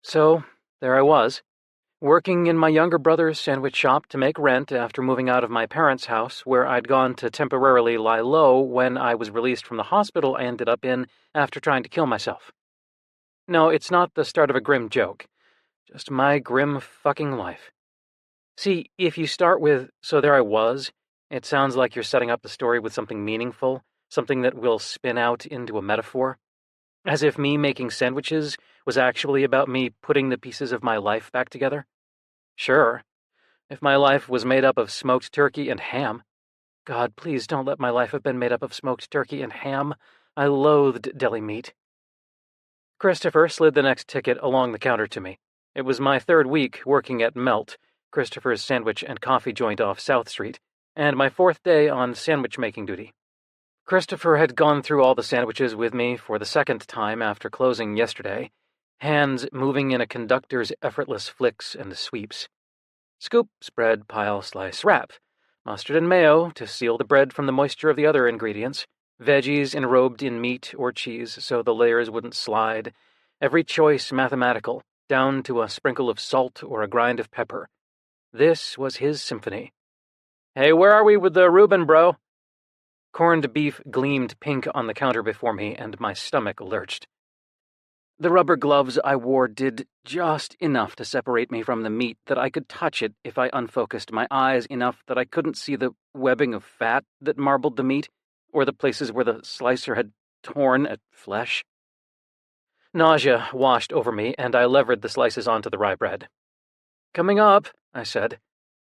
So, there I was, working in my younger brother's sandwich shop to make rent after moving out of my parents' house, where I'd gone to temporarily lie low when I was released from the hospital I ended up in after trying to kill myself. No, it's not the start of a grim joke, just my grim fucking life. See, if you start with, so there I was, it sounds like you're setting up the story with something meaningful, something that will spin out into a metaphor. As if me making sandwiches was actually about me putting the pieces of my life back together. Sure, if my life was made up of smoked turkey and ham. God, please don't let my life have been made up of smoked turkey and ham. I loathed deli meat. Christopher slid the next ticket along the counter to me. It was my third week working at Melt, Christopher's sandwich and coffee joint off South Street, and my fourth day on sandwich making duty. Christopher had gone through all the sandwiches with me for the second time after closing yesterday, hands moving in a conductor's effortless flicks and sweeps. Scoop, spread, pile, slice, wrap. Mustard and mayo to seal the bread from the moisture of the other ingredients. Veggies enrobed in meat or cheese so the layers wouldn't slide. Every choice mathematical, down to a sprinkle of salt or a grind of pepper. This was his symphony. Hey, where are we with the Reuben, bro? Corned beef gleamed pink on the counter before me, and my stomach lurched. The rubber gloves I wore did just enough to separate me from the meat that I could touch it if I unfocused my eyes enough that I couldn't see the webbing of fat that marbled the meat, or the places where the slicer had torn at flesh. Nausea washed over me, and I levered the slices onto the rye bread. Coming up, I said.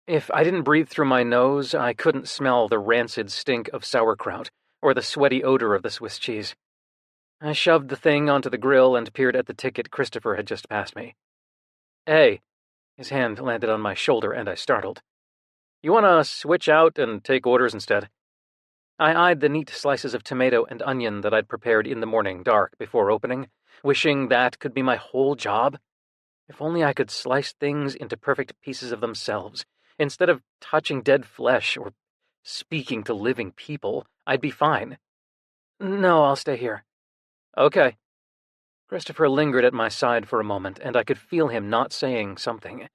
If I didn't breathe through my nose, I couldn't smell the rancid stink of sauerkraut or the sweaty odor of the Swiss cheese. I shoved the thing onto the grill and peered at the ticket Christopher had just passed me. Hey, his hand landed on my shoulder and I startled. You want to switch out and take orders instead? I eyed the neat slices of tomato and onion that I'd prepared in the morning dark before opening, wishing that could be my whole job. If only I could slice things into perfect pieces of themselves. Instead of touching dead flesh or speaking to living people, I'd be fine. No, I'll stay here. Okay. Christopher lingered at my side for a moment, and I could feel him not saying something.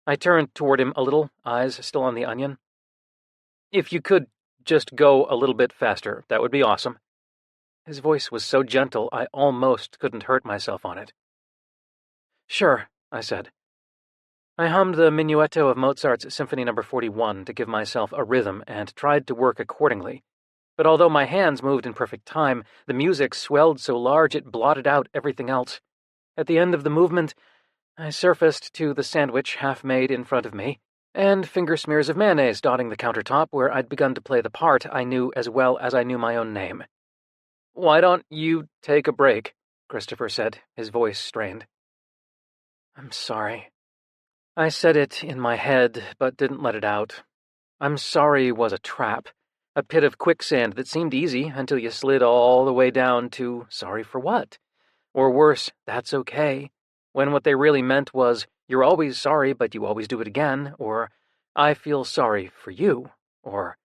I turned toward him a little, eyes still on the onion. If you could just go a little bit faster, that would be awesome. His voice was so gentle I almost couldn't hurt myself on it. Sure, I said. I hummed the minuetto of Mozart's Symphony No. 41 to give myself a rhythm and tried to work accordingly. But although my hands moved in perfect time, the music swelled so large it blotted out everything else. At the end of the movement, I surfaced to the sandwich half-made in front of me, and finger smears of mayonnaise dotting the countertop where I'd begun to play the part I knew as well as I knew my own name. Why don't you take a break? Christopher said, his voice strained. I'm sorry. I said it in my head, but didn't let it out. I'm sorry was a trap, a pit of quicksand that seemed easy until you slid all the way down to sorry for what? Or worse, that's okay, when what they really meant was, you're always sorry, but you always do it again, or I feel sorry for you, or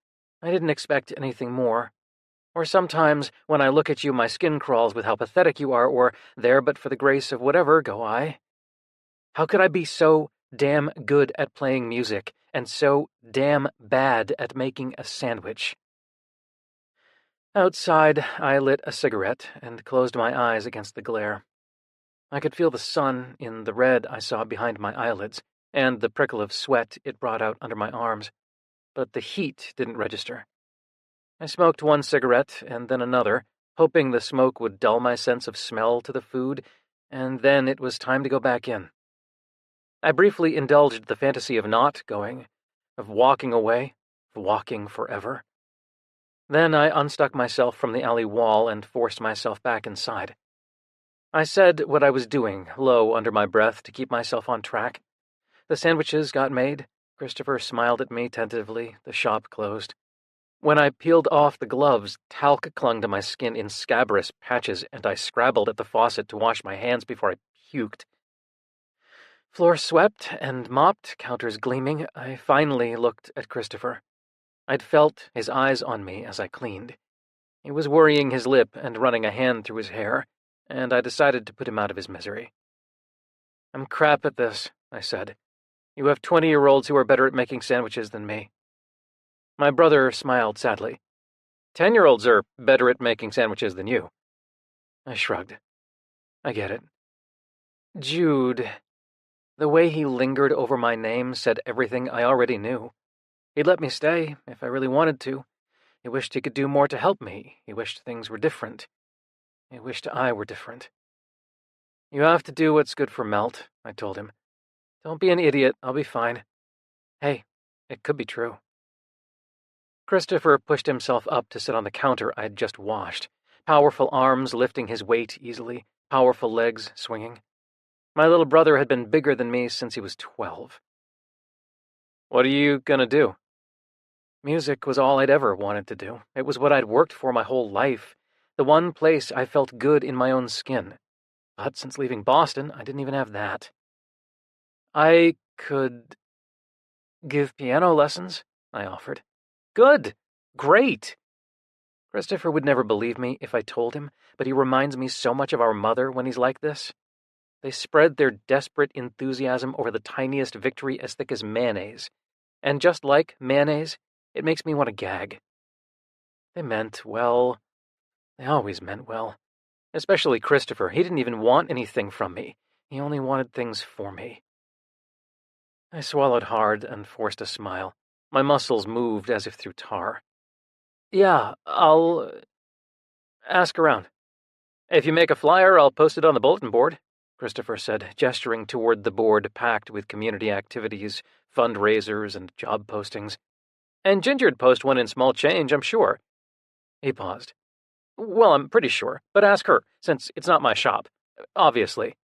I didn't expect anything more. Or sometimes, when I look at you, my skin crawls with how pathetic you are, or there but for the grace of whatever go I. How could I be so damn good at playing music, and so damn bad at making a sandwich? Outside, I lit a cigarette and closed my eyes against the glare. I could feel the sun in the red I saw behind my eyelids, and the prickle of sweat it brought out under my arms, but the heat didn't register. I smoked one cigarette and then another, hoping the smoke would dull my sense of smell to the food, and then it was time to go back in. I briefly indulged the fantasy of not going, of walking away, of walking forever. Then I unstuck myself from the alley wall and forced myself back inside. I said what I was doing, low under my breath, to keep myself on track. The sandwiches got made. Christopher smiled at me tentatively. The shop closed. When I peeled off the gloves, talc clung to my skin in scabrous patches, and I scrabbled at the faucet to wash my hands before I puked. Floor swept and mopped, counters gleaming, I finally looked at Christopher. I'd felt his eyes on me as I cleaned. He was worrying his lip and running a hand through his hair, and I decided to put him out of his misery. I'm crap at this, I said. You have 20-year-olds who are better at making sandwiches than me. My brother smiled sadly. 10-year-olds are better at making sandwiches than you. I shrugged. I get it. Jude. The way he lingered over my name said everything I already knew. He'd let me stay, if I really wanted to. He wished he could do more to help me. He wished things were different. He wished I were different. You have to do what's good for Melt, I told him. Don't be an idiot, I'll be fine. Hey, it could be true. Christopher pushed himself up to sit on the counter I'd just washed, powerful arms lifting his weight easily, powerful legs swinging. My little brother had been bigger than me since he was 12. What are you gonna do? Music was all I'd ever wanted to do. It was what I'd worked for my whole life, the one place I felt good in my own skin. But since leaving Boston, I didn't even have that. I could give piano lessons, I offered. Good! Great! Christopher would never believe me if I told him, but he reminds me so much of our mother when he's like this. They spread their desperate enthusiasm over the tiniest victory as thick as mayonnaise. And just like mayonnaise, it makes me want to gag. They meant well. They always meant well. Especially Christopher. He didn't even want anything from me. He only wanted things for me. I swallowed hard and forced a smile. My muscles moved as if through tar. Yeah, I'll ask around. If you make a flyer, I'll post it on the bulletin board, Christopher said, gesturing toward the board packed with community activities, fundraisers, and job postings. And Ginger'd post one in small change, I'm sure. He paused. Well, I'm pretty sure, but ask her, since it's not my shop. Obviously.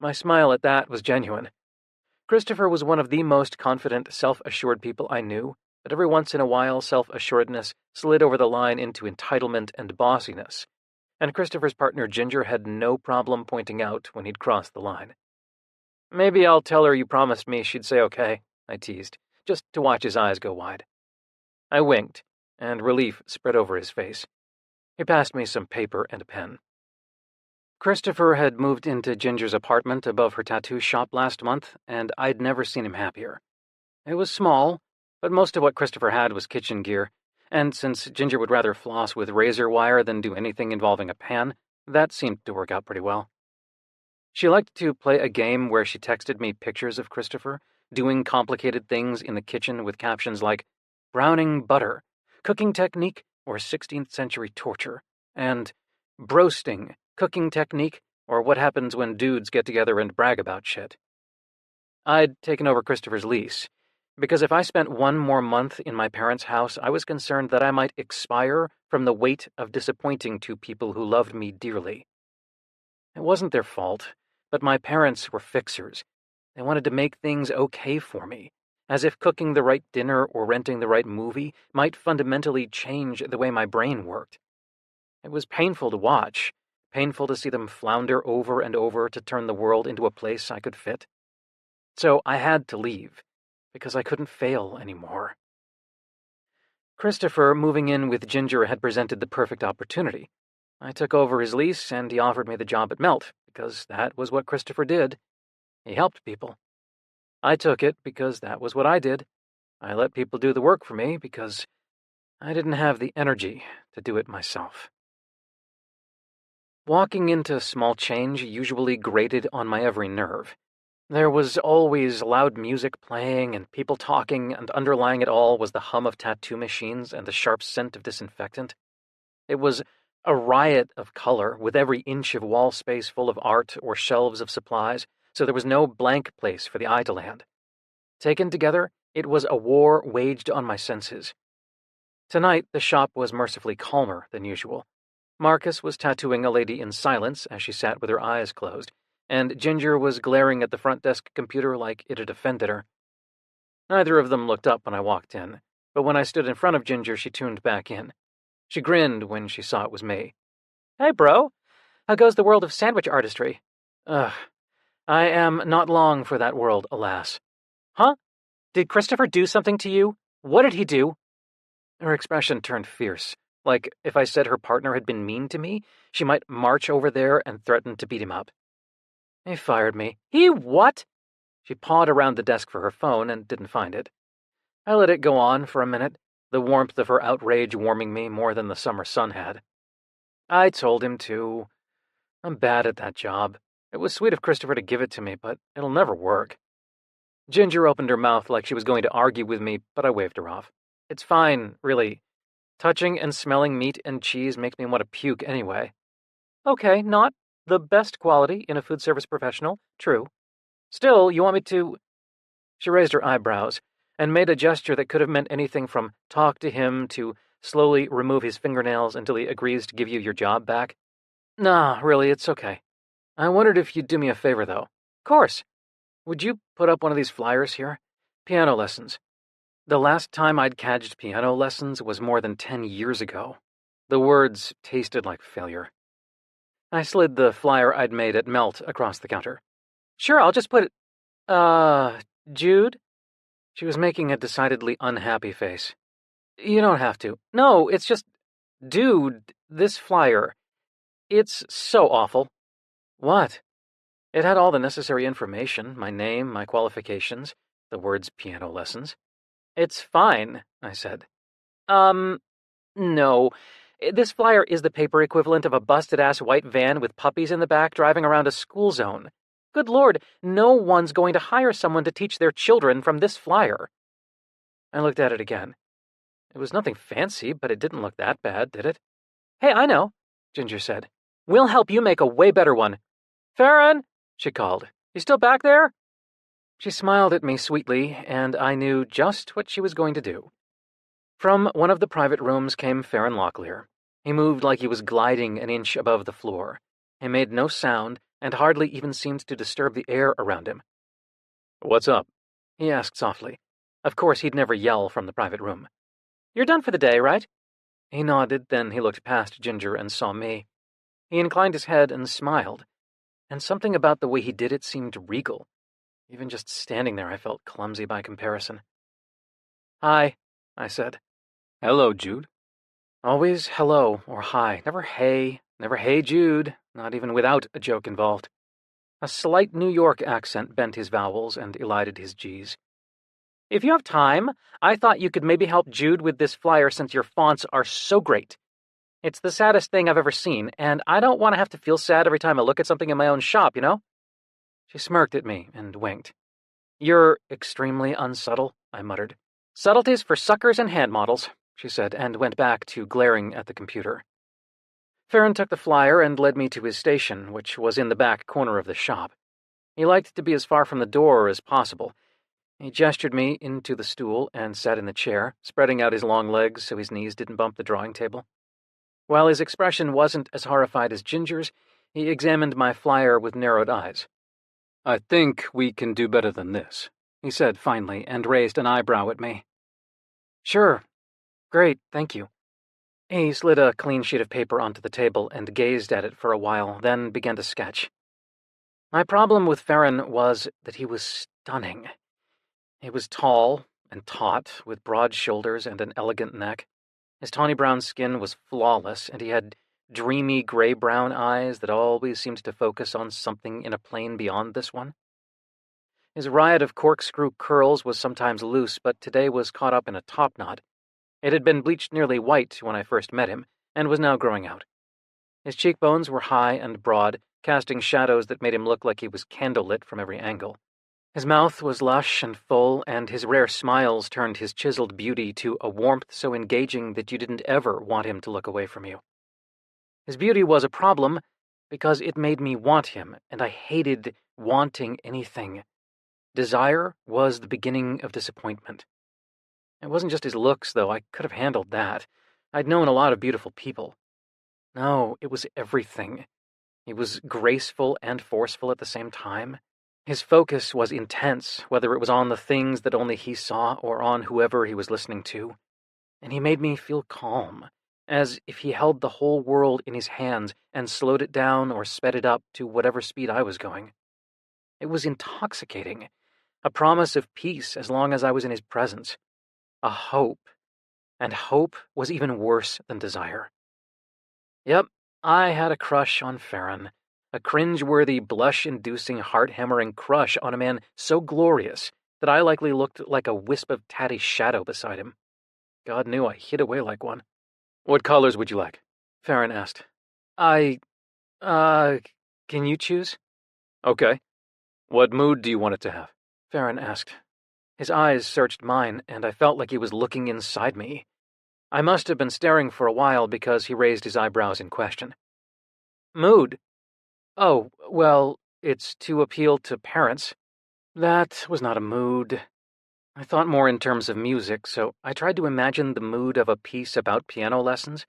My smile at that was genuine. Christopher was one of the most confident, self-assured people I knew, but every once in a while self-assuredness slid over the line into entitlement and bossiness, and Christopher's partner Ginger had no problem pointing out when he'd crossed the line. Maybe I'll tell her you promised me she'd say okay, I teased, just to watch his eyes go wide. I winked, and relief spread over his face. He passed me some paper and a pen. Christopher had moved into Ginger's apartment above her tattoo shop last month, and I'd never seen him happier. It was small, but most of what Christopher had was kitchen gear, and since Ginger would rather floss with razor wire than do anything involving a pan, that seemed to work out pretty well. She liked to play a game where she texted me pictures of Christopher, doing complicated things in the kitchen with captions like, browning butter, cooking technique, or 16th century torture, and broasting, cooking technique, or what happens when dudes get together and brag about shit. I'd taken over Christopher's lease, because if I spent one more month in my parents' house, I was concerned that I might expire from the weight of disappointing two people who loved me dearly. It wasn't their fault, but my parents were fixers. They wanted to make things okay for me, as if cooking the right dinner or renting the right movie might fundamentally change the way my brain worked. It was painful to watch, painful to see them flounder over and over to turn the world into a place I could fit. So I had to leave, because I couldn't fail anymore. Christopher moving in with Ginger had presented the perfect opportunity. I took over his lease, and he offered me the job at Melt, because that was what Christopher did. He helped people. I took it because that was what I did. I let people do the work for me because I didn't have the energy to do it myself. Walking into small change usually grated on my every nerve. There was always loud music playing and people talking, and underlying it all was the hum of tattoo machines and the sharp scent of disinfectant. It was a riot of color, with every inch of wall space full of art or shelves of supplies, so there was no blank place for the eye to land. Taken together, it was a war waged on my senses. Tonight, the shop was mercifully calmer than usual. Marcus was tattooing a lady in silence as she sat with her eyes closed, and Ginger was glaring at the front desk computer like it had offended her. Neither of them looked up when I walked in, but when I stood in front of Ginger, she tuned back in. She grinned when she saw it was me. Hey, bro. How goes the world of sandwich artistry? Ugh. I am not long for that world, alas. Huh? Did Christopher do something to you? What did he do? Her expression turned fierce, like if I said her partner had been mean to me, she might march over there and threaten to beat him up. He fired me. He what? She pawed around the desk for her phone and didn't find it. I let it go on for a minute, the warmth of her outrage warming me more than the summer sun had. I told him to. I'm bad at that job. It was sweet of Christopher to give it to me, but it'll never work. Ginger opened her mouth like she was going to argue with me, but I waved her off. It's fine, really. Touching and smelling meat and cheese makes me want to puke anyway. Okay, not the best quality in a food service professional, true. Still, you want me to... She raised her eyebrows and made a gesture that could have meant anything from talk to him to slowly remove his fingernails until he agrees to give you your job back. Nah, really, it's okay. I wondered if you'd do me a favor, though. Of course. Would you put up one of these flyers here? Piano lessons. The last time I'd cadged piano lessons was more than 10 years ago. The words tasted like failure. I slid the flyer I'd made at Melt across the counter. Sure, I'll just put it... Jude? She was making a decidedly unhappy face. You don't have to. No, it's just... Dude, this flyer... It's so awful. What? It had all the necessary information, my name, my qualifications, the words piano lessons. It's fine, I said. No. This flyer is the paper equivalent of a busted-ass white van with puppies in the back driving around a school zone. Good Lord, no one's going to hire someone to teach their children from this flyer. I looked at it again. It was nothing fancy, but it didn't look that bad, did it? Hey, I know, Ginger said. We'll help you make a way better one. Farron, she called. You still back there? She smiled at me sweetly, and I knew just what she was going to do. From one of the private rooms came Farron Locklear. He moved like he was gliding an inch above the floor. He made no sound, and hardly even seemed to disturb the air around him. What's up? He asked softly. Of course, he'd never yell from the private room. You're done for the day, right? He nodded, then he looked past Ginger and saw me. He inclined his head and smiled, and something about the way he did it seemed regal. Even just standing there, I felt clumsy by comparison. Hi, I said. Hello, Jude. Always hello or hi, never hey, Jude, not even without a joke involved. A slight New York accent bent his vowels and elided his G's. If you have time, I thought you could maybe help Jude with this flyer since your fonts are so great. It's the saddest thing I've ever seen, and I don't want to have to feel sad every time I look at something in my own shop, you know? She smirked at me and winked. You're extremely unsubtle, I muttered. Subtleties for suckers and hand models, she said, and went back to glaring at the computer. Farron took the flyer and led me to his station, which was in the back corner of the shop. He liked to be as far from the door as possible. He gestured me into the stool and sat in the chair, spreading out his long legs so his knees didn't bump the drawing table. While his expression wasn't as horrified as Ginger's, he examined my flyer with narrowed eyes. I think we can do better than this, he said finally, and raised an eyebrow at me. Sure. Great, thank you. He slid a clean sheet of paper onto the table and gazed at it for a while, then began to sketch. My problem with Farron was that he was stunning. He was tall and taut, with broad shoulders and an elegant neck. His tawny brown skin was flawless, and he had dreamy gray-brown eyes that always seemed to focus on something in a plane beyond this one. His riot of corkscrew curls was sometimes loose, but today was caught up in a topknot. It had been bleached nearly white when I first met him, and was now growing out. His cheekbones were high and broad, casting shadows that made him look like he was candlelit from every angle. His mouth was lush and full, and his rare smiles turned his chiseled beauty to a warmth so engaging that you didn't ever want him to look away from you. His beauty was a problem because it made me want him, and I hated wanting anything. Desire was the beginning of disappointment. It wasn't just his looks, though. I could have handled that. I'd known a lot of beautiful people. No, it was everything. He was graceful and forceful at the same time. His focus was intense, whether it was on the things that only he saw or on whoever he was listening to. And he made me feel calm, as if he held the whole world in his hands and slowed it down or sped it up to whatever speed I was going. It was intoxicating, a promise of peace as long as I was in his presence, a hope, and hope was even worse than desire. Yep, I had a crush on Farron. a cringe-worthy, blush-inducing, heart-hammering crush on a man so glorious that I likely looked like a wisp of tatty shadow beside him. God knew I hid away like one. "What colors would you like?" Farron asked. Can you choose?" "Okay. What mood do you want it to have?" Farron asked. His eyes searched mine, and I felt like he was looking inside me. I must have been staring for a while because he raised his eyebrows in question. "Mood? Oh, well, it's to appeal to parents." That was not a mood. I thought more in terms of music, so I tried to imagine the mood of a piece about piano lessons,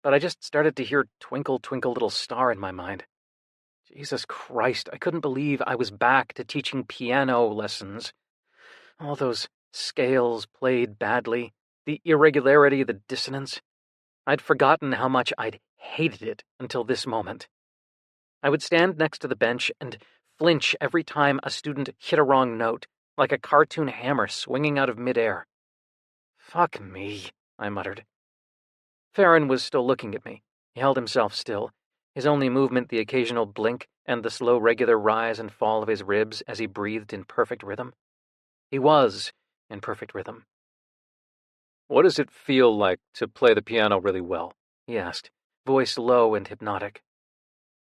but I just started to hear Twinkle, Twinkle, Little Star in my mind. Jesus Christ, I couldn't believe I was back to teaching piano lessons. All those scales played badly, the irregularity, the dissonance. I'd forgotten how much I'd hated it until this moment. I would stand next to the bench and flinch every time a student hit a wrong note, like a cartoon hammer swinging out of midair. "Fuck me," I muttered. Farron was still looking at me. He held himself still, his only movement the occasional blink and the slow regular rise and fall of his ribs as he breathed in perfect rhythm. He was in perfect rhythm. "What does it feel like to play the piano really well?" he asked, voice low and hypnotic.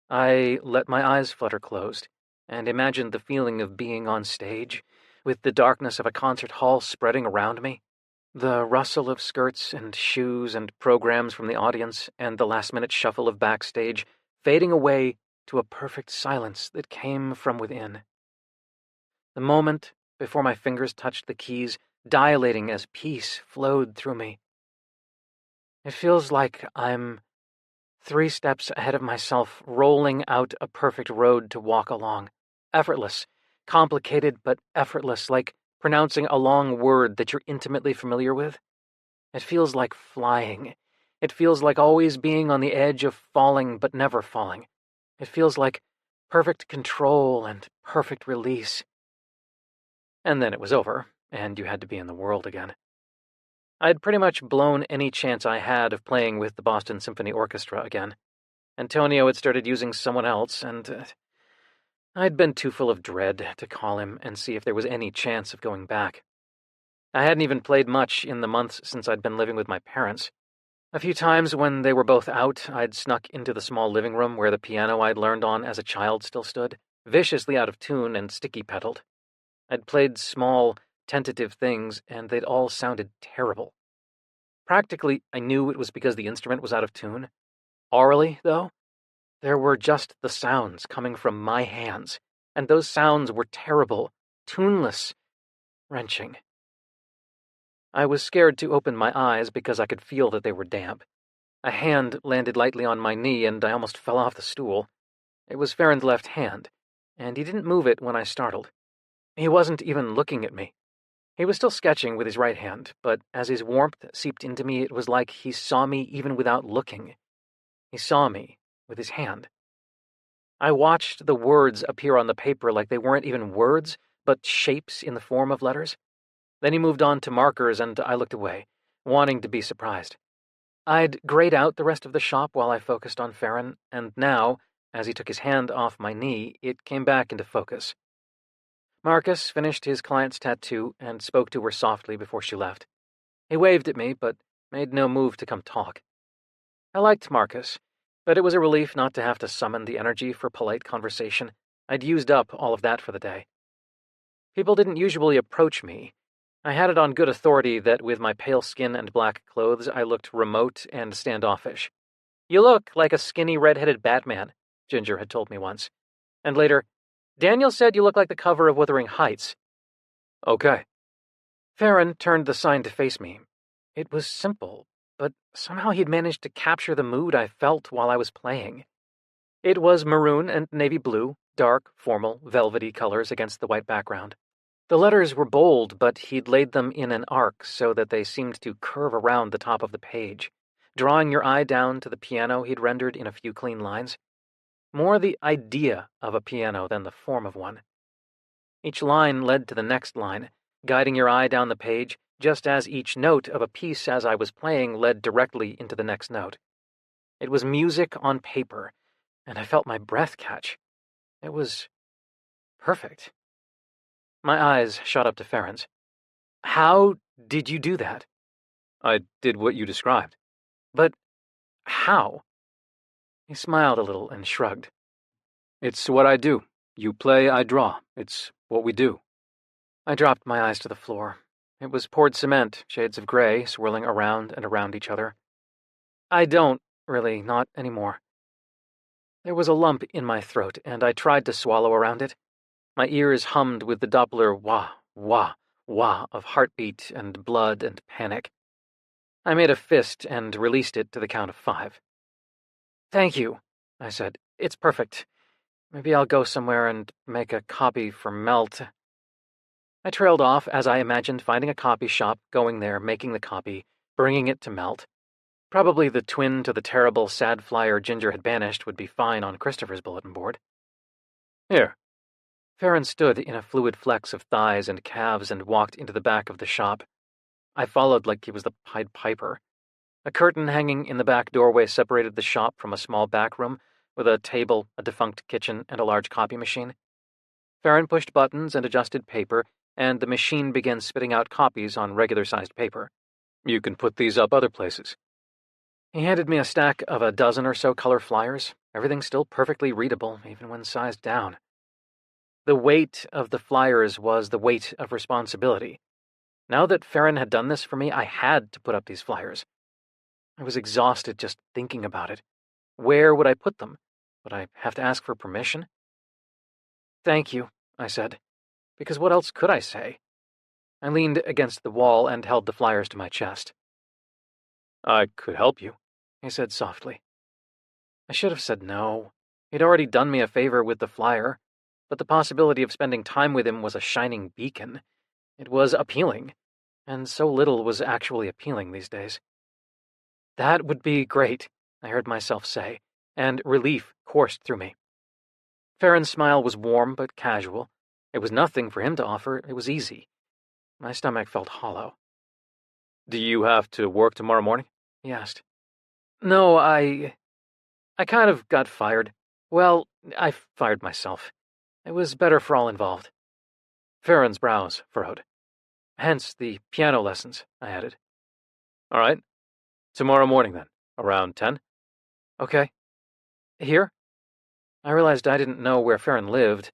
I let my eyes flutter closed and imagined the feeling of being on stage, with the darkness of a concert hall spreading around me, the rustle of skirts and shoes and programs from the audience, and the last-minute shuffle of backstage fading away to a perfect silence that came from within. The moment before my fingers touched the keys, dilating as peace flowed through me. It feels like I'm 3 steps ahead of myself, rolling out a perfect road to walk along. Effortless, complicated but effortless, like pronouncing a long word that you're intimately familiar with. It feels like flying. It feels like always being on the edge of falling but never falling. It feels like perfect control and perfect release. And then it was over, and you had to be in the world again. I'd pretty much blown any chance I had of playing with the Boston Symphony Orchestra again. Antonio had started using someone else, and I'd been too full of dread to call him and see if there was any chance of going back. I hadn't even played much in the months since I'd been living with my parents. A few times when they were both out, I'd snuck into the small living room where the piano I'd learned on as a child still stood, viciously out of tune and sticky-pedaled. I'd played small, tentative things, and they'd all sounded terrible. Practically, I knew it was because the instrument was out of tune. Orally, though, there were just the sounds coming from my hands, and those sounds were terrible, tuneless, wrenching. I was scared to open my eyes because I could feel that they were damp. A hand landed lightly on my knee, and I almost fell off the stool. It was Farron's left hand, and he didn't move it when I startled. He wasn't even looking at me. He was still sketching with his right hand, but as his warmth seeped into me, it was like he saw me even without looking. He saw me with his hand. I watched the words appear on the paper like they weren't even words, but shapes in the form of letters. Then he moved on to markers, and I looked away, wanting to be surprised. I'd grayed out the rest of the shop while I focused on Farron, and now, as he took his hand off my knee, it came back into focus. Marcus finished his client's tattoo and spoke to her softly before she left. He waved at me, but made no move to come talk. I liked Marcus, but it was a relief not to have to summon the energy for polite conversation. I'd used up all of that for the day. People didn't usually approach me. I had it on good authority that with my pale skin and black clothes, I looked remote and standoffish. "You look like a skinny red-headed Batman," Ginger had told me once. And later, "Daniel said you look like the cover of Wuthering Heights." "Okay." Farron turned the sign to face me. It was simple, but somehow he'd managed to capture the mood I felt while I was playing. It was maroon and navy blue, dark, formal, velvety colors against the white background. The letters were bold, but he'd laid them in an arc so that they seemed to curve around the top of the page, drawing your eye down to the piano he'd rendered in a few clean lines. More the idea of a piano than the form of one. Each line led to the next line, guiding your eye down the page, just as each note of a piece as I was playing led directly into the next note. It was music on paper, and I felt my breath catch. It was perfect. My eyes shot up to Farron's. How did you do that? I did what you described. But how? He smiled a little and shrugged. It's what I do. You play, I draw. It's what we do. I dropped my eyes to the floor. It was poured cement, shades of gray, swirling around and around each other. I don't, really, not anymore. There was a lump in my throat, and I tried to swallow around it. My ears hummed with the Doppler wah, wah, wah of heartbeat and blood and panic. I made a fist and released it to the count of 5. Thank you, I said. It's perfect. Maybe I'll go somewhere and make a copy for Melt. I trailed off as I imagined finding a copy shop, going there, making the copy, bringing it to Melt. Probably the twin to the terrible, sad flyer Ginger had banished would be fine on Christopher's bulletin board. Here. Farron stood in a fluid flex of thighs and calves and walked into the back of the shop. I followed like he was the Pied Piper. A curtain hanging in the back doorway separated the shop from a small back room with a table, a defunct kitchen, and a large copy machine. Farron pushed buttons and adjusted paper, and the machine began spitting out copies on regular-sized paper. You can put these up other places. He handed me a stack of a dozen or so color flyers, everything still perfectly readable, even when sized down. The weight of the flyers was the weight of responsibility. Now that Farron had done this for me, I had to put up these flyers. I was exhausted just thinking about it. Where would I put them? Would I have to ask for permission? Thank you, I said, because what else could I say? I leaned against the wall and held the flyers to my chest. I could help you, he said softly. I should have said no. He'd already done me a favor with the flyer, but the possibility of spending time with him was a shining beacon. It was appealing, and so little was actually appealing these days. That would be great, I heard myself say, and relief coursed through me. Farron's smile was warm but casual. It was nothing for him to offer, it was easy. My stomach felt hollow. Do you have to work tomorrow morning? He asked. No, I kind of got fired. Well, I fired myself. It was better for all involved. Farron's brows furrowed. Hence the piano lessons, I added. All right. Tomorrow morning, then. Around 10? Okay. Here? I realized I didn't know where Farron lived.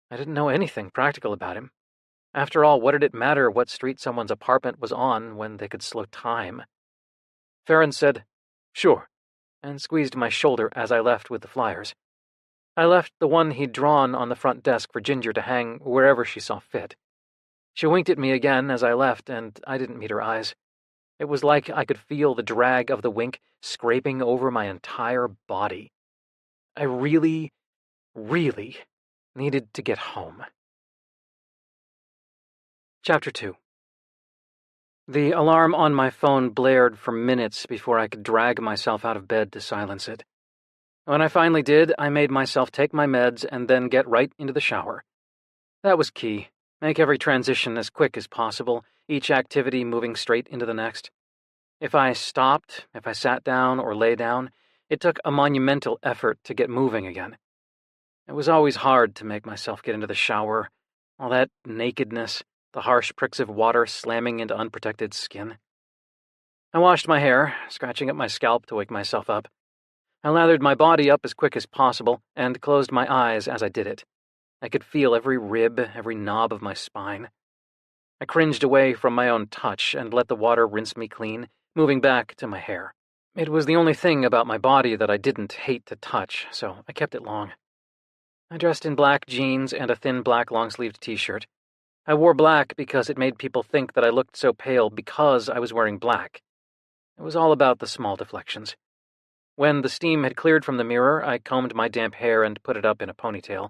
I didn't know anything practical about him. After all, what did it matter what street someone's apartment was on when they could slow time? Farron said, Sure, and squeezed my shoulder as I left with the flyers. I left the one he'd drawn on the front desk for Ginger to hang wherever she saw fit. She winked at me again as I left, and I didn't meet her eyes. It was like I could feel the drag of the wink scraping over my entire body. I really, really needed to get home. Chapter 2. The alarm on my phone blared for minutes before I could drag myself out of bed to silence it. When I finally did, I made myself take my meds and then get right into the shower. That was key. Make every transition as quick as possible, each activity moving straight into the next. If I stopped, if I sat down or lay down, it took a monumental effort to get moving again. It was always hard to make myself get into the shower, all that nakedness, the harsh pricks of water slamming into unprotected skin. I washed my hair, scratching at my scalp to wake myself up. I lathered my body up as quick as possible and closed my eyes as I did it. I could feel every rib, every knob of my spine. I cringed away from my own touch and let the water rinse me clean, moving back to my hair. It was the only thing about my body that I didn't hate to touch, so I kept it long. I dressed in black jeans and a thin black long-sleeved t-shirt. I wore black because it made people think that I looked so pale because I was wearing black. It was all about the small deflections. When the steam had cleared from the mirror, I combed my damp hair and put it up in a ponytail.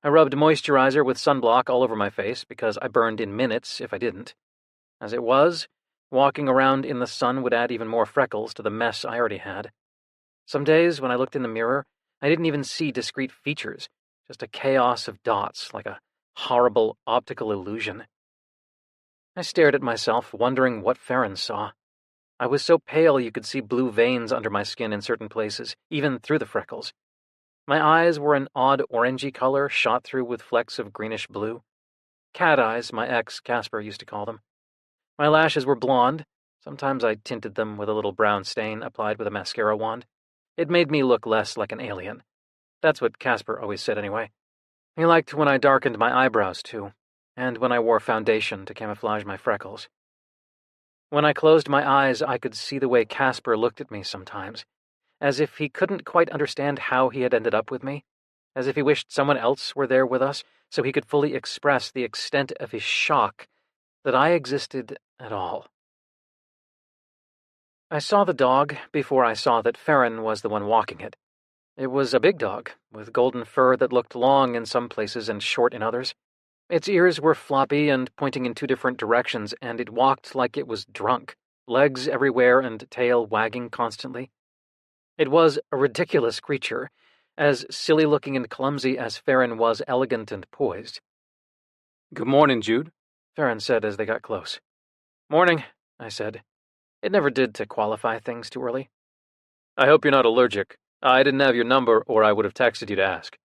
I rubbed moisturizer with sunblock all over my face because I burned in minutes if I didn't. As it was, walking around in the sun would add even more freckles to the mess I already had. Some days, when I looked in the mirror, I didn't even see discrete features, just a chaos of dots, like a horrible optical illusion. I stared at myself, wondering what Farron saw. I was so pale you could see blue veins under my skin in certain places, even through the freckles. My eyes were an odd orangey color shot through with flecks of greenish blue. Cat eyes, my ex, Casper, used to call them. My lashes were blonde. Sometimes I tinted them with a little brown stain applied with a mascara wand. It made me look less like an alien. That's what Casper always said anyway. He liked when I darkened my eyebrows, too, and when I wore foundation to camouflage my freckles. When I closed my eyes, I could see the way Casper looked at me sometimes, as if he couldn't quite understand how he had ended up with me, as if he wished someone else were there with us so he could fully express the extent of his shock that I existed at all. I saw the dog before I saw that Farron was the one walking it. It was a big dog, with golden fur that looked long in some places and short in others. Its ears were floppy and pointing in 2 different directions, and it walked like it was drunk, legs everywhere and tail wagging constantly. It was a ridiculous creature, as silly-looking and clumsy as Farron was elegant and poised. "Good morning, Jude," Farron said as they got close. "Morning," I said. It never did to qualify things too early. "I hope you're not allergic. I didn't have your number, or I would have texted you to ask."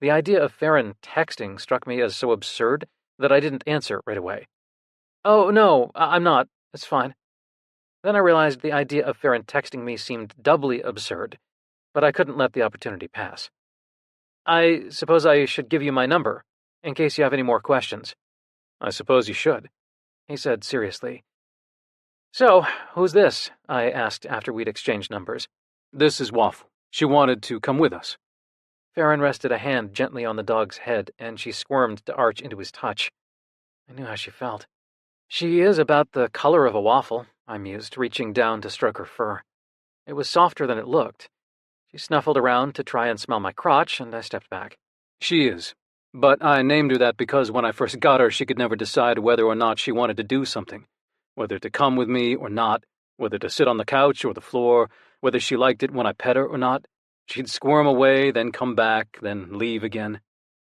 The idea of Farron texting struck me as so absurd that I didn't answer right away. "Oh, no, I'm not. It's fine." Then I realized the idea of Farron texting me seemed doubly absurd, but I couldn't let the opportunity pass. "I suppose I should give you my number, in case you have any more questions." "I suppose you should," he said seriously. "So, who's this?" I asked after we'd exchanged numbers. "This is Waffle. She wanted to come with us." Farron rested a hand gently on the dog's head, and she squirmed to arch into his touch. I knew how she felt. "She is about the color of a waffle," I mused, reaching down to stroke her fur. It was softer than it looked. She snuffled around to try and smell my crotch, and I stepped back. "She is. But I named her that because when I first got her, she could never decide whether or not she wanted to do something. Whether to come with me or not, whether to sit on the couch or the floor, whether she liked it when I pet her or not. She'd squirm away, then come back, then leave again."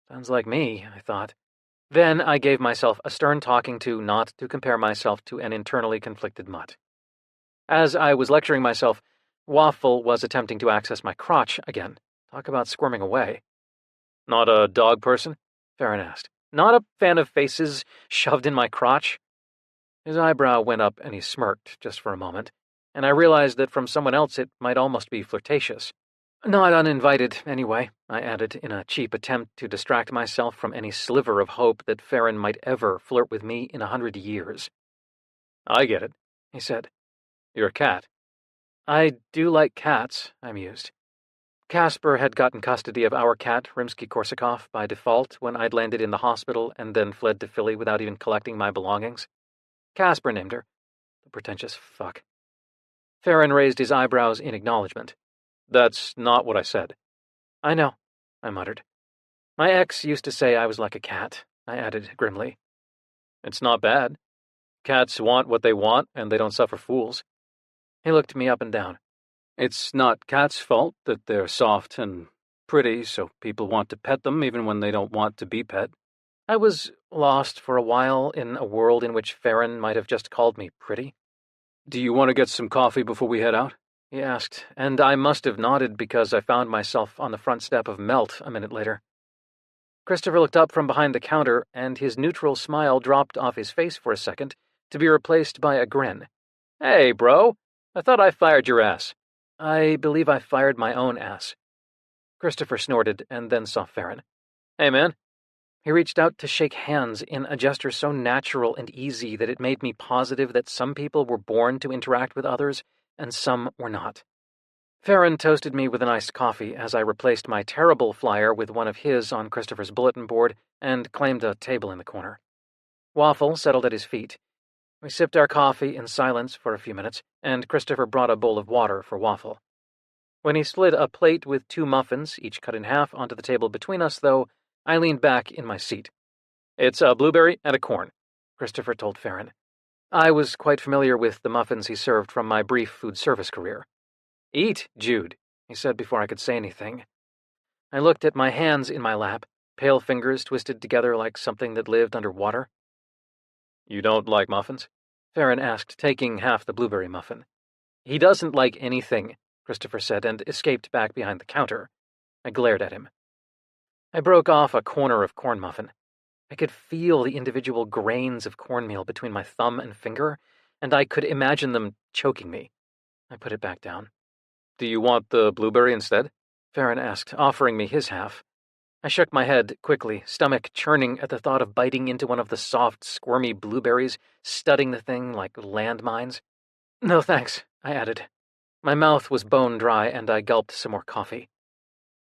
Sounds like me, I thought. Then I gave myself a stern talking to not to compare myself to an internally conflicted mutt. As I was lecturing myself, Waffle was attempting to access my crotch again. Talk about squirming away. "Not a dog person?" Farron asked. "Not a fan of faces shoved in my crotch?" His eyebrow went up and he smirked just for a moment, and I realized that from someone else it might almost be flirtatious. "Not uninvited, anyway," I added in a cheap attempt to distract myself from any sliver of hope that Farron might ever flirt with me in 100 years. "I get it," he said. "You're a cat." "I do like cats," I mused. Casper had gotten custody of our cat, Rimsky-Korsakov, by default when I'd landed in the hospital and then fled to Philly without even collecting my belongings. Casper named her. The pretentious fuck. Farron raised his eyebrows in acknowledgement. "That's not what I said." "I know," I muttered. "My ex used to say I was like a cat," I added grimly. "It's not bad. Cats want what they want, and they don't suffer fools." He looked me up and down. "It's not cats' fault that they're soft and pretty, so people want to pet them even when they don't want to be pet." I was lost for a while in a world in which Farron might have just called me pretty. "Do you want to get some coffee before we head out?" he asked, and I must have nodded because I found myself on the front step of Melt a minute later. Christopher looked up from behind the counter, and his neutral smile dropped off his face for a second, to be replaced by a grin. "Hey, bro, I thought I fired your ass." "I believe I fired my own ass." Christopher snorted and then saw Farron. "Hey, man." He reached out to shake hands in a gesture so natural and easy that it made me positive that some people were born to interact with others, and some were not. Farron toasted me with an iced coffee as I replaced my terrible flyer with one of his on Christopher's bulletin board and claimed a table in the corner. Waffle settled at his feet. We sipped our coffee in silence for a few minutes, and Christopher brought a bowl of water for Waffle. When he slid a plate with 2 muffins, each cut in half, onto the table between us, though, I leaned back in my seat. "It's a blueberry and a corn," Christopher told Farron. I was quite familiar with the muffins he served from my brief food service career. "Eat, Jude," he said before I could say anything. I looked at my hands in my lap, pale fingers twisted together like something that lived under water. "You don't like muffins?" Farron asked, taking half the blueberry muffin. "He doesn't like anything," Christopher said, and escaped back behind the counter. I glared at him. I broke off a corner of corn muffin. I could feel the individual grains of cornmeal between my thumb and finger, and I could imagine them choking me. I put it back down. Do you want the blueberry instead? Farron asked, offering me his half. I shook my head quickly, stomach churning at the thought of biting into one of the soft, squirmy blueberries, studding the thing like landmines. No thanks, I added. My mouth was bone dry, and I gulped some more coffee.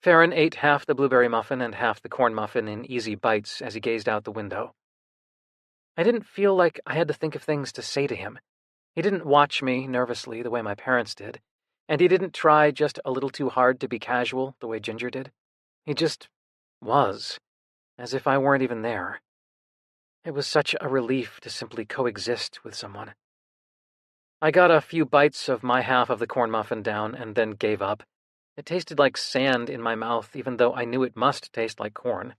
Farron ate half the blueberry muffin and half the corn muffin in easy bites as he gazed out the window. I didn't feel like I had to think of things to say to him. He didn't watch me nervously the way my parents did, and he didn't try just a little too hard to be casual the way Ginger did. He just was, as if I weren't even there. It was such a relief to simply coexist with someone. I got a few bites of my half of the corn muffin down and then gave up. It tasted like sand in my mouth, even though I knew it must taste like corn.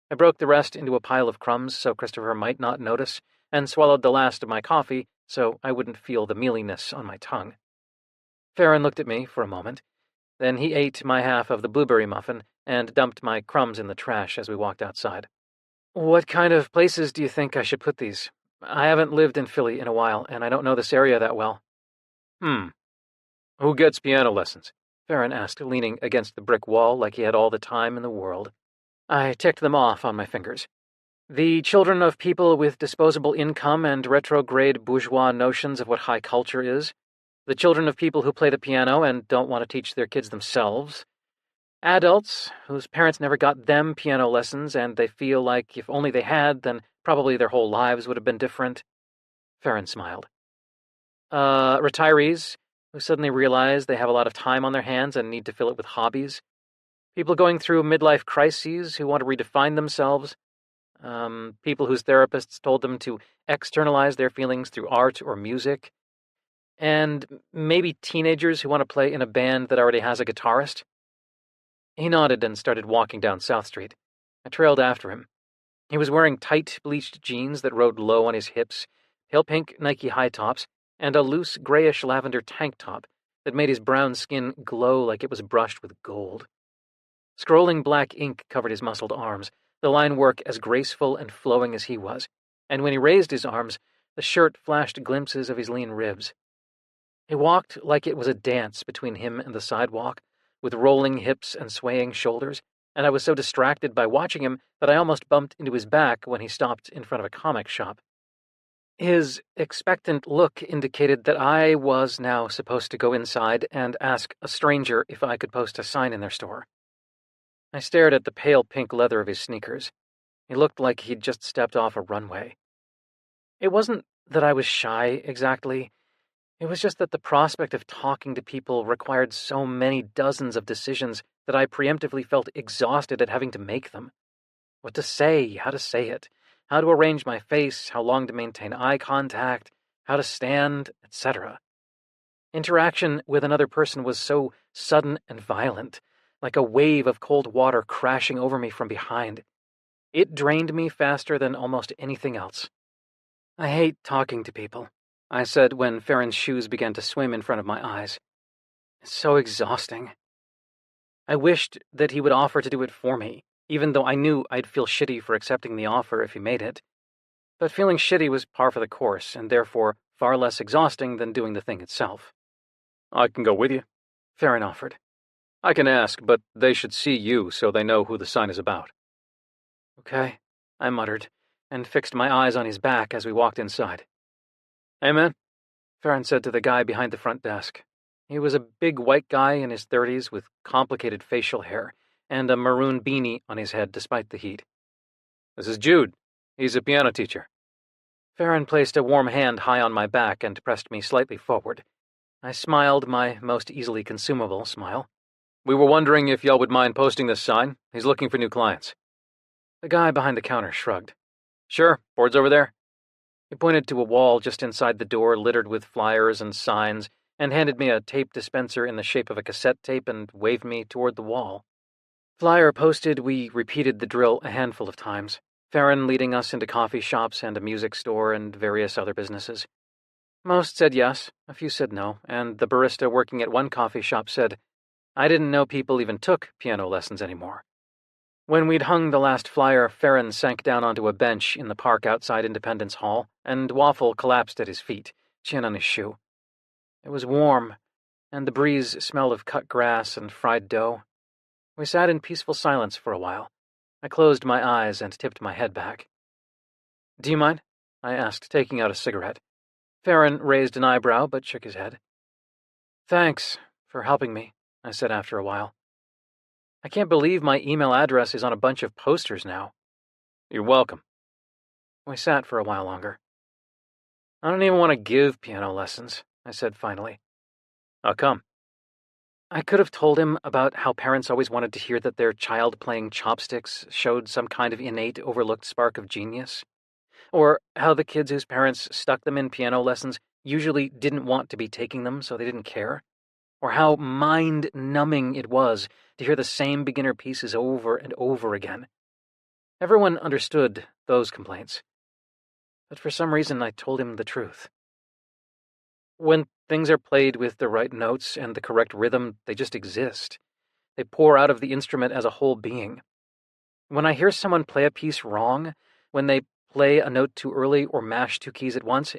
I broke the rest into a pile of crumbs so Christopher might not notice, and swallowed the last of my coffee so I wouldn't feel the mealiness on my tongue. Farron looked at me for a moment. Then he ate my half of the blueberry muffin and dumped my crumbs in the trash as we walked outside. What kind of places do you think I should put these? I haven't lived in Philly in a while, and I don't know this area that well. Who gets piano lessons? Farron asked, leaning against the brick wall like he had all the time in the world. I ticked them off on my fingers. The children of people with disposable income and retrograde bourgeois notions of what high culture is. The children of people who play the piano and don't want to teach their kids themselves. Adults whose parents never got them piano lessons and they feel like if only they had, then probably their whole lives would have been different. Farron smiled. Retirees who suddenly realize they have a lot of time on their hands and need to fill it with hobbies. People going through midlife crises who want to redefine themselves. People whose therapists told them to externalize their feelings through art or music. And maybe teenagers who want to play in a band that already has a guitarist. He nodded and started walking down South Street. I trailed after him. He was wearing tight, bleached jeans that rode low on his hips, pale pink Nike high tops, and a loose grayish lavender tank top that made his brown skin glow like it was brushed with gold. Scrolling black ink covered his muscled arms, the line work as graceful and flowing as he was, and when he raised his arms, the shirt flashed glimpses of his lean ribs. He walked like it was a dance between him and the sidewalk, with rolling hips and swaying shoulders, and I was so distracted by watching him that I almost bumped into his back when he stopped in front of a comic shop. His expectant look indicated that I was now supposed to go inside and ask a stranger if I could post a sign in their store. I stared at the pale pink leather of his sneakers. He looked like he'd just stepped off a runway. It wasn't that I was shy, exactly. It was just that the prospect of talking to people required so many dozens of decisions that I preemptively felt exhausted at having to make them. What to say, how to say it, how to arrange my face, how long to maintain eye contact, how to stand, etc. Interaction with another person was so sudden and violent, like a wave of cold water crashing over me from behind. It drained me faster than almost anything else. I hate talking to people, I said when Farron's shoes began to swim in front of my eyes. It's so exhausting. I wished that he would offer to do it for me, even though I knew I'd feel shitty for accepting the offer if he made it. But feeling shitty was par for the course, and therefore far less exhausting than doing the thing itself. I can go with you, Farron offered. I can ask, but they should see you so they know who the sign is about. Okay, I muttered, and fixed my eyes on his back as we walked inside. Hey, man, Farron said to the guy behind the front desk. He was a big white guy in his 30s with complicated facial hair and a maroon beanie on his head despite the heat. This is Jude. He's a piano teacher. Farron placed a warm hand high on my back and pressed me slightly forward. I smiled my most easily consumable smile. We were wondering if y'all would mind posting this sign. He's looking for new clients. The guy behind the counter shrugged. Sure, board's over there. He pointed to a wall just inside the door littered with flyers and signs and handed me a tape dispenser in the shape of a cassette tape and waved me toward the wall. Flyer posted, we repeated the drill a handful of times, Farron leading us into coffee shops and a music store and various other businesses. Most said yes, a few said no, and the barista working at one coffee shop said, I didn't know people even took piano lessons anymore. When we'd hung the last flyer, Farron sank down onto a bench in the park outside Independence Hall, and Waffle collapsed at his feet, chin on his shoe. It was warm, and the breeze smelled of cut grass and fried dough. We sat in peaceful silence for a while. I closed my eyes and tipped my head back. "Do you mind?" I asked, taking out a cigarette. Farron raised an eyebrow, but shook his head. "Thanks for helping me," I said after a while. "I can't believe my email address is on a bunch of posters now." "You're welcome." We sat for a while longer. "I don't even want to give piano lessons," I said finally. "How come?" I could have told him about how parents always wanted to hear that their child playing chopsticks showed some kind of innate, overlooked spark of genius. Or how the kids whose parents stuck them in piano lessons usually didn't want to be taking them, so they didn't care. Or how mind-numbing it was to hear the same beginner pieces over and over again. Everyone understood those complaints. But for some reason, I told him the truth. When things are played with the right notes and the correct rhythm, they just exist. They pour out of the instrument as a whole being. When I hear someone play a piece wrong, when they play a note too early or mash two keys at once,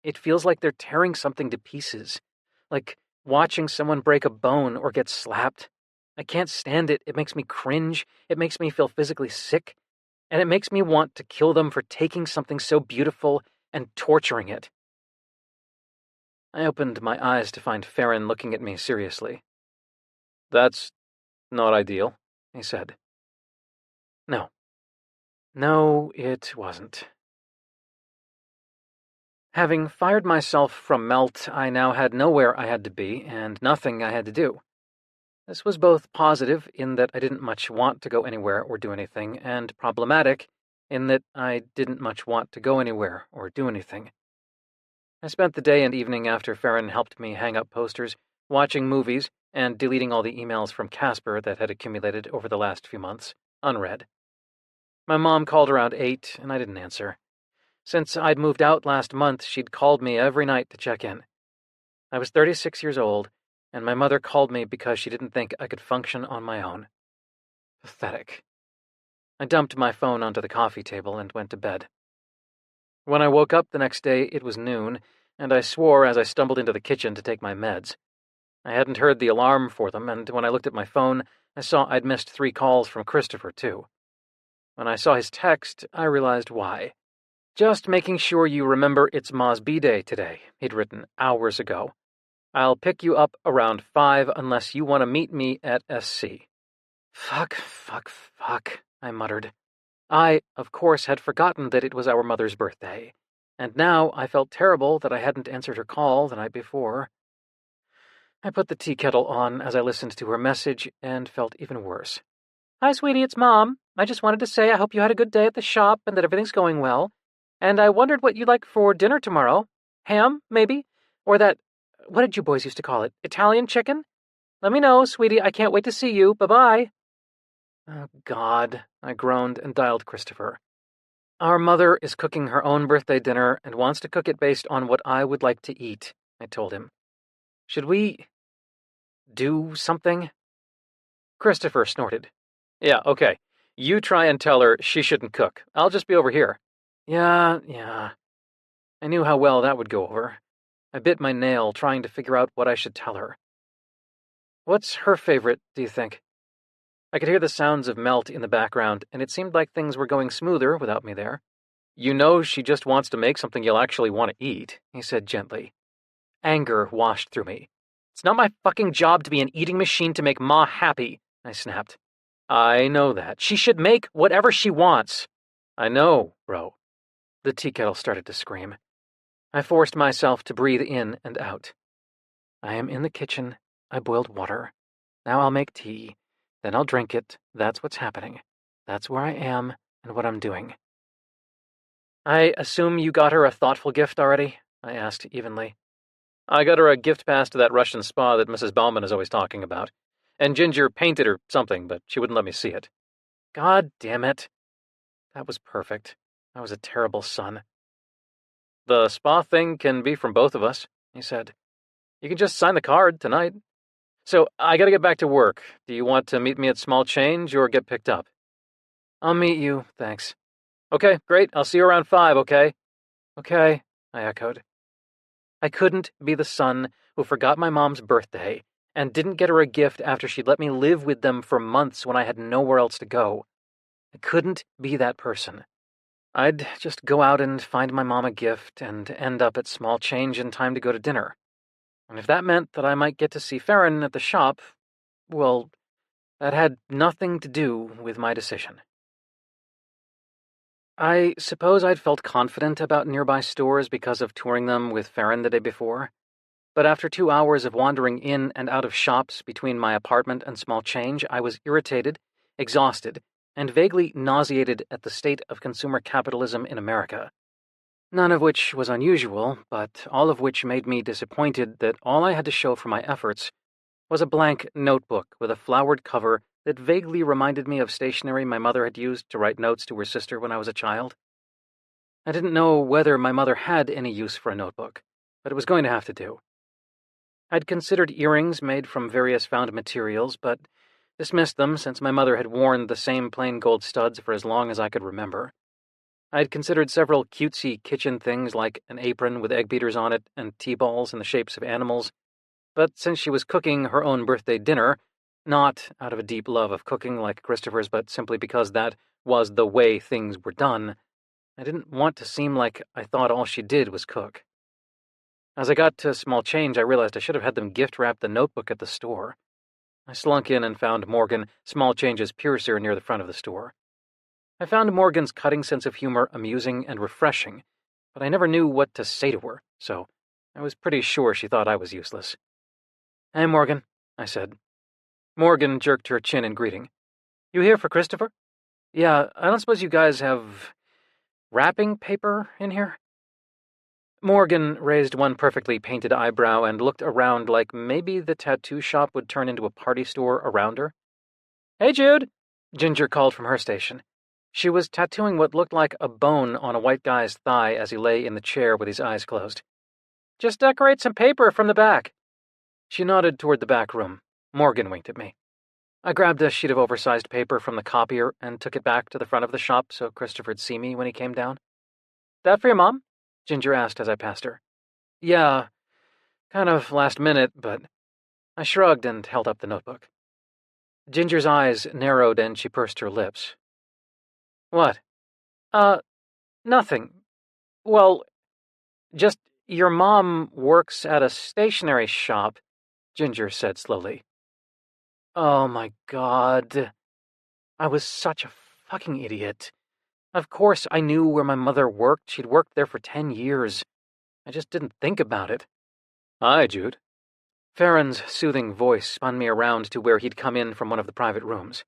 it feels like they're tearing something to pieces. Like watching someone break a bone or get slapped. I can't stand it. It makes me cringe. It makes me feel physically sick. And it makes me want to kill them for taking something so beautiful and torturing it. I opened my eyes to find Farron looking at me seriously. "That's not ideal," he said. No. No, it wasn't. Having fired myself from Melt, I now had nowhere I had to be and nothing I had to do. This was both positive in that I didn't much want to go anywhere or do anything, and problematic in that I didn't much want to go anywhere or do anything. I spent the day and evening after Farron helped me hang up posters, watching movies, and deleting all the emails from Casper that had accumulated over the last few months, unread. My mom called around 8, and I didn't answer. Since I'd moved out last month, she'd called me every night to check in. I was 36 years old, and my mother called me because she didn't think I could function on my own. Pathetic. I dumped my phone onto the coffee table and went to bed. When I woke up the next day, it was noon, and I swore as I stumbled into the kitchen to take my meds. I hadn't heard the alarm for them, and when I looked at my phone, I saw I'd missed 3 calls from Christopher, too. When I saw his text, I realized why. "Just making sure you remember it's Ma's B-Day today," he'd written hours ago. "I'll pick you up around 5 unless you want to meet me at SC. Fuck, I muttered. I, of course, had forgotten that it was our mother's birthday, and now I felt terrible that I hadn't answered her call the night before. I put the tea kettle on as I listened to her message and felt even worse. "Hi, sweetie, it's Mom. I just wanted to say I hope you had a good day at the shop and that everything's going well. And I wondered what you'd like for dinner tomorrow. Ham, maybe? Or that, what did you boys used to call it, Italian chicken? Let me know, sweetie. I can't wait to see you. Bye-bye." Oh, God, I groaned and dialed Christopher. "Our mother is cooking her own birthday dinner and wants to cook it based on what I would like to eat," I told him. "Should we do something?" Christopher snorted. "Yeah, okay. You try and tell her she shouldn't cook. I'll just be over here." Yeah. I knew how well that would go over. I bit my nail, trying to figure out what I should tell her. "What's her favorite, do you think?" I could hear the sounds of Melt in the background, and it seemed like things were going smoother without me there. "You know she just wants to make something you'll actually want to eat," he said gently. Anger washed through me. "It's not my fucking job to be an eating machine to make Ma happy," I snapped. "I know that. She should make whatever she wants." "I know, bro." The tea kettle started to scream. I forced myself to breathe in and out. "I am in the kitchen. I boiled water. Now I'll make tea. Then I'll drink it. That's what's happening. That's where I am and what I'm doing." "I assume you got her a thoughtful gift already?" I asked evenly. "I got her a gift pass to that Russian spa that Mrs. Bauman is always talking about. And Ginger painted her something, but she wouldn't let me see it." God damn it. That was perfect. I was a terrible son. "The spa thing can be from both of us," he said. "You can just sign the card tonight." So, I gotta get back to work. Do you want to meet me at Small Change or get picked up? I'll meet you, thanks. Okay, great. I'll see you around 5, okay? Okay, I echoed. I couldn't be the son who forgot my mom's birthday and didn't get her a gift after she'd let me live with them for months when I had nowhere else to go. I couldn't be that person. I'd just go out and find my mom a gift and end up at Small Change in time to go to dinner. And if that meant that I might get to see Farron at the shop, well, that had nothing to do with my decision. I suppose I'd felt confident about nearby stores because of touring them with Farron the day before, but after 2 hours of wandering in and out of shops between my apartment and Small Change, I was irritated, exhausted, and vaguely nauseated at the state of consumer capitalism in America. None of which was unusual, but all of which made me disappointed that all I had to show for my efforts was a blank notebook with a flowered cover that vaguely reminded me of stationery my mother had used to write notes to her sister when I was a child. I didn't know whether my mother had any use for a notebook, but it was going to have to do. I'd considered earrings made from various found materials, but dismissed them since my mother had worn the same plain gold studs for as long as I could remember. I'd considered several cutesy kitchen things like an apron with egg beaters on it and tea balls in the shapes of animals, but since she was cooking her own birthday dinner, not out of a deep love of cooking like Christopher's, but simply because that was the way things were done, I didn't want to seem like I thought all she did was cook. As I got to Small Change, I realized I should have had them gift-wrap the notebook at the store. I slunk in and found Morgan, Small Change's piercer, near the front of the store. I found Morgan's cutting sense of humor amusing and refreshing, but I never knew what to say to her, so I was pretty sure she thought I was useless. "Hey, Morgan," I said. Morgan jerked her chin in greeting. "You here for Christopher?" "Yeah, I don't suppose you guys have wrapping paper in here?" Morgan raised one perfectly painted eyebrow and looked around like maybe the tattoo shop would turn into a party store around her. "Hey, Jude," Ginger called from her station. She was tattooing what looked like a bone on a white guy's thigh as he lay in the chair with his eyes closed. "Just decorate some paper from the back." She nodded toward the back room. Morgan winked at me. I grabbed a sheet of oversized paper from the copier and took it back to the front of the shop so Christopher'd see me when he came down. "That for your mom?" Ginger asked as I passed her. "Yeah, kind of last minute, but..." I shrugged and held up the notebook. Ginger's eyes narrowed and she pursed her lips. "What?" Nothing. Well, just your mom works at a stationery shop," Ginger said slowly. Oh my God. I was such a fucking idiot. Of course I knew where my mother worked. She'd worked there for 10 years. I just didn't think about it. "Hi, Jude." Farron's soothing voice spun me around to where he'd come in from one of the private rooms.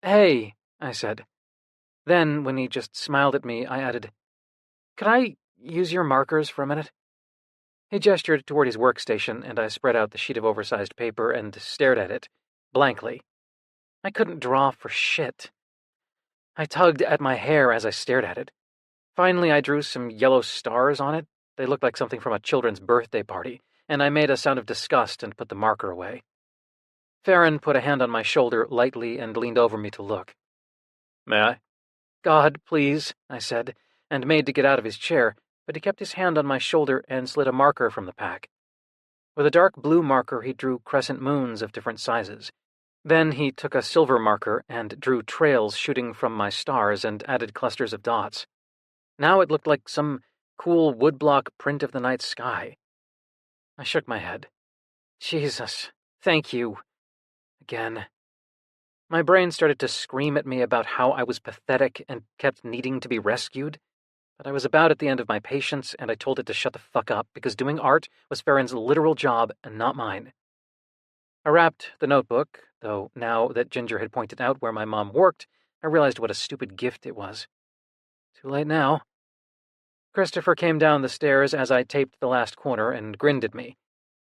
"Hey," I said. Then, when he just smiled at me, I added, "Could I use your markers for a minute?" He gestured toward his workstation, and I spread out the sheet of oversized paper and stared at it, blankly. I couldn't draw for shit. I tugged at my hair as I stared at it. Finally, I drew some yellow stars on it. They looked like something from a children's birthday party, and I made a sound of disgust and put the marker away. Farron put a hand on my shoulder lightly and leaned over me to look. "May I?" "God, please," I said, and made to get out of his chair, but he kept his hand on my shoulder and slid a marker from the pack. With a dark blue marker, he drew crescent moons of different sizes. Then he took a silver marker and drew trails shooting from my stars and added clusters of dots. Now it looked like some cool woodblock print of the night sky. I shook my head. Jesus, thank you. Again. My brain started to scream at me about how I was pathetic and kept needing to be rescued, but I was about at the end of my patience, and I told it to shut the fuck up because doing art was Farron's literal job and not mine. I wrapped the notebook, though now that Ginger had pointed out where my mom worked, I realized what a stupid gift it was. Too late now. Christopher came down the stairs as I taped the last corner and grinned at me.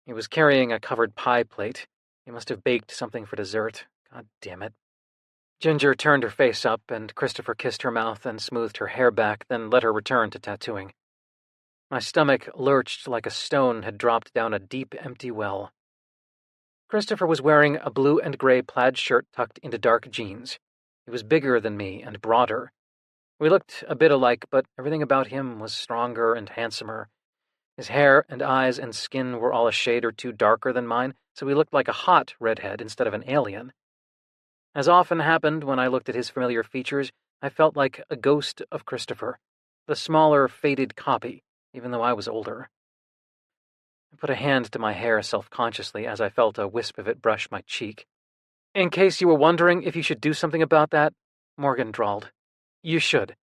He was carrying a covered pie plate. He must have baked something for dessert. God damn it. Ginger turned her face up, and Christopher kissed her mouth and smoothed her hair back, then let her return to tattooing. My stomach lurched like a stone had dropped down a deep, empty well. Christopher was wearing a blue and gray plaid shirt tucked into dark jeans. He was bigger than me and broader. We looked a bit alike, but everything about him was stronger and handsomer. His hair and eyes and skin were all a shade or two darker than mine, so he looked like a hot redhead instead of an alien. As often happened when I looked at his familiar features, I felt like a ghost of Christopher, the smaller, faded copy, even though I was older. I put a hand to my hair self-consciously as I felt a wisp of it brush my cheek. "In case you were wondering if you should do something about that," Morgan drawled, "you should."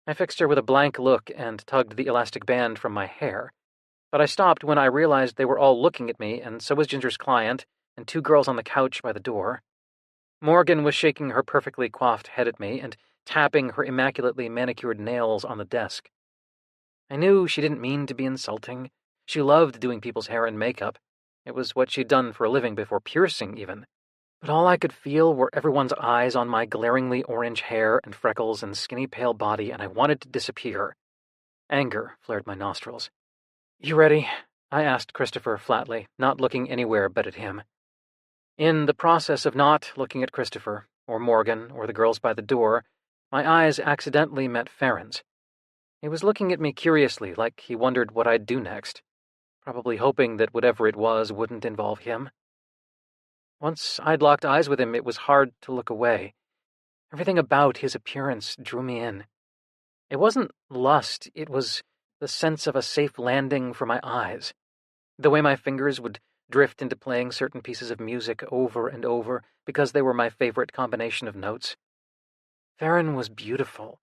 I fixed her with a blank look and tugged the elastic band from my hair, but I stopped when I realized they were all looking at me, and so was Ginger's client and two girls on the couch by the door. Morgan was shaking her perfectly coiffed head at me and tapping her immaculately manicured nails on the desk. I knew she didn't mean to be insulting. She loved doing people's hair and makeup. It was what she'd done for a living before piercing, even. But all I could feel were everyone's eyes on my glaringly orange hair and freckles and skinny pale body, and I wanted to disappear. Anger flared my nostrils. "You ready?" I asked Christopher flatly, not looking anywhere but at him. In the process of not looking at Christopher, or Morgan, or the girls by the door, my eyes accidentally met Farron's. He was looking at me curiously, like he wondered what I'd do next, probably hoping that whatever it was wouldn't involve him. Once I'd locked eyes with him, it was hard to look away. Everything about his appearance drew me in. It wasn't lust, it was the sense of a safe landing for my eyes. The way my fingers would drift into playing certain pieces of music over and over because they were my favorite combination of notes. Farron was beautiful,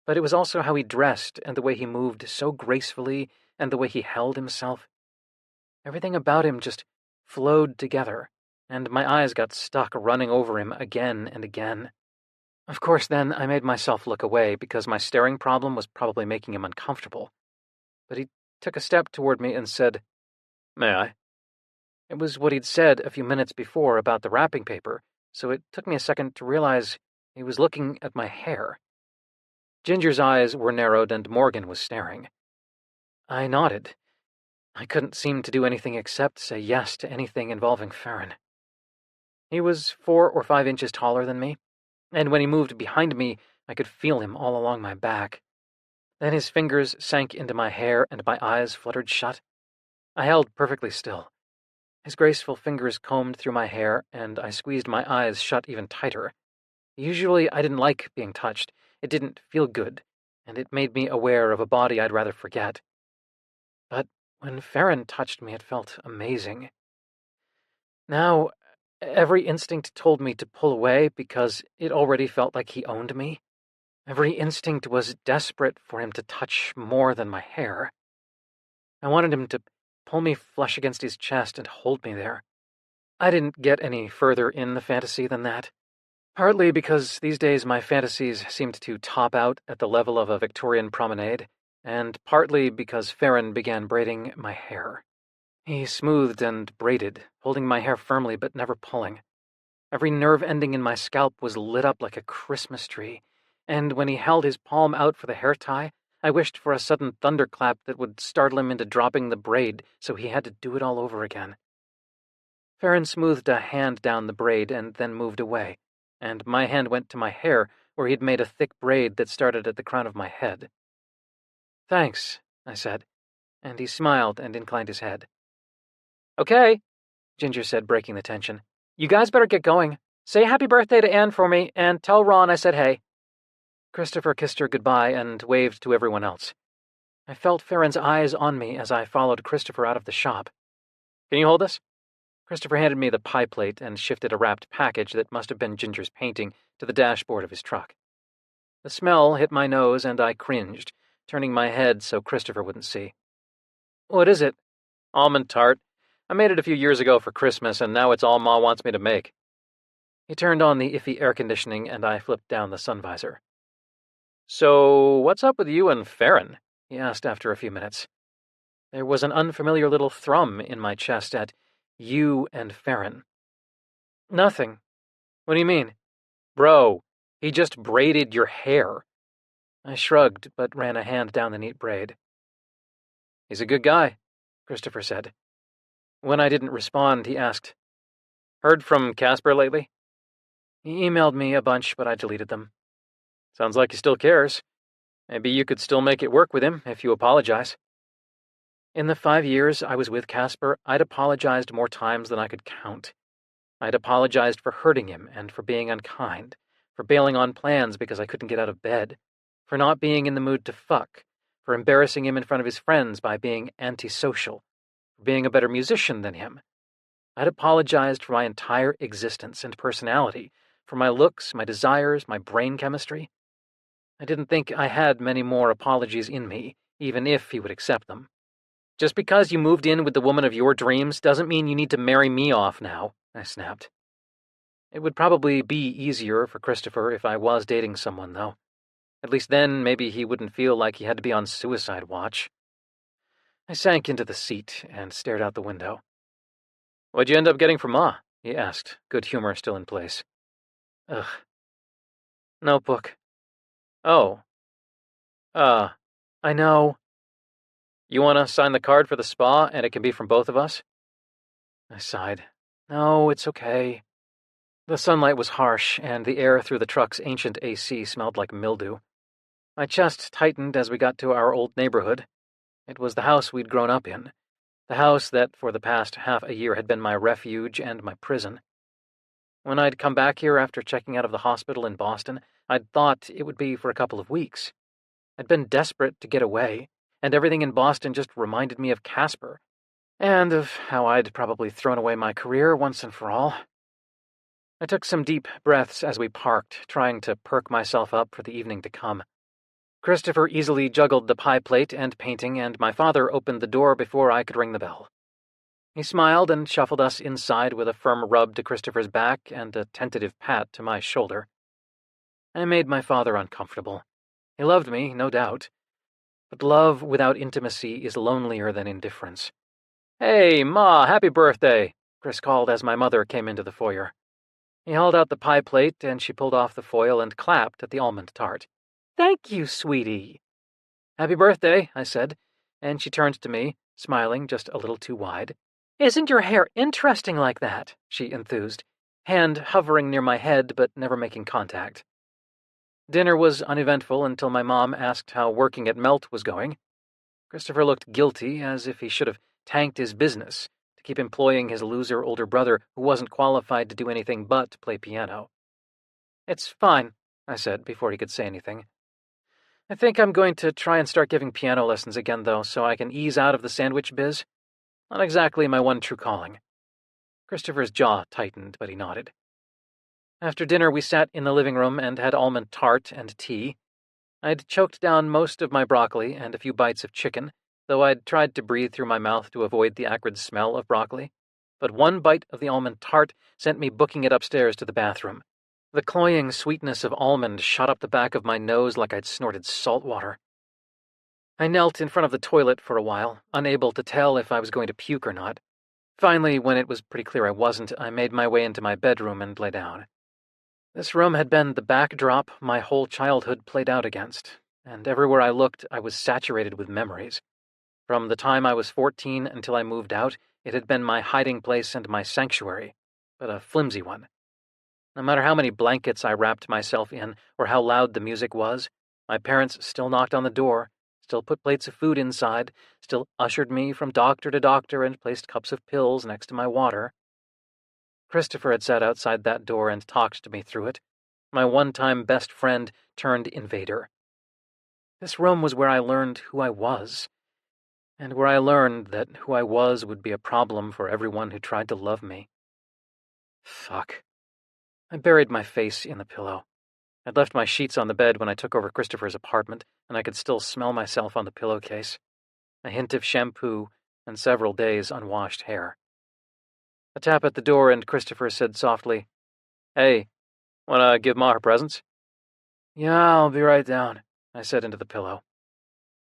but it was also how he dressed and the way he moved so gracefully and the way he held himself. Everything about him just flowed together, and my eyes got stuck running over him again and again. Of course, then I made myself look away because my staring problem was probably making him uncomfortable. But he took a step toward me and said, "May I?" It was what he'd said a few minutes before about the wrapping paper, so it took me a second to realize he was looking at my hair. Ginger's eyes were narrowed and Morgan was staring. I nodded. I couldn't seem to do anything except say yes to anything involving Farron. He was 4 or 5 inches taller than me, and when he moved behind me, I could feel him all along my back. Then his fingers sank into my hair and my eyes fluttered shut. I held perfectly still. His graceful fingers combed through my hair, and I squeezed my eyes shut even tighter. Usually I didn't like being touched. It didn't feel good, and it made me aware of a body I'd rather forget. But when Farron touched me, it felt amazing. Now, every instinct told me to pull away because it already felt like he owned me. Every instinct was desperate for him to touch more than my hair. I wanted him to pull me flush against his chest and hold me there. I didn't get any further in the fantasy than that. Partly because these days my fantasies seemed to top out at the level of a Victorian promenade, and partly because Farron began braiding my hair. He smoothed and braided, holding my hair firmly but never pulling. Every nerve ending in my scalp was lit up like a Christmas tree, and when he held his palm out for the hair tie, I wished for a sudden thunderclap that would startle him into dropping the braid so he had to do it all over again. Farron smoothed a hand down the braid and then moved away, and my hand went to my hair where he'd made a thick braid that started at the crown of my head. "Thanks," I said, and he smiled and inclined his head. "Okay," Ginger said, breaking the tension. "You guys better get going. Say happy birthday to Anne for me, and tell Roan I said hey." Christopher kissed her goodbye and waved to everyone else. I felt Farron's eyes on me as I followed Christopher out of the shop. "Can you hold this?" Christopher handed me the pie plate and shifted a wrapped package that must have been Ginger's painting to the dashboard of his truck. The smell hit my nose and I cringed, turning my head so Christopher wouldn't see. "What is it?" "Almond tart. I made it a few years ago for Christmas, and now it's all Ma wants me to make." He turned on the iffy air conditioning and I flipped down the sun visor. "So, what's up with you and Farron?" he asked after a few minutes. There was an unfamiliar little thrum in my chest at "you and Farron." "Nothing. What do you mean?" "Bro, he just braided your hair." I shrugged, but ran a hand down the neat braid. "He's a good guy," Christopher said. When I didn't respond, he asked, Heard from Casper lately? He emailed me a bunch, but I deleted them. Sounds like he still cares. Maybe you could still make it work with him if you apologize. In the 5 years I was with Casper, I'd apologized more times than I could count. I'd apologized for hurting him and for being unkind, for bailing on plans because I couldn't get out of bed, for not being in the mood to fuck, for embarrassing him in front of his friends by being antisocial, for being a better musician than him. I'd apologized for my entire existence and personality, for my looks, my desires, my brain chemistry. I didn't think I had many more apologies in me, even if he would accept them. Just because you moved in with the woman of your dreams doesn't mean you need to marry me off now, I snapped. It would probably be easier for Christopher if I was dating someone, though. At least then, maybe he wouldn't feel like he had to be on suicide watch. I sank into the seat and stared out the window. What'd you end up getting from Ma? He asked, good humor still in place. Ugh. Notebook. Oh. I know. You want to sign the card for the spa, and it can be from both of us? I sighed. No, it's okay. The sunlight was harsh, and the air through the truck's ancient AC smelled like mildew. My chest tightened as we got to our old neighborhood. It was the house we'd grown up in, the house that for the past half a year had been my refuge and my prison. When I'd come back here after checking out of the hospital in Boston, I'd thought it would be for a couple of weeks. I'd been desperate to get away, and everything in Boston just reminded me of Casper, and of how I'd probably thrown away my career once and for all. I took some deep breaths as we parked, trying to perk myself up for the evening to come. Christopher easily juggled the pie plate and painting, and my father opened the door before I could ring the bell. He smiled and shuffled us inside with a firm rub to Christopher's back and a tentative pat to my shoulder. I made my father uncomfortable. He loved me, no doubt. But love without intimacy is lonelier than indifference. Hey, Ma, happy birthday, Chris called as my mother came into the foyer. He held out the pie plate, and she pulled off the foil and clapped at the almond tart. Thank you, sweetie. Happy birthday, I said, and she turned to me, smiling just a little too wide. Isn't your hair interesting like that? She enthused, hand hovering near my head but never making contact. Dinner was uneventful until my mom asked how working at Melt was going. Christopher looked guilty, as if he should have tanked his business to keep employing his loser older brother who wasn't qualified to do anything but play piano. It's fine, I said before he could say anything. I think I'm going to try and start giving piano lessons again, though, so I can ease out of the sandwich biz. Not exactly my one true calling. Christopher's jaw tightened, but he nodded. After dinner, we sat in the living room and had almond tart and tea. I'd choked down most of my broccoli and a few bites of chicken, though I'd tried to breathe through my mouth to avoid the acrid smell of broccoli. But one bite of the almond tart sent me booking it upstairs to the bathroom. The cloying sweetness of almond shot up the back of my nose like I'd snorted salt water. I knelt in front of the toilet for a while, unable to tell if I was going to puke or not. Finally, when it was pretty clear I wasn't, I made my way into my bedroom and lay down. This room had been the backdrop my whole childhood played out against, and everywhere I looked I was saturated with memories. From the time I was 14 until I moved out, it had been my hiding place and my sanctuary, but a flimsy one. No matter how many blankets I wrapped myself in, or how loud the music was, my parents still knocked on the door, still put plates of food inside, still ushered me from doctor to doctor and placed cups of pills next to my water. Christopher had sat outside that door and talked to me through it, my one-time best friend turned invader. This room was where I learned who I was, and where I learned that who I was would be a problem for everyone who tried to love me. Fuck. I buried my face in the pillow. I'd left my sheets on the bed when I took over Christopher's apartment, and I could still smell myself on the pillowcase. A hint of shampoo and several days' unwashed hair. A tap at the door, and Christopher said softly, Hey, wanna give Ma her presents? Yeah, I'll be right down, I said into the pillow.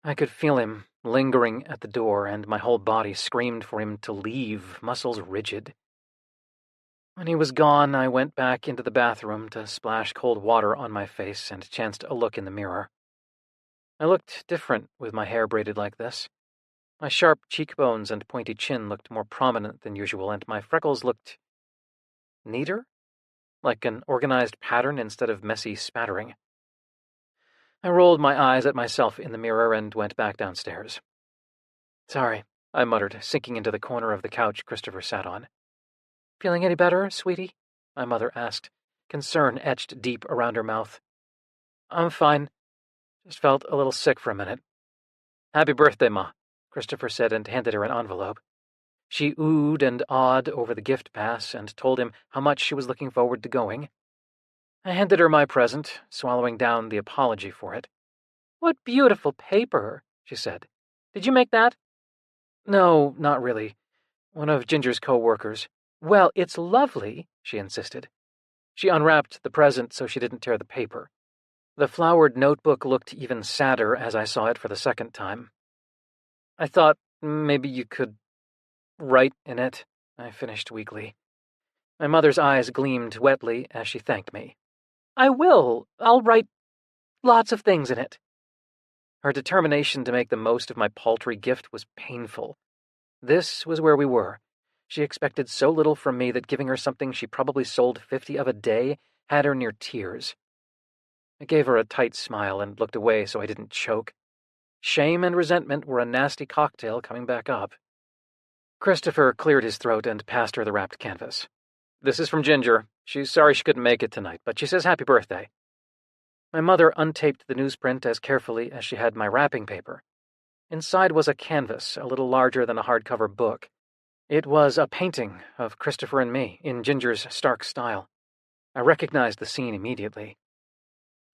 I could feel him lingering at the door, and my whole body screamed for him to leave, muscles rigid. When he was gone, I went back into the bathroom to splash cold water on my face and chanced a look in the mirror. I looked different with my hair braided like this. My sharp cheekbones and pointy chin looked more prominent than usual, and my freckles looked Neater? Like an organized pattern instead of messy spattering. I rolled my eyes at myself in the mirror and went back downstairs. Sorry, I muttered, sinking into the corner of the couch Christopher sat on. Feeling any better, sweetie? My mother asked, concern etched deep around her mouth. I'm fine. Just felt a little sick for a minute. Happy birthday, Ma, Christopher said and handed her an envelope. She oohed and awed over the gift pass and told him how much she was looking forward to going. I handed her my present, swallowing down the apology for it. What beautiful paper, she said. Did you make that? No, not really. One of Ginger's co-workers. Well, it's lovely, she insisted. She unwrapped the present so she didn't tear the paper. The flowered notebook looked even sadder as I saw it for the second time. I thought maybe you could write in it, I finished weakly. My mother's eyes gleamed wetly as she thanked me. I will. I'll write lots of things in it. Her determination to make the most of my paltry gift was painful. This was where we were. She expected so little from me that giving her something she probably sold 50 of a day had her near tears. I gave her a tight smile and looked away so I didn't choke. Shame and resentment were a nasty cocktail coming back up. Christopher cleared his throat and passed her the wrapped canvas. This is from Ginger. She's sorry she couldn't make it tonight, but she says happy birthday. My mother untaped the newsprint as carefully as she had my wrapping paper. Inside was a canvas, a little larger than a hardcover book. It was a painting of Christopher and me, in Ginger's stark style. I recognized the scene immediately.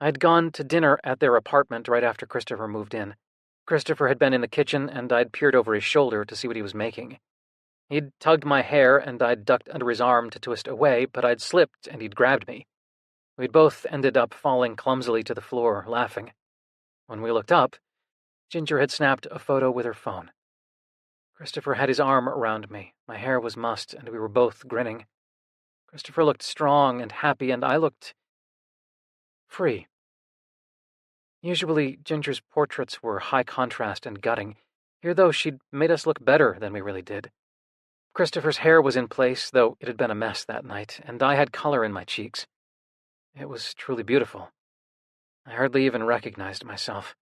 I'd gone to dinner at their apartment right after Christopher moved in. Christopher had been in the kitchen, and I'd peered over his shoulder to see what he was making. He'd tugged my hair, and I'd ducked under his arm to twist away, but I'd slipped, and he'd grabbed me. We'd both ended up falling clumsily to the floor, laughing. When we looked up, Ginger had snapped a photo with her phone. Christopher had his arm around me. My hair was mussed, and we were both grinning. Christopher looked strong and happy, and I looked free. Usually, Ginger's portraits were high contrast and gutting. Here, though, she'd made us look better than we really did. Christopher's hair was in place, though it had been a mess that night, and I had color in my cheeks. It was truly beautiful. I hardly even recognized myself.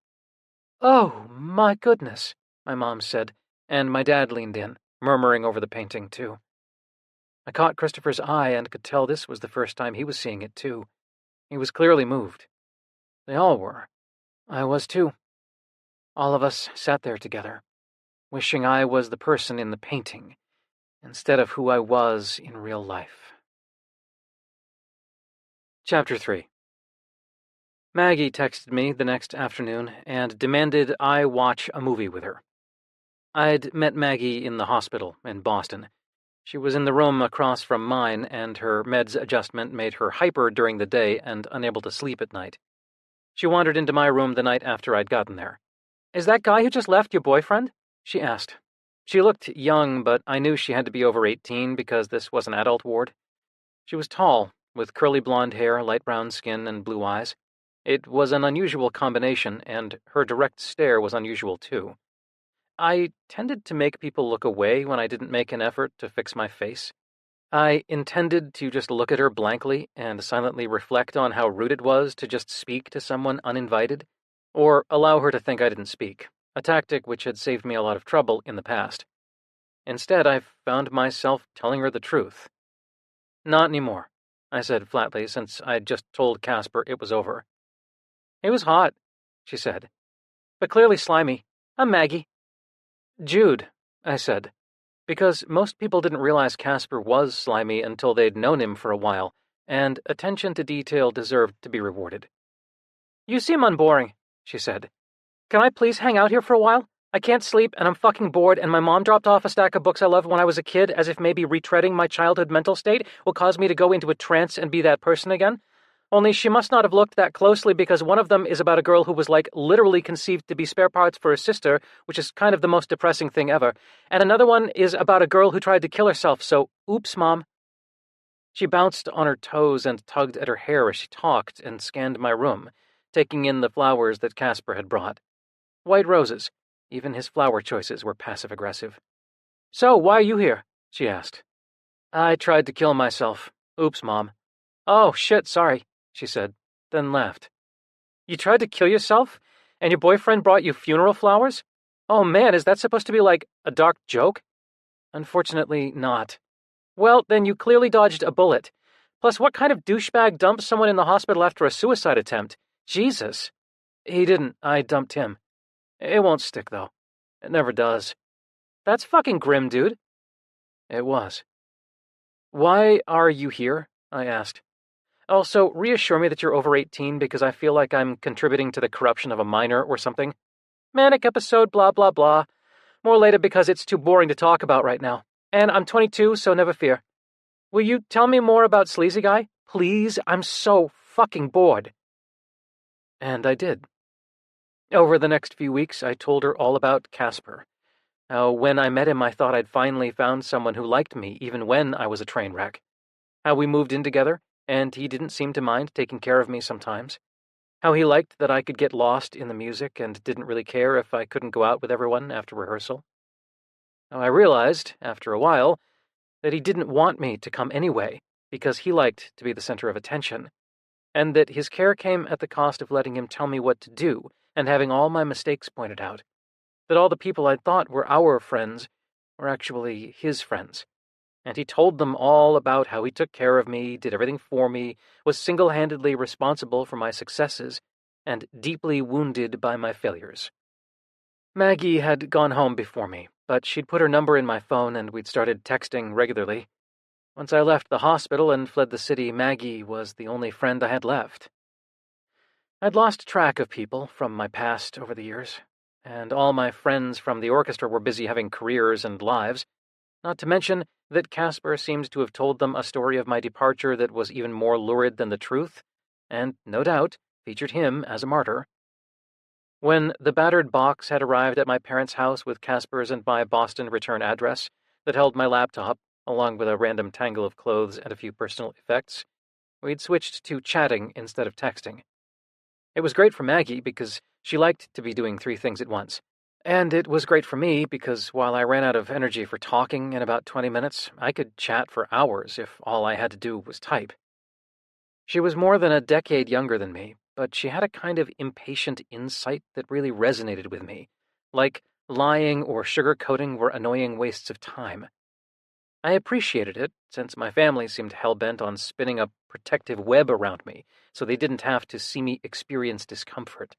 Oh, my goodness, my mom said, and my dad leaned in, murmuring over the painting, too. I caught Christopher's eye and could tell this was the first time he was seeing it, too. He was clearly moved. They all were. I was, too. All of us sat there together, wishing I was the person in the painting, instead of who I was in real life. Chapter 3. Maggie texted me the next afternoon and demanded I watch a movie with her. I'd met Maggie in the hospital in Boston. She was in the room across from mine, and her meds adjustment made her hyper during the day and unable to sleep at night. She wandered into my room the night after I'd gotten there. Is that guy who just left your boyfriend? She asked. She looked young, but I knew she had to be over 18 because this was an adult ward. She was tall, with curly blonde hair, light brown skin, and blue eyes. It was an unusual combination, and her direct stare was unusual, too. I tended to make people look away when I didn't make an effort to fix my face. I intended to just look at her blankly and silently reflect on how rude it was to just speak to someone uninvited, or allow her to think I didn't speak, a tactic which had saved me a lot of trouble in the past. Instead, I found myself telling her the truth. Not anymore, I said flatly, since I'd just told Casper it was over. He was hot, she said, but clearly slimy. I'm Maggie. Jude, I said, because most people didn't realize Casper was slimy until they'd known him for a while, and attention to detail deserved to be rewarded. You seem unboring, she said. Can I please hang out here for a while? I can't sleep, and I'm fucking bored, and my mom dropped off a stack of books I loved when I was a kid, as if maybe retreading my childhood mental state will cause me to go into a trance and be that person again. Only she must not have looked that closely, because one of them is about a girl who was, literally conceived to be spare parts for her sister, which is kind of the most depressing thing ever, and another one is about a girl who tried to kill herself, so oops, Mom. She bounced on her toes and tugged at her hair as she talked and scanned my room, taking in the flowers that Casper had brought. White roses. Even his flower choices were passive-aggressive. So, why are you here? She asked. I tried to kill myself, Oops, Mom. Oh, shit, sorry, she said, then laughed. You tried to kill yourself? And your boyfriend brought you funeral flowers? Oh man, is that supposed to be like a dark joke? Unfortunately, not. Well, then you clearly dodged a bullet. Plus, what kind of douchebag dumps someone in the hospital after a suicide attempt? Jesus. He didn't. I dumped him. It won't stick, though. It never does. That's fucking grim, dude. It was. Why are you here? I asked. Also, reassure me that you're over 18 because I feel like I'm contributing to the corruption of a minor or something. Manic episode, blah, blah, blah. More later because it's too boring to talk about right now. And I'm 22, so never fear. Will you tell me more about Sleazy Guy? Please, I'm so fucking bored. And I did. Over the next few weeks, I told her all about Casper. How when I met him, I thought I'd finally found someone who liked me, even when I was a train wreck. How we moved in together, and he didn't seem to mind taking care of me sometimes. How he liked that I could get lost in the music and didn't really care if I couldn't go out with everyone after rehearsal. Now I realized, after a while, that he didn't want me to come anyway, because he liked to be the center of attention, and that his care came at the cost of letting him tell me what to do and having all my mistakes pointed out, that all the people I'd thought were our friends were actually his friends. And he told them all about how he took care of me, did everything for me, was single-handedly responsible for my successes, and deeply wounded by my failures. Maggie had gone home before me, but she'd put her number in my phone and we'd started texting regularly. Once I left the hospital and fled the city, Maggie was the only friend I had left. I'd lost track of people from my past over the years, and all my friends from the orchestra were busy having careers and lives, not to mention that Casper seemed to have told them a story of my departure that was even more lurid than the truth, and, no doubt, featured him as a martyr. When the battered box had arrived at my parents' house with Casper's and my Boston return address that held my laptop, along with a random tangle of clothes and a few personal effects, we'd switched to chatting instead of texting. It was great for Maggie because she liked to be doing 3 things at once. And it was great for me because while I ran out of energy for talking in about 20 minutes, I could chat for hours if all I had to do was type. She was more than a decade younger than me, but she had a kind of impatient insight that really resonated with me, like lying or sugarcoating were annoying wastes of time. I appreciated it, since my family seemed hell-bent on spinning a protective web around me, so they didn't have to see me experience discomfort.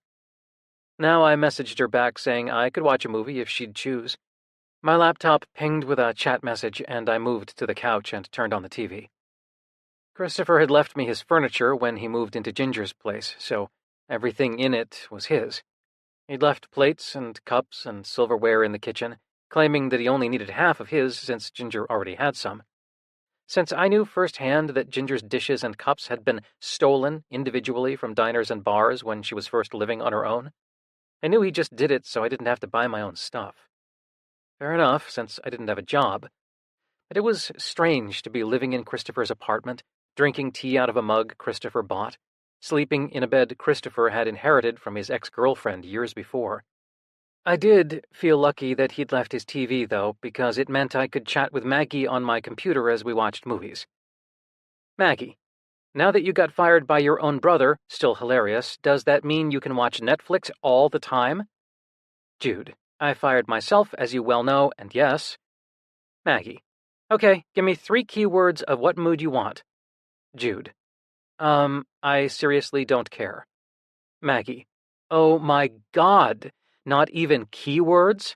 Now I messaged her back saying I could watch a movie if she'd choose. My laptop pinged with a chat message, and I moved to the couch and turned on the TV. Christopher had left me his furniture when he moved into Ginger's place, so everything in it was his. He'd left plates and cups and silverware in the kitchen, claiming that he only needed half of his since Ginger already had some. Since I knew firsthand that Ginger's dishes and cups had been stolen individually from diners and bars when she was first living on her own, I knew he just did it so I didn't have to buy my own stuff. Fair enough, since I didn't have a job. But it was strange to be living in Christopher's apartment, drinking tea out of a mug Christopher bought, sleeping in a bed Christopher had inherited from his ex-girlfriend years before. I did feel lucky that he'd left his TV, though, because it meant I could chat with Maggie on my computer as we watched movies. Maggie, now that you got fired by your own brother, still hilarious, does that mean you can watch Netflix all the time? Jude, I fired myself, as you well know, and yes. Maggie, okay, give me 3 keywords of what mood you want. Jude, I seriously don't care. Maggie, oh my God, not even keywords?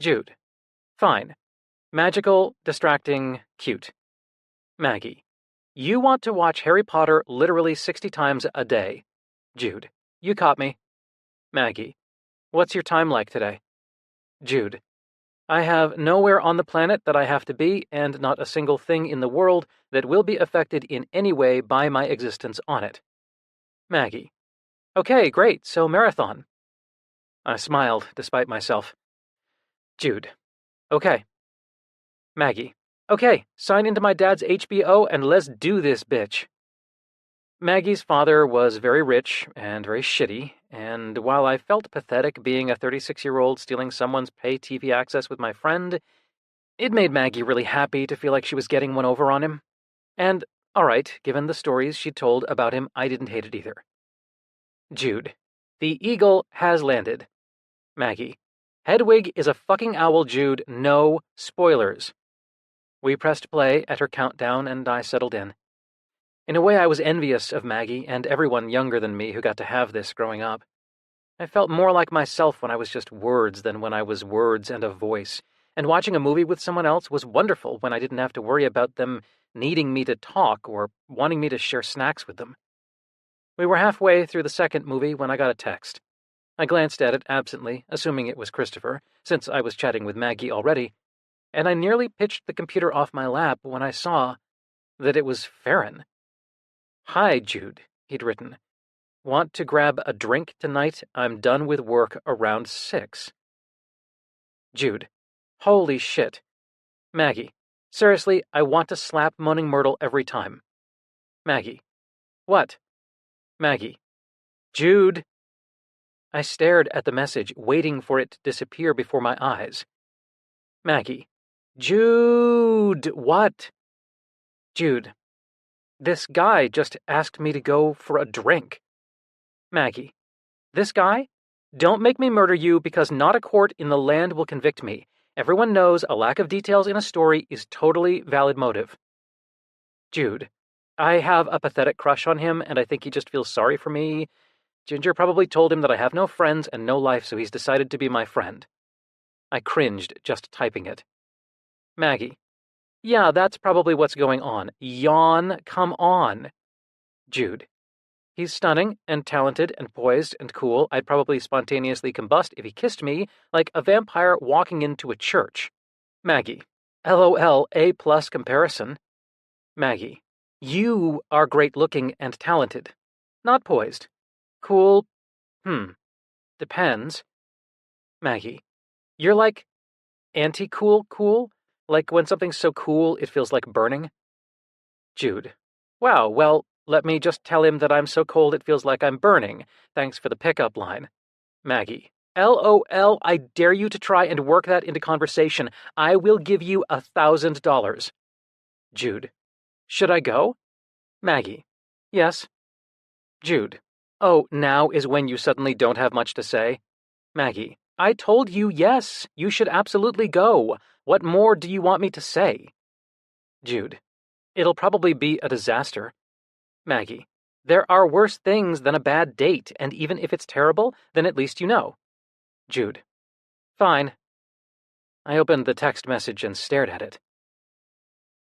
Jude, fine. Magical, distracting, cute. Maggie, you want to watch Harry Potter literally 60 times a day. Jude, you caught me. Maggie, what's your time like today? Jude, I have nowhere on the planet that I have to be, and not a single thing in the world that will be affected in any way by my existence on it. Maggie, okay, great, so marathon. I smiled, despite myself. Jude, okay. Maggie, okay, sign into my dad's HBO and let's do this, bitch. Maggie's father was very rich and very shitty, and while I felt pathetic being a 36-year-old stealing someone's pay TV access with my friend, it made Maggie really happy to feel like she was getting one over on him. And All right, given the stories she told about him, I didn't hate it either. Jude. The eagle has landed. Maggie. Hedwig is a fucking owl, Jude. No spoilers. We pressed play at her countdown, and I settled in. In a way, I was envious of Maggie and everyone younger than me who got to have this growing up. I felt more like myself when I was just words than when I was words and a voice, and watching a movie with someone else was wonderful when I didn't have to worry about them needing me to talk or wanting me to share snacks with them. We were halfway through the second movie when I got a text. I glanced at it absently, assuming it was Christopher, since I was chatting with Maggie already, and I nearly pitched the computer off my lap when I saw that it was Farron. Hi, Jude, he'd written. Want to grab a drink tonight? I'm done with work around 6. Jude. Holy shit. Maggie. Seriously, I want to slap Moaning Myrtle every time. Maggie. What? Maggie. Jude. I stared at the message, waiting for it to disappear before my eyes. Maggie. Jude. What? Jude. This guy just asked me to go for a drink. Maggie. This guy? Don't make me murder you because not a court in the land will convict me. Everyone knows a lack of details in a story is totally valid motive. Jude. I have a pathetic crush on him, and I think he just feels sorry for me. Ginger probably told him that I have no friends and no life, so he's decided to be my friend. I cringed just typing it. Maggie. Yeah, that's probably what's going on. Yawn, come on. Jude. He's stunning and talented and poised and cool. I'd probably spontaneously combust if he kissed me, like a vampire walking into a church. Maggie. LOL, A+ comparison. Maggie. You are great looking and talented. Not poised. Cool. Depends. Maggie. You're like anti-cool cool? Like when something's so cool it feels like burning? Jude. Wow, well, let me just tell him that I'm so cold it feels like I'm burning. Thanks for the pickup line. Maggie. LOL, I dare you to try and work that into conversation. I will give you $1,000. Jude. Should I go? Maggie. Yes. Jude. Oh, now is when you suddenly don't have much to say? Maggie. I told you yes. You should absolutely go. What more do you want me to say? Jude. It'll probably be a disaster. Maggie. There are worse things than a bad date, and even if it's terrible, then at least you know. Jude. Fine. I opened the text message and stared at it.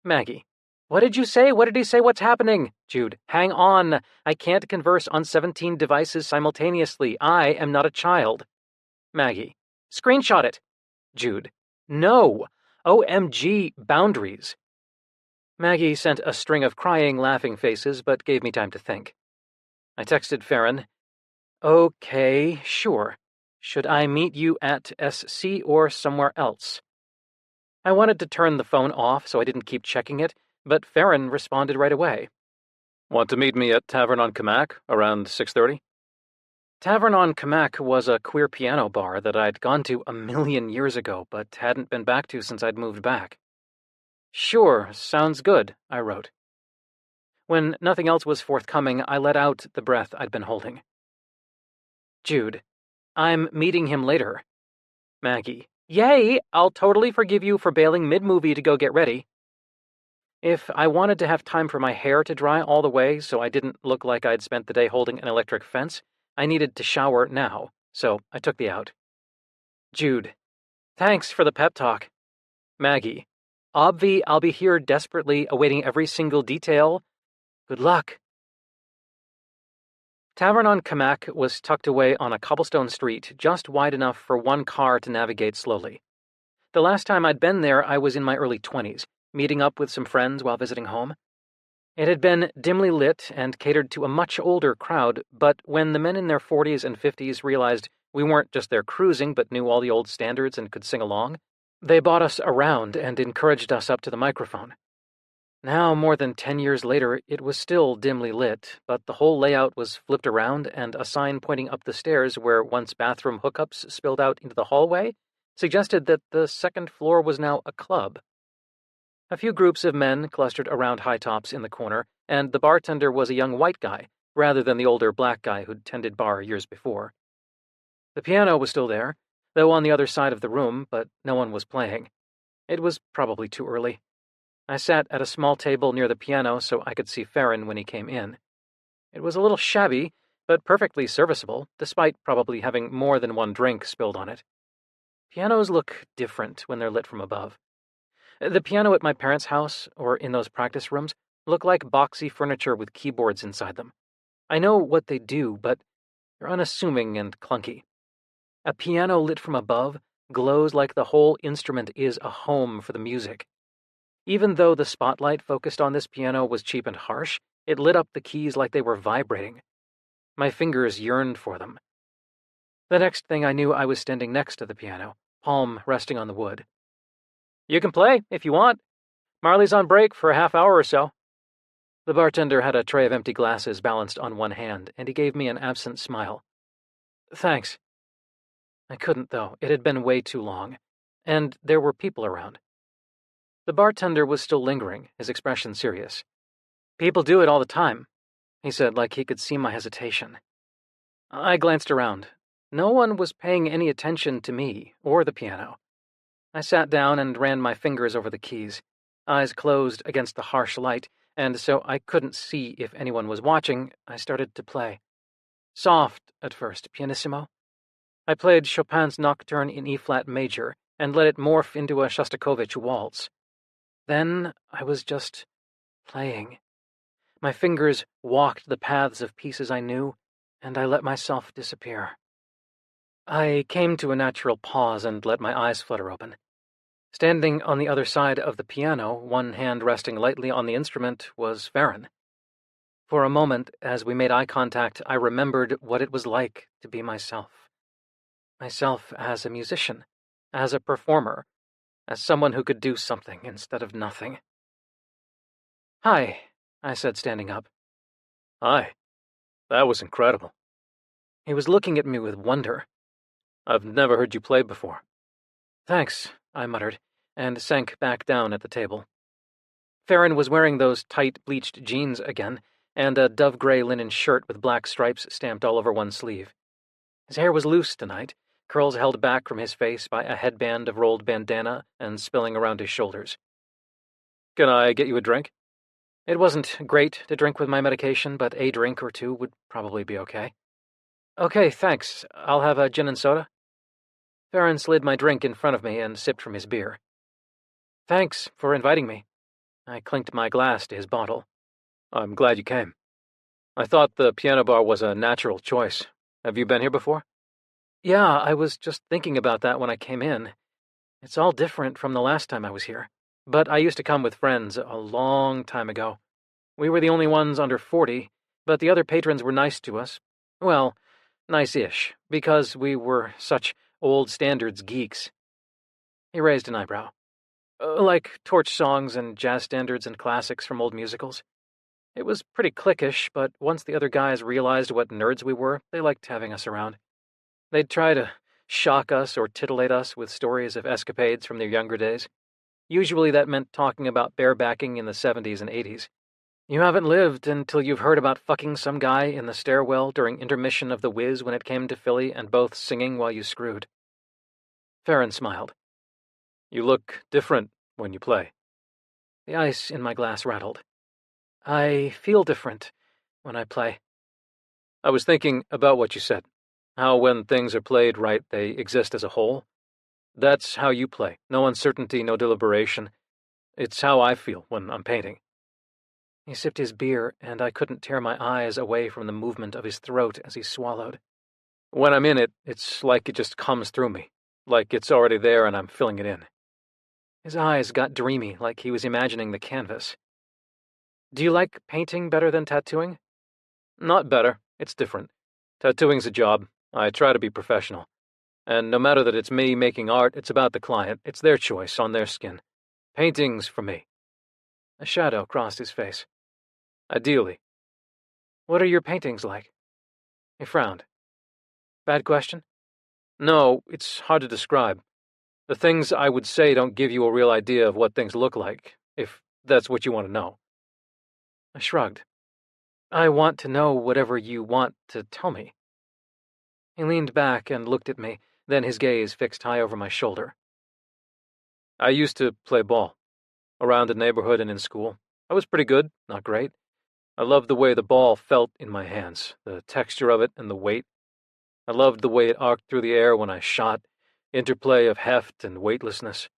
Maggie. What did you say? What did he say? What's happening? Jude. Hang on. I can't converse on 17 devices simultaneously. I am not a child. Maggie. Screenshot it. Jude. No. OMG, boundaries. Maggie sent a string of crying, laughing faces, but gave me time to think. I texted Farron. Okay, sure. Should I meet you at SC or somewhere else? I wanted to turn the phone off so I didn't keep checking it, but Farron responded right away. Want to meet me at Tavern on Kamak around 6:30? Tavern on Kamak was a queer piano bar that I'd gone to a million years ago, but hadn't been back to since I'd moved back. Sure, sounds good, I wrote. When nothing else was forthcoming, I let out the breath I'd been holding. Jude. I'm meeting him later. Maggie. Yay! I'll totally forgive you for bailing mid-movie to go get ready. If I wanted to have time for my hair to dry all the way so I didn't look like I'd spent the day holding an electric fence, I needed to shower now, so I took the out. Jude. Thanks for the pep talk. Maggie. Obvi, I'll be here desperately awaiting every single detail. Good luck. Tavern on Kamak was tucked away on a cobblestone street just wide enough for one car to navigate slowly. The last time I'd been there, I was in my early 20s, meeting up with some friends while visiting home. It had been dimly lit and catered to a much older crowd, but when the men in their 40s and 50s realized we weren't just there cruising but knew all the old standards and could sing along, they bought us around and encouraged us up to the microphone. Now, more than 10 years later, it was still dimly lit, but the whole layout was flipped around, and a sign pointing up the stairs where once bathroom hookups spilled out into the hallway suggested that the second floor was now a club. A few groups of men clustered around high tops in the corner, and the bartender was a young white guy, rather than the older black guy who'd tended bar years before. The piano was still there, though on the other side of the room, but no one was playing. It was probably too early. I sat at a small table near the piano so I could see Farron when he came in. It was a little shabby, but perfectly serviceable, despite probably having more than one drink spilled on it. Pianos look different when they're lit from above. The piano at my parents' house, or in those practice rooms, look like boxy furniture with keyboards inside them. I know what they do, but they're unassuming and clunky. A piano lit from above glows like the whole instrument is a home for the music. Even though the spotlight focused on this piano was cheap and harsh, it lit up the keys like they were vibrating. My fingers yearned for them. The next thing I knew, I was standing next to the piano, palm resting on the wood. "You can play, if you want. Marley's on break for a half hour or so." The bartender had a tray of empty glasses balanced on one hand, and he gave me an absent smile. "Thanks." I couldn't, though. It had been way too long. And there were people around. The bartender was still lingering, his expression serious. "People do it all the time," he said, like he could see my hesitation. I glanced around. No one was paying any attention to me or the piano. I sat down and ran my fingers over the keys, eyes closed against the harsh light, and so I couldn't see if anyone was watching. I started to play. Soft at first, pianissimo. I played Chopin's Nocturne in E-flat major and let it morph into a Shostakovich waltz. Then I was just playing. My fingers walked the paths of pieces I knew, and I let myself disappear. I came to a natural pause and let my eyes flutter open. Standing on the other side of the piano, one hand resting lightly on the instrument, was Farron. For a moment, as we made eye contact, I remembered what it was like to be myself. Myself as a musician, as a performer, as someone who could do something instead of nothing. "Hi," I said, standing up. "Hi. That was incredible." He was looking at me with wonder. "I've never heard you play before." "Thanks," I muttered, and sank back down at the table. Farron was wearing those tight, bleached jeans again, and a dove-gray linen shirt with black stripes stamped all over one sleeve. His hair was loose tonight, curls held back from his face by a headband of rolled bandana and spilling around his shoulders. "Can I get you a drink?" It wasn't great to drink with my medication, but a drink or two would probably be okay. "Okay, thanks. I'll have a gin and soda." Farron slid my drink in front of me and sipped from his beer. "Thanks for inviting me." I clinked my glass to his bottle. "I'm glad you came. I thought the piano bar was a natural choice. Have you been here before?" "Yeah, I was just thinking about that when I came in. It's all different from the last time I was here. But I used to come with friends a long time ago. We were the only ones under 40, but the other patrons were nice to us. Well, nice-ish, because we were such old standards geeks." He raised an eyebrow. Like torch songs and jazz standards and classics from old musicals. It was pretty cliquish, but once the other guys realized what nerds we were, they liked having us around. They'd try to shock us or titillate us with stories of escapades from their younger days. Usually that meant talking about barebacking in the 70s and 80s. You haven't lived until you've heard about fucking some guy in the stairwell during intermission of The Wiz when it came to Philly and both singing while you screwed. Farron smiled. "You look different when you play." The ice in my glass rattled. "I feel different when I play." "I was thinking about what you said. How when things are played right, they exist as a whole. That's how you play. No uncertainty, no deliberation. It's how I feel when I'm painting." He sipped his beer, and I couldn't tear my eyes away from the movement of his throat as he swallowed. "When I'm in it, it's like it just comes through me. Like it's already there and I'm filling it in." His eyes got dreamy, like he was imagining the canvas. "Do you like painting better than tattooing?" "Not better. It's different. Tattooing's a job. I try to be professional. And no matter that it's me making art, it's about the client. It's their choice, on their skin. Painting's for me." A shadow crossed his face. "Ideally." "What are your paintings like?" He frowned. "Bad question?" "No, it's hard to describe. The things I would say don't give you a real idea of what things look like. if that's what you want to know. I shrugged. I want to know whatever you want to tell me. He leaned back and looked at me, then his gaze fixed high over my shoulder. I used to play ball, around the neighborhood and in school. I was pretty good, not great. I loved the way the ball felt in my hands, the texture of it and the weight. I loved the way it arced through the air when I shot, interplay of heft and weightlessness.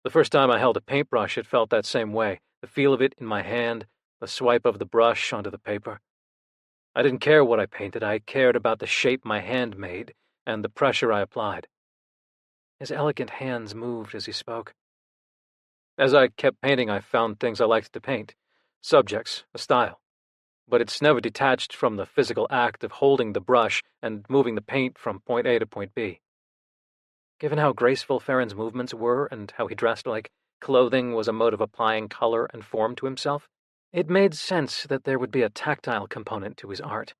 The first time I held a paintbrush, it felt that same way, the feel of it in my hand, the swipe of the brush onto the paper. I didn't care what I painted, I cared about the shape my hand made and the pressure I applied. His elegant hands moved as he spoke. As I kept painting, I found things I liked to paint, subjects, a style. But it's never detached from the physical act of holding the brush and moving the paint from point A to point B. Given how graceful Farron's movements were and how he dressed like clothing was a mode of applying color and form to himself, it made sense that there would be a tactile component to his art.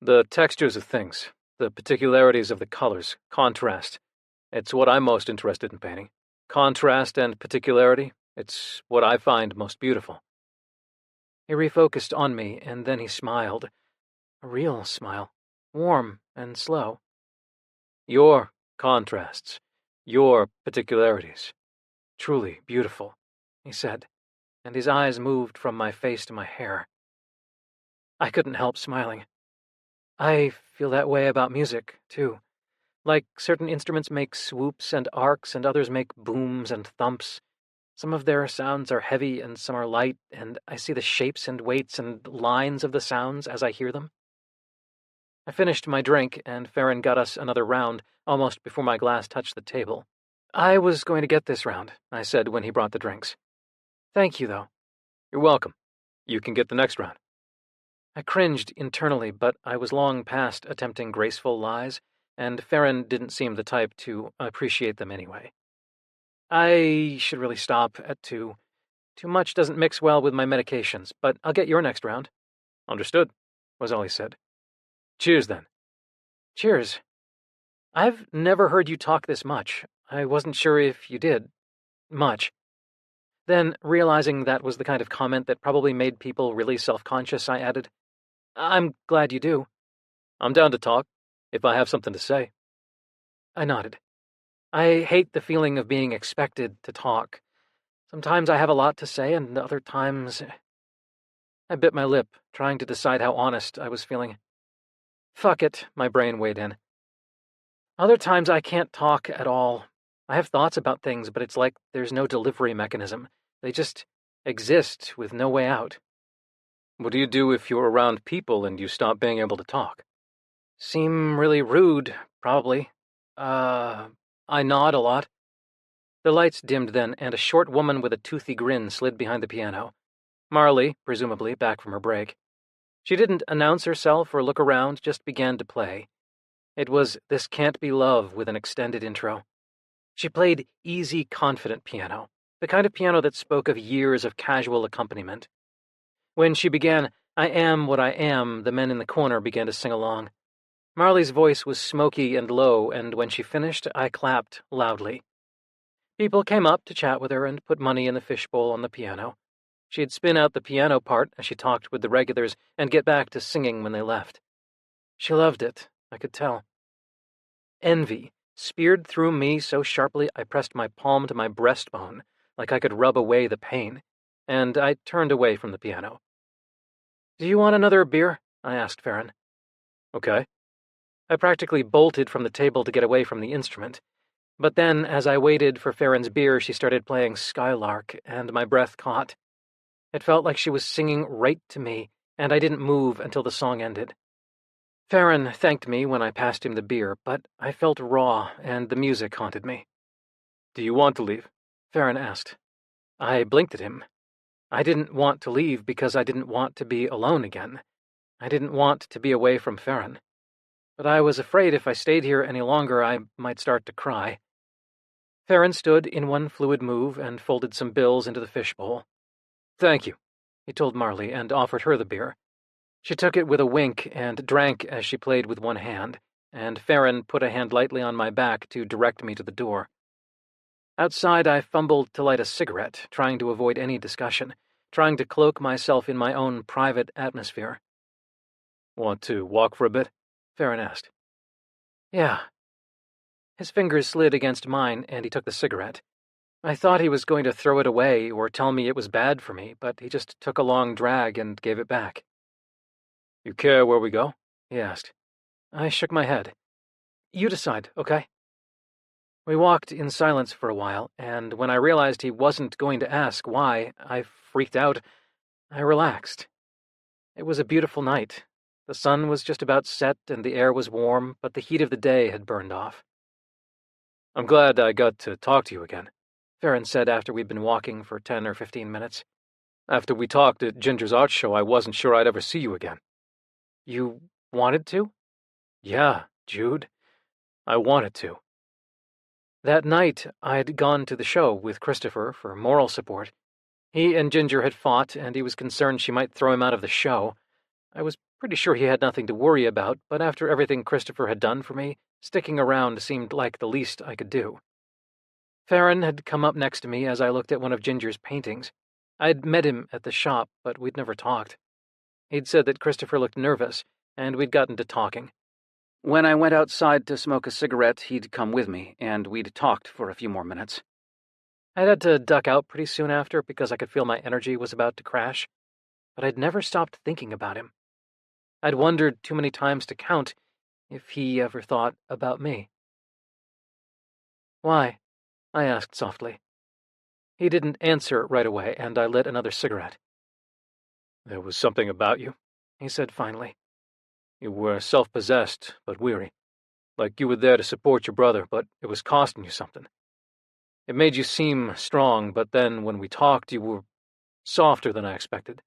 The textures of things, the particularities of the colors, contrast. It's what I'm most interested in painting. Contrast and particularity, it's what I find most beautiful. He refocused on me, and then he smiled. A real smile, warm and slow. Your contrasts, your particularities. Truly beautiful, he said, and his eyes moved from my face to my hair. I couldn't help smiling. I feel that way about music, too. Like certain instruments make swoops and arcs and others make booms and thumps. Some of their sounds are heavy and some are light, and I see the shapes and weights and lines of the sounds as I hear them. I finished my drink, and Farron got us another round, almost before my glass touched the table. I was going to get this round, I said when he brought the drinks. Thank you, though. You're welcome. You can get the next round. I cringed internally, but I was long past attempting graceful lies, and Farron didn't seem the type to appreciate them anyway. I should really stop at 2. Too much doesn't mix well with my medications, but I'll get your next round. Understood, was all he said. Cheers, then. Cheers. I've never heard you talk this much. I wasn't sure if you did. Much. Then, realizing that was the kind of comment that probably made people really self-conscious, I added, I'm glad you do. I'm down to talk, if I have something to say. I nodded. I hate the feeling of being expected to talk. Sometimes I have a lot to say, and other times... I bit my lip, trying to decide how honest I was feeling. Fuck it, my brain weighed in. Other times I can't talk at all. I have thoughts about things, but it's like there's no delivery mechanism. They just exist with no way out. What do you do if you're around people and you stop being able to talk? Seem really rude, probably. I nod a lot. The lights dimmed then, and a short woman with a toothy grin slid behind the piano. Marley, presumably, back from her break. She didn't announce herself or look around, just began to play. It was This Can't Be Love with an extended intro. She played easy, confident piano, the kind of piano that spoke of years of casual accompaniment. When she began, I Am What I Am, the men in the corner began to sing along. Marley's voice was smoky and low, and when she finished, I clapped loudly. People came up to chat with her and put money in the fishbowl on the piano. She'd spin out the piano part as she talked with the regulars and get back to singing when they left. She loved it, I could tell. Envy speared through me so sharply I pressed my palm to my breastbone, like I could rub away the pain, and I turned away from the piano. Do you want another beer? I asked Farron. Okay. I practically bolted from the table to get away from the instrument. But then, as I waited for Farron's beer, she started playing Skylark, and my breath caught. It felt like she was singing right to me, and I didn't move until the song ended. Farron thanked me when I passed him the beer, but I felt raw, and the music haunted me. Do you want to leave? Farron asked. I blinked at him. I didn't want to leave because I didn't want to be alone again. I didn't want to be away from Farron. But I was afraid if I stayed here any longer, I might start to cry. Farron stood in one fluid move and folded some bills into the fishbowl. Thank you, he told Marley and offered her the beer. She took it with a wink and drank as she played with one hand, and Farron put a hand lightly on my back to direct me to the door. Outside, I fumbled to light a cigarette, trying to avoid any discussion, trying to cloak myself in my own private atmosphere. Want to walk for a bit? Farron asked. Yeah. His fingers slid against mine, and he took the cigarette. I thought he was going to throw it away or tell me it was bad for me, but he just took a long drag and gave it back. You care where we go? He asked. I shook my head. You decide, okay? We walked in silence for a while, and when I realized he wasn't going to ask why, I freaked out. I relaxed. It was a beautiful night. The sun was just about set and the air was warm, but the heat of the day had burned off. I'm glad I got to talk to you again, Farron said after we'd been walking for 10 or 15 minutes. After we talked at Ginger's art show, I wasn't sure I'd ever see you again. You wanted to? Yeah, Jude. I wanted to. That night, I'd gone to the show with Christopher for moral support. He and Ginger had fought, and he was concerned she might throw him out of the show. I was pretty sure he had nothing to worry about, but after everything Christopher had done for me, sticking around seemed like the least I could do. Farron had come up next to me as I looked at one of Ginger's paintings. I'd met him at the shop, but we'd never talked. He'd said that Christopher looked nervous, and we'd gotten to talking. When I went outside to smoke a cigarette, he'd come with me, and we'd talked for a few more minutes. I'd had to duck out pretty soon after because I could feel my energy was about to crash, but I'd never stopped thinking about him. I'd wondered too many times to count if he ever thought about me. Why? I asked softly. He didn't answer right away, and I lit another cigarette. There was something about you, he said finally. You were self-possessed, but weary. Like you were there to support your brother, but it was costing you something. It made you seem strong, but then when we talked, you were softer than I expected.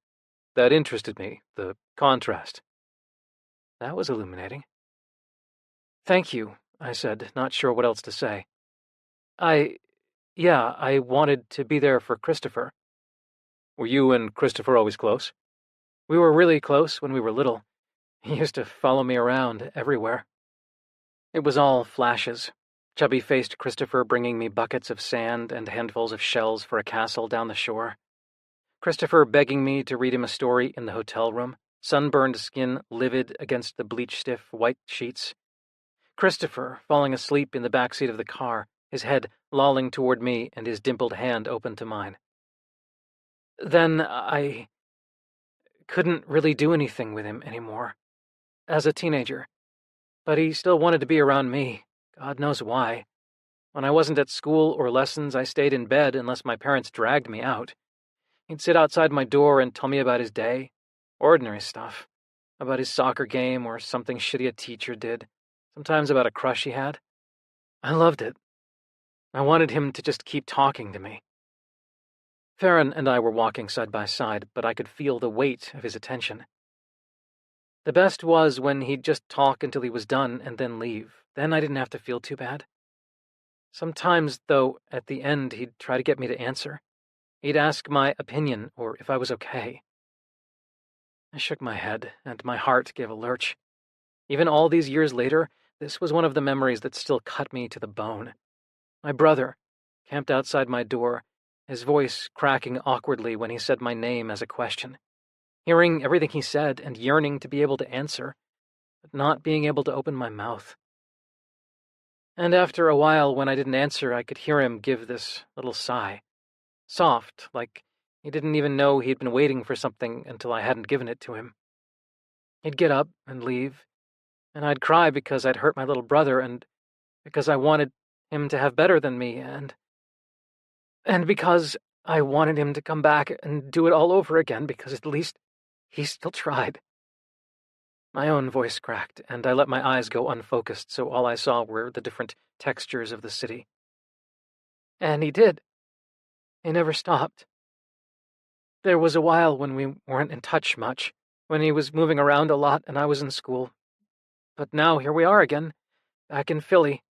That interested me, the contrast. That was illuminating. Thank you, I said, not sure what else to say. I wanted to be there for Christopher. Were you and Christopher always close? We were really close when we were little. He used to follow me around everywhere. It was all flashes. Chubby-faced Christopher bringing me buckets of sand and handfuls of shells for a castle down the shore. Christopher begging me to read him a story in the hotel room, sunburned skin livid against the bleach-stiff white sheets. Christopher falling asleep in the back seat of the car, his head lolling toward me and his dimpled hand open to mine. Then I couldn't really do anything with him anymore. As a teenager. But he still wanted to be around me. God knows why. When I wasn't at school or lessons, I stayed in bed unless my parents dragged me out. He'd sit outside my door and tell me about his day. Ordinary stuff. About his soccer game or something shitty a teacher did. Sometimes about a crush he had. I loved it. I wanted him to just keep talking to me. Farron and I were walking side by side, but I could feel the weight of his attention. The best was when he'd just talk until he was done and then leave. Then I didn't have to feel too bad. Sometimes, though, at the end, he'd try to get me to answer. He'd ask my opinion or if I was okay. I shook my head, and my heart gave a lurch. Even all these years later, this was one of the memories that still cut me to the bone. My brother, camped outside my door, his voice cracking awkwardly when he said my name as a question. Hearing everything he said and yearning to be able to answer, but not being able to open my mouth. And after a while, when I didn't answer, I could hear him give this little sigh. Soft, like he didn't even know he'd been waiting for something until I hadn't given it to him. He'd get up and leave, and I'd cry because I'd hurt my little brother and because I wanted him to have better than me and because I wanted him to come back and do it all over again because at least he still tried. My own voice cracked, and I let my eyes go unfocused, so all I saw were the different textures of the city. And he did. He never stopped. There was a while when we weren't in touch much, when he was moving around a lot and I was in school. But now here we are again, back in Philly,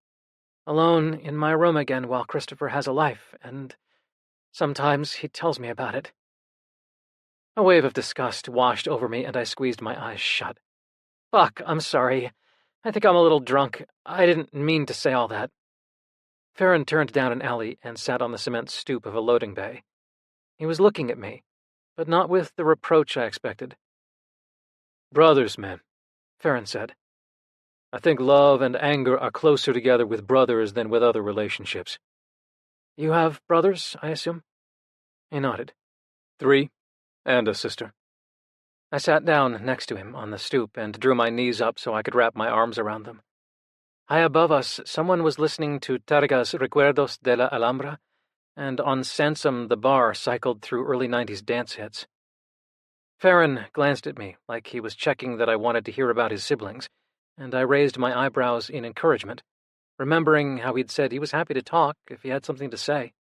alone in my room again while Christopher has a life, and sometimes he tells me about it. A wave of disgust washed over me, and I squeezed my eyes shut. Fuck, I'm sorry. I think I'm a little drunk. I didn't mean to say all that. Farron turned down an alley and sat on the cement stoop of a loading bay. He was looking at me, but not with the reproach I expected. Brothers, man, Farron said. I think love and anger are closer together with brothers than with other relationships. You have brothers, I assume? He nodded. 3, and a sister. I sat down next to him on the stoop and drew my knees up so I could wrap my arms around them. High above us, someone was listening to Targa's Recuerdos de la Alhambra, and on Sansum the bar cycled through early 90s dance hits. Farron glanced at me like he was checking that I wanted to hear about his siblings, and I raised my eyebrows in encouragement, remembering how he'd said he was happy to talk if he had something to say.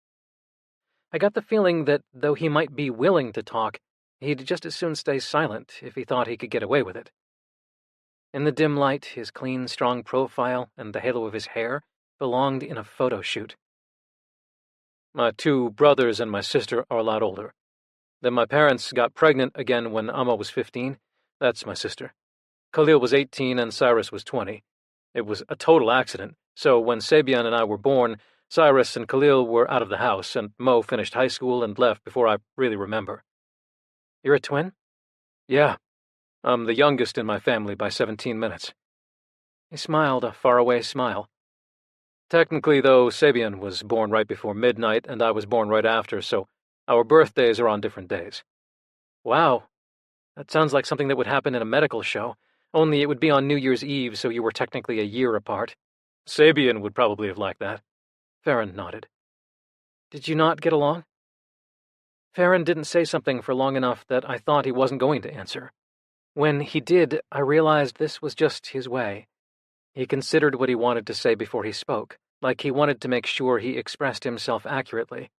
I got the feeling that though he might be willing to talk, he'd just as soon stay silent if he thought he could get away with it. In the dim light, his clean, strong profile and the halo of his hair belonged in a photo shoot. My 2 brothers and my sister are a lot older. Then my parents got pregnant again when Amma was 15. That's my sister. Khalil was 18 and Cyrus was 20. It was a total accident, so when Sabian and I were born, Cyrus and Khalil were out of the house, and Mo finished high school and left before I really remember. You're a twin? Yeah. I'm the youngest in my family by 17 minutes. He smiled a faraway smile. Technically, though, Sabian was born right before midnight, and I was born right after, so our birthdays are on different days. Wow. That sounds like something that would happen in a medical show, only it would be on New Year's Eve, so you were technically a year apart. Sabian would probably have liked that. Farron nodded. Did you not get along? Farron didn't say something for long enough that I thought he wasn't going to answer. When he did, I realized this was just his way. He considered what he wanted to say before he spoke, like he wanted to make sure he expressed himself accurately.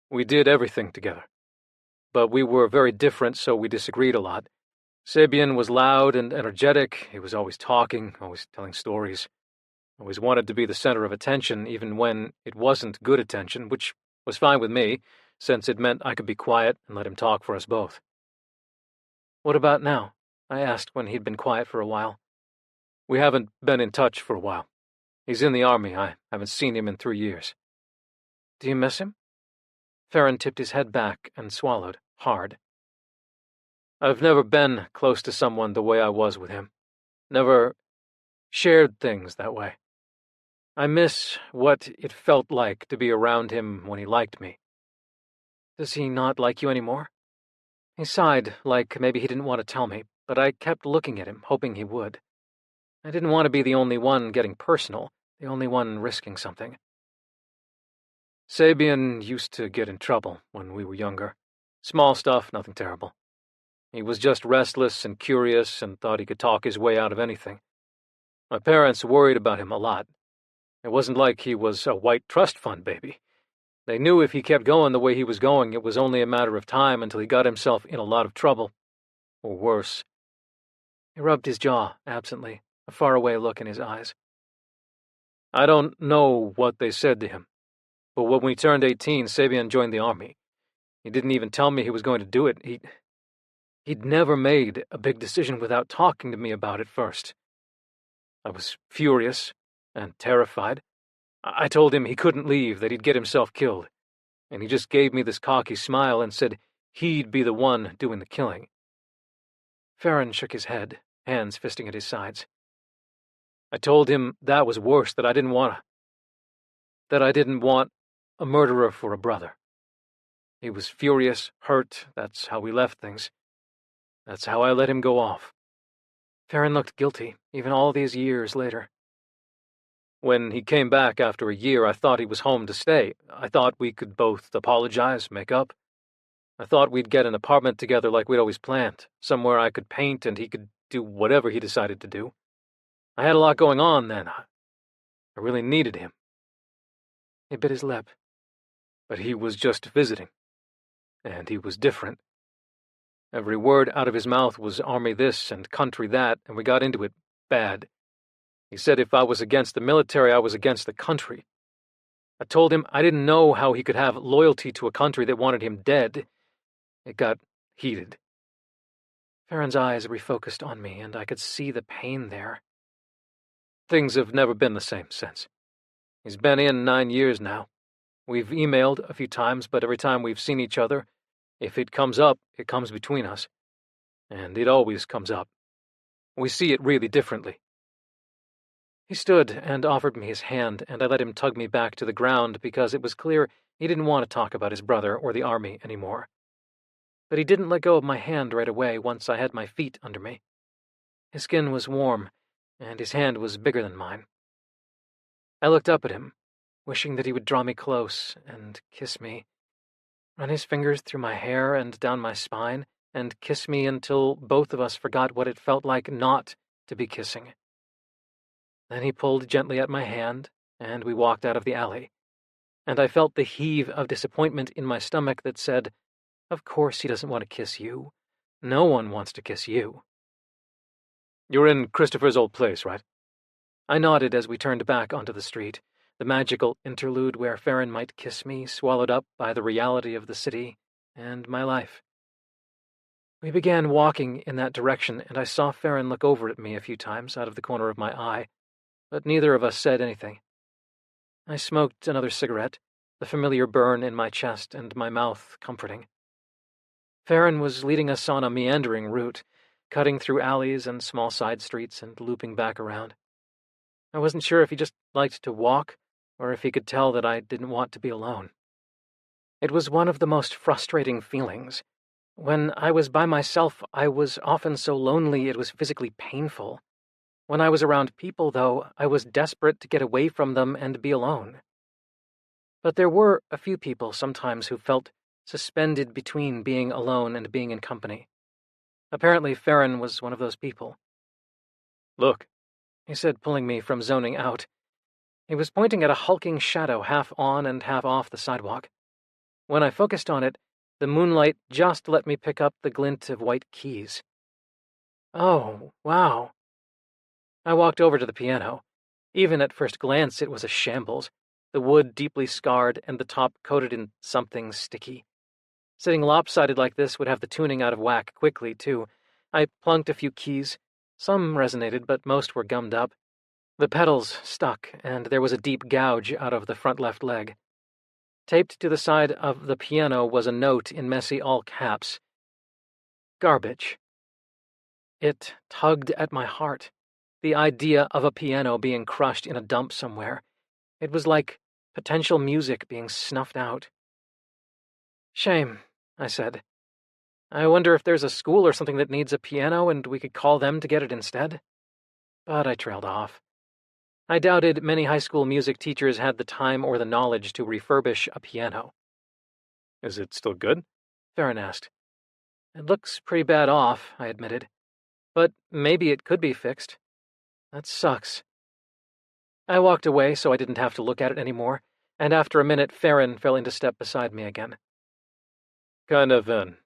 We did everything together. But we were very different, so we disagreed a lot. Sabian was loud and energetic. He was always talking, always telling stories. Always wanted to be the center of attention, even when it wasn't good attention, which was fine with me, since it meant I could be quiet and let him talk for us both. What about now? I asked when he'd been quiet for a while. We haven't been in touch for a while. He's in the army. I haven't seen him in 3 years. Do you miss him? Farron tipped his head back and swallowed, hard. I've never been close to someone the way I was with him. Never shared things that way. I miss what it felt like to be around him when he liked me. Does he not like you anymore? He sighed, like maybe he didn't want to tell me, but I kept looking at him, hoping he would. I didn't want to be the only one getting personal, the only one risking something. Sabian used to get in trouble when we were younger. Small stuff, nothing terrible. He was just restless and curious and thought he could talk his way out of anything. My parents worried about him a lot. It wasn't like he was a white trust fund baby. They knew if he kept going the way he was going, it was only a matter of time until he got himself in a lot of trouble. Or worse. He rubbed his jaw absently, a faraway look in his eyes. I don't know what they said to him, but when we turned 18, Sabian joined the army. He didn't even tell me he was going to do it. He'd never made a big decision without talking to me about it first. I was furious and terrified. I told him he couldn't leave, that he'd get himself killed, and he just gave me this cocky smile and said he'd be the one doing the killing. Farron shook his head, hands fisting at his sides. I told him that was worse, that I didn't want a murderer for a brother. He was furious, hurt. That's how we left things. That's how I let him go off. Farron looked guilty, even all these years later. When he came back after a year, I thought he was home to stay. I thought we could both apologize, make up. I thought we'd get an apartment together like we'd always planned, somewhere I could paint and he could do whatever he decided to do. I had a lot going on then. I really needed him. He bit his lip. But he was just visiting. And he was different. Every word out of his mouth was army this and country that, and we got into it bad. He said if I was against the military, I was against the country. I told him I didn't know how he could have loyalty to a country that wanted him dead. It got heated. Farron's eyes refocused on me, and I could see the pain there. Things have never been the same since. He's been in 9 years now. We've emailed a few times, but every time we've seen each other, if it comes up, it comes between us. And it always comes up. We see it really differently." He stood and offered me his hand, and I let him tug me back to the ground because it was clear he didn't want to talk about his brother or the army anymore. But he didn't let go of my hand right away once I had my feet under me. His skin was warm, and his hand was bigger than mine. I looked up at him, wishing that he would draw me close and kiss me, run his fingers through my hair and down my spine, and kiss me until both of us forgot what it felt like not to be kissing. Then he pulled gently at my hand, and we walked out of the alley, and I felt the heave of disappointment in my stomach that said, "Of course he doesn't want to kiss you. No one wants to kiss you." "You're in Christopher's old place, right?" I nodded as we turned back onto the street, the magical interlude where Farron might kiss me, swallowed up by the reality of the city and my life. We began walking in that direction, and I saw Farron look over at me a few times out of the corner of my eye, but neither of us said anything. I smoked another cigarette, the familiar burn in my chest and my mouth comforting. Farron was leading us on a meandering route, cutting through alleys and small side streets and looping back around. I wasn't sure if he just liked to walk, or if he could tell that I didn't want to be alone. It was one of the most frustrating feelings. When I was by myself, I was often so lonely it was physically painful. When I was around people, though, I was desperate to get away from them and be alone. But there were a few people sometimes who felt suspended between being alone and being in company. Apparently, Farron was one of those people. "Look," he said, pulling me from zoning out. He was pointing at a hulking shadow half on and half off the sidewalk. When I focused on it, the moonlight just let me pick up the glint of white keys. "Oh, wow." I walked over to the piano. Even at first glance, it was a shambles, the wood deeply scarred and the top coated in something sticky. Sitting lopsided like this would have the tuning out of whack quickly, too. I plunked a few keys. Some resonated, but most were gummed up. The pedals stuck, and there was a deep gouge out of the front left leg. Taped to the side of the piano was a note in messy all caps. "Garbage." It tugged at my heart. The idea of a piano being crushed in a dump somewhere. It was like potential music being snuffed out. "Shame," I said. "I wonder if there's a school or something that needs a piano and we could call them to get it instead." But I trailed off. I doubted many high school music teachers had the time or the knowledge to refurbish a piano. "Is it still good?" Farron asked. "It looks pretty bad off," I admitted. "But maybe it could be fixed. That sucks." I walked away so I didn't have to look at it anymore, and after a minute Farron fell into step beside me again. "Kind of an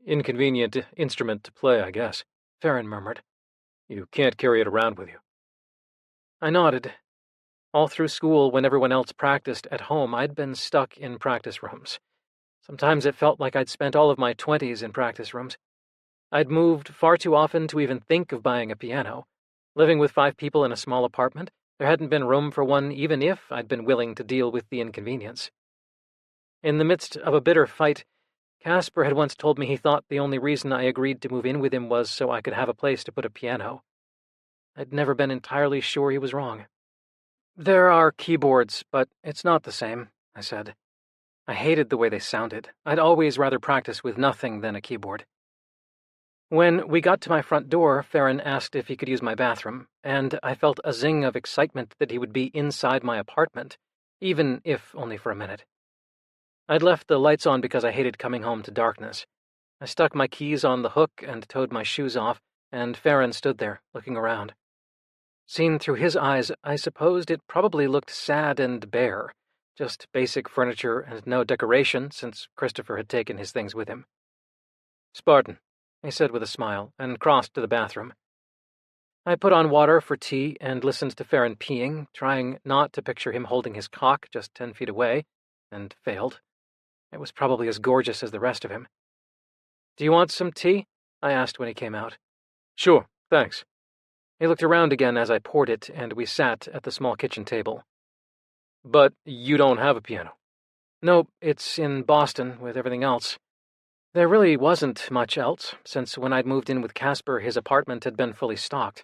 inconvenient instrument to play, I guess," Farron murmured. "You can't carry it around with you." I nodded. All through school, when everyone else practiced at home, I'd been stuck in practice rooms. Sometimes it felt like I'd spent all of my 20s in practice rooms. I'd moved far too often to even think of buying a piano. Living with 5 people in a small apartment, there hadn't been room for one even if I'd been willing to deal with the inconvenience. In the midst of a bitter fight, Casper had once told me he thought the only reason I agreed to move in with him was so I could have a place to put a piano. I'd never been entirely sure he was wrong. "There are keyboards, but it's not the same," I said. I hated the way they sounded. I'd always rather practice with nothing than a keyboard. When we got to my front door, Farron asked if he could use my bathroom, and I felt a zing of excitement that he would be inside my apartment, even if only for a minute. I'd left the lights on because I hated coming home to darkness. I stuck my keys on the hook and towed my shoes off, and Farron stood there, looking around. Seen through his eyes, I supposed it probably looked sad and bare, just basic furniture and no decoration since Christopher had taken his things with him. "Spartan," he said with a smile, and crossed to the bathroom. I put on water for tea and listened to Farron peeing, trying not to picture him holding his cock just 10 feet away, and failed. It was probably as gorgeous as the rest of him. "Do you want some tea?" I asked when he came out. "Sure, thanks." He looked around again as I poured it, and we sat at the small kitchen table. But you don't have a piano. Nope, it's in Boston with everything else. There really wasn't much else, since when I'd moved in with Casper, his apartment had been fully stocked.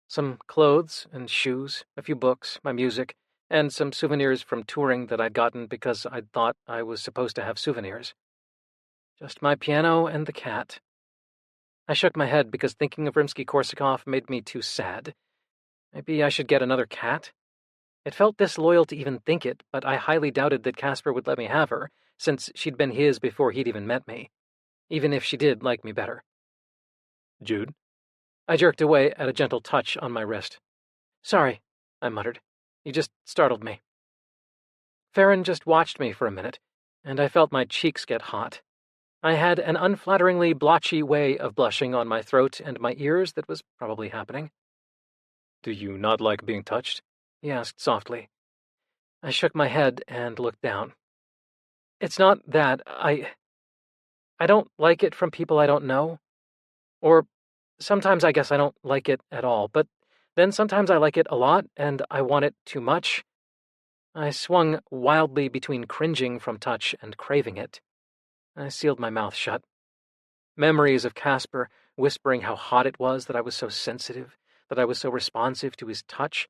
Some clothes and shoes, a few books, my music, and some souvenirs from touring that I'd gotten because I'd thought I was supposed to have souvenirs. Just my piano and the cat. I shook my head because thinking of Rimsky-Korsakov made me too sad. Maybe I should get another cat? It felt disloyal to even think it, but I highly doubted that Casper would let me have her, since she'd been his before he'd even met me, even if she did like me better. Jude? I jerked away at a gentle touch on my wrist. Sorry, I muttered. You just startled me. Farron just watched me for a minute, and I felt my cheeks get hot. I had an unflatteringly blotchy way of blushing on my throat and my ears that was probably happening. Do you not like being touched? He asked softly. I shook my head and looked down. It's not that. I don't like it from people I don't know. Or sometimes I guess I don't like it at all, but then sometimes I like it a lot and I want it too much. I swung wildly between cringing from touch and craving it. I sealed my mouth shut. Memories of Casper whispering how hot it was that I was so sensitive, that I was so responsive to his touch,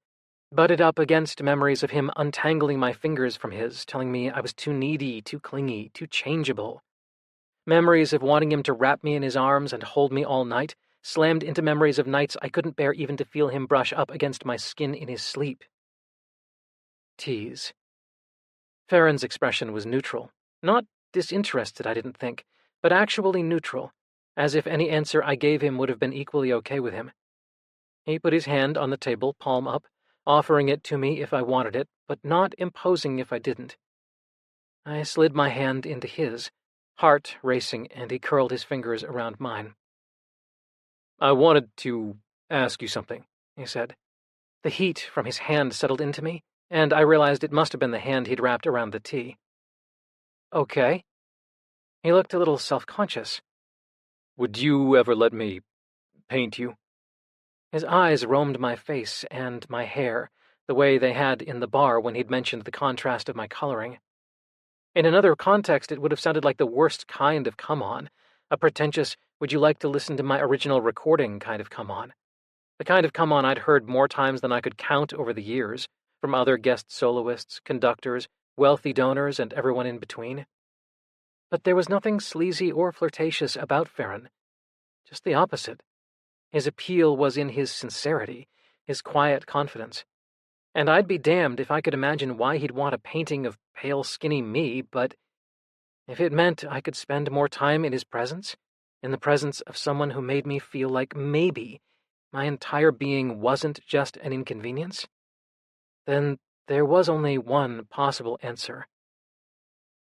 butted up against memories of him untangling my fingers from his, telling me I was too needy, too clingy, too changeable. Memories of wanting him to wrap me in his arms and hold me all night, slammed into memories of nights I couldn't bear even to feel him brush up against my skin in his sleep. Tease. Farron's expression was neutral. Not disinterested, I didn't think, but actually neutral, as if any answer I gave him would have been equally okay with him. He put his hand on the table, palm up, offering it to me if I wanted it, but not imposing if I didn't. I slid my hand into his, heart racing, and he curled his fingers around mine. I wanted to ask you something, he said. The heat from his hand settled into me, and I realized it must have been the hand he'd wrapped around the tea. Okay. He looked a little self-conscious. Would you ever let me paint you? His eyes roamed my face and my hair, the way they had in the bar when he'd mentioned the contrast of my coloring. In another context, it would have sounded like the worst kind of come-on, a pretentious, would you like to listen to my original recording kind of come-on. The kind of come-on I'd heard more times than I could count over the years, from other guest soloists, conductors, wealthy donors, and everyone in between. But there was nothing sleazy or flirtatious about Farron. Just the opposite. His appeal was in his sincerity, his quiet confidence. And I'd be damned if I could imagine why he'd want a painting of pale, skinny me, but if it meant I could spend more time in his presence, in the presence of someone who made me feel like maybe my entire being wasn't just an inconvenience, then there was only one possible answer.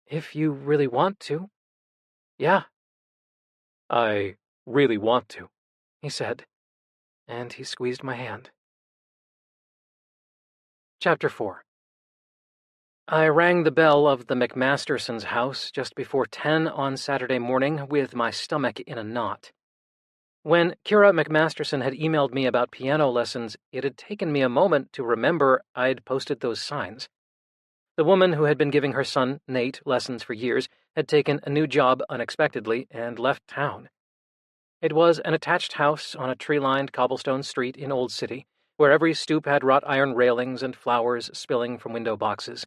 If you really want to, yeah. I really want to, he said, and he squeezed my hand. Chapter 4. I rang the bell of the McMastersons' house just before 10 on Saturday morning with my stomach in a knot. When Kira McMasterson had emailed me about piano lessons, it had taken me a moment to remember I'd posted those signs. The woman who had been giving her son, Nate, lessons for years had taken a new job unexpectedly and left town. It was an attached house on a tree-lined cobblestone street in Old City, where every stoop had wrought iron railings and flowers spilling from window boxes.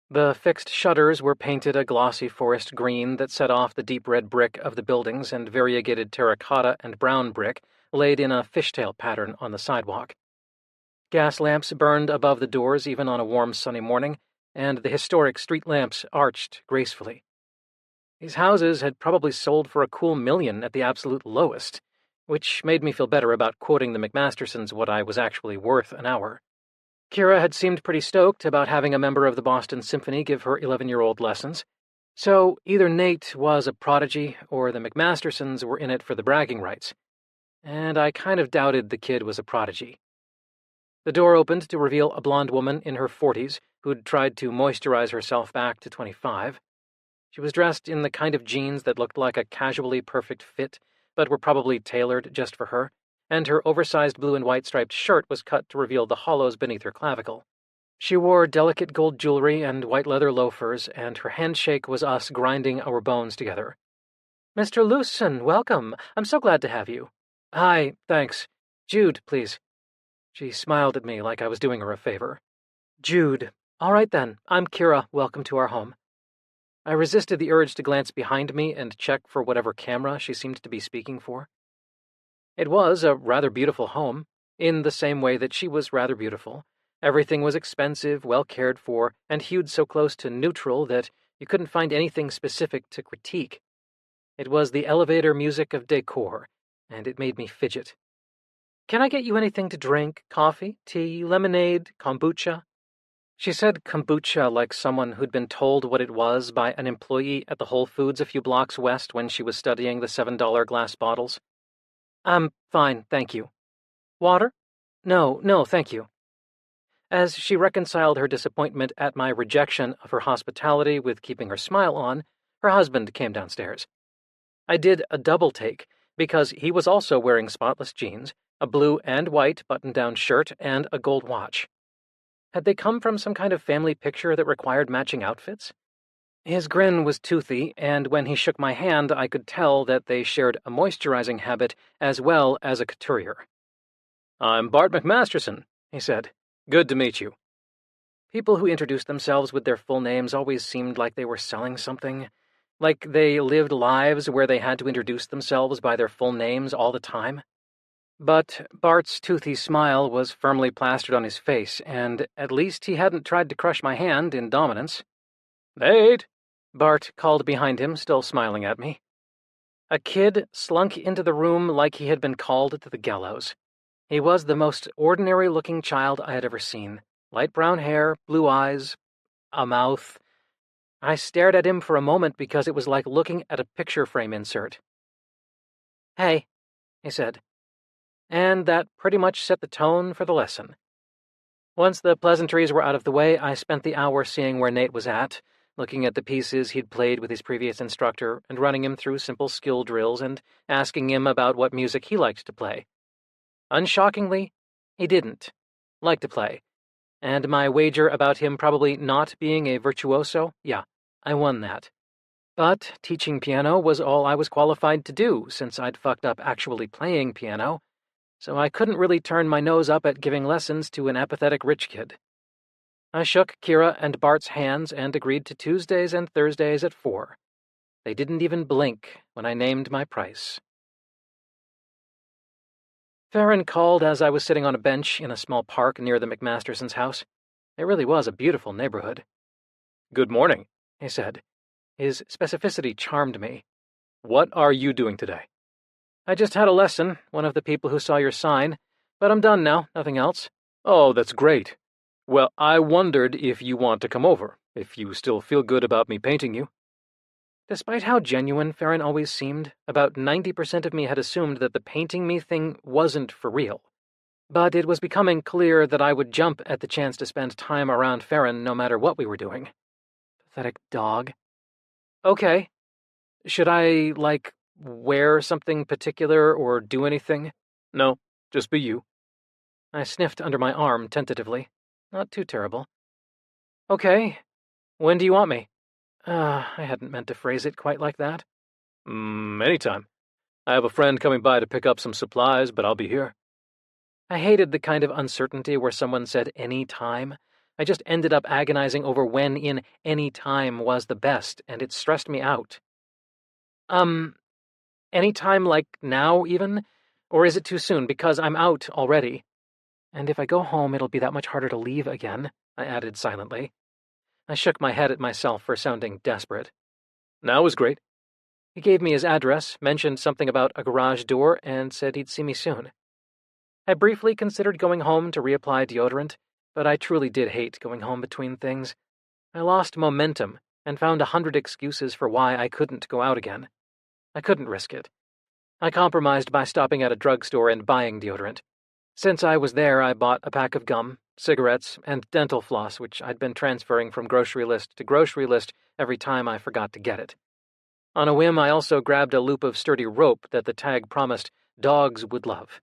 The fixed shutters were painted a glossy forest green that set off the deep red brick of the buildings and variegated terracotta and brown brick laid in a fishtail pattern on the sidewalk. Gas lamps burned above the doors even on a warm sunny morning, and the historic street lamps arched gracefully. These houses had probably sold for a cool $1 million at the absolute lowest, which made me feel better about quoting the McMastersons what I was actually worth an hour. Kira had seemed pretty stoked about having a member of the Boston Symphony give her 11-year-old lessons, so either Nate was a prodigy or the McMastersons were in it for the bragging rights, and I kind of doubted the kid was a prodigy. The door opened to reveal a blonde woman in her 40s who'd tried to moisturize herself back to 25. She was dressed in the kind of jeans that looked like a casually perfect fit, but were probably tailored just for her, and her oversized blue and white striped shirt was cut to reveal the hollows beneath her clavicle. She wore delicate gold jewelry and white leather loafers, and her handshake was us grinding our bones together. "Mr. Lewson, welcome. I'm so glad to have you." "Hi, thanks. Jude, please." She smiled at me like I was doing her a favor. "Jude. All right then. I'm Kira. Welcome to our home." I resisted the urge to glance behind me and check for whatever camera she seemed to be speaking for. It was a rather beautiful home, in the same way that she was rather beautiful. Everything was expensive, well cared for, and hewed so close to neutral that you couldn't find anything specific to critique. It was the elevator music of decor, and it made me fidget. "Can I get you anything to drink? Coffee, tea, lemonade, kombucha?" She said kombucha like someone who'd been told what it was by an employee at the Whole Foods a few blocks west when she was studying the $7 glass bottles. "I'm fine, thank you." "Water?" No, thank you." As she reconciled her disappointment at my rejection of her hospitality with keeping her smile on, her husband came downstairs. I did a double take, because he was also wearing spotless jeans, a blue and white button-down shirt, and a gold watch. Had they come from some kind of family picture that required matching outfits? His grin was toothy, and when he shook my hand, I could tell that they shared a moisturizing habit as well as a couturier. "I'm Bart McMasterson," he said. "Good to meet you." People who introduced themselves with their full names always seemed like they were selling something, like they lived lives where they had to introduce themselves by their full names all the time. But Bart's toothy smile was firmly plastered on his face, and at least he hadn't tried to crush my hand in dominance. "Nate!" Bart called behind him, still smiling at me. A kid slunk into the room like he had been called to the gallows. He was the most ordinary-looking child I had ever seen. Light brown hair, blue eyes, a mouth. I stared at him for a moment because it was like looking at a picture frame insert. "Hey," he said. And that pretty much set the tone for the lesson. Once the pleasantries were out of the way, I spent the hour seeing where Nate was at, looking at the pieces he'd played with his previous instructor and running him through simple skill drills and asking him about what music he liked to play. Unshockingly, he didn't like to play, and my wager about him probably not being a virtuoso, yeah, I won that. But teaching piano was all I was qualified to do since I'd fucked up actually playing piano, so I couldn't really turn my nose up at giving lessons to an apathetic rich kid. I shook Kira and Bart's hands and agreed to Tuesdays and Thursdays at 4. They didn't even blink when I named my price. Farron called as I was sitting on a bench in a small park near the McMastersons' house. It really was a beautiful neighborhood. "Good morning," he said. His specificity charmed me. "What are you doing today?" "I just had a lesson, one of the people who saw your sign, but I'm done now, nothing else." "Oh, that's great. Well, I wondered if you want to come over, if you still feel good about me painting you." Despite how genuine Farron always seemed, about 90% of me had assumed that the painting me thing wasn't for real. But it was becoming clear that I would jump at the chance to spend time around Farron no matter what we were doing. Pathetic dog. "Okay. Should I, wear something particular or do anything?" "No, just be you." I sniffed under my arm tentatively. Not too terrible. "Okay. When do you want me?" I hadn't meant to phrase it quite like that. Anytime. I have a friend coming by to pick up some supplies, but I'll be here." I hated the kind of uncertainty where someone said any time. I just ended up agonizing over when in any time was the best, and it stressed me out. Any time like now, even? Or is it too soon, because I'm out already? And if I go home, it'll be that much harder to leave again, I added silently. I shook my head at myself for sounding desperate. "Now is great." He gave me his address, mentioned something about a garage door, and said he'd see me soon. I briefly considered going home to reapply deodorant, but I truly did hate going home between things. I lost momentum and found 100 excuses for why I couldn't go out again. I couldn't risk it. I compromised by stopping at a drugstore and buying deodorant. Since I was there, I bought a pack of gum, cigarettes, and dental floss, which I'd been transferring from grocery list to grocery list every time I forgot to get it. On a whim, I also grabbed a loop of sturdy rope that the tag promised dogs would love.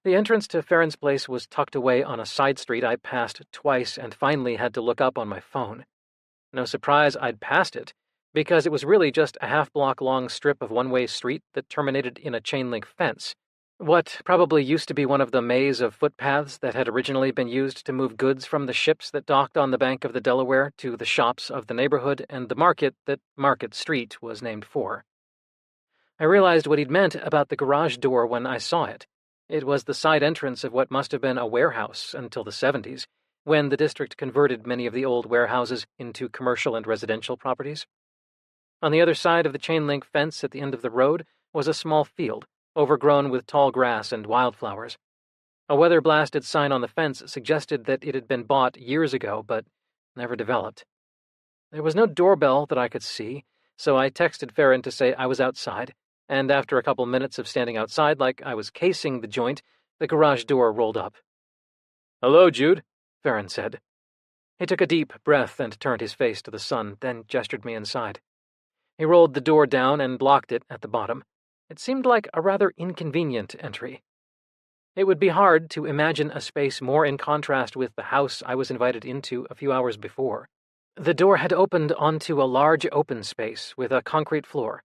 The entrance to Farron's place was tucked away on a side street I passed twice and finally had to look up on my phone. No surprise I'd passed it, because it was really just a half-block long strip of one-way street that terminated in a chain-link fence. What probably used to be one of the maze of footpaths that had originally been used to move goods from the ships that docked on the bank of the Delaware to the shops of the neighborhood and the market that Market Street was named for. I realized what he'd meant about the garage door when I saw it. It was the side entrance of what must have been a warehouse until the 70s, when the district converted many of the old warehouses into commercial and residential properties. On the other side of the chain-link fence at the end of the road was a small field, overgrown with tall grass and wildflowers. A weather-blasted sign on the fence suggested that it had been bought years ago, but never developed. There was no doorbell that I could see, so I texted Farron to say I was outside, and after a couple minutes of standing outside like I was casing the joint, the garage door rolled up. "Hello, Jude," Farron said. He took a deep breath and turned his face to the sun, then gestured me inside. He rolled the door down and locked it at the bottom. It seemed like a rather inconvenient entry. It would be hard to imagine a space more in contrast with the house I was invited into a few hours before. The door had opened onto a large open space with a concrete floor.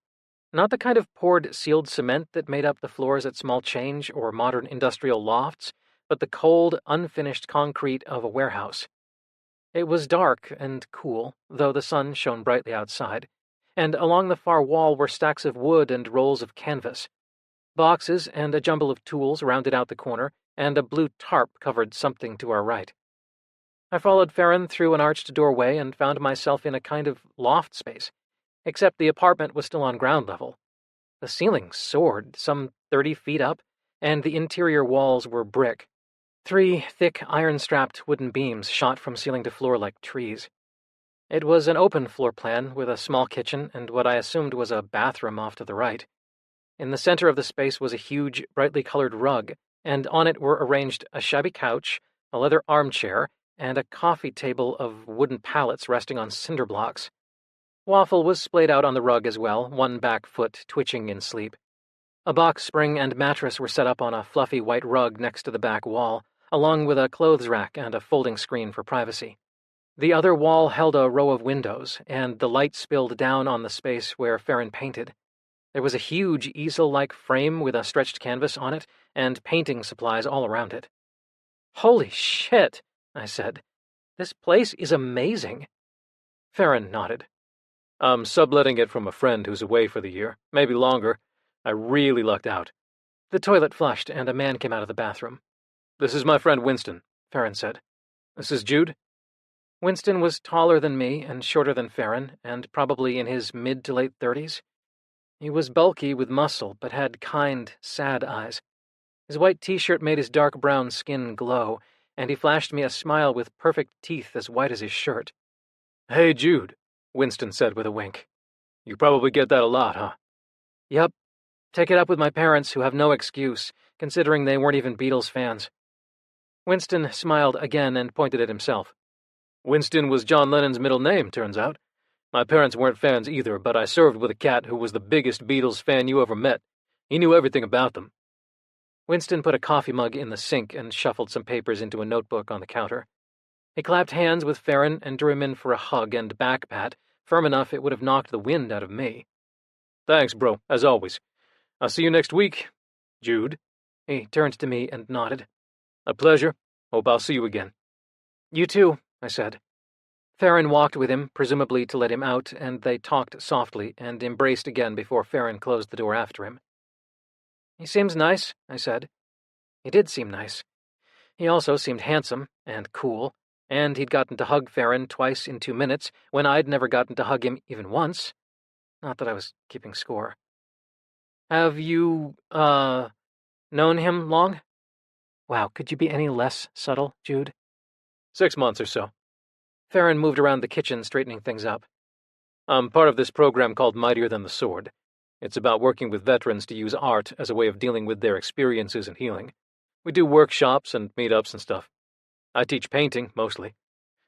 Not the kind of poured sealed cement that made up the floors at Small Change or modern industrial lofts, but the cold, unfinished concrete of a warehouse. It was dark and cool, though the sun shone brightly outside, and along the far wall were stacks of wood and rolls of canvas. Boxes and a jumble of tools rounded out the corner, and a blue tarp covered something to our right. I followed Farron through an arched doorway and found myself in a kind of loft space, except the apartment was still on ground level. The ceiling soared, some 30 feet up, and the interior walls were brick. 3 thick, iron-strapped wooden beams shot from ceiling to floor like trees. It was an open floor plan with a small kitchen and what I assumed was a bathroom off to the right. In the center of the space was a huge, brightly colored rug, and on it were arranged a shabby couch, a leather armchair, and a coffee table of wooden pallets resting on cinder blocks. Waffle was splayed out on the rug as well, one back foot twitching in sleep. A box spring and mattress were set up on a fluffy white rug next to the back wall, along with a clothes rack and a folding screen for privacy. The other wall held a row of windows, and the light spilled down on the space where Farron painted. There was a huge easel-like frame with a stretched canvas on it, and painting supplies all around it. "Holy shit," I said. "This place is amazing." Farron nodded. "I'm subletting it from a friend who's away for the year, maybe longer. I really lucked out." The toilet flushed, and a man came out of the bathroom. "This is my friend Winston," Farron said. "This is Jude." Winston was taller than me and shorter than Farron, and probably in his mid to late 30s. He was bulky with muscle, but had kind, sad eyes. His white t-shirt made his dark brown skin glow, and he flashed me a smile with perfect teeth as white as his shirt. "Hey, Jude," Winston said with a wink. "You probably get that a lot, huh?" "Yup. Take it up with my parents, who have no excuse, considering they weren't even Beatles fans." Winston smiled again and pointed at himself. "Winston was John Lennon's middle name, turns out. My parents weren't fans either, but I served with a cat who was the biggest Beatles fan you ever met. He knew everything about them." Winston put a coffee mug in the sink and shuffled some papers into a notebook on the counter. He clapped hands with Farron and drew him in for a hug and back pat, firm enough it would have knocked the wind out of me. "Thanks, bro, as always. I'll see you next week, Jude." He turned to me and nodded. "A pleasure. Hope I'll see you again." "You too," I said. Farron walked with him, presumably to let him out, and they talked softly and embraced again before Farron closed the door after him. "He seems nice," I said. He did seem nice. He also seemed handsome and cool, and he'd gotten to hug Farron twice in 2 minutes when I'd never gotten to hug him even once. Not that I was keeping score. "Have you, known him long?" Wow, could you be any less subtle, Jude? 6 months or so. Farron moved around the kitchen, straightening things up. I'm part of this program called Mightier Than the Sword. It's about working with veterans to use art as a way of dealing with their experiences and healing. We do workshops and meetups and stuff. I teach painting, mostly.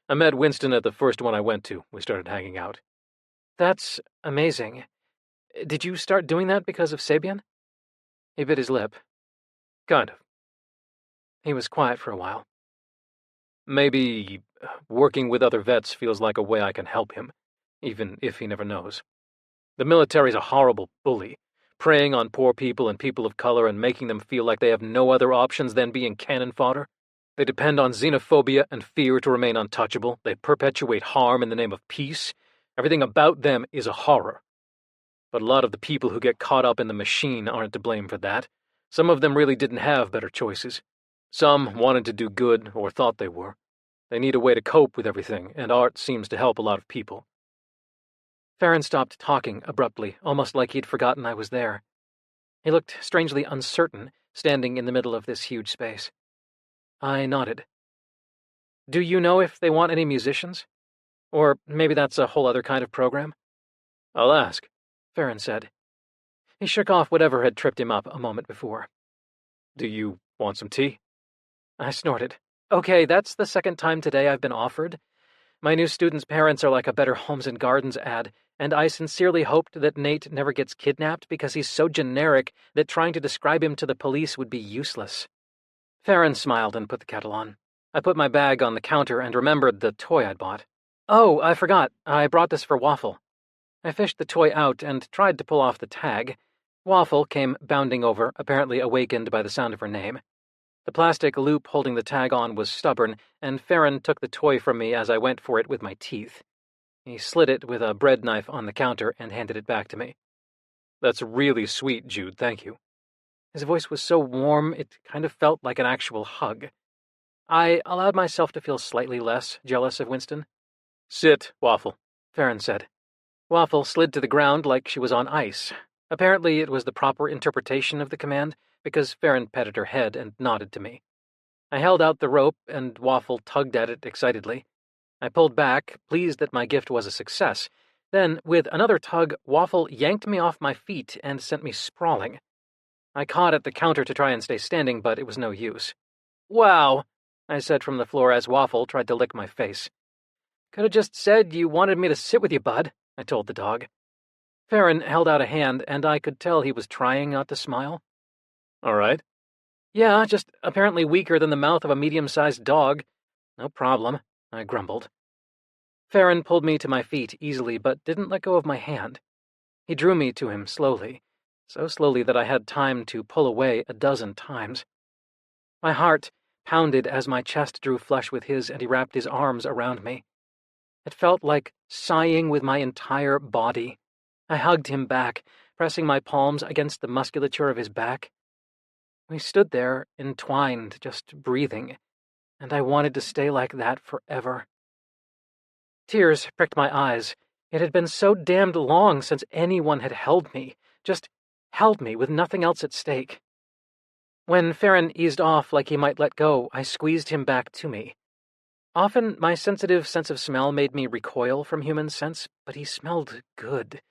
I met Winston at the first one I went to. We started hanging out. That's amazing. Did you start doing that because of Sabian? He bit his lip. Kind of. He was quiet for a while. Maybe working with other vets feels like a way I can help him, even if he never knows. The military's a horrible bully, preying on poor people and people of color and making them feel like they have no other options than being cannon fodder. They depend on xenophobia and fear to remain untouchable. They perpetuate harm in the name of peace. Everything about them is a horror. But a lot of the people who get caught up in the machine aren't to blame for that. Some of them really didn't have better choices. Some wanted to do good, or thought they were. They need a way to cope with everything, and art seems to help a lot of people. Farron stopped talking abruptly, almost like he'd forgotten I was there. He looked strangely uncertain, standing in the middle of this huge space. I nodded. Do you know if they want any musicians? Or maybe that's a whole other kind of program? I'll ask, Farron said. He shook off whatever had tripped him up a moment before. Do you want some tea? I snorted. Okay, that's the second time today I've been offered. My new students' parents are like a Better Homes and Gardens ad, and I sincerely hoped that Nate never gets kidnapped because he's so generic that trying to describe him to the police would be useless. Farron smiled and put the kettle on. I put my bag on the counter and remembered the toy I'd bought. Oh, I forgot. I brought this for Waffle. I fished the toy out and tried to pull off the tag. Waffle came bounding over, apparently awakened by the sound of her name. The plastic loop holding the tag on was stubborn, and Farron took the toy from me as I went for it with my teeth. He slid it with a bread knife on the counter and handed it back to me. That's really sweet, Jude, thank you. His voice was so warm, it kind of felt like an actual hug. I allowed myself to feel slightly less jealous of Winston. Sit, Waffle, Farron said. Waffle slid to the ground like she was on ice. Apparently it was the proper interpretation of the command, because Farron petted her head and nodded to me. I held out the rope, and Waffle tugged at it excitedly. I pulled back, pleased that my gift was a success. Then, with another tug, Waffle yanked me off my feet and sent me sprawling. I caught at the counter to try and stay standing, but it was no use. Wow, I said from the floor as Waffle tried to lick my face. Could have just said you wanted me to sit with you, bud, I told the dog. Farron held out a hand, and I could tell he was trying not to smile. All right. Yeah, just apparently weaker than the mouth of a medium-sized dog. No problem, I grumbled. Farron pulled me to my feet easily, but didn't let go of my hand. He drew me to him slowly, so slowly that I had time to pull away 12 times. My heart pounded as my chest drew flush with his, and he wrapped his arms around me. It felt like sighing with my entire body. I hugged him back, pressing my palms against the musculature of his back. We stood there, entwined, just breathing, and I wanted to stay like that forever. Tears pricked my eyes. It had been so damned long since anyone had held me, just held me with nothing else at stake. When Farron eased off like he might let go, I squeezed him back to me. Often my sensitive sense of smell made me recoil from human scents, but he smelled good.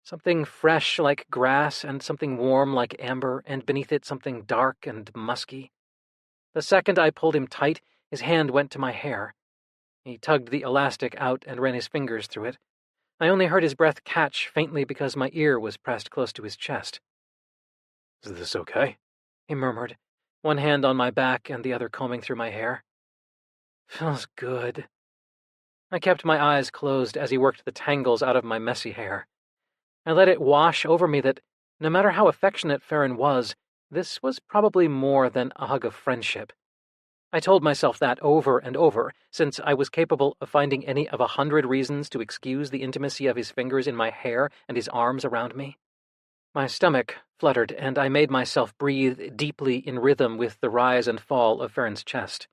Something fresh like grass, and something warm like amber, and beneath it something dark and musky. The second I pulled him tight, his hand went to my hair. He tugged the elastic out and ran his fingers through it. I only heard his breath catch faintly because my ear was pressed close to his chest. Is this okay? He murmured, one hand on my back and the other combing through my hair. Feels good. I kept my eyes closed as he worked the tangles out of my messy hair. I let it wash over me that, no matter how affectionate Farron was, this was probably more than a hug of friendship. I told myself that over and over, since I was capable of finding any of 100 reasons to excuse the intimacy of his fingers in my hair and his arms around me. My stomach fluttered, and I made myself breathe deeply in rhythm with the rise and fall of Farron's chest.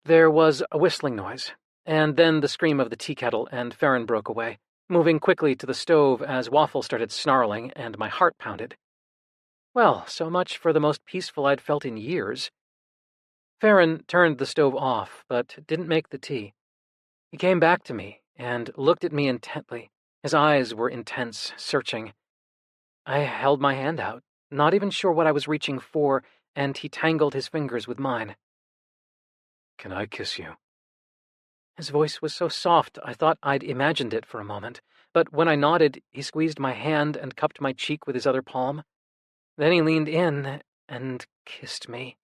There was a whistling noise, and then the scream of the tea kettle, and Farron broke away, moving quickly to the stove as Waffle started snarling, and my heart pounded. Well, so much for the most peaceful I'd felt in years. Farron turned the stove off, but didn't make the tea. He came back to me and looked at me intently. His eyes were intense, searching. I held my hand out, not even sure what I was reaching for, and he tangled his fingers with mine. Can I kiss you? His voice was so soft I thought I'd imagined it for a moment, but when I nodded, he squeezed my hand and cupped my cheek with his other palm. Then he leaned in and kissed me.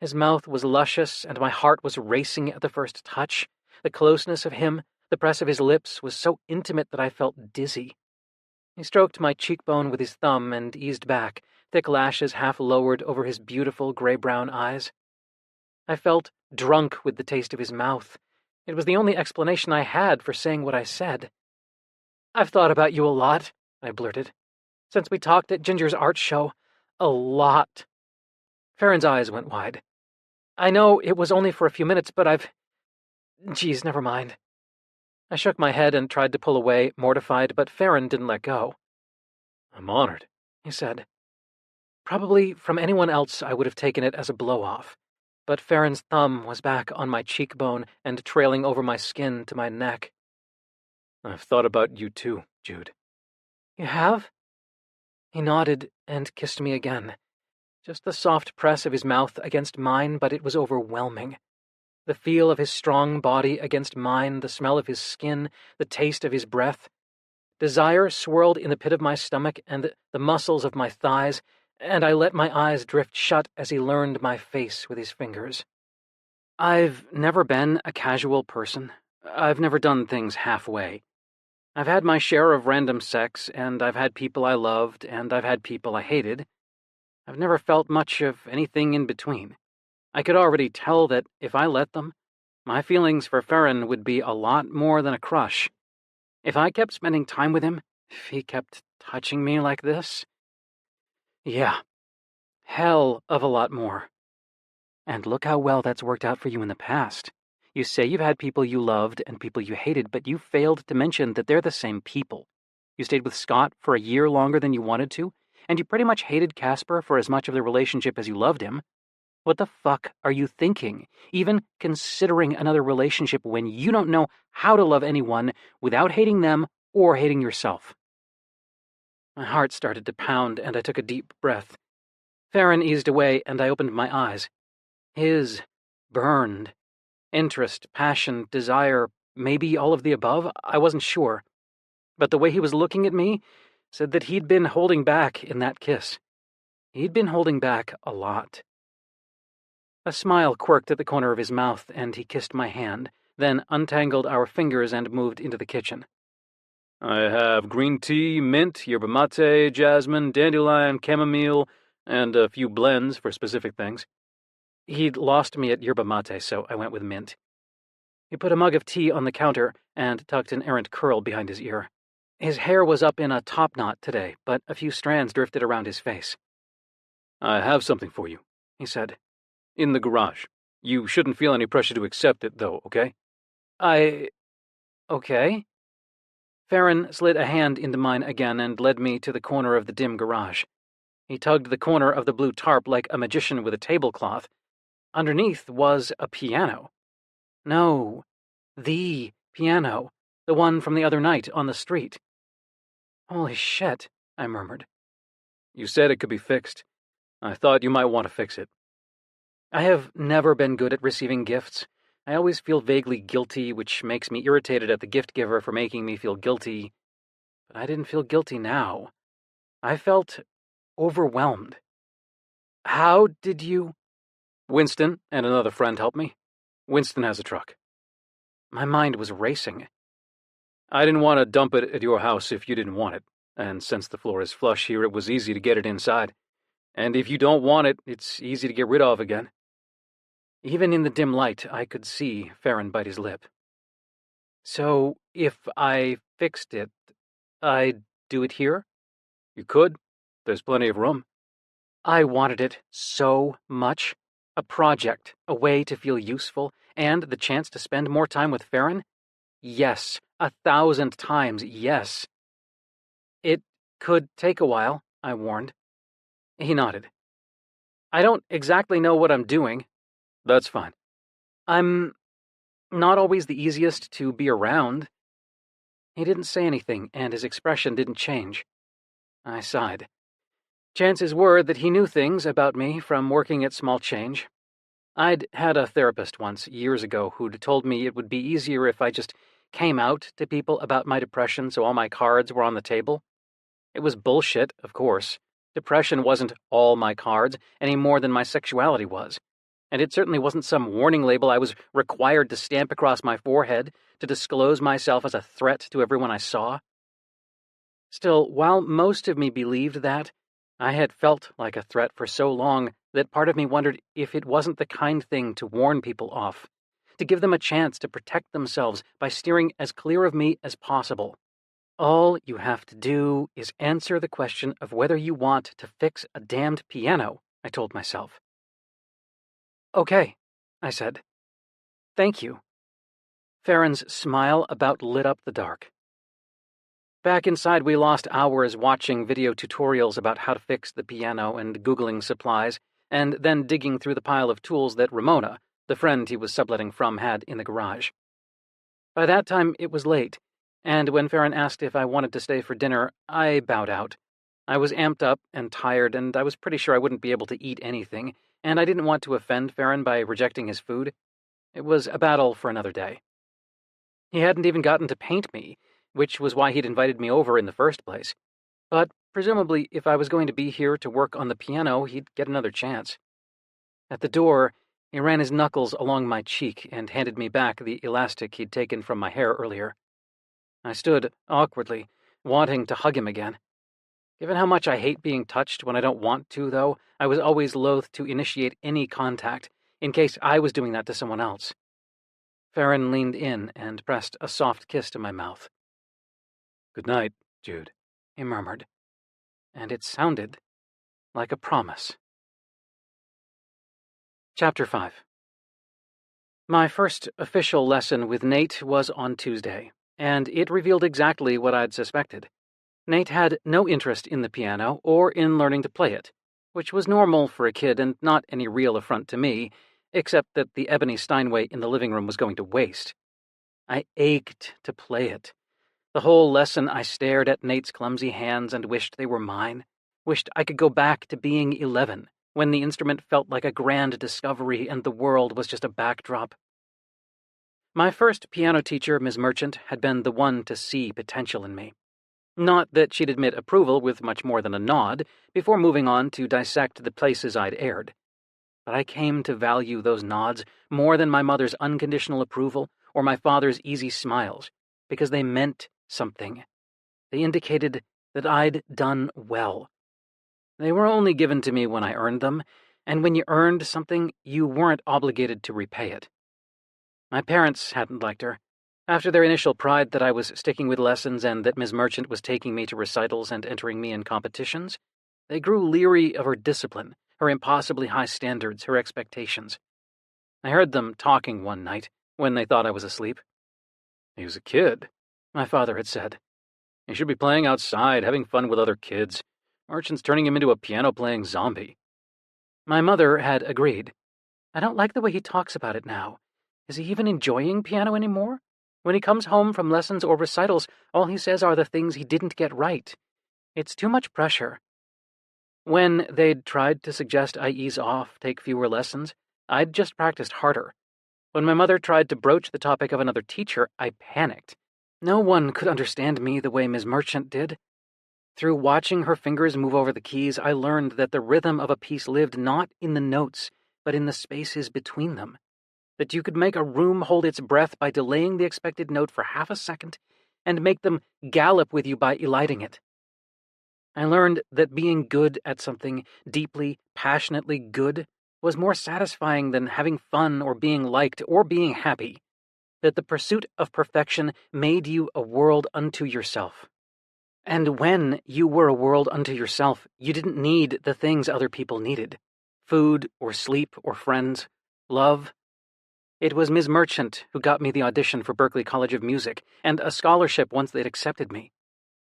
His mouth was luscious, and my heart was racing at the first touch. The closeness of him, the press of his lips, was so intimate that I felt dizzy. He stroked my cheekbone with his thumb and eased back, thick lashes half lowered over his beautiful gray-brown eyes. I felt drunk with the taste of his mouth. It was the only explanation I had for saying what I said. "I've thought about you a lot," I blurted. "Since we talked at Ginger's art show. A lot." Farron's eyes went wide. "I know it was only for a few minutes, but Geez, never mind." I shook my head and tried to pull away, mortified, but Farron didn't let go. "I'm honored," he said. Probably from anyone else I would have taken it as a blow-off, but Farron's thumb was back on my cheekbone and trailing over my skin to my neck. "I've thought about you too, Jude." "You have?" He nodded and kissed me again. Just the soft press of his mouth against mine, but it was overwhelming. The feel of his strong body against mine, the smell of his skin, the taste of his breath. Desire swirled in the pit of my stomach and the muscles of my thighs, and I let my eyes drift shut as he learned my face with his fingers. I've never been a casual person. I've never done things halfway. I've had my share of random sex, and I've had people I loved, and I've had people I hated. I've never felt much of anything in between. I could already tell that if I let them, my feelings for Farron would be a lot more than a crush. If I kept spending time with him, if he kept touching me like this, yeah, hell of a lot more. And look how well that's worked out for you in the past. You say you've had people you loved and people you hated, but you failed to mention that they're the same people. You stayed with Scott for a year longer than you wanted to, and you pretty much hated Casper for as much of the relationship as you loved him. What the fuck are you thinking, even considering another relationship when you don't know how to love anyone without hating them or hating yourself? My heart started to pound, and I took a deep breath. Farron eased away, and I opened my eyes. His burned. Interest, passion, desire, maybe all of the above, I wasn't sure. But the way he was looking at me said that he'd been holding back in that kiss. He'd been holding back a lot. A smile quirked at the corner of his mouth, and he kissed my hand, then untangled our fingers and moved into the kitchen. "I have green tea, mint, yerba mate, jasmine, dandelion, chamomile, and a few blends for specific things." He'd lost me at yerba mate, so I went with mint. He put a mug of tea on the counter and tucked an errant curl behind his ear. His hair was up in a top knot today, but a few strands drifted around his face. "I have something for you," he said. "In the garage. You shouldn't feel any pressure to accept it, though, okay?" Okay. Farron slid a hand into mine again and led me to the corner of the dim garage. He tugged the corner of the blue tarp like a magician with a tablecloth. Underneath was a piano. No, the piano, the one from the other night on the street. "Holy shit," I murmured. "You said it could be fixed. I thought you might want to fix it." I have never been good at receiving gifts. I always feel vaguely guilty, which makes me irritated at the gift giver for making me feel guilty. But I didn't feel guilty now. I felt overwhelmed. "How did you—" "Winston and another friend helped me. Winston has a truck." My mind was racing. "I didn't want to dump it at your house if you didn't want it, and since the floor is flush here, it was easy to get it inside. And if you don't want it, it's easy to get rid of again." Even in the dim light, I could see Farron bite his lip. "So, if I fixed it, I'd do it here?" "You could. There's plenty of room." I wanted it so much. A project, a way to feel useful, and the chance to spend more time with Farron? Yes, 1,000 times yes. "It could take a while," I warned. He nodded. "I don't exactly know what I'm doing." "That's fine." "I'm not always the easiest to be around." He didn't say anything, and his expression didn't change. I sighed. Chances were that he knew things about me from working at Small Change. I'd had a therapist once, years ago, who'd told me it would be easier if I just came out to people about my depression so all my cards were on the table. It was bullshit, of course. Depression wasn't all my cards, any more than my sexuality was. and it certainly wasn't some warning label I was required to stamp across my forehead to disclose myself as a threat to everyone I saw. Still, while most of me believed that, I had felt like a threat for so long that part of me wondered if it wasn't the kind thing to warn people off, to give them a chance to protect themselves by steering as clear of me as possible. All you have to do is answer the question of whether you want to fix a damned piano, I told myself. Okay, I said. Thank you. Farron's smile about lit up the dark. Back inside, we lost hours watching video tutorials about how to fix the piano and Googling supplies, and then digging through the pile of tools that Ramona, the friend he was subletting from, had in the garage. By that time, it was late, and when Farron asked if I wanted to stay for dinner, I bowed out. I was amped up and tired, and I was pretty sure I wouldn't be able to eat anything, and I didn't want to offend Farron by rejecting his food. It was a battle for another day. He hadn't even gotten to paint me, which was why he'd invited me over in the first place. But presumably, if I was going to be here to work on the piano, he'd get another chance. At the door, he ran his knuckles along my cheek and handed me back the elastic he'd taken from my hair earlier. I stood awkwardly, wanting to hug him again. Given how much I hate being touched when I don't want to, though, I was always loath to initiate any contact, in case I was doing that to someone else. Farron leaned in and pressed a soft kiss to my mouth. "Good night, Jude," he murmured, and it sounded like a promise. Chapter 5. My first official lesson with Nate was on Tuesday, and it revealed exactly what I'd suspected. Nate had no interest in the piano or in learning to play it, which was normal for a kid and not any real affront to me, except that the ebony Steinway in the living room was going to waste. I ached to play it. The whole lesson I stared at Nate's clumsy hands and wished they were mine, wished I could go back to being 11, when the instrument felt like a grand discovery and the world was just a backdrop. My first piano teacher, Ms. Merchant, had been the one to see potential in me. Not that she'd admit approval with much more than a nod, before moving on to dissect the places I'd erred. But I came to value those nods more than my mother's unconditional approval or my father's easy smiles, because they meant something. They indicated that I'd done well. They were only given to me when I earned them, and when you earned something, you weren't obligated to repay it. My parents hadn't liked her. After their initial pride that I was sticking with lessons and that Ms. Merchant was taking me to recitals and entering me in competitions, they grew leery of her discipline, her impossibly high standards, her expectations. I heard them talking one night, when they thought I was asleep. "He was a kid," my father had said. "He should be playing outside, having fun with other kids. Merchant's turning him into a piano-playing zombie." My mother had agreed. "I don't like the way he talks about it now. Is he even enjoying piano anymore? When he comes home from lessons or recitals, all he says are the things he didn't get right. It's too much pressure." When they'd tried to suggest I ease off, take fewer lessons, I'd just practiced harder. When my mother tried to broach the topic of another teacher, I panicked. No one could understand me the way Ms. Merchant did. Through watching her fingers move over the keys, I learned that the rhythm of a piece lived not in the notes, but in the spaces between them. That you could make a room hold its breath by delaying the expected note for half a second, and make them gallop with you by eliding it. I learned that being good at something, deeply, passionately good, was more satisfying than having fun or being liked or being happy. That the pursuit of perfection made you a world unto yourself. And when you were a world unto yourself, you didn't need the things other people needed. Food, or sleep, or friends, love. It was Ms. Merchant who got me the audition for Berklee College of Music, and a scholarship once they'd accepted me.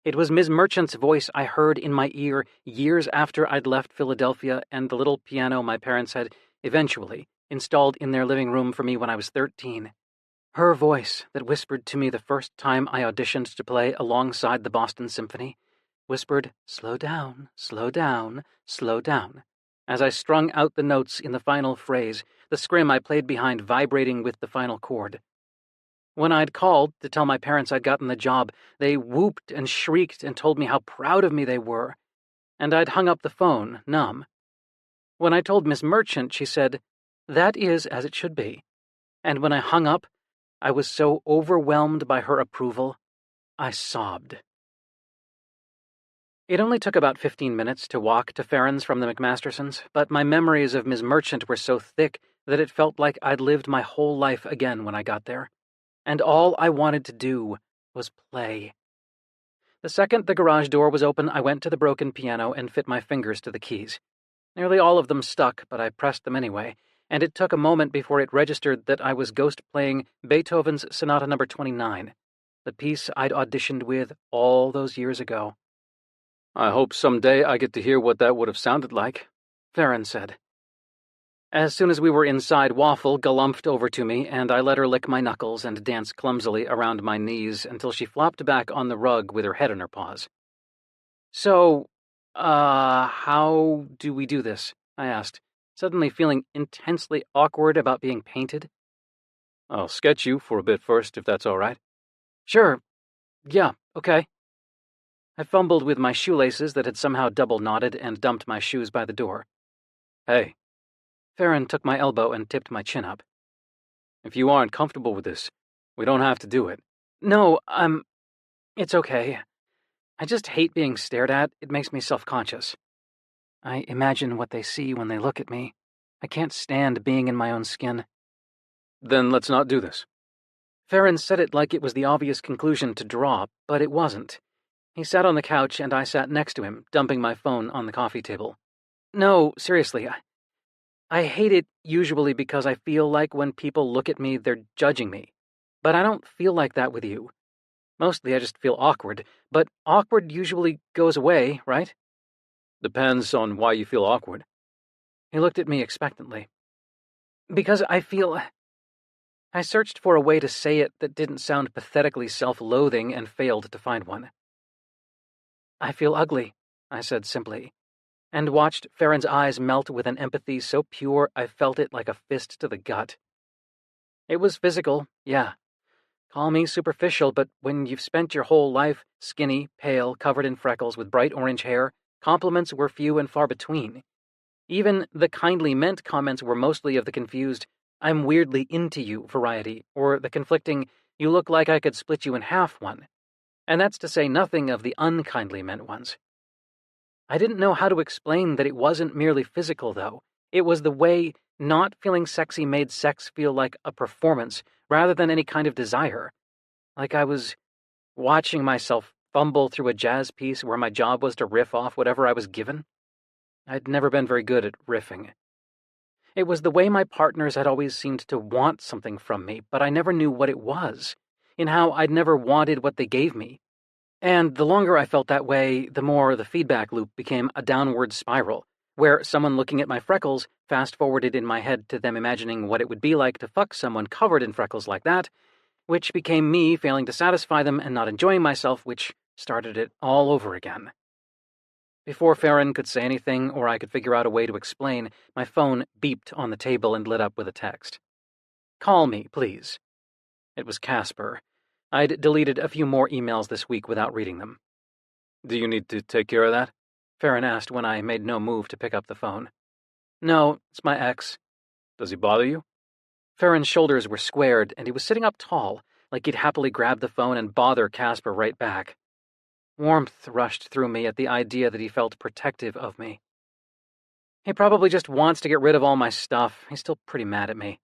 It was Ms. Merchant's voice I heard in my ear years after I'd left Philadelphia and the little piano my parents had eventually installed in their living room for me when I was 13. Her voice that whispered to me the first time I auditioned to play alongside the Boston Symphony, whispered, "Slow down, slow down, slow down," as I strung out the notes in the final phrase, the scrim I played behind vibrating with the final chord. When I'd called to tell my parents I'd gotten the job, they whooped and shrieked and told me how proud of me they were, and I'd hung up the phone, numb. When I told Miss Merchant, she said, That is as it should be. And when I hung up, I was so overwhelmed by her approval, I sobbed. It only took about 15 minutes to walk to Farron's from the McMastersons, but my memories of Ms. Merchant were so thick that it felt like I'd lived my whole life again when I got there. And all I wanted to do was play. The second the garage door was open, I went to the broken piano and fit my fingers to the keys. Nearly all of them stuck, but I pressed them anyway, and it took a moment before it registered that I was ghost playing Beethoven's Sonata No. 29, the piece I'd auditioned with all those years ago. I hope someday I get to hear what that would have sounded like, Farron said. As soon as we were inside, Waffle galumphed over to me, and I let her lick my knuckles and dance clumsily around my knees until she flopped back on the rug with her head in her paws. So, how do we do this? I asked, suddenly feeling intensely awkward about being painted. I'll sketch you for a bit first, if that's all right. Sure. Yeah, okay. I fumbled with my shoelaces that had somehow double-knotted and dumped my shoes by the door. Hey. Farron took my elbow and tipped my chin up. If you aren't comfortable with this, we don't have to do it. No, it's okay. I just hate being stared at. It makes me self-conscious. I imagine what they see when they look at me. I can't stand being in my own skin. Then let's not do this. Farron said it like it was the obvious conclusion to draw, but it wasn't. He sat on the couch and I sat next to him, dumping my phone on the coffee table. No, seriously, I hate it usually because I feel like when people look at me, they're judging me. But I don't feel like that with you. Mostly I just feel awkward, but awkward usually goes away, right? Depends on why you feel awkward. He looked at me expectantly. Because I searched for a way to say it that didn't sound pathetically self-loathing and failed to find one. I feel ugly, I said simply, and watched Farron's eyes melt with an empathy so pure I felt it like a fist to the gut. It was physical, yeah. Call me superficial, but when you've spent your whole life skinny, pale, covered in freckles with bright orange hair, compliments were few and far between. Even the kindly meant comments were mostly of the confused, I'm weirdly into you variety, or the conflicting, you look like I could split you in half one. And that's to say nothing of the unkindly meant ones. I didn't know how to explain that it wasn't merely physical, though. It was the way not feeling sexy made sex feel like a performance rather than any kind of desire. Like I was watching myself fumble through a jazz piece where my job was to riff off whatever I was given. I'd never been very good at riffing. It was the way my partners had always seemed to want something from me, but I never knew what it was, in how I'd never wanted what they gave me. And the longer I felt that way, the more the feedback loop became a downward spiral, where someone looking at my freckles fast-forwarded in my head to them imagining what it would be like to fuck someone covered in freckles like that, which became me failing to satisfy them and not enjoying myself, which started it all over again. Before Farron could say anything or I could figure out a way to explain, my phone beeped on the table and lit up with a text. Call me, please. It was Casper. I'd deleted a few more emails this week without reading them. Do you need to take care of that? Farron asked when I made no move to pick up the phone. No, it's my ex. Does he bother you? Farron's shoulders were squared, and he was sitting up tall, like he'd happily grab the phone and bother Casper right back. Warmth rushed through me at the idea that he felt protective of me. He probably just wants to get rid of all my stuff. He's still pretty mad at me.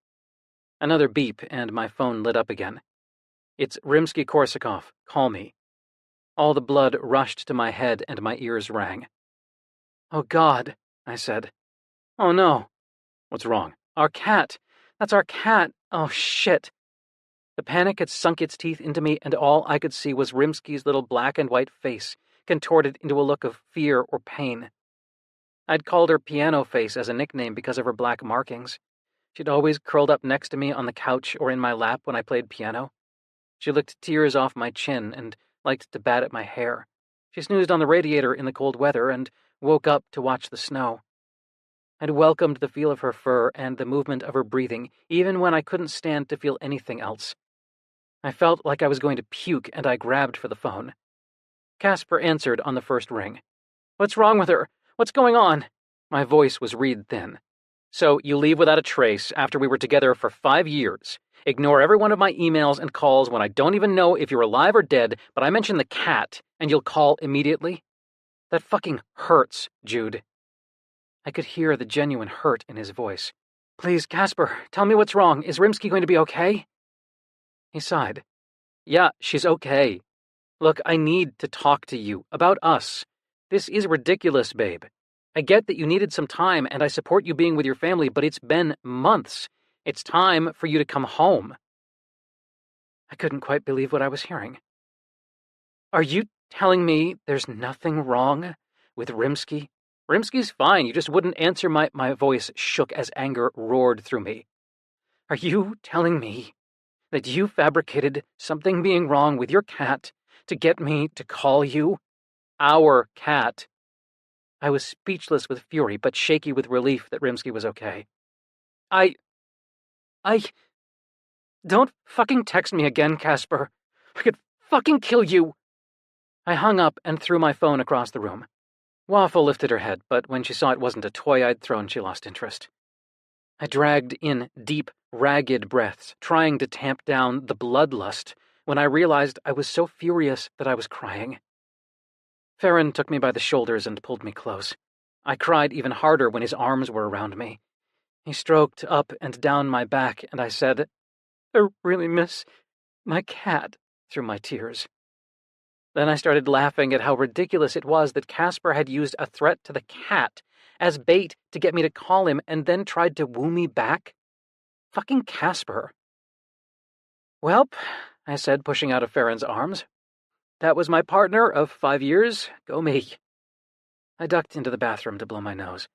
Another beep, and my phone lit up again. It's Rimsky-Korsakov. Call me. All the blood rushed to my head and my ears rang. Oh, God, I said. Oh, no. What's wrong? Our cat. That's our cat. Oh, shit. The panic had sunk its teeth into me, and all I could see was Rimsky's little black and white face, contorted into a look of fear or pain. I'd called her Piano Face as a nickname because of her black markings. She'd always curled up next to me on the couch or in my lap when I played piano. She licked tears off my chin and liked to bat at my hair. She snoozed on the radiator in the cold weather and woke up to watch the snow. I'd welcomed the feel of her fur and the movement of her breathing, even when I couldn't stand to feel anything else. I felt like I was going to puke, and I grabbed for the phone. Casper answered on the first ring. What's wrong with her? What's going on? My voice was reed thin. So you leave without a trace after we were together for 5 years. Ignore every one of my emails and calls when I don't even know if you're alive or dead, but I mention the cat, and you'll call immediately? That fucking hurts, Jude. I could hear the genuine hurt in his voice. Please, Casper, tell me what's wrong. Is Rimsky going to be okay? He sighed. Yeah, she's okay. Look, I need to talk to you about us. This is ridiculous, babe. I get that you needed some time, and I support you being with your family, but it's been months. It's time for you to come home. I couldn't quite believe what I was hearing. Are you telling me there's nothing wrong with Rimsky? Rimsky's fine, you just wouldn't answer. My voice shook as anger roared through me. Are you telling me that you fabricated something being wrong with your cat to get me to call you? Our cat. I was speechless with fury, but shaky with relief that Rimsky was okay. I... Don't fucking text me again, Casper. I could fucking kill you. I hung up and threw my phone across the room. Waffle lifted her head, but when she saw it wasn't a toy I'd thrown, she lost interest. I dragged in deep, ragged breaths, trying to tamp down the bloodlust, when I realized I was so furious that I was crying. Farron took me by the shoulders and pulled me close. I cried even harder when his arms were around me. He stroked up and down my back, and I said, I really miss my cat, through my tears. Then I started laughing at how ridiculous it was that Casper had used a threat to the cat as bait to get me to call him and then tried to woo me back. Fucking Casper. Welp, I said, pushing out of Farron's arms. That was my partner of 5 years. Go me. I ducked into the bathroom to blow my nose.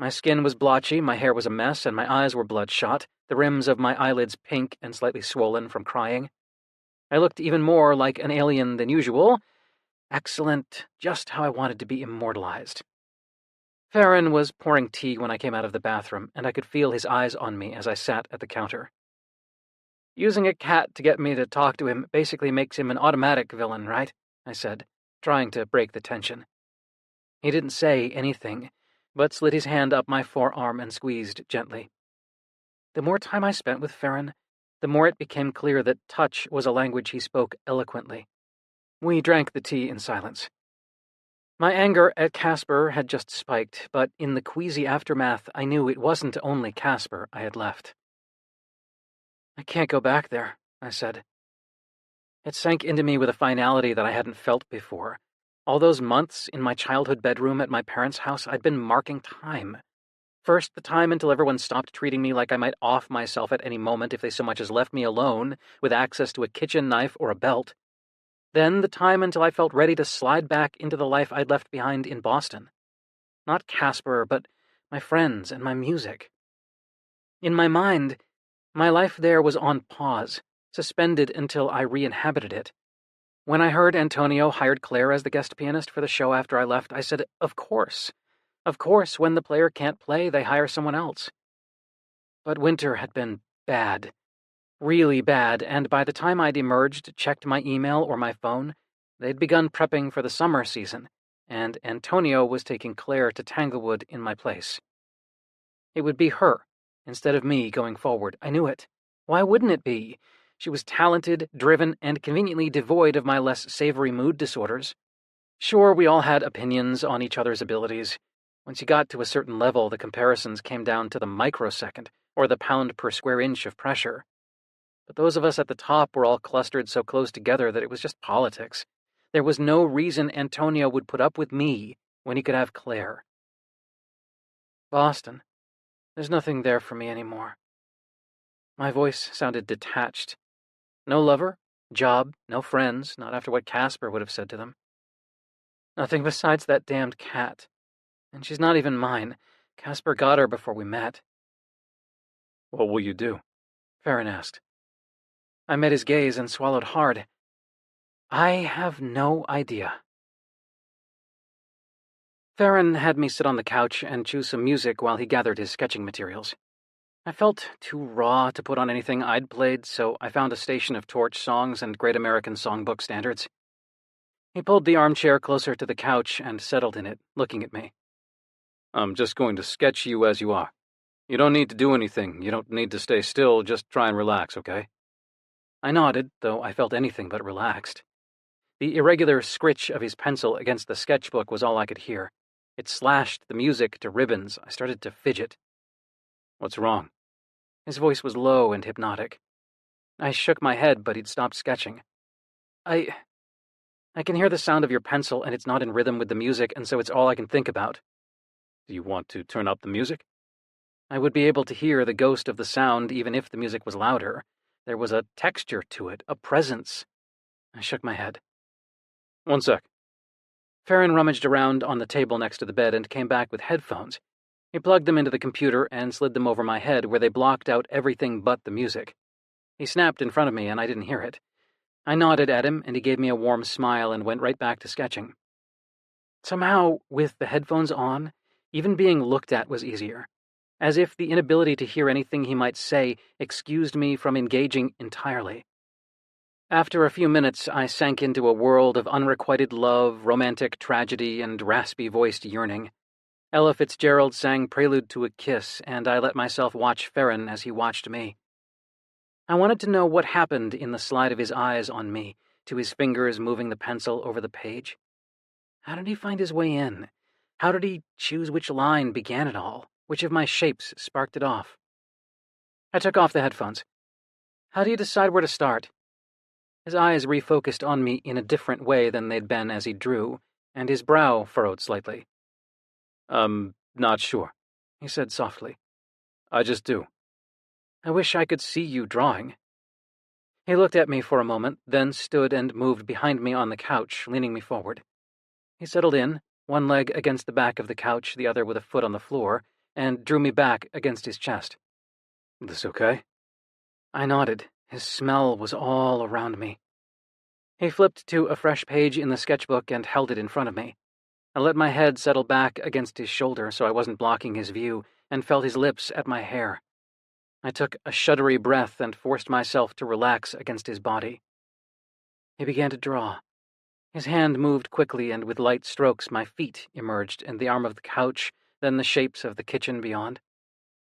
My skin was blotchy, my hair was a mess, and my eyes were bloodshot, the rims of my eyelids pink and slightly swollen from crying. I looked even more like an alien than usual. Excellent, just how I wanted to be immortalized. Farron was pouring tea when I came out of the bathroom, and I could feel his eyes on me as I sat at the counter. Using a cat to get me to talk to him basically makes him an automatic villain, right? I said, trying to break the tension. He didn't say anything, but slid his hand up my forearm and squeezed gently. The more time I spent with Farron, the more it became clear that touch was a language he spoke eloquently. We drank the tea in silence. My anger at Casper had just spiked, but in the queasy aftermath, I knew it wasn't only Casper I had left. I can't go back there, I said. It sank into me with a finality that I hadn't felt before. All those months in my childhood bedroom at my parents' house, I'd been marking time. First, the time until everyone stopped treating me like I might off myself at any moment if they so much as left me alone, with access to a kitchen knife or a belt. Then the time until I felt ready to slide back into the life I'd left behind in Boston. Not Casper, but my friends and my music. In my mind, my life there was on pause, suspended until I re-inhabited it. When I heard Antonio hired Claire as the guest pianist for the show after I left, I said, of course. Of course, when the player can't play, they hire someone else. But winter had been bad. Really bad, and by the time I'd emerged, checked my email or my phone, they'd begun prepping for the summer season, and Antonio was taking Claire to Tanglewood in my place. It would be her, instead of me, going forward. I knew it. Why wouldn't it be? She was talented, driven, and conveniently devoid of my less savory mood disorders. Sure, we all had opinions on each other's abilities. Once you got to a certain level, the comparisons came down to the microsecond, or the pound per square inch of pressure. But those of us at the top were all clustered so close together that it was just politics. There was no reason Antonio would put up with me when he could have Claire. Boston. There's nothing there for me anymore. My voice sounded detached. No lover, job, no friends, not after what Casper would have said to them. Nothing besides that damned cat. And she's not even mine. Casper got her before we met. What will you do? Farron asked. I met his gaze and swallowed hard. I have no idea. Farron had me sit on the couch and choose some music while he gathered his sketching materials. I felt too raw to put on anything I'd played, so I found a station of Torch songs and Great American Songbook standards. He pulled the armchair closer to the couch and settled in it, looking at me. I'm just going to sketch you as you are. You don't need to do anything. You don't need to stay still. Just try and relax, okay? I nodded, though I felt anything but relaxed. The irregular scritch of his pencil against the sketchbook was all I could hear. It slashed the music to ribbons. I started to fidget. What's wrong? His voice was low and hypnotic. I shook my head, but he'd stopped sketching. I can hear the sound of your pencil, and it's not in rhythm with the music, and so it's all I can think about. Do you want to turn up the music? I would be able to hear the ghost of the sound even if the music was louder. There was a texture to it, a presence. I shook my head. One sec. Farron rummaged around on the table next to the bed and came back with headphones. He plugged them into the computer and slid them over my head where they blocked out everything but the music. He snapped in front of me and I didn't hear it. I nodded at him and he gave me a warm smile and went right back to sketching. Somehow, with the headphones on, even being looked at was easier, as if the inability to hear anything he might say excused me from engaging entirely. After a few minutes, I sank into a world of unrequited love, romantic tragedy, and raspy-voiced yearning. Ella Fitzgerald sang Prelude to a Kiss, and I let myself watch Farron as he watched me. I wanted to know what happened in the slide of his eyes on me, to his fingers moving the pencil over the page. How did he find his way in? How did he choose which line began it all? Which of my shapes sparked it off? I took off the headphones. How do you decide where to start? His eyes refocused on me in a different way than they'd been as he drew, and his brow furrowed slightly. Not sure, he said softly. I just do. I wish I could see you drawing. He looked at me for a moment, then stood and moved behind me on the couch, leaning me forward. He settled in, one leg against the back of the couch, the other with a foot on the floor, and drew me back against his chest. This okay? I nodded. His smell was all around me. He flipped to a fresh page in the sketchbook and held it in front of me. I let my head settle back against his shoulder so I wasn't blocking his view, and felt his lips at my hair. I took a shuddery breath and forced myself to relax against his body. He began to draw. His hand moved quickly, and with light strokes my feet emerged and the arm of the couch, then the shapes of the kitchen beyond.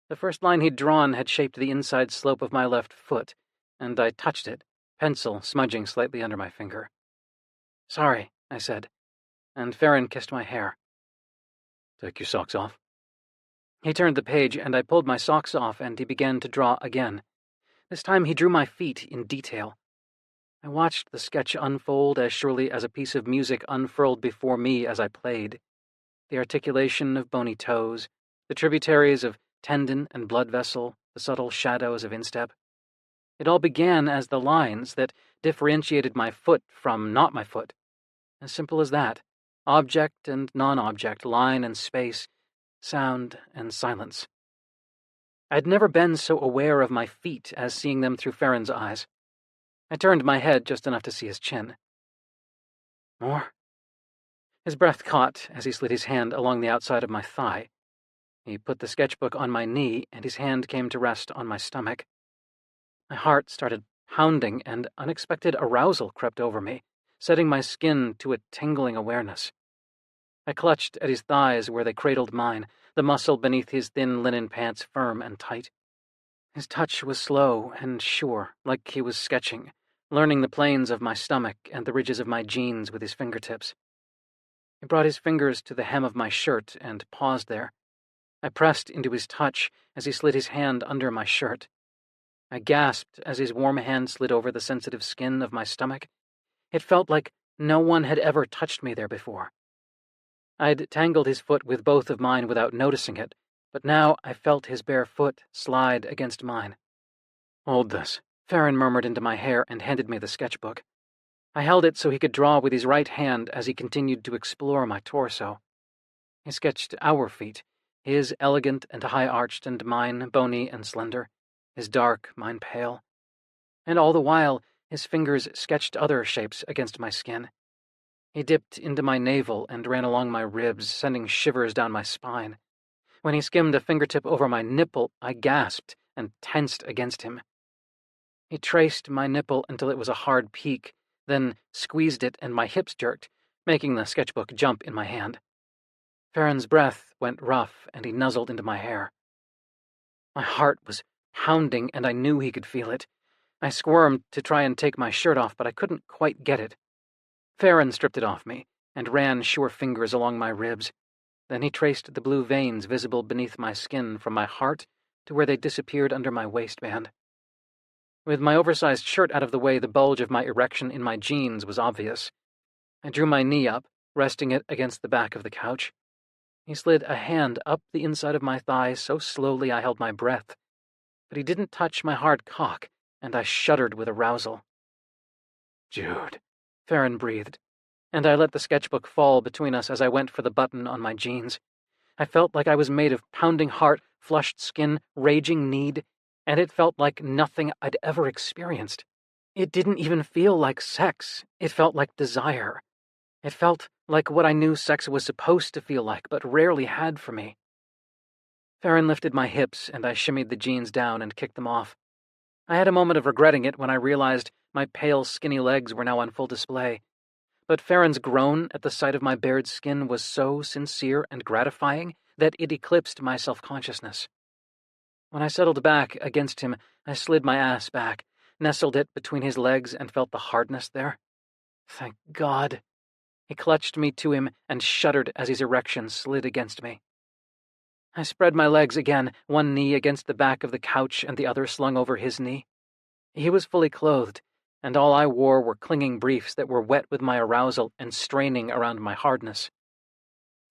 The first line he'd drawn had shaped the inside slope of my left foot, and I touched it, pencil smudging slightly under my finger. Sorry, I said, and Farron kissed my hair. Take your socks off. He turned the page, and I pulled my socks off, and he began to draw again. This time he drew my feet in detail. I watched the sketch unfold as surely as a piece of music unfurled before me as I played. The articulation of bony toes, the tributaries of tendon and blood vessel, the subtle shadows of instep. It all began as the lines that differentiated my foot from not my foot. As simple as that. Object and non-object, line and space, sound and silence. I'd never been so aware of my feet as seeing them through Farron's eyes. I turned my head just enough to see his chin. More? His breath caught as he slid his hand along the outside of my thigh. He put the sketchbook on my knee, and his hand came to rest on my stomach. My heart started pounding, and unexpected arousal crept over me, setting my skin to a tingling awareness. I clutched at his thighs where they cradled mine, the muscle beneath his thin linen pants firm and tight. His touch was slow and sure, like he was sketching, learning the planes of my stomach and the ridges of my jeans with his fingertips. He brought his fingers to the hem of my shirt and paused there. I pressed into his touch as he slid his hand under my shirt. I gasped as his warm hand slid over the sensitive skin of my stomach. It felt like no one had ever touched me there before. I'd tangled his foot with both of mine without noticing it, but now I felt his bare foot slide against mine. Hold this, Farron murmured into my hair and handed me the sketchbook. I held it so he could draw with his right hand as he continued to explore my torso. He sketched our feet, his elegant and high-arched and mine bony and slender, his dark, mine pale. And all the while, his fingers sketched other shapes against my skin. He dipped into my navel and ran along my ribs, sending shivers down my spine. When he skimmed a fingertip over my nipple, I gasped and tensed against him. He traced my nipple until it was a hard peak, then squeezed it and my hips jerked, making the sketchbook jump in my hand. Farron's breath went rough and he nuzzled into my hair. My heart was pounding, and I knew he could feel it. I squirmed to try and take my shirt off, but I couldn't quite get it. Farron stripped it off me and ran sure fingers along my ribs. Then he traced the blue veins visible beneath my skin from my heart to where they disappeared under my waistband. With my oversized shirt out of the way, the bulge of my erection in my jeans was obvious. I drew my knee up, resting it against the back of the couch. He slid a hand up the inside of my thigh so slowly I held my breath, but he didn't touch my hard cock, and I shuddered with arousal. "Jude," Farron breathed, and I let the sketchbook fall between us as I went for the button on my jeans. I felt like I was made of pounding heart, flushed skin, raging need, and it felt like nothing I'd ever experienced. It didn't even feel like sex. It felt like desire. It felt like what I knew sex was supposed to feel like, but rarely had for me. Farron lifted my hips, and I shimmied the jeans down and kicked them off. I had a moment of regretting it when I realized my pale, skinny legs were now on full display. But Farron's groan at the sight of my bared skin was so sincere and gratifying that it eclipsed my self-consciousness. When I settled back against him, I slid my ass back, nestled it between his legs, and felt the hardness there. Thank God. He clutched me to him and shuddered as his erection slid against me. I spread my legs again, one knee against the back of the couch and the other slung over his knee. He was fully clothed, and all I wore were clinging briefs that were wet with my arousal and straining around my hardness.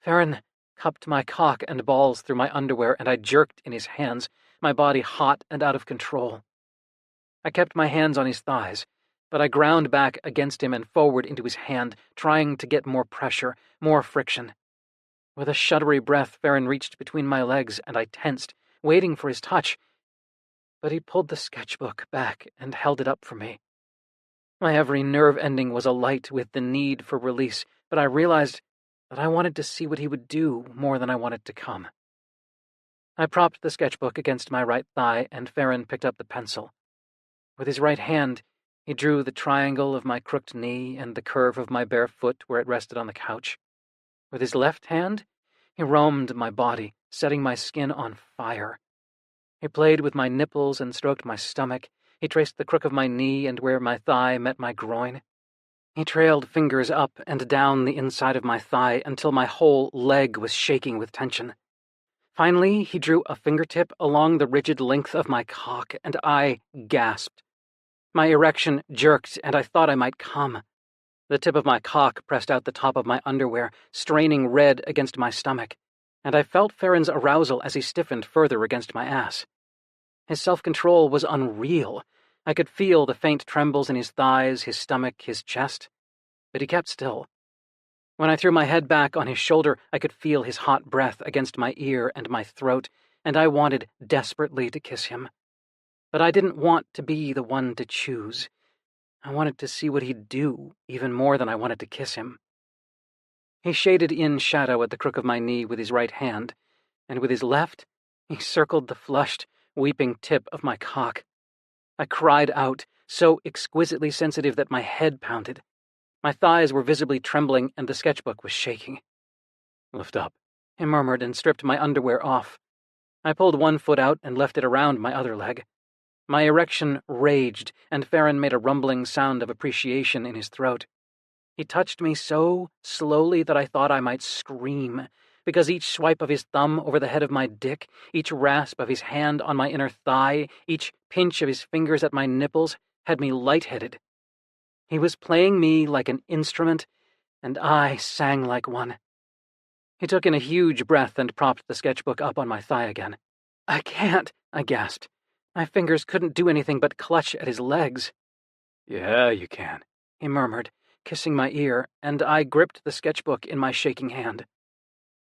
Farron cupped my cock and balls through my underwear, and I jerked in his hands, my body hot and out of control. I kept my hands on his thighs, but I ground back against him and forward into his hand, trying to get more pressure, more friction. With a shuddery breath, Farron reached between my legs, and I tensed, waiting for his touch. But he pulled the sketchbook back and held it up for me. My every nerve ending was alight with the need for release, but I realized that I wanted to see what he would do more than I wanted to come. I propped the sketchbook against my right thigh, and Farron picked up the pencil. With his right hand, he drew the triangle of my crooked knee and the curve of my bare foot where it rested on the couch. With his left hand, he roamed my body, setting my skin on fire. He played with my nipples and stroked my stomach. He traced the crook of my knee and where my thigh met my groin. He trailed fingers up and down the inside of my thigh until my whole leg was shaking with tension. Finally, he drew a fingertip along the rigid length of my cock, and I gasped. My erection jerked, and I thought I might come. The tip of my cock pressed out the top of my underwear, straining red against my stomach, and I felt Farron's arousal as he stiffened further against my ass. His self-control was unreal. I could feel the faint trembles in his thighs, his stomach, his chest. But he kept still. When I threw my head back on his shoulder, I could feel his hot breath against my ear and my throat, and I wanted desperately to kiss him. But I didn't want to be the one to choose. I wanted to see what he'd do, even more than I wanted to kiss him. He shaded in shadow at the crook of my knee with his right hand, and with his left, he circled the flushed, weeping tip of my cock. I cried out, so exquisitely sensitive that my head pounded. My thighs were visibly trembling, and the sketchbook was shaking. "Lift up," he murmured, and stripped my underwear off. I pulled one foot out and left it around my other leg. My erection raged, and Farron made a rumbling sound of appreciation in his throat. He touched me so slowly that I thought I might scream, because each swipe of his thumb over the head of my dick, each rasp of his hand on my inner thigh, each pinch of his fingers at my nipples had me lightheaded. He was playing me like an instrument, and I sang like one. He took in a huge breath and propped the sketchbook up on my thigh again. "I can't," I gasped. My fingers couldn't do anything but clutch at his legs. "Yeah, you can," he murmured, kissing my ear, and I gripped the sketchbook in my shaking hand.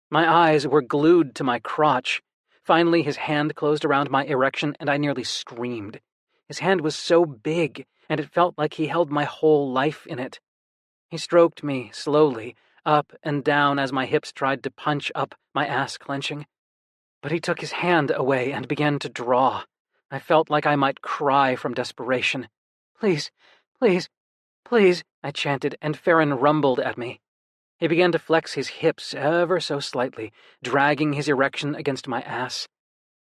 My eyes were glued to my crotch. Finally, his hand closed around my erection, and I nearly screamed. His hand was so big, and it felt like he held my whole life in it. He stroked me slowly, up and down as my hips tried to punch up, my ass clenching. But he took his hand away and began to draw. I felt like I might cry from desperation. "Please, please, please," I chanted, and Farron rumbled at me. He began to flex his hips ever so slightly, dragging his erection against my ass.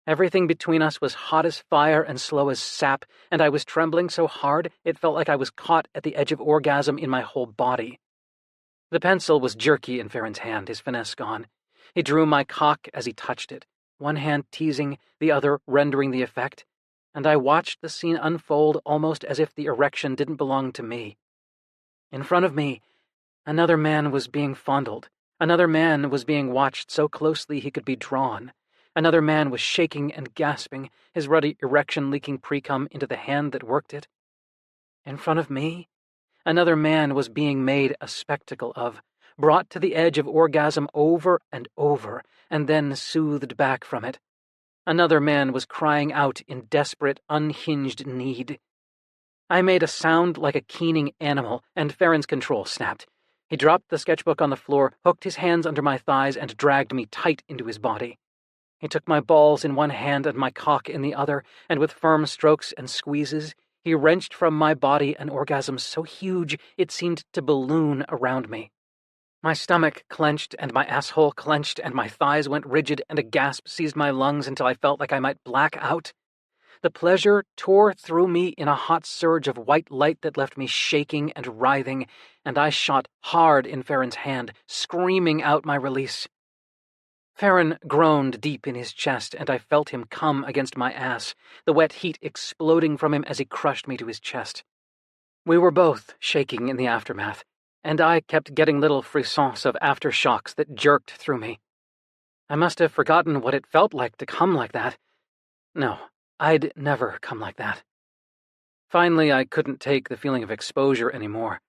Everything between us was hot as fire and slow as sap, and I was trembling so hard it felt like I was caught at the edge of orgasm in my whole body. The pencil was jerky in Farron's hand, his finesse gone. He drew my cock as he touched it, one hand teasing, the other rendering the effect, and I watched the scene unfold almost as if the erection didn't belong to me. In front of me, another man was being fondled. Another man was being watched so closely he could be drawn. Another man was shaking and gasping, his ruddy erection leaking precum into the hand that worked it. In front of me, another man was being made a spectacle of, brought to the edge of orgasm over and over, and then soothed back from it. Another man was crying out in desperate, unhinged need. I made a sound like a keening animal, and Farron's control snapped. He dropped the sketchbook on the floor, hooked his hands under my thighs, and dragged me tight into his body. He took my balls in one hand and my cock in the other, and with firm strokes and squeezes, he wrenched from my body an orgasm so huge it seemed to balloon around me. My stomach clenched, and my asshole clenched, and my thighs went rigid, and a gasp seized my lungs until I felt like I might black out. The pleasure tore through me in a hot surge of white light that left me shaking and writhing, and I shot hard in Farron's hand, screaming out my release. Farron groaned deep in his chest, and I felt him come against my ass, the wet heat exploding from him as he crushed me to his chest. We were both shaking in the aftermath, and I kept getting little frissons of aftershocks that jerked through me. I must have forgotten what it felt like to come like that. No, I'd never come like that. Finally, I couldn't take the feeling of exposure anymore.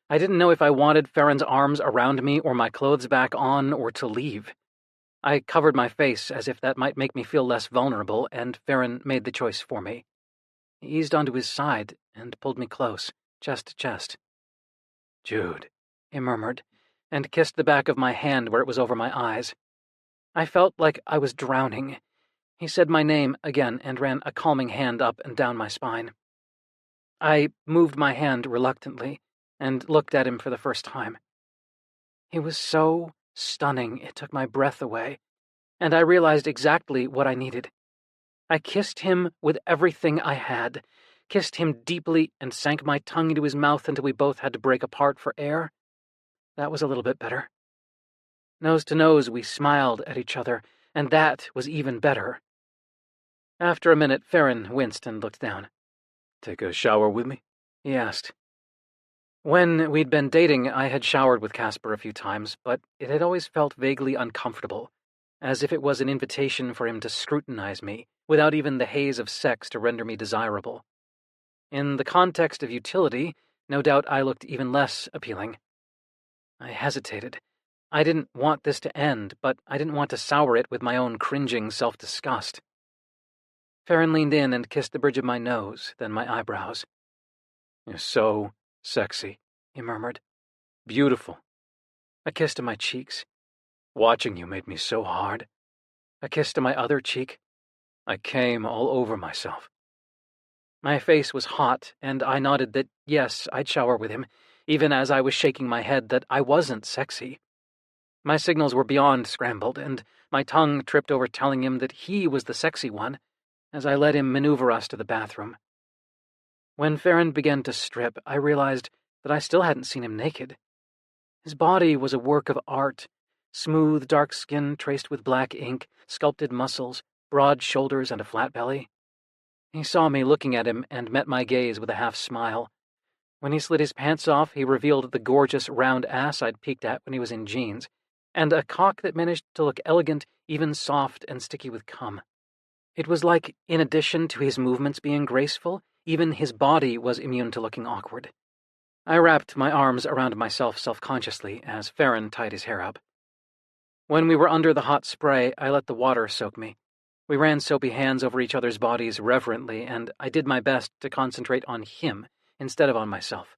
I didn't know if I wanted Farron's arms around me or my clothes back on or to leave. I covered my face as if that might make me feel less vulnerable, and Farron made the choice for me. He eased onto his side and pulled me close, chest to chest. "Jude," he murmured, and kissed the back of my hand where it was over my eyes. I felt like I was drowning. He said my name again and ran a calming hand up and down my spine. I moved my hand reluctantly and looked at him for the first time. He was so stunning it took my breath away, and I realized exactly what I needed. I kissed him with everything I had, kissed him deeply and sank my tongue into his mouth until we both had to break apart for air. That was a little bit better. Nose to nose, we smiled at each other, and that was even better. After a minute, Farron winced and looked down. "Take a shower with me?" he asked. When we'd been dating, I had showered with Casper a few times, but it had always felt vaguely uncomfortable, as if it was an invitation for him to scrutinize me, without even the haze of sex to render me desirable. In the context of utility, no doubt I looked even less appealing. I hesitated. I didn't want this to end, but I didn't want to sour it with my own cringing self-disgust. Farron leaned in and kissed the bridge of my nose, then my eyebrows. "You're so sexy," he murmured. "Beautiful." A kiss to my cheeks. "Watching you made me so hard." A kiss to my other cheek. I came all over myself. My face was hot, and I nodded that, yes, I'd shower with him, even as I was shaking my head that I wasn't sexy. My signals were beyond scrambled, and my tongue tripped over telling him that he was the sexy one, as I let him maneuver us to the bathroom. When Farron began to strip, I realized that I still hadn't seen him naked. His body was a work of art, smooth, dark skin traced with black ink, sculpted muscles, broad shoulders, and a flat belly. He saw me looking at him and met my gaze with a half smile. When he slid his pants off, he revealed the gorgeous round ass I'd peeked at when he was in jeans, and a cock that managed to look elegant, even soft and sticky with cum. It was like, in addition to his movements being graceful, even his body was immune to looking awkward. I wrapped my arms around myself self-consciously as Farron tied his hair up. When we were under the hot spray, I let the water soak me. We ran soapy hands over each other's bodies reverently, and I did my best to concentrate on him instead of on myself.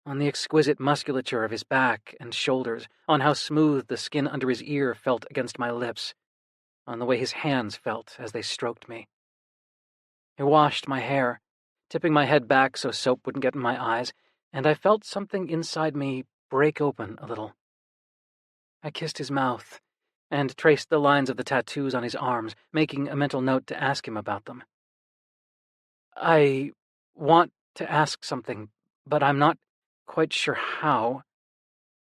On the exquisite musculature of his back and shoulders, on how smooth the skin under his ear felt against my lips, on the way his hands felt as they stroked me. He washed my hair, tipping my head back so soap wouldn't get in my eyes, and I felt something inside me break open a little. I kissed his mouth, and traced the lines of the tattoos on his arms, making a mental note to ask him about them. I want to ask something, but I'm not quite sure how.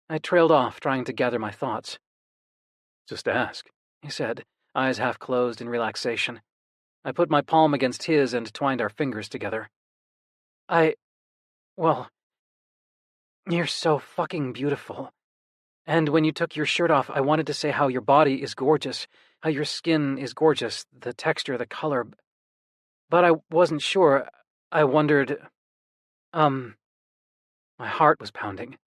I trailed off, trying to gather my thoughts. Just ask, he said, eyes half closed in relaxation. I put my palm against his and twined our fingers together. Well, you're so fucking beautiful. And when you took your shirt off, I wanted to say how your body is gorgeous, how your skin is gorgeous, the texture, the color. But I wasn't sure. I wondered, my heart was pounding.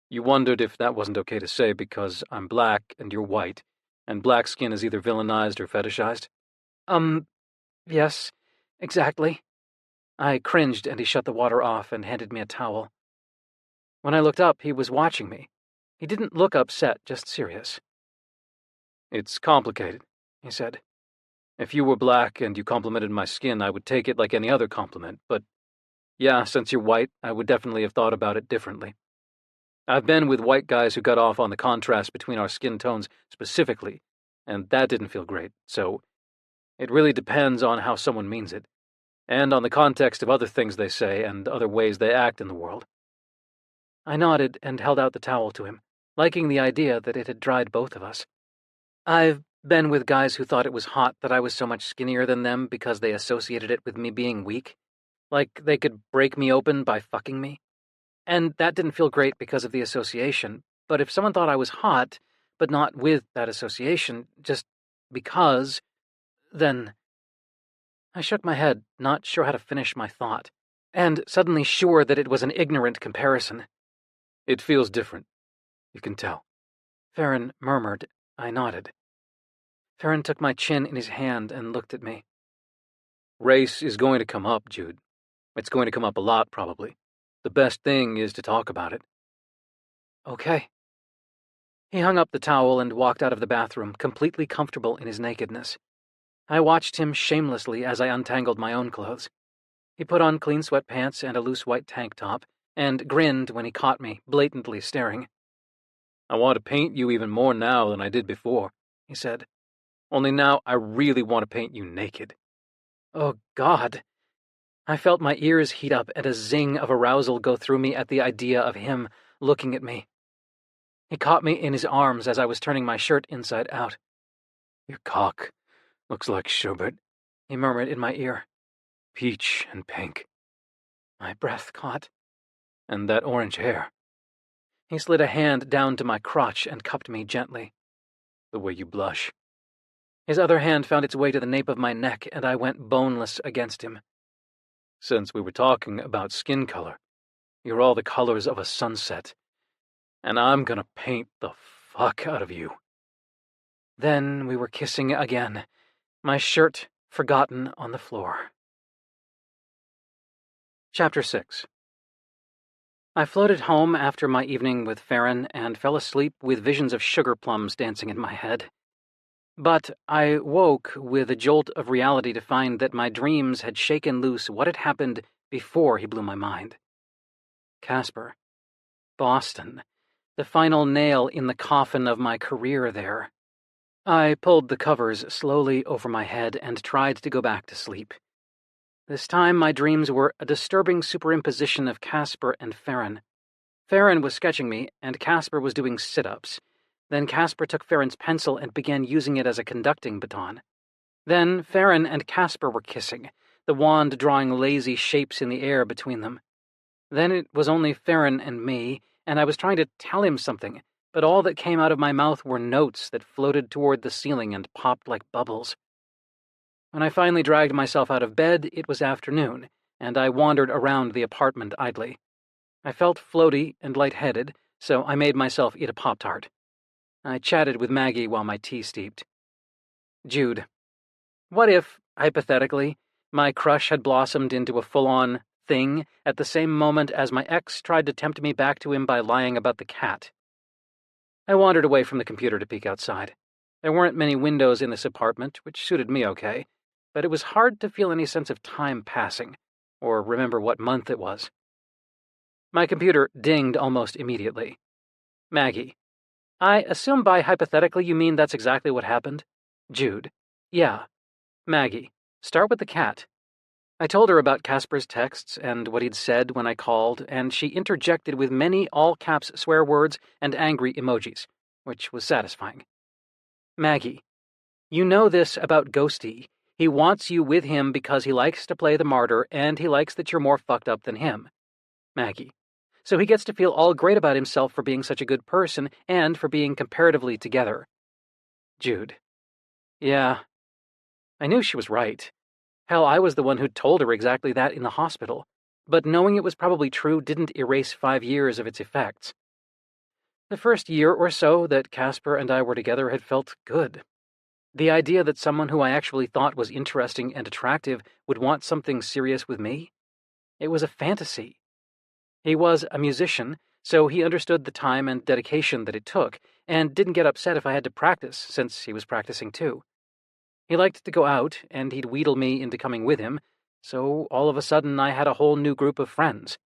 You wondered if that wasn't okay to say because I'm black and you're white, and black skin is either villainized or fetishized? Yes, exactly. I cringed and he shut the water off and handed me a towel. When I looked up, he was watching me. He didn't look upset, just serious. It's complicated, he said. If you were black and you complimented my skin, I would take it like any other compliment, but yeah, since you're white, I would definitely have thought about it differently. I've been with white guys who got off on the contrast between our skin tones specifically, and that didn't feel great, so it really depends on how someone means it, and on the context of other things they say and other ways they act in the world. I nodded and held out the towel to him, liking the idea that it had dried both of us. I've been with guys who thought it was hot that I was so much skinnier than them because they associated it with me being weak, like they could break me open by fucking me. And that didn't feel great because of the association, but if someone thought I was hot, but not with that association, just because, then... I shook my head, not sure how to finish my thought, and suddenly sure that it was an ignorant comparison. It feels different. You can tell. Farron murmured. I nodded. Farron took my chin in his hand and looked at me. Race is going to come up, Jude. It's going to come up a lot, probably. The best thing is to talk about it. Okay. He hung up the towel and walked out of the bathroom, completely comfortable in his nakedness. I watched him shamelessly as I untangled my own clothes. He put on clean sweatpants and a loose white tank top, and grinned when he caught me, blatantly staring. I want to paint you even more now than I did before, he said. Only now I really want to paint you naked. Oh, God. I felt my ears heat up and a zing of arousal go through me at the idea of him looking at me. He caught me in his arms as I was turning my shirt inside out. Your cock looks like sherbet, he murmured in my ear. Peach and pink. My breath caught. And that orange hair. He slid a hand down to my crotch and cupped me gently. The way you blush. His other hand found its way to the nape of my neck, and I went boneless against him. Since we were talking about skin color, you're all the colors of a sunset, and I'm gonna paint the fuck out of you. Then we were kissing again, my shirt forgotten on the floor. Chapter 6. I floated home after my evening with Farron and fell asleep with visions of sugar plums dancing in my head. But I woke with a jolt of reality to find that my dreams had shaken loose what had happened before he blew my mind. Casper. Boston. The final nail in the coffin of my career there. I pulled the covers slowly over my head and tried to go back to sleep. This time my dreams were a disturbing superimposition of Casper and Farron. Farron was sketching me, and Casper was doing sit-ups. Then Casper took Farron's pencil and began using it as a conducting baton. Then Farron and Casper were kissing, the wand drawing lazy shapes in the air between them. Then it was only Farron and me, and I was trying to tell him something, but all that came out of my mouth were notes that floated toward the ceiling and popped like bubbles. When I finally dragged myself out of bed, it was afternoon, and I wandered around the apartment idly. I felt floaty and lightheaded, so I made myself eat a Pop-Tart. I chatted with Maggie while my tea steeped. Jude. What if, hypothetically, my crush had blossomed into a full-on thing at the same moment as my ex tried to tempt me back to him by lying about the cat? I wandered away from the computer to peek outside. There weren't many windows in this apartment, which suited me okay, but it was hard to feel any sense of time passing, or remember what month it was. My computer dinged almost immediately. Maggie. I assume by hypothetically you mean that's exactly what happened? Jude. Yeah. Maggie. Start with the cat. I told her about Casper's texts and what he'd said when I called, and she interjected with many all-caps swear words and angry emojis, which was satisfying. Maggie. You know this about Ghosty. He wants you with him because he likes to play the martyr, and he likes that you're more fucked up than him. Maggie. So he gets to feel all great about himself for being such a good person and for being comparatively together. Jude. Yeah. I knew she was right. Hell, I was the one who told her exactly that in the hospital. But knowing it was probably true didn't erase 5 years of its effects. The first year or so that Casper and I were together had felt good. The idea that someone who I actually thought was interesting and attractive would want something serious with me? It was a fantasy. He was a musician, so he understood the time and dedication that it took, and didn't get upset if I had to practice, since he was practicing too. He liked to go out, and he'd wheedle me into coming with him, so all of a sudden I had a whole new group of friends.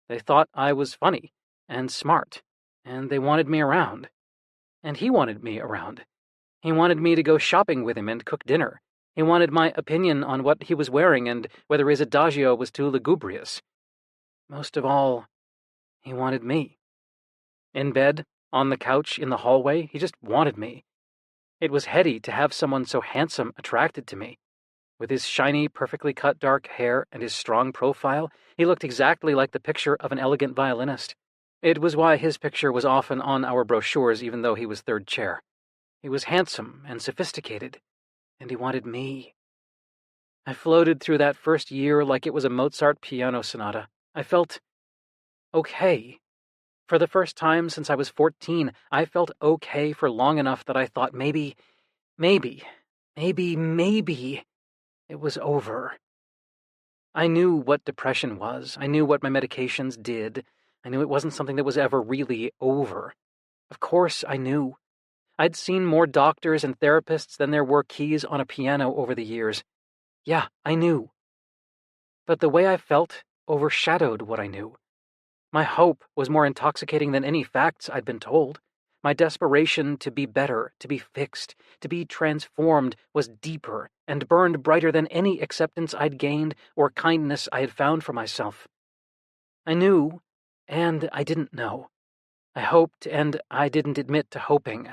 They thought I was funny and smart, and they wanted me around. And he wanted me around. He wanted me to go shopping with him and cook dinner. He wanted my opinion on what he was wearing and whether his adagio was too lugubrious. Most of all, he wanted me. In bed, on the couch, in the hallway, he just wanted me. It was heady to have someone so handsome attracted to me. With his shiny, perfectly cut dark hair and his strong profile, he looked exactly like the picture of an elegant violinist. It was why his picture was often on our brochures even though he was third chair. He was handsome and sophisticated, and he wanted me. I floated through that first year like it was a Mozart piano sonata. I felt okay. For the first time since I was 14, I felt okay for long enough that I thought maybe it was over. I knew what depression was. I knew what my medications did. I knew it wasn't something that was ever really over. Of course I knew. I'd seen more doctors and therapists than there were keys on a piano over the years. Yeah, I knew. But the way I felt overshadowed what I knew. My hope was more intoxicating than any facts I'd been told. My desperation to be better, to be fixed, to be transformed was deeper and burned brighter than any acceptance I'd gained or kindness I had found for myself. I knew, and I didn't know. I hoped, and I didn't admit to hoping.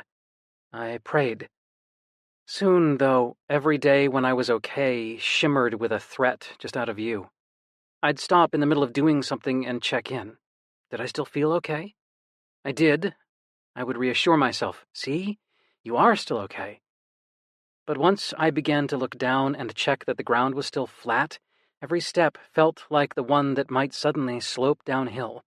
I prayed. Soon, though, every day when I was okay shimmered with a threat just out of view. I'd stop in the middle of doing something and check in. Did I still feel okay? I did. I would reassure myself, see, you are still okay. But once I began to look down and check that the ground was still flat, every step felt like the one that might suddenly slope downhill.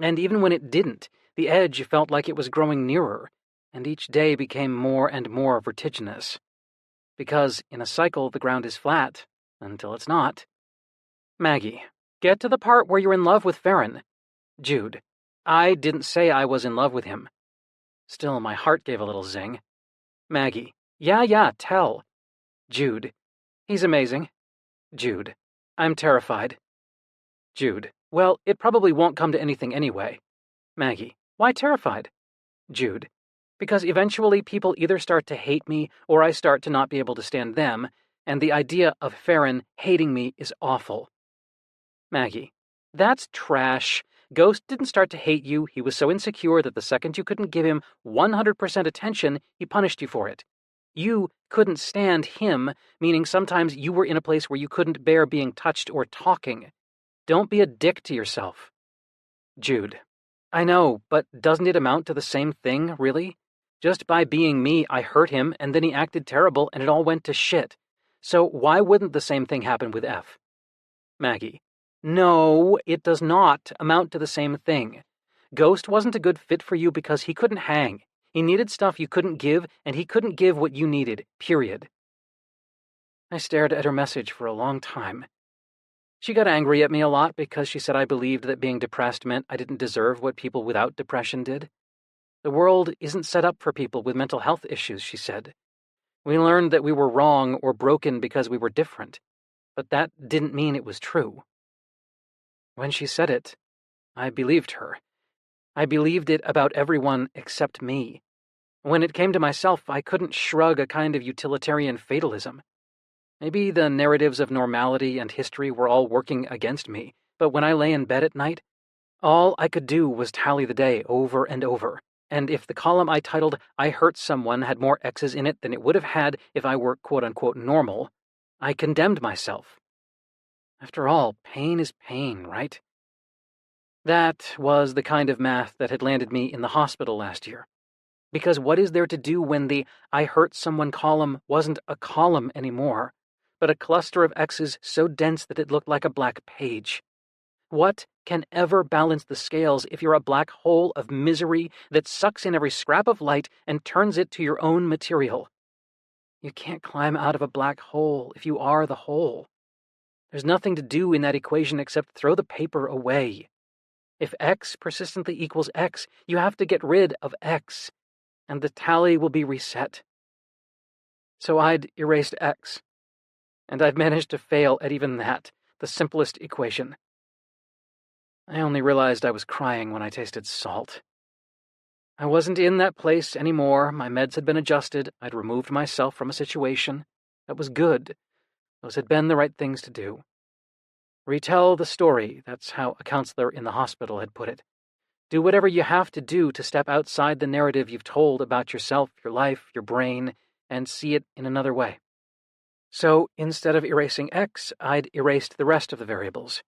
And even when it didn't, the edge felt like it was growing nearer, and each day became more and more vertiginous. Because in a cycle the ground is flat, until it's not. Maggie, get to the part where you're in love with Farron. Jude, I didn't say I was in love with him. Still, my heart gave a little zing. Maggie, yeah, tell. Jude, he's amazing. Jude, I'm terrified. Jude, well, it probably won't come to anything anyway. Maggie, why terrified? Jude, because eventually people either start to hate me or I start to not be able to stand them, and the idea of Farron hating me is awful. Maggie, that's trash. Ghost didn't start to hate you. He was so insecure that the second you couldn't give him 100% attention, he punished you for it. You couldn't stand him, meaning sometimes you were in a place where you couldn't bear being touched or talking. Don't be a dick to yourself. Jude, I know, but doesn't it amount to the same thing, really? Just by being me, I hurt him, and then he acted terrible, and it all went to shit. So why wouldn't the same thing happen with F? Maggie, no, it does not amount to the same thing. Ghost wasn't a good fit for you because he couldn't hang. He needed stuff you couldn't give, and he couldn't give what you needed, period. I stared at her message for a long time. She got angry at me a lot because she said I believed that being depressed meant I didn't deserve what people without depression did. The world isn't set up for people with mental health issues, she said. We learned that we were wrong or broken because we were different, but that didn't mean it was true. When she said it, I believed her. I believed it about everyone except me. When it came to myself, I couldn't shrug a kind of utilitarian fatalism. Maybe the narratives of normality and history were all working against me, but when I lay in bed at night, all I could do was tally the day over and over. And if the column I titled "I Hurt Someone" had more X's in it than it would have had if I were quote-unquote normal, I condemned myself. After all, pain is pain, right? That was the kind of math that had landed me in the hospital last year. Because what is there to do when the "I hurt someone" column wasn't a column anymore, but a cluster of X's so dense that it looked like a black page? What can ever balance the scales if you're a black hole of misery that sucks in every scrap of light and turns it to your own material? You can't climb out of a black hole if you are the hole. There's nothing to do in that equation except throw the paper away. If X persistently equals X, you have to get rid of X, and the tally will be reset. So I'd erased X, and I've managed to fail at even that, the simplest equation. I only realized I was crying when I tasted salt. I wasn't in that place anymore. My meds had been adjusted. I'd removed myself from a situation. That was good. Those had been the right things to do. Retell the story, that's how a counselor in the hospital had put it. Do whatever you have to do to step outside the narrative you've told about yourself, your life, your brain, and see it in another way. So instead of erasing X, I'd erased the rest of the variables.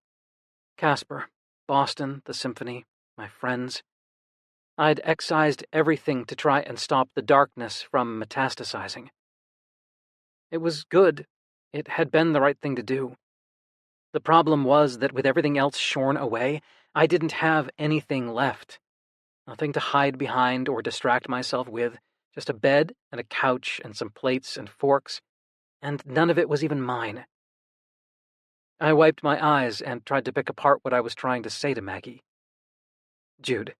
Casper, Boston, the symphony, my friends. I'd excised everything to try and stop the darkness from metastasizing. It was good. It had been the right thing to do. The problem was that with everything else shorn away, I didn't have anything left. Nothing to hide behind or distract myself with, just a bed and a couch and some plates and forks, and none of it was even mine. I wiped my eyes and tried to pick apart what I was trying to say to Maggie. Jude.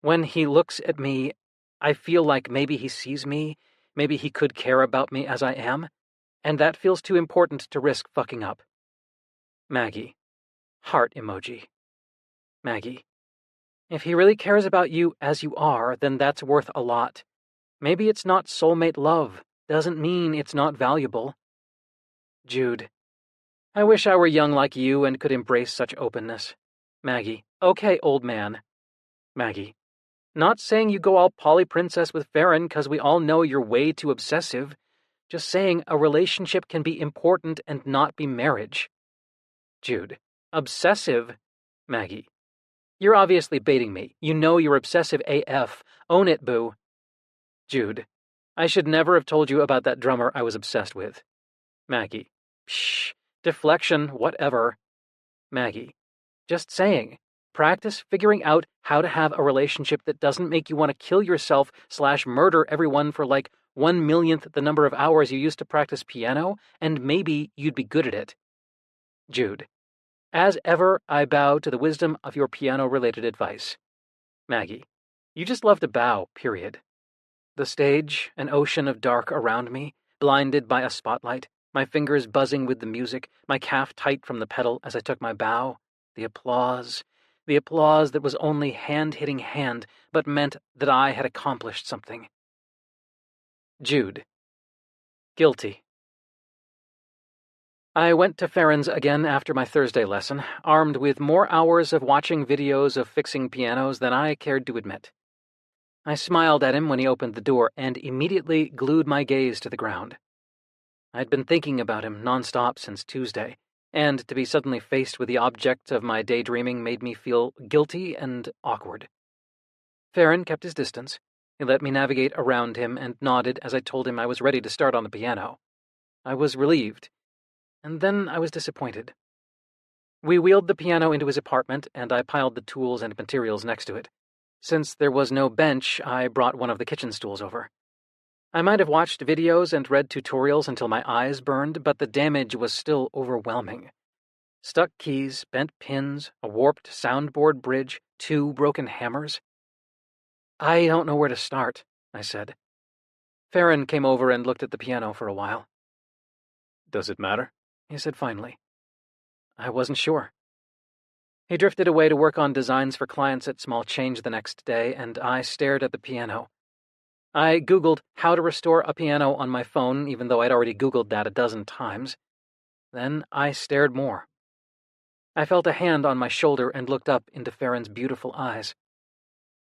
When he looks at me, I feel like maybe he sees me, maybe he could care about me as I am, and that feels too important to risk fucking up. Maggie. Heart emoji. Maggie. If he really cares about you as you are, then that's worth a lot. Maybe it's not soulmate love. Doesn't mean it's not valuable. Jude. I wish I were young like you and could embrace such openness. Maggie. Okay, old man. Maggie. Not saying you go all Polly Princess with Farron, 'cause we all know you're way too obsessive. Just saying a relationship can be important and not be marriage. Jude. Obsessive? Maggie. You're obviously baiting me. You know you're obsessive AF. Own it, boo. Jude. I should never have told you about that drummer I was obsessed with. Maggie. Psh. Deflection, whatever. Maggie. Just saying. Practice figuring out how to have a relationship that doesn't make you want to kill yourself / murder everyone for like 1/1,000,000th the number of hours you used to practice piano, and maybe you'd be good at it. Jude. As ever, I bow to the wisdom of your piano-related advice. Maggie. You just love to bow, period. The stage, an ocean of dark around me, blinded by a spotlight, my fingers buzzing with the music, my calf tight from the pedal as I took my bow, the applause that was only hand hitting hand, but meant that I had accomplished something. Jude. Guilty. I went to Farron's again after my Thursday lesson, armed with more hours of watching videos of fixing pianos than I cared to admit. I smiled at him when he opened the door and immediately glued my gaze to the ground. I'd been thinking about him nonstop since Tuesday, and to be suddenly faced with the object of my daydreaming made me feel guilty and awkward. Farron kept his distance. He let me navigate around him and nodded as I told him I was ready to start on the piano. I was relieved, and then I was disappointed. We wheeled the piano into his apartment, and I piled the tools and materials next to it. Since there was no bench, I brought one of the kitchen stools over. I might have watched videos and read tutorials until my eyes burned, but the damage was still overwhelming. Stuck keys, bent pins, a warped soundboard bridge, 2 broken hammers. I don't know where to start, I said. Farron came over and looked at the piano for a while. Does it matter? He said finally. I wasn't sure. He drifted away to work on designs for clients at Small Change the next day, and I stared at the piano. I Googled how to restore a piano on my phone, even though I'd already Googled that a dozen times. Then I stared more. I felt a hand on my shoulder and looked up into Farron's beautiful eyes.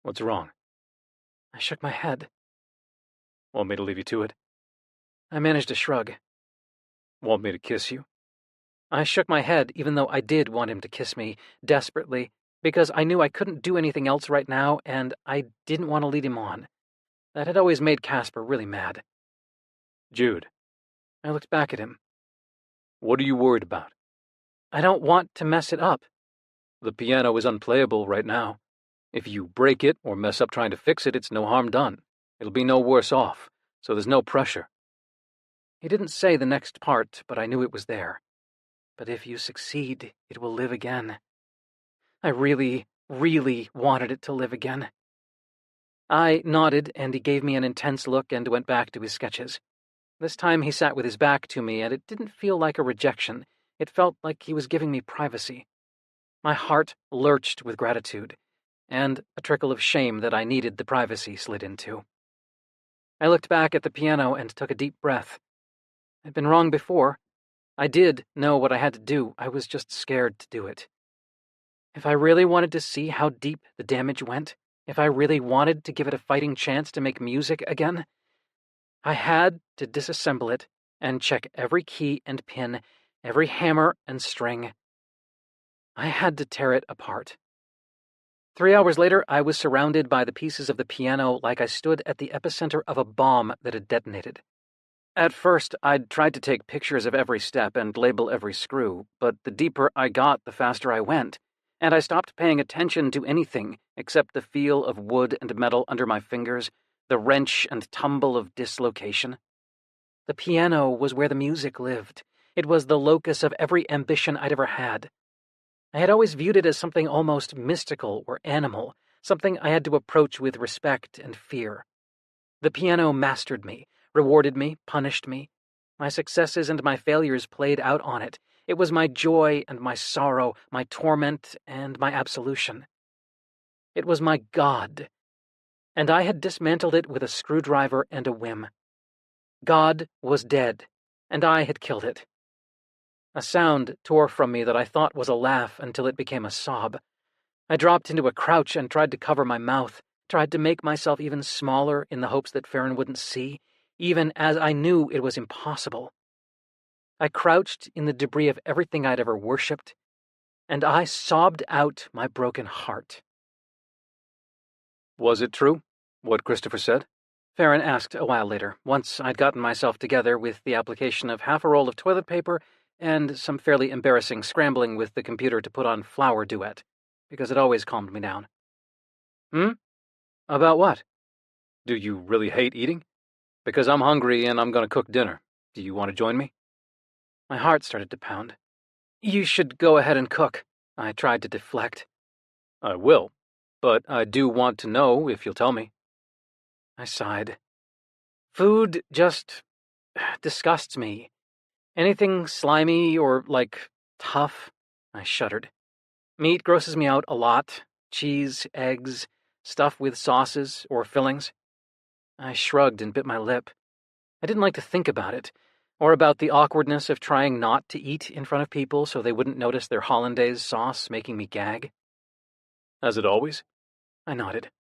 What's wrong? I shook my head. Want me to leave you to it? I managed a shrug. Want me to kiss you? I shook my head, even though I did want him to kiss me, desperately, because I knew I couldn't do anything else right now, and I didn't want to lead him on. That had always made Casper really mad. Jude. I looked back at him. What are you worried about? I don't want to mess it up. The piano is unplayable right now. If you break it or mess up trying to fix it, it's no harm done. It'll be no worse off, so there's no pressure. He didn't say the next part, but I knew it was there. But if you succeed, it will live again. I really, really wanted it to live again. I nodded, and he gave me an intense look and went back to his sketches. This time he sat with his back to me, and it didn't feel like a rejection. It felt like he was giving me privacy. My heart lurched with gratitude, and a trickle of shame that I needed the privacy slid into. I looked back at the piano and took a deep breath. I'd been wrong before. I did know what I had to do. I was just scared to do it. If I really wanted to see how deep the damage went, if I really wanted to give it a fighting chance to make music again, I had to disassemble it and check every key and pin, every hammer and string. I had to tear it apart. 3 hours later, I was surrounded by the pieces of the piano like I stood at the epicenter of a bomb that had detonated. At first, I'd tried to take pictures of every step and label every screw, but the deeper I got, the faster I went, and I stopped paying attention to anything except the feel of wood and metal under my fingers, the wrench and tumble of dislocation. The piano was where the music lived. It was the locus of every ambition I'd ever had. I had always viewed it as something almost mystical or animal, something I had to approach with respect and fear. The piano mastered me, rewarded me, punished me. My successes and my failures played out on it. It was my joy and my sorrow, my torment and my absolution. It was my God, and I had dismantled it with a screwdriver and a whim. God was dead, and I had killed it. A sound tore from me that I thought was a laugh until it became a sob. I dropped into a crouch and tried to cover my mouth, tried to make myself even smaller in the hopes that Farron wouldn't see, even as I knew it was impossible. I crouched in the debris of everything I'd ever worshipped, and I sobbed out my broken heart. Was it true, what Christopher said? Farron asked a while later, once I'd gotten myself together with the application of half a roll of toilet paper and some fairly embarrassing scrambling with the computer to put on Flower Duet, because it always calmed me down. About what? Do you really hate eating? Because I'm hungry and I'm going to cook dinner. Do you want to join me? My heart started to pound. You should go ahead and cook. I tried to deflect. I will, but I do want to know if you'll tell me. I sighed. Food just disgusts me. Anything slimy or, tough, I shuddered. Meat grosses me out a lot. Cheese, eggs, stuff with sauces or fillings. I shrugged and bit my lip. I didn't like to think about it, or about the awkwardness of trying not to eat in front of people so they wouldn't notice their hollandaise sauce making me gag. As it always? I nodded.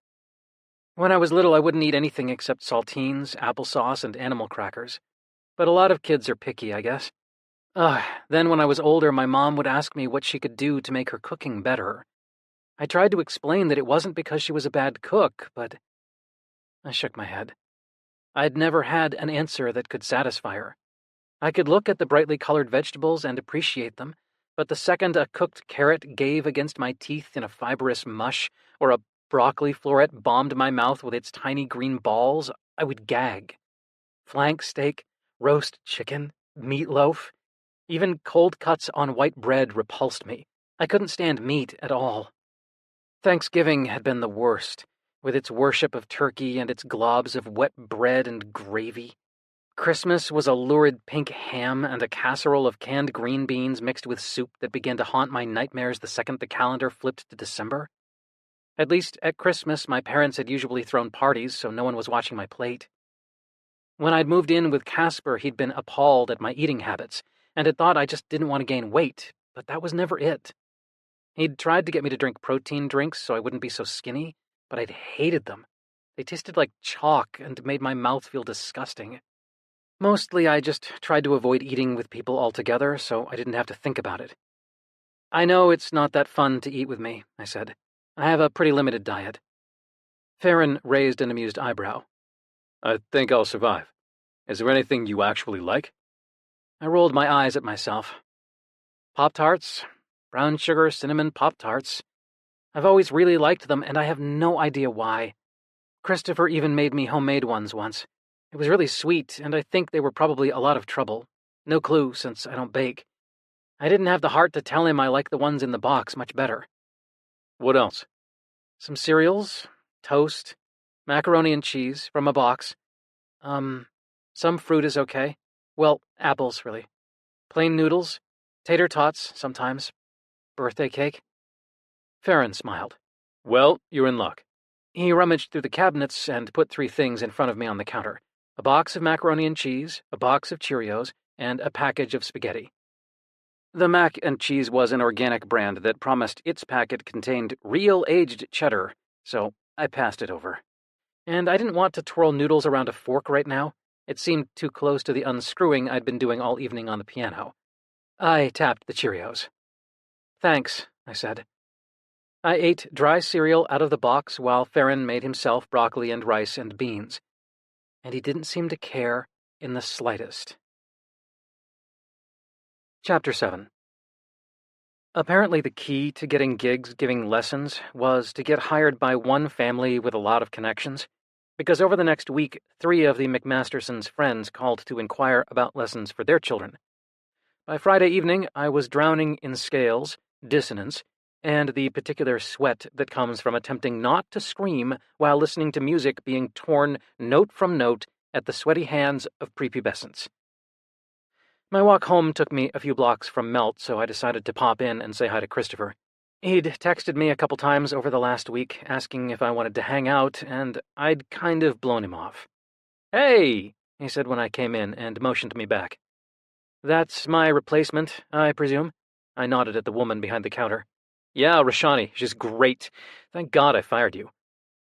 When I was little, I wouldn't eat anything except saltines, applesauce, and animal crackers. But a lot of kids are picky, I guess. Then when I was older, my mom would ask me what she could do to make her cooking better. I tried to explain that it wasn't because she was a bad cook, but I shook my head. I'd never had an answer that could satisfy her. I could look at the brightly colored vegetables and appreciate them, but the second a cooked carrot gave against my teeth in a fibrous mush, or a broccoli floret bombed my mouth with its tiny green balls, I would gag. Flank steak, roast chicken, meatloaf, even cold cuts on white bread repulsed me. I couldn't stand meat at all. Thanksgiving had been the worst, with its worship of turkey and its globs of wet bread and gravy. Christmas was a lurid pink ham and a casserole of canned green beans mixed with soup that began to haunt my nightmares the second the calendar flipped to December. At least at Christmas, my parents had usually thrown parties, so no one was watching my plate. When I'd moved in with Casper, he'd been appalled at my eating habits and had thought I just didn't want to gain weight, but that was never it. He'd tried to get me to drink protein drinks so I wouldn't be so skinny, but I'd hated them. They tasted like chalk and made my mouth feel disgusting. Mostly, I just tried to avoid eating with people altogether so I didn't have to think about it. I know it's not that fun to eat with me, I said. I have a pretty limited diet. Farron raised an amused eyebrow. I think I'll survive. Is there anything you actually like? I rolled my eyes at myself. Pop-Tarts, brown sugar cinnamon Pop-Tarts. I've always really liked them, and I have no idea why. Christopher even made me homemade ones once. It was really sweet, and I think they were probably a lot of trouble. No clue, since I don't bake. I didn't have the heart to tell him I like the ones in the box much better. What else? Some cereals, toast, macaroni and cheese from a box. Some fruit is okay. Well, apples, really. Plain noodles, tater tots sometimes. Birthday cake. Farron smiled. Well, you're in luck. He rummaged through the cabinets and put 3 things in front of me on the counter. A box of macaroni and cheese, a box of Cheerios, and a package of spaghetti. The mac and cheese was an organic brand that promised its packet contained real aged cheddar, so I passed it over. And I didn't want to twirl noodles around a fork right now. It seemed too close to the unscrewing I'd been doing all evening on the piano. I tapped the Cheerios. Thanks, I said. I ate dry cereal out of the box while Farron made himself broccoli and rice and beans. And he didn't seem to care in the slightest. Chapter 7. Apparently the key to getting gigs giving lessons was to get hired by one family with a lot of connections, because over the next week, 3 of the McMastersons' friends called to inquire about lessons for their children. By Friday evening, I was drowning in scales, dissonance, and the particular sweat that comes from attempting not to scream while listening to music being torn note from note at the sweaty hands of prepubescents. My walk home took me a few blocks from Melt, so I decided to pop in and say hi to Christopher. He'd texted me a couple times over the last week, asking if I wanted to hang out, and I'd kind of blown him off. "Hey," he said when I came in and motioned me back. "That's my replacement, I presume?" I nodded at the woman behind the counter. "Yeah, Rashani, she's great. Thank God I fired you."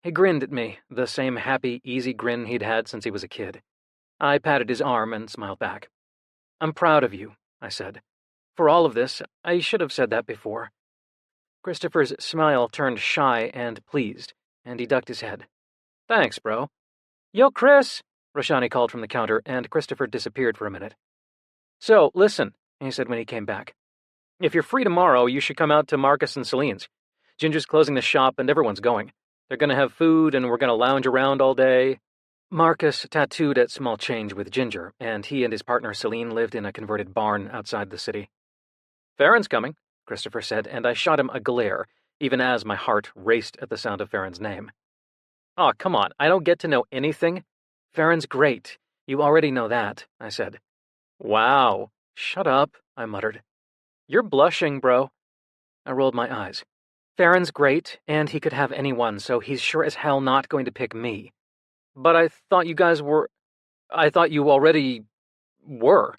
He grinned at me, the same happy, easy grin he'd had since he was a kid. I patted his arm and smiled back. "I'm proud of you," I said. "For all of this, I should have said that before." Christopher's smile turned shy and pleased, and he ducked his head. "Thanks, bro." "Yo, Chris!" Rashani called from the counter, and Christopher disappeared for a minute. "So, listen," he said when he came back. "If you're free tomorrow, you should come out to Marcus and Celine's. Ginger's closing the shop and everyone's going. They're going to have food and we're going to lounge around all day." Marcus tattooed at Small Change with Ginger, and he and his partner Celine lived in a converted barn outside the city. "Farron's coming," Christopher said, and I shot him a glare, even as my heart raced at the sound of Farron's name. "Aw, come on, I don't get to know anything." "Farron's great. You already know that," I said. "Wow. Shut up," I muttered. "You're blushing, bro." I rolled my eyes. "Farron's great, and he could have anyone, so he's sure as hell not going to pick me." "But I thought you guys were... I thought you already... were."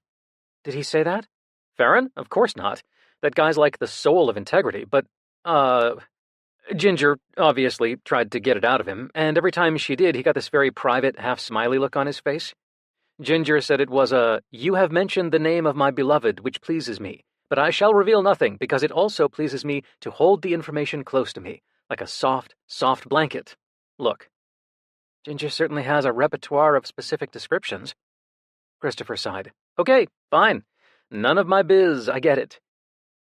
"Did he say that?" "Farron? Of course not. That guy's like the soul of integrity, but, Ginger, obviously, tried to get it out of him, and every time she did, he got this very private, half-smiley look on his face. Ginger said it was a, 'You have mentioned the name of my beloved, which pleases me, but I shall reveal nothing, because it also pleases me to hold the information close to me, like a soft, soft blanket. Look.' Ginger certainly has a repertoire of specific descriptions." Christopher sighed. "Okay, fine. None of my biz, I get it."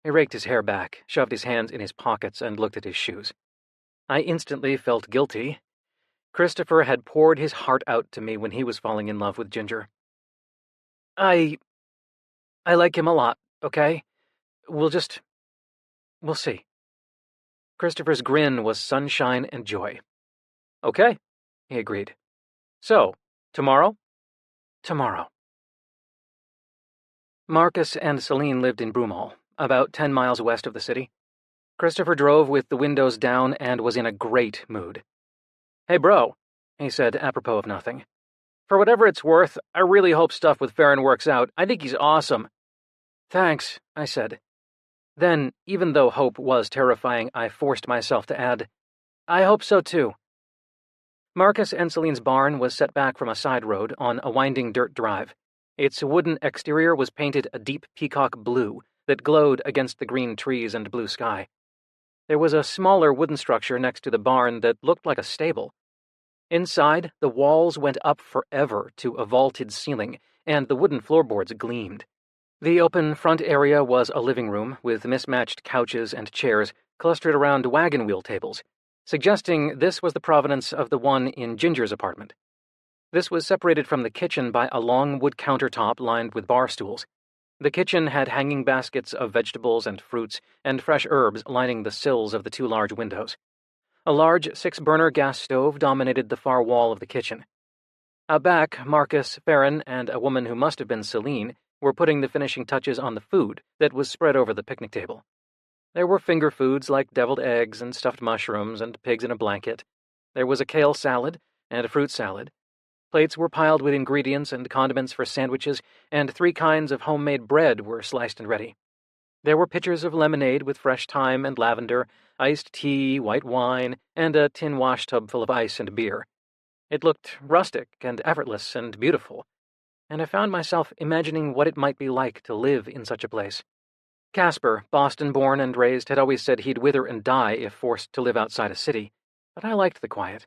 He raked his hair back, shoved his hands in his pockets, and looked at his shoes. I instantly felt guilty. Christopher had poured his heart out to me when he was falling in love with Ginger. I like him a lot, okay? We'll see." Christopher's grin was sunshine and joy. "Okay," he agreed. "So, tomorrow?" tomorrow. Marcus and Celine lived in Broomall, about 10 miles west of the city. Christopher drove with the windows down and was in a great mood. "Hey, bro," he said apropos of nothing. "For whatever it's worth, I really hope stuff with Farron works out. I think he's awesome." "Thanks," I said. Then, even though hope was terrifying, I forced myself to add, "I hope so too." Marcus and Celine's barn was set back from a side road on a winding dirt drive. Its wooden exterior was painted a deep peacock blue that glowed against the green trees and blue sky. There was a smaller wooden structure next to the barn that looked like a stable. Inside, the walls went up forever to a vaulted ceiling, and the wooden floorboards gleamed. The open front area was a living room with mismatched couches and chairs clustered around wagon wheel tables, suggesting this was the provenance of the one in Ginger's apartment. This was separated from the kitchen by a long wood countertop lined with bar stools. The kitchen had hanging baskets of vegetables and fruits and fresh herbs lining the sills of the two large windows. A large 6-burner gas stove dominated the far wall of the kitchen. Out back, Marcus, Farron, and a woman who must have been Celine were putting the finishing touches on the food that was spread over the picnic table. There were finger foods like deviled eggs and stuffed mushrooms and pigs in a blanket. There was a kale salad and a fruit salad. Plates were piled with ingredients and condiments for sandwiches, and 3 kinds of homemade bread were sliced and ready. There were pitchers of lemonade with fresh thyme and lavender, iced tea, white wine, and a tin washtub full of ice and beer. It looked rustic and effortless and beautiful, and I found myself imagining what it might be like to live in such a place. Casper, Boston-born and raised, had always said he'd wither and die if forced to live outside a city, but I liked the quiet.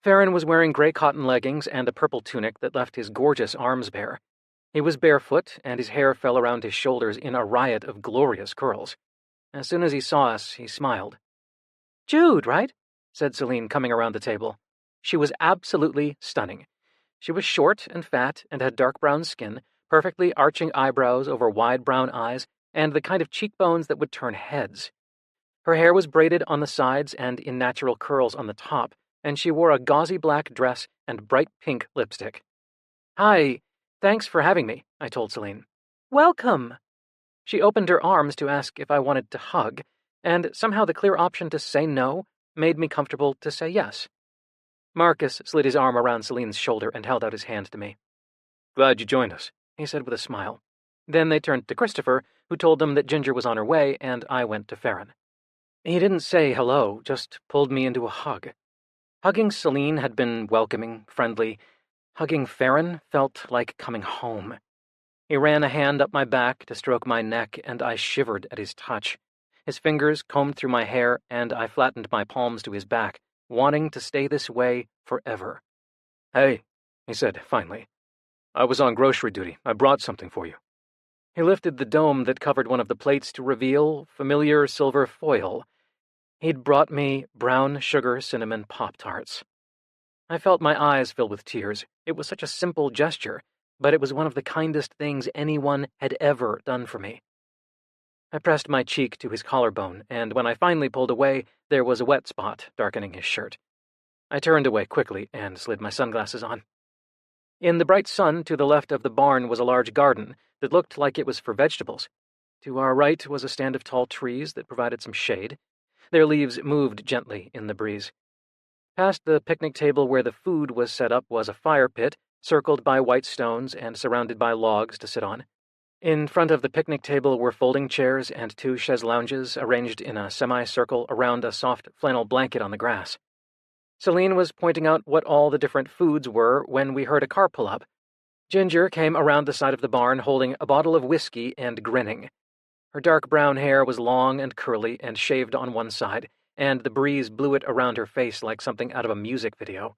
Farron was wearing gray cotton leggings and a purple tunic that left his gorgeous arms bare. He was barefoot, and his hair fell around his shoulders in a riot of glorious curls. As soon as he saw us, he smiled. "Jude, right?" said Celine, coming around the table. She was absolutely stunning. She was short and fat and had dark brown skin, perfectly arching eyebrows over wide brown eyes, and the kind of cheekbones that would turn heads. Her hair was braided on the sides and in natural curls on the top, and she wore a gauzy black dress and bright pink lipstick. "Hi, thanks for having me," I told Celine. "Welcome." She opened her arms to ask if I wanted to hug, and somehow the clear option to say no made me comfortable to say yes. Marcus slid his arm around Celine's shoulder and held out his hand to me. "Glad you joined us," he said with a smile. Then they turned to Christopher, who told them that Ginger was on her way, and I went to Farron. He didn't say hello, just pulled me into a hug. Hugging Celine had been welcoming, friendly. Hugging Farron felt like coming home. He ran a hand up my back to stroke my neck, and I shivered at his touch. His fingers combed through my hair, and I flattened my palms to his back, wanting to stay this way forever. "Hey," he said finally. "I was on grocery duty. I brought something for you." He lifted the dome that covered one of the plates to reveal familiar silver foil. He'd brought me brown sugar cinnamon Pop-Tarts. I felt my eyes fill with tears. It was such a simple gesture, but it was one of the kindest things anyone had ever done for me. I pressed my cheek to his collarbone, and when I finally pulled away, there was a wet spot darkening his shirt. I turned away quickly and slid my sunglasses on. In the bright sun to the left of the barn was a large garden that looked like it was for vegetables. To our right was a stand of tall trees that provided some shade. Their leaves moved gently in the breeze. Past the picnic table where the food was set up was a fire pit, circled by white stones and surrounded by logs to sit on. In front of the picnic table were folding chairs and 2 chaise lounges arranged in a semicircle around a soft flannel blanket on the grass. Celine was pointing out what all the different foods were when we heard a car pull up. Ginger came around the side of the barn holding a bottle of whiskey and grinning. Her dark brown hair was long and curly and shaved on one side, and the breeze blew it around her face like something out of a music video.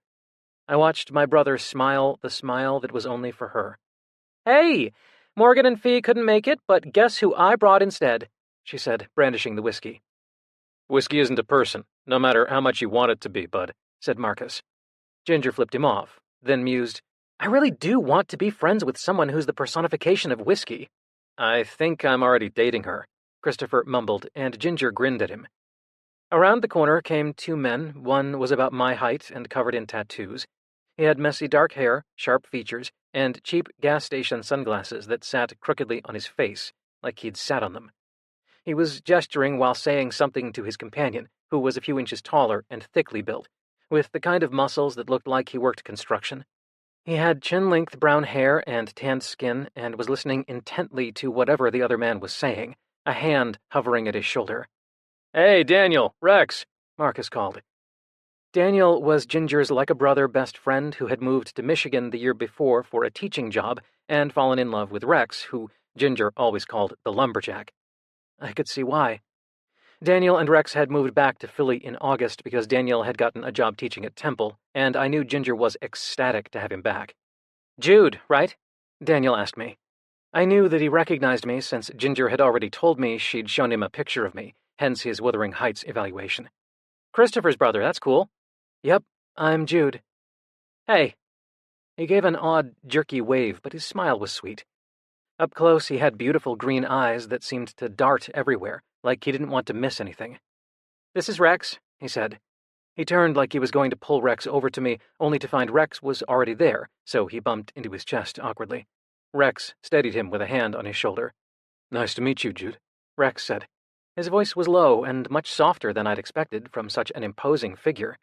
I watched my brother smile the smile that was only for her. "Hey, Morgan and Fee couldn't make it, but guess who I brought instead," she said, brandishing the whiskey. "Whiskey isn't a person, no matter how much you want it to be, bud," said Marcus. Ginger flipped him off, then mused, "I really do want to be friends with someone who's the personification of whiskey." "I think I'm already dating her," Christopher mumbled, and Ginger grinned at him. Around the corner came 2 men. One was about my height and covered in tattoos. He had messy dark hair, sharp features, and cheap gas station sunglasses that sat crookedly on his face, like he'd sat on them. He was gesturing while saying something to his companion, who was a few inches taller and thickly built, with the kind of muscles that looked like he worked construction. He had chin-length brown hair and tanned skin and was listening intently to whatever the other man was saying, a hand hovering at his shoulder. "Hey, Daniel, Rex," Marcus called. Daniel was Ginger's like-a-brother best friend who had moved to Michigan the year before for a teaching job and fallen in love with Rex, who Ginger always called the lumberjack. I could see why. Daniel and Rex had moved back to Philly in August because Daniel had gotten a job teaching at Temple, and I knew Ginger was ecstatic to have him back. "Jude, right?" Daniel asked me. I knew that he recognized me since Ginger had already told me she'd shown him a picture of me, hence his Wuthering Heights evaluation. "Christopher's brother, that's cool." "Yep, I'm Jude." "Hey." He gave an odd, jerky wave, but his smile was sweet. Up close, he had beautiful green eyes that seemed to dart everywhere, like he didn't want to miss anything. "This is Rex," he said. He turned like he was going to pull Rex over to me, only to find Rex was already there, so he bumped into his chest awkwardly. Rex steadied him with a hand on his shoulder. "Nice to meet you, Jude," Rex said. His voice was low and much softer than I'd expected from such an imposing figure.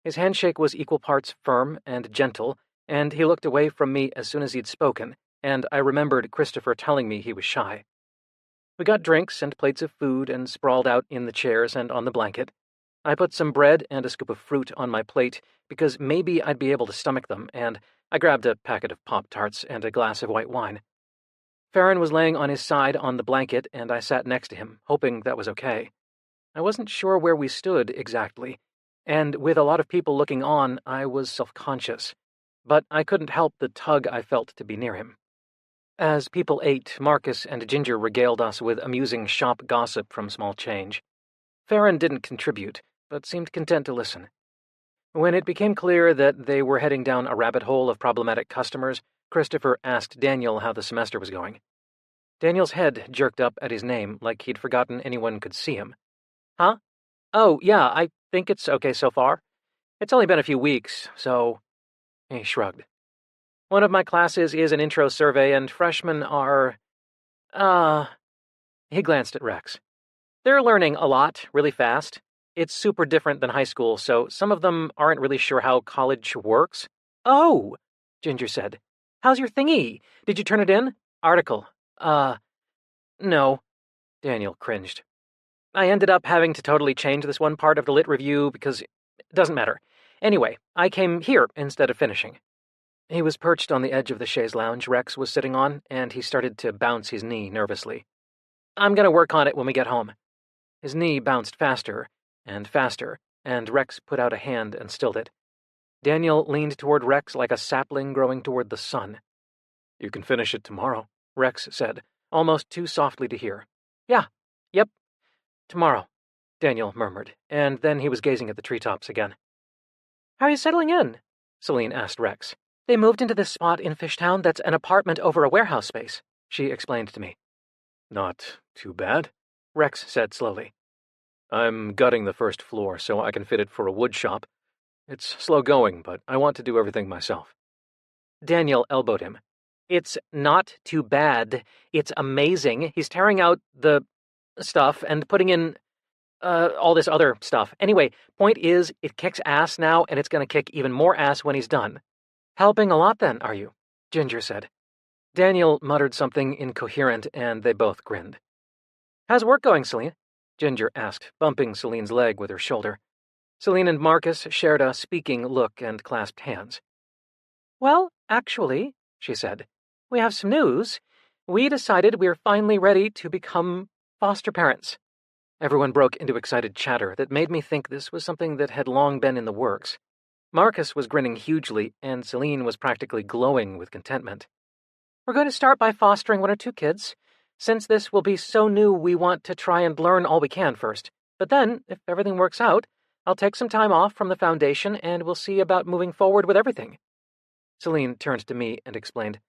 His handshake was equal parts firm and gentle, and he looked away from me as soon as he'd spoken, and I remembered Christopher telling me he was shy. We got drinks and plates of food and sprawled out in the chairs and on the blanket. I put some bread and a scoop of fruit on my plate because maybe I'd be able to stomach them, and I grabbed a packet of Pop-Tarts and a glass of white wine. Farron was laying on his side on the blanket, and I sat next to him, hoping that was okay. I wasn't sure where we stood exactly, and with a lot of people looking on, I was self-conscious. But I couldn't help the tug I felt to be near him. As people ate, Marcus and Ginger regaled us with amusing shop gossip from Small Change. Farron didn't contribute, but seemed content to listen. When it became clear that they were heading down a rabbit hole of problematic customers, Christopher asked Daniel how the semester was going. Daniel's head jerked up at his name like he'd forgotten anyone could see him. "Huh? Oh, yeah, I think it's okay so far. It's only been a few weeks, so..." He shrugged. "One of my classes is an intro survey, and freshmen are... He glanced at Rex. "They're learning a lot, really fast. It's super different than high school, so some of them aren't really sure how college works." "Oh," Ginger said. "How's your thingy? Did you turn it in? Article. No." Daniel cringed. "I ended up having to totally change this one part of the lit review because it doesn't matter. Anyway, I came here instead of finishing." He was perched on the edge of the chaise lounge Rex was sitting on, and he started to bounce his knee nervously. "I'm gonna work on it when we get home." His knee bounced faster, and Rex put out a hand and stilled it. Daniel leaned toward Rex like a sapling growing toward the sun. "You can finish it tomorrow," Rex said, almost too softly to hear. Yep, tomorrow," Daniel murmured, and then he was gazing at the treetops again. "How are you settling in?" Celine asked Rex. "They moved into this spot in Fishtown that's an apartment over a warehouse space," she explained to me. "Not too bad," Rex said slowly. "I'm gutting the first floor so I can fit it for a wood shop. It's slow going, but I want to do everything myself." Daniel elbowed him. "It's not too bad. It's amazing. He's tearing out the stuff and putting in all this other stuff. Anyway, point is, it kicks ass now, and it's going to kick even more ass when he's done." "Helping a lot then, are you?" Ginger said. Daniel muttered something incoherent, and they both grinned. "How's work going, Celine?" Ginger asked, bumping Celine's leg with her shoulder. Celine and Marcus shared a speaking look and clasped hands. "Well, actually," she said, "we have some news. We decided we're finally ready to become foster parents." Everyone broke into excited chatter that made me think this was something that had long been in the works. Marcus was grinning hugely, and Celine was practically glowing with contentment. "We're going to start by fostering 1 or 2 kids. Since this will be so new, we want to try and learn all we can first. But then, if everything works out, I'll take some time off from the foundation, and we'll see about moving forward with everything." Celine turned to me and explained,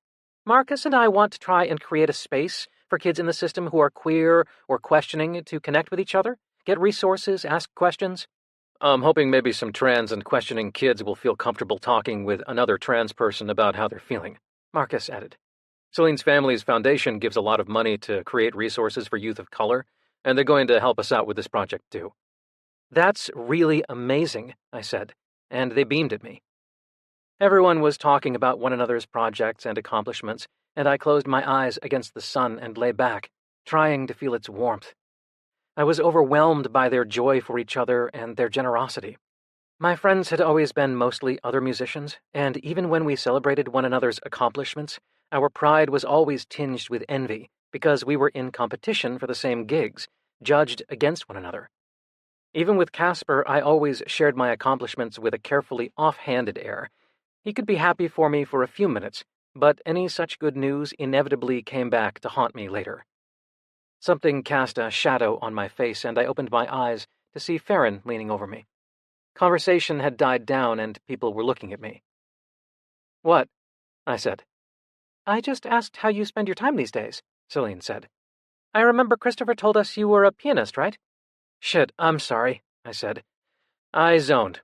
"Marcus and I want to try and create a space for kids in the system who are queer or questioning to connect with each other, get resources, ask questions." I'm hoping maybe some trans and questioning kids will feel comfortable talking with another trans person about how they're feeling, Marcus added. Celine's family's foundation gives a lot of money to create resources for youth of color, and they're going to help us out with this project too. That's really amazing, I said, and they beamed at me. Everyone was talking about one another's projects and accomplishments, and I closed my eyes against the sun and lay back, trying to feel its warmth. I was overwhelmed by their joy for each other and their generosity. My friends had always been mostly other musicians, and even when we celebrated one another's accomplishments, our pride was always tinged with envy because we were in competition for the same gigs, judged against one another. Even with Casper, I always shared my accomplishments with a carefully off-handed air. He could be happy for me for a few minutes, but any such good news inevitably came back to haunt me later. Something cast a shadow on my face, and I opened my eyes to see Farron leaning over me. Conversation had died down, and people were looking at me. "What?" I said. "I just asked how you spend your time these days," Celine said. "I remember Christopher told us you were a pianist, right?" "Shit, I'm sorry," I said. I zoned.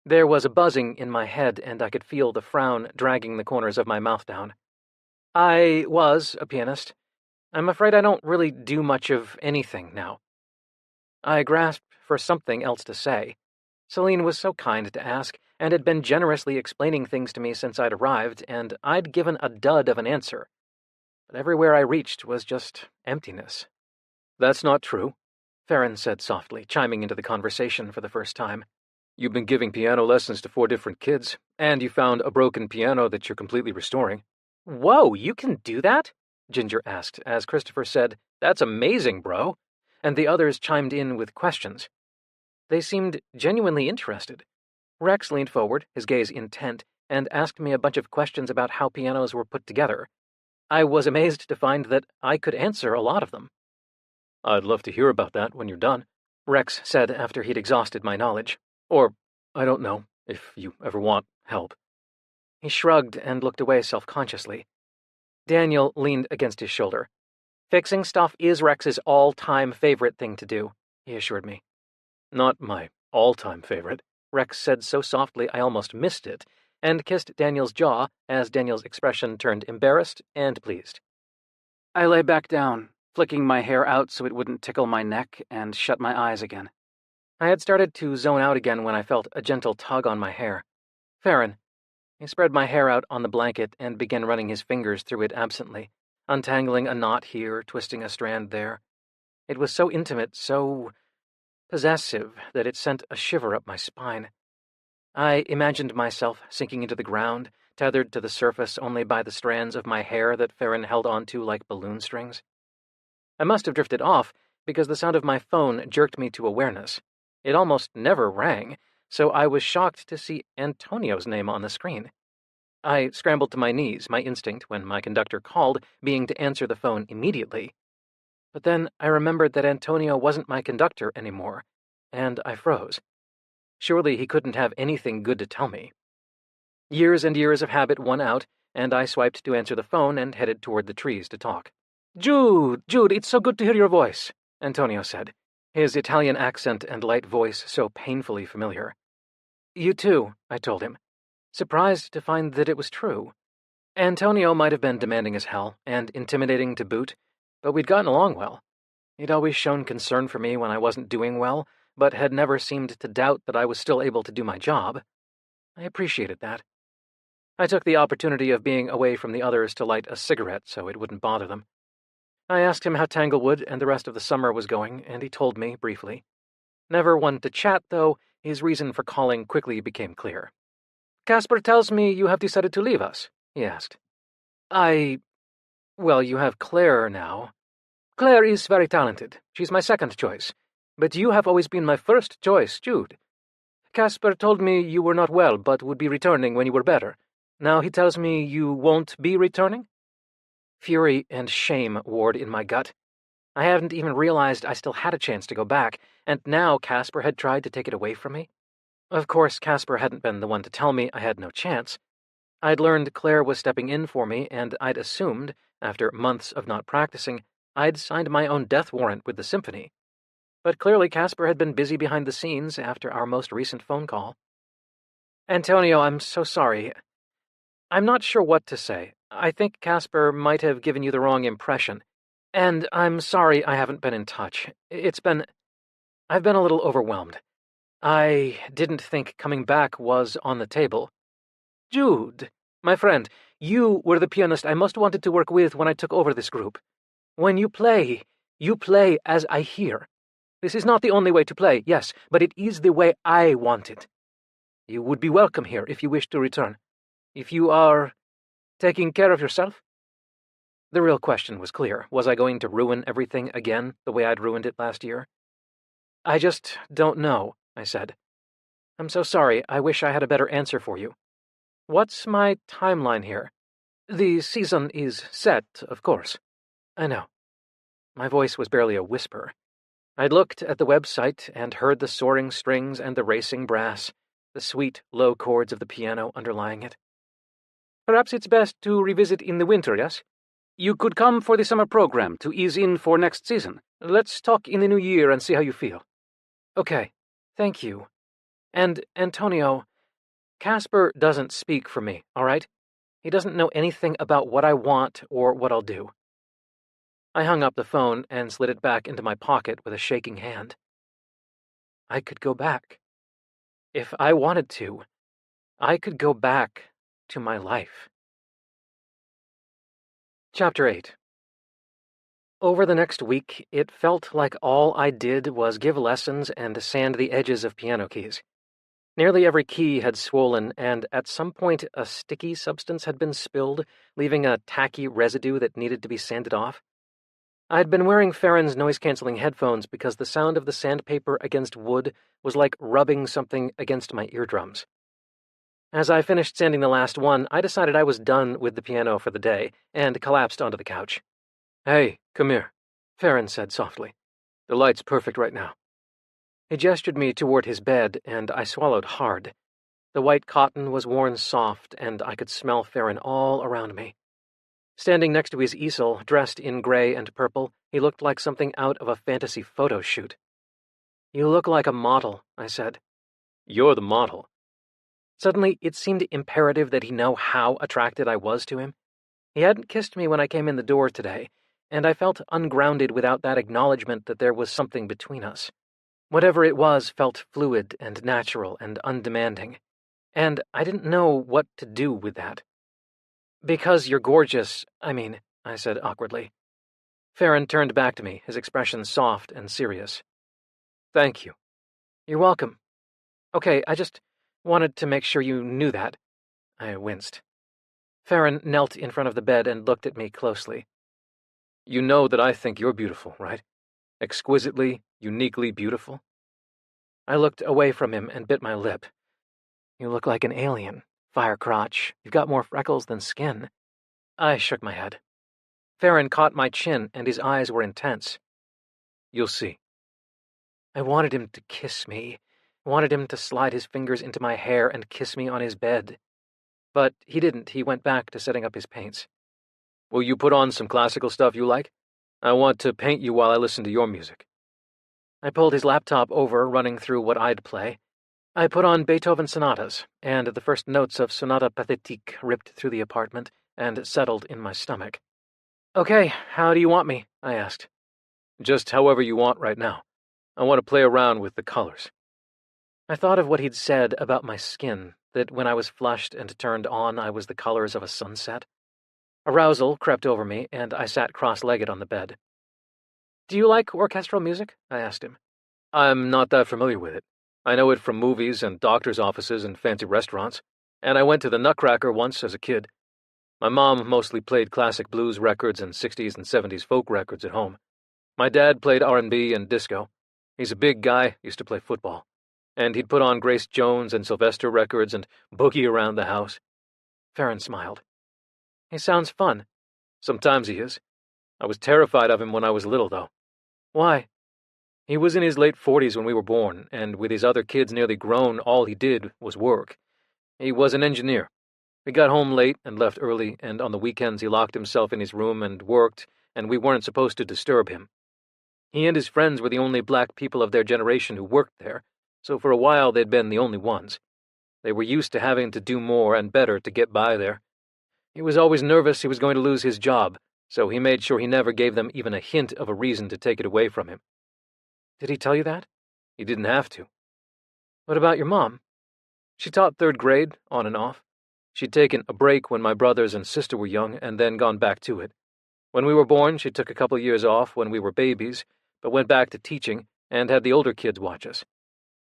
There was a buzzing in my head, and I could feel the frown dragging the corners of my mouth down. I was a pianist. I'm afraid I don't really do much of anything now. I grasped for something else to say. Celine was so kind to ask, and had been generously explaining things to me since I'd arrived, and I'd given a dud of an answer. But everywhere I reached was just emptiness. "That's not true," Farron said softly, chiming into the conversation for the first time. "You've been giving piano lessons to 4 different kids, and you found a broken piano that you're completely restoring." "Whoa, you can do that?" Ginger asked, as Christopher said, "That's amazing, bro," and the others chimed in with questions. They seemed genuinely interested. Rex leaned forward, his gaze intent, and asked me a bunch of questions about how pianos were put together. I was amazed to find that I could answer a lot of them. "I'd love to hear about that when you're done," Rex said after he'd exhausted my knowledge. "Or, I don't know, if you ever want help." He shrugged and looked away self-consciously. Daniel leaned against his shoulder. "Fixing stuff is Rex's all-time favorite thing to do," he assured me. "Not my all-time favorite," Rex said so softly I almost missed it, and kissed Daniel's jaw as Daniel's expression turned embarrassed and pleased. I lay back down, flicking my hair out so it wouldn't tickle my neck, and shut my eyes again. I had started to zone out again when I felt a gentle tug on my hair. Farron. He spread my hair out on the blanket and began running his fingers through it absently, untangling a knot here, twisting a strand there. It was so intimate, so possessive, that it sent a shiver up my spine. I imagined myself sinking into the ground, tethered to the surface only by the strands of my hair that Farron held onto like balloon strings. I must have drifted off, because the sound of my phone jerked me to awareness. It almost never rang, so I was shocked to see Antonio's name on the screen. I scrambled to my knees, my instinct, when my conductor called, being to answer the phone immediately. But then I remembered that Antonio wasn't my conductor anymore, and I froze. Surely he couldn't have anything good to tell me. Years and years of habit won out, and I swiped to answer the phone and headed toward the trees to talk. Jude, it's so good to hear your voice," Antonio said, his Italian accent and light voice so painfully familiar. "You too," I told him, surprised to find that it was true. Antonio might have been demanding as hell, and intimidating to boot, but we'd gotten along well. He'd always shown concern for me when I wasn't doing well, but had never seemed to doubt that I was still able to do my job. I appreciated that. I took the opportunity of being away from the others to light a cigarette so it wouldn't bother them. I asked him how Tanglewood and the rest of the summer was going, and he told me briefly. Never one to chat, though, his reason for calling quickly became clear. "Casper tells me you have decided to leave us," he asked. Well, you have Claire now. Claire is very talented. She's my second choice. But you have always been my first choice, Jude. Casper told me you were not well, but would be returning when you were better. Now he tells me you won't be returning? Fury and shame warred in my gut. I hadn't even realized I still had a chance to go back, and now Casper had tried to take it away from me. Of course, Casper hadn't been the one to tell me I had no chance. I'd learned Claire was stepping in for me, and I'd assumed, after months of not practicing, I'd signed my own death warrant with the symphony. but clearly Casper had been busy behind the scenes after our most recent phone call. "Antonio, I'm so sorry. I'm not sure what to say. I think Casper might have given you the wrong impression, and I'm sorry I haven't been in touch. I've been a little overwhelmed. I didn't think coming back was on the table. Jude, my friend, you were the pianist I most wanted to work with when I took over this group. When you play as I hear. This is not the only way to play, yes, but it is the way I want it. You would be welcome here if you wish to return. If you are taking care of yourself." The real question was clear. Was I going to ruin everything again the way I'd ruined it last year? "I just don't know," I said. "I'm so sorry. I wish I had a better answer for you. What's my timeline here? The season is set, of course." "I know." My voice was barely a whisper. I'd looked at the website and heard the soaring strings and the racing brass, the sweet, low chords of the piano underlying it. "Perhaps it's best to revisit in the winter, yes? You could come for the summer program to ease in for next season. Let's talk in the new year and see how you feel." "Okay, thank you. And, Antonio, Casper doesn't speak for me, all right? He doesn't know anything about what I want or what I'll do." I hung up the phone and slid it back into my pocket with a shaking hand. I could go back. If I wanted to, I could go back to my life. Chapter 8. Over the next week, it felt like all I did was give lessons and sand the edges of piano keys. Nearly every key had swollen, and at some point a sticky substance had been spilled, leaving a tacky residue that needed to be sanded off. I'd been wearing Farron's noise-canceling headphones because the sound of the sandpaper against wood was like rubbing something against my eardrums. As I finished sanding the last one, I decided I was done with the piano for the day and collapsed onto the couch. "Hey, come here," Farron said softly. "The light's perfect right now." He gestured me toward his bed, and I swallowed hard. The white cotton was worn soft, and I could smell Farron all around me. Standing next to his easel, dressed in gray and purple, he looked like something out of a fantasy photo shoot. "You look like a model," I said. "You're the model." Suddenly, it seemed imperative that he know how attracted I was to him. He hadn't kissed me when I came in the door today, and I felt ungrounded without that acknowledgement that there was something between us. Whatever it was felt fluid and natural and undemanding, and I didn't know what to do with that. "Because you're gorgeous, I said awkwardly. Farron turned back to me, his expression soft and serious. "Thank you." "You're welcome. Okay, I just wanted to make sure you knew that." I winced. Farron knelt in front of the bed and looked at me closely. "You know that I think you're beautiful, right? Exquisitely, uniquely beautiful?" I looked away from him and bit my lip. "You look like an alien, fire crotch. You've got more freckles than skin." I shook my head. Farron caught my chin, and his eyes were intense. "You'll see." I wanted him to kiss me. I wanted him to slide his fingers into my hair and kiss me on his bed. But he didn't. He went back to setting up his paints. "Will you put on some classical stuff you like? I want to paint you while I listen to your music." I pulled his laptop over, running through what I'd play. I put on Beethoven sonatas, and the first notes of Sonata Pathétique ripped through the apartment and settled in my stomach. "Okay, how do you want me?" I asked. "Just however you want right now. I want to play around with the colors." I thought of what he'd said about my skin, that when I was flushed and turned on, I was the colors of a sunset. Arousal crept over me, and I sat cross-legged on the bed. "Do you like orchestral music?" I asked him. "I'm not that familiar with it. I know it from movies and doctors' offices and fancy restaurants, and I went to the Nutcracker once as a kid. My mom mostly played classic blues records and 60s and 70s folk records at home. My dad played R&B and disco. He's a big guy, used to play football. And he'd put on Grace Jones and Sylvester records and boogie around the house." Farron smiled. "He sounds fun." "Sometimes he is. I was terrified of him when I was little, though." "Why?" "He was in his late 40s when we were born, and with his other kids nearly grown, all he did was work. He was an engineer. We got home late and left early, and on the weekends he locked himself in his room and worked, and we weren't supposed to disturb him." He and his friends were the only black people of their generation who worked there, so for a while they'd been the only ones. They were used to having to do more and better to get by there. He was always nervous he was going to lose his job, so he made sure he never gave them even a hint of a reason to take it away from him. Did he tell you that? He didn't have to. What about your mom? She taught third grade, on and off. She'd taken a break when my brothers and sister were young, and then gone back to it. When we were born, she took a couple years off when we were babies, but went back to teaching and had the older kids watch us.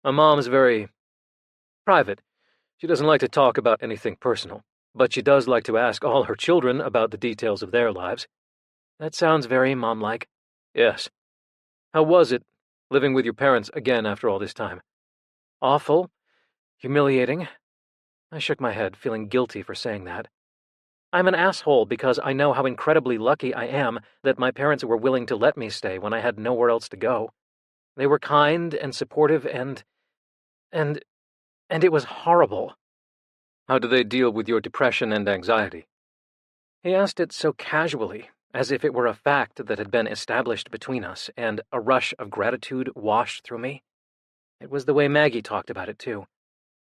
My mom's very private. She doesn't like to talk about anything personal, but she does like to ask all her children about the details of their lives. That sounds very mom-like. Yes. How was it, living with your parents again after all this time? Awful. Humiliating. I shook my head, feeling guilty for saying that. I'm an asshole because I know how incredibly lucky I am that my parents were willing to let me stay when I had nowhere else to go. They were kind and supportive and it was horrible. How do they deal with your depression and anxiety? He asked it so casually, as if it were a fact that had been established between us, and a rush of gratitude washed through me. It was the way Maggie talked about it, too.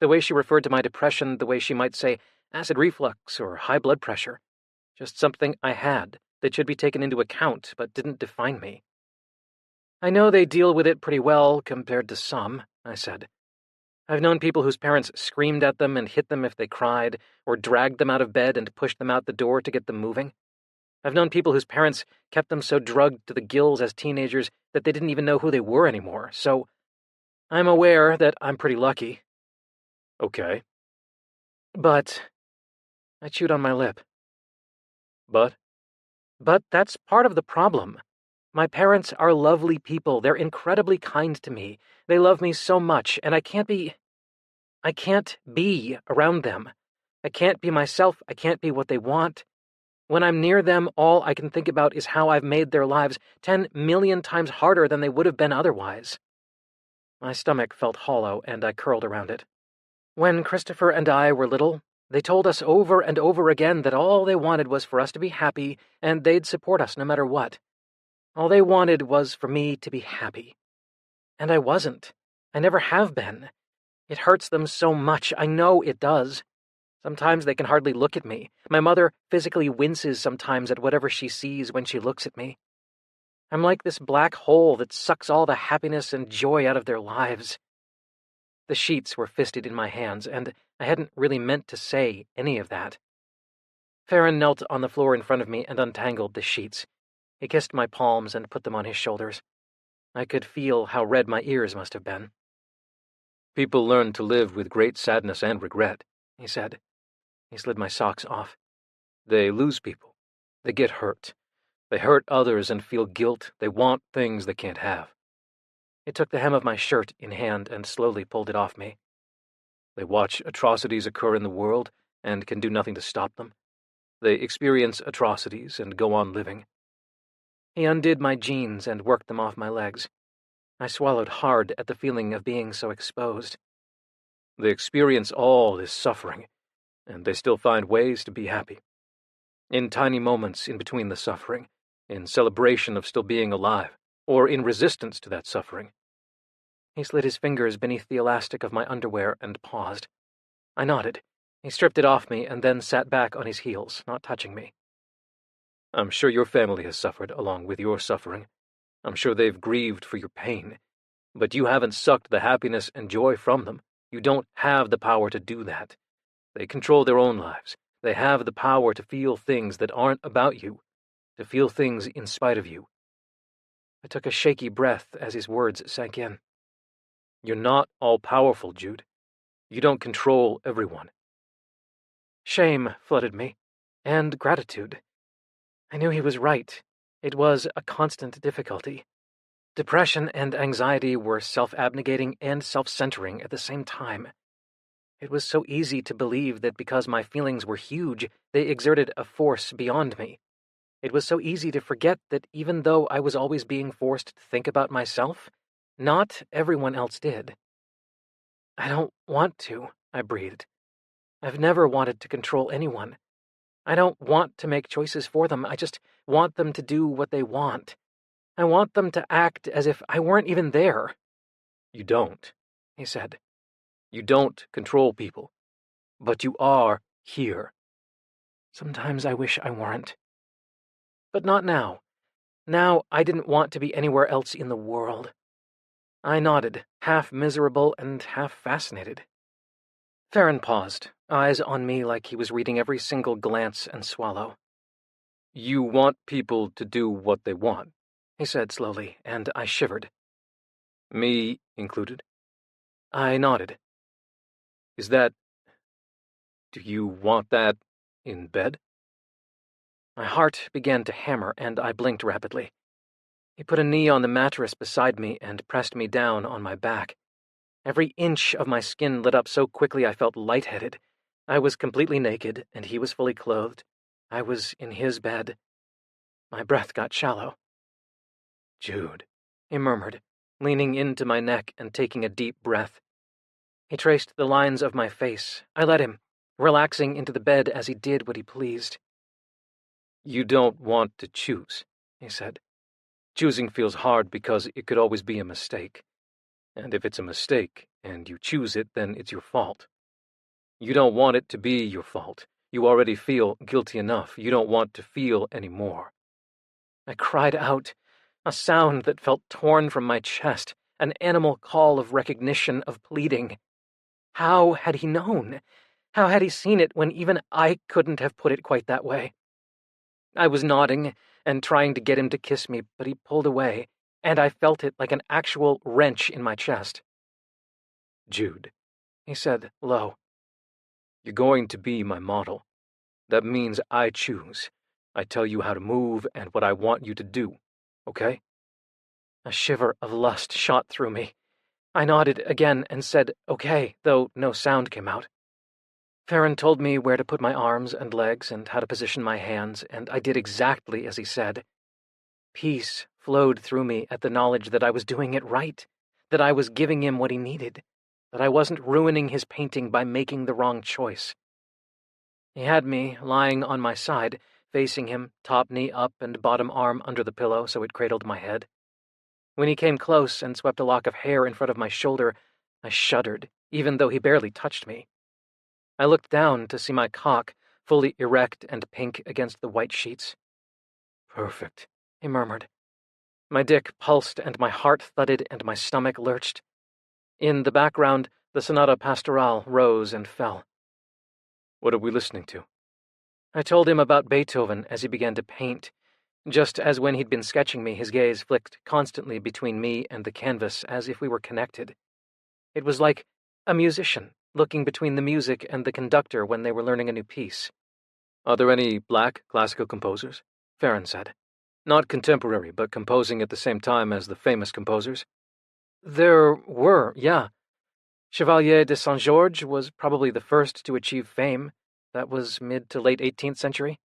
The way she referred to my depression, the way she might say acid reflux or high blood pressure. Just something I had that should be taken into account but didn't define me. I know they deal with it pretty well compared to some, I said. I've known people whose parents screamed at them and hit them if they cried, or dragged them out of bed and pushed them out the door to get them moving. I've known people whose parents kept them so drugged to the gills as teenagers that they didn't even know who they were anymore, so I'm aware that I'm pretty lucky. Okay. But I chewed on my lip. But that's part of the problem. My parents are lovely people. They're incredibly kind to me. They love me so much, and I can't be around them. I can't be myself. I can't be what they want. When I'm near them, all I can think about is how I've made their lives 10 million times harder than they would have been otherwise. My stomach felt hollow, and I curled around it. When Christopher and I were little, they told us over and over again that all they wanted was for us to be happy, and they'd support us no matter what. All they wanted was for me to be happy. And I wasn't. I never have been. It hurts them so much. I know it does. Sometimes they can hardly look at me. My mother physically winces sometimes at whatever she sees when she looks at me. I'm like this black hole that sucks all the happiness and joy out of their lives. The sheets were fisted in my hands, and I hadn't really meant to say any of that. Farron knelt on the floor in front of me and untangled the sheets. He kissed my palms and put them on his shoulders. I could feel how red my ears must have been. People learn to live with great sadness and regret, he said. He slid my socks off. They lose people. They get hurt. They hurt others and feel guilt. They want things they can't have. He took the hem of my shirt in hand and slowly pulled it off me. They watch atrocities occur in the world and can do nothing to stop them. They experience atrocities and go on living. He undid my jeans and worked them off my legs. I swallowed hard at the feeling of being so exposed. They experience all this suffering, and they still find ways to be happy. In tiny moments in between the suffering, in celebration of still being alive, or in resistance to that suffering. He slid his fingers beneath the elastic of my underwear and paused. I nodded. He stripped it off me and then sat back on his heels, not touching me. I'm sure your family has suffered along with your suffering. I'm sure they've grieved for your pain. But you haven't sucked the happiness and joy from them. You don't have the power to do that. They control their own lives. They have the power to feel things that aren't about you, to feel things in spite of you. I took a shaky breath as his words sank in. You're not all-powerful, Jude. You don't control everyone. Shame flooded me, and gratitude. I knew he was right. It was a constant difficulty. Depression and anxiety were self-abnegating and self-centering at the same time. It was so easy to believe that because my feelings were huge, they exerted a force beyond me. It was so easy to forget that even though I was always being forced to think about myself, not everyone else did. I don't want to, I breathed. I've never wanted to control anyone. I don't want to make choices for them. I just want them to do what they want. I want them to act as if I weren't even there." "You don't," he said. "You don't control people. But you are here." "Sometimes I wish I weren't. But not now. Now I didn't want to be anywhere else in the world." I nodded, half miserable and half fascinated. Farron paused, eyes on me like he was reading every single glance and swallow. "You want people to do what they want," he said slowly, and I shivered. "Me included?" I nodded. "Is that... do you want that in bed?" My heart began to hammer, and I blinked rapidly. He put a knee on the mattress beside me and pressed me down on my back. Every inch of my skin lit up so quickly I felt lightheaded. I was completely naked, and he was fully clothed. I was in his bed. My breath got shallow. "Jude," he murmured, leaning into my neck and taking a deep breath. He traced the lines of my face. I let him, relaxing into the bed as he did what he pleased. "You don't want to choose," he said. "Choosing feels hard because it could always be a mistake. And if it's a mistake, and you choose it, then it's your fault. You don't want it to be your fault. You already feel guilty enough. You don't want to feel any more." I cried out, a sound that felt torn from my chest, an animal call of recognition, of pleading. How had he known? How had he seen it when even I couldn't have put it quite that way? I was nodding and trying to get him to kiss me, but he pulled away, and I felt it like an actual wrench in my chest. "Jude," he said, low. "You're going to be my model. That means I choose. I tell you how to move and what I want you to do, okay?" A shiver of lust shot through me. I nodded again and said, "Okay," though no sound came out. Farron told me where to put my arms and legs and how to position my hands, and I did exactly as he said. Peace flowed through me at the knowledge that I was doing it right, that I was giving him what he needed, that I wasn't ruining his painting by making the wrong choice. He had me lying on my side, facing him, top knee up and bottom arm under the pillow so it cradled my head. When he came close and swept a lock of hair in front of my shoulder, I shuddered, even though he barely touched me. I looked down to see my cock, fully erect and pink against the white sheets. "Perfect," he murmured. My dick pulsed and my heart thudded and my stomach lurched. In the background, the Sonata Pastorale rose and fell. "What are we listening to?" I told him about Beethoven as he began to paint. Just as when he'd been sketching me, his gaze flicked constantly between me and the canvas as if we were connected. It was like a musician looking between the music and the conductor when they were learning a new piece. "Are there any black classical composers?" Farron said. "Not contemporary, but composing at the same time as the famous composers?" There were, yeah. Chevalier de Saint-Georges was probably the first to achieve fame. That was mid to late 18th century.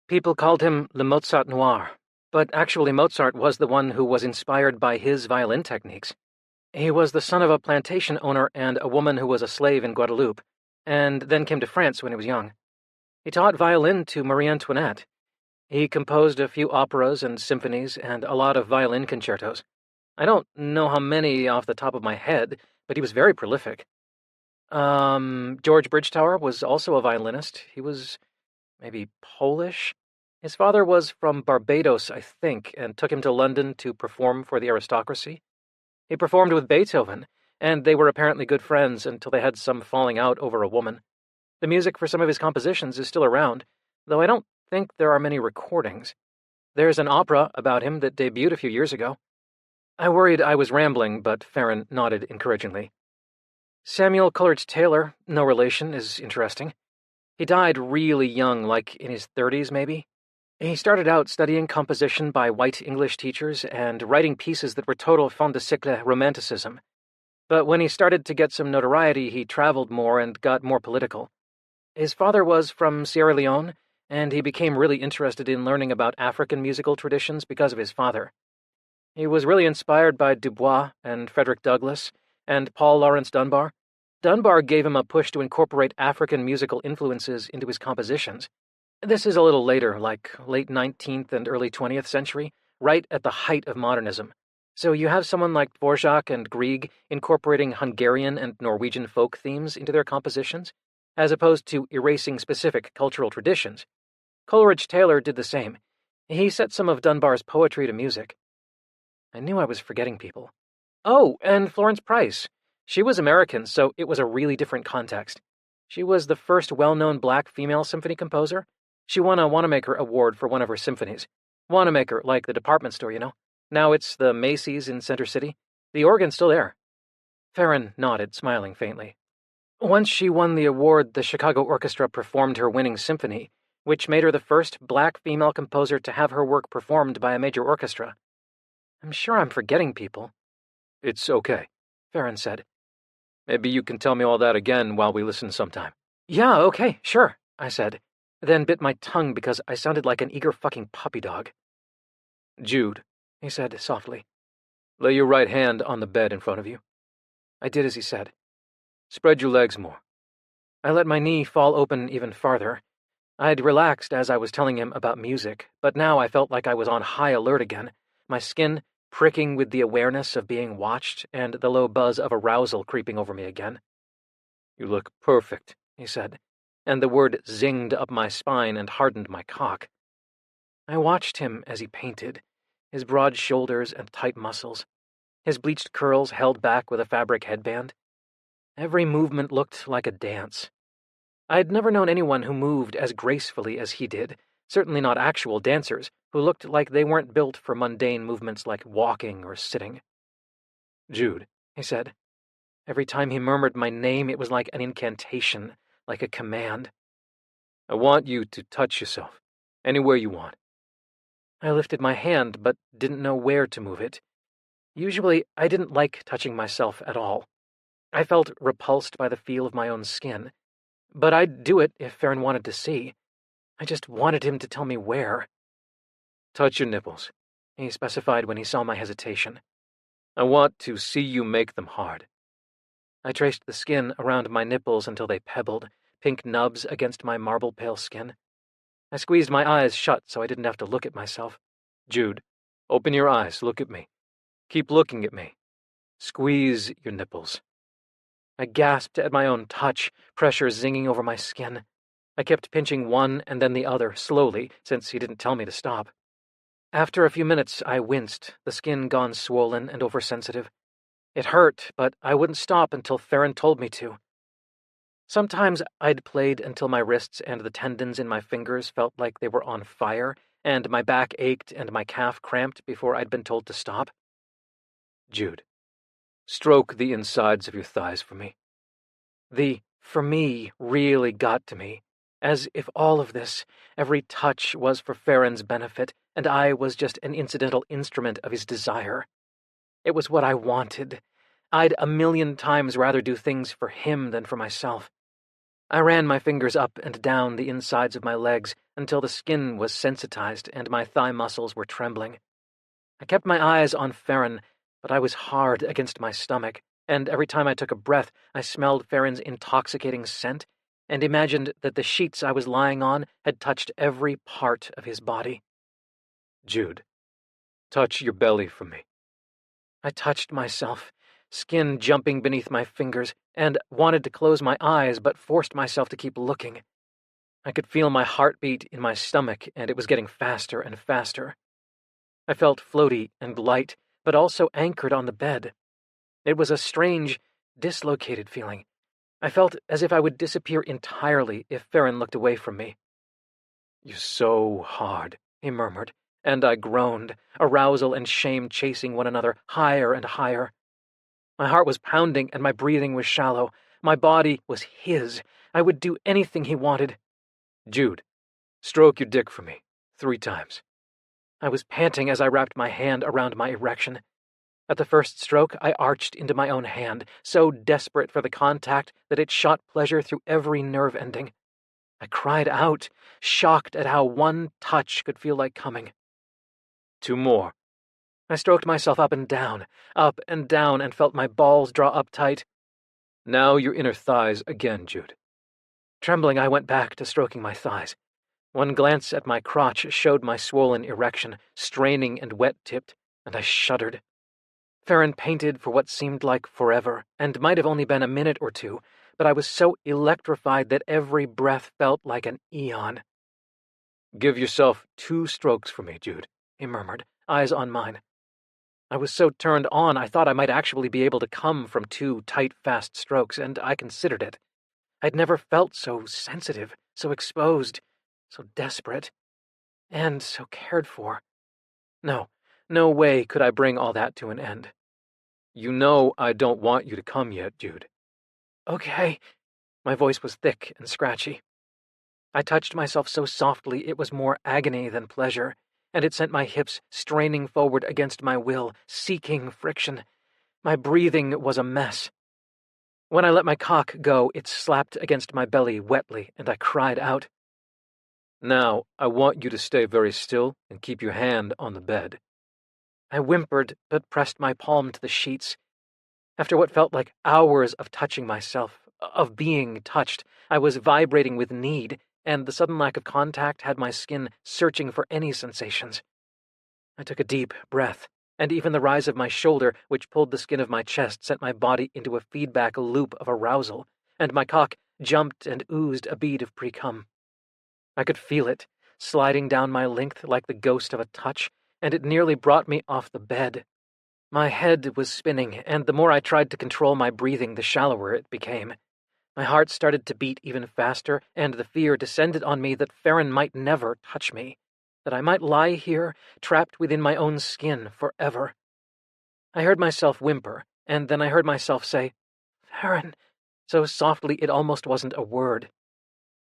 People called him Le Mozart Noir, but actually Mozart was the one who was inspired by his violin techniques. He was the son of a plantation owner and a woman who was a slave in Guadeloupe, and then came to France when he was young. He taught violin to Marie Antoinette. He composed a few operas and symphonies and a lot of violin concertos. I don't know how many off the top of my head, but he was very prolific. George Bridgetower was also a violinist. He was maybe Polish? His father was from Barbados, I think, and took him to London to perform for the aristocracy. He performed with Beethoven, and they were apparently good friends until they had some falling out over a woman. The music for some of his compositions is still around, though I don't think there are many recordings. There's an opera about him that debuted a few years ago. I worried I was rambling, but Farron nodded encouragingly. Samuel Coleridge Taylor, no relation, is interesting. He died really young, like in his 30s, maybe. He started out studying composition by white English teachers and writing pieces that were total fin de siècle romanticism. But when he started to get some notoriety, he traveled more and got more political. His father was from Sierra Leone, and he became really interested in learning about African musical traditions because of his father. He was really inspired by Dubois and Frederick Douglass and Paul Laurence Dunbar. Dunbar gave him a push to incorporate African musical influences into his compositions. This is a little later, like late 19th and early 20th century, right at the height of modernism. So you have someone like Dvorak and Grieg incorporating Hungarian and Norwegian folk themes into their compositions, as opposed to erasing specific cultural traditions. Coleridge Taylor did the same. He set some of Dunbar's poetry to music. I knew I was forgetting people. Oh, and Florence Price. She was American, so it was a really different context. She was the first well-known black female symphony composer. She won a Wanamaker Award for one of her symphonies. Wanamaker, like the department store, you know? Now it's the Macy's in Center City. The organ's still there. Farron nodded, smiling faintly. Once she won the award, the Chicago Orchestra performed her winning symphony, which made her the first black female composer to have her work performed by a major orchestra. I'm sure I'm forgetting people. It's okay, Farron said. Maybe you can tell me all that again while we listen sometime. Yeah, okay, sure, I said, then bit my tongue because I sounded like an eager fucking puppy dog. Jude, he said softly. Lay your right hand on the bed in front of you. I did as he said. Spread your legs more. I let my knee fall open even farther. I'd relaxed as I was telling him about music, but now I felt like I was on high alert again, my skin pricking with the awareness of being watched and the low buzz of arousal creeping over me again. You look perfect, he said, and the word zinged up my spine and hardened my cock. I watched him as he painted, his broad shoulders and tight muscles, his bleached curls held back with a fabric headband. Every movement looked like a dance. I'd never known anyone who moved as gracefully as he did, certainly not actual dancers who looked like they weren't built for mundane movements like walking or sitting. Jude, he said. Every time he murmured my name, it was like an incantation, like a command. I want you to touch yourself, anywhere you want. I lifted my hand, but didn't know where to move it. Usually, I didn't like touching myself at all. I felt repulsed by the feel of my own skin, but I'd do it if Farron wanted to see. I just wanted him to tell me where. Touch your nipples, he specified when he saw my hesitation. I want to see you make them hard. I traced the skin around my nipples until they pebbled, pink nubs against my marble-pale skin. I squeezed my eyes shut so I didn't have to look at myself. Jude, open your eyes, look at me. Keep looking at me. Squeeze your nipples. I gasped at my own touch, pressure zinging over my skin. I kept pinching one and then the other, slowly, since he didn't tell me to stop. After a few minutes, I winced, the skin gone swollen and oversensitive. It hurt, but I wouldn't stop until Farron told me to. Sometimes I'd played until my wrists and the tendons in my fingers felt like they were on fire, and my back ached and my calf cramped before I'd been told to stop. Jude, stroke the insides of your thighs for me. The "for me" really got to me, as if all of this, every touch, was for Farron's benefit, and I was just an incidental instrument of his desire. It was what I wanted. I'd 1,000,000 times rather do things for him than for myself. I ran my fingers up and down the insides of my legs until the skin was sensitized and my thigh muscles were trembling. I kept my eyes on Farron, but I was hard against my stomach, and every time I took a breath, I smelled Farron's intoxicating scent and imagined that the sheets I was lying on had touched every part of his body. Jude, touch your belly for me. I touched myself, skin jumping beneath my fingers, and wanted to close my eyes but forced myself to keep looking. I could feel my heartbeat in my stomach, and it was getting faster and faster. I felt floaty and light, but also anchored on the bed. It was a strange, dislocated feeling. I felt as if I would disappear entirely if Farron looked away from me. You're so hard, he murmured, and I groaned, arousal and shame chasing one another higher and higher. My heart was pounding and my breathing was shallow. My body was his. I would do anything he wanted. Jude, stroke your dick for me, 3 times. I was panting as I wrapped my hand around my erection. At the first stroke, I arched into my own hand, so desperate for the contact that it shot pleasure through every nerve ending. I cried out, shocked at how one touch could feel like coming. 2 more. I stroked myself up and down, and felt my balls draw up tight. Now your inner thighs again, Jude. Trembling, I went back to stroking my thighs. One glance at my crotch showed my swollen erection, straining and wet-tipped, and I shuddered. Farron painted for what seemed like forever, and might have only been a minute or two, but I was so electrified that every breath felt like an eon. "Give yourself 2 strokes for me, Jude," he murmured, eyes on mine. I was so turned on I thought I might actually be able to come from 2 tight, fast strokes, and I considered it. I'd never felt so sensitive, so exposed, so desperate, and so cared for. No way could I bring all that to an end. "You know I don't want you to come yet, Jude." Okay. My voice was thick and scratchy. I touched myself so softly it was more agony than pleasure, and it sent my hips straining forward against my will, seeking friction. My breathing was a mess. When I let my cock go, it slapped against my belly wetly, and I cried out. "Now, I want you to stay very still and keep your hand on the bed." I whimpered, but pressed my palm to the sheets. After what felt like hours of touching myself, of being touched, I was vibrating with need, and the sudden lack of contact had my skin searching for any sensations. I took a deep breath, and even the rise of my shoulder, which pulled the skin of my chest, sent my body into a feedback loop of arousal, and my cock jumped and oozed a bead of pre-cum. I could feel it, sliding down my length like the ghost of a touch, and it nearly brought me off the bed. My head was spinning, and the more I tried to control my breathing, the shallower it became. My heart started to beat even faster, and the fear descended on me that Farron might never touch me, that I might lie here, trapped within my own skin forever. I heard myself whimper, and then I heard myself say, "Farron," so softly it almost wasn't a word.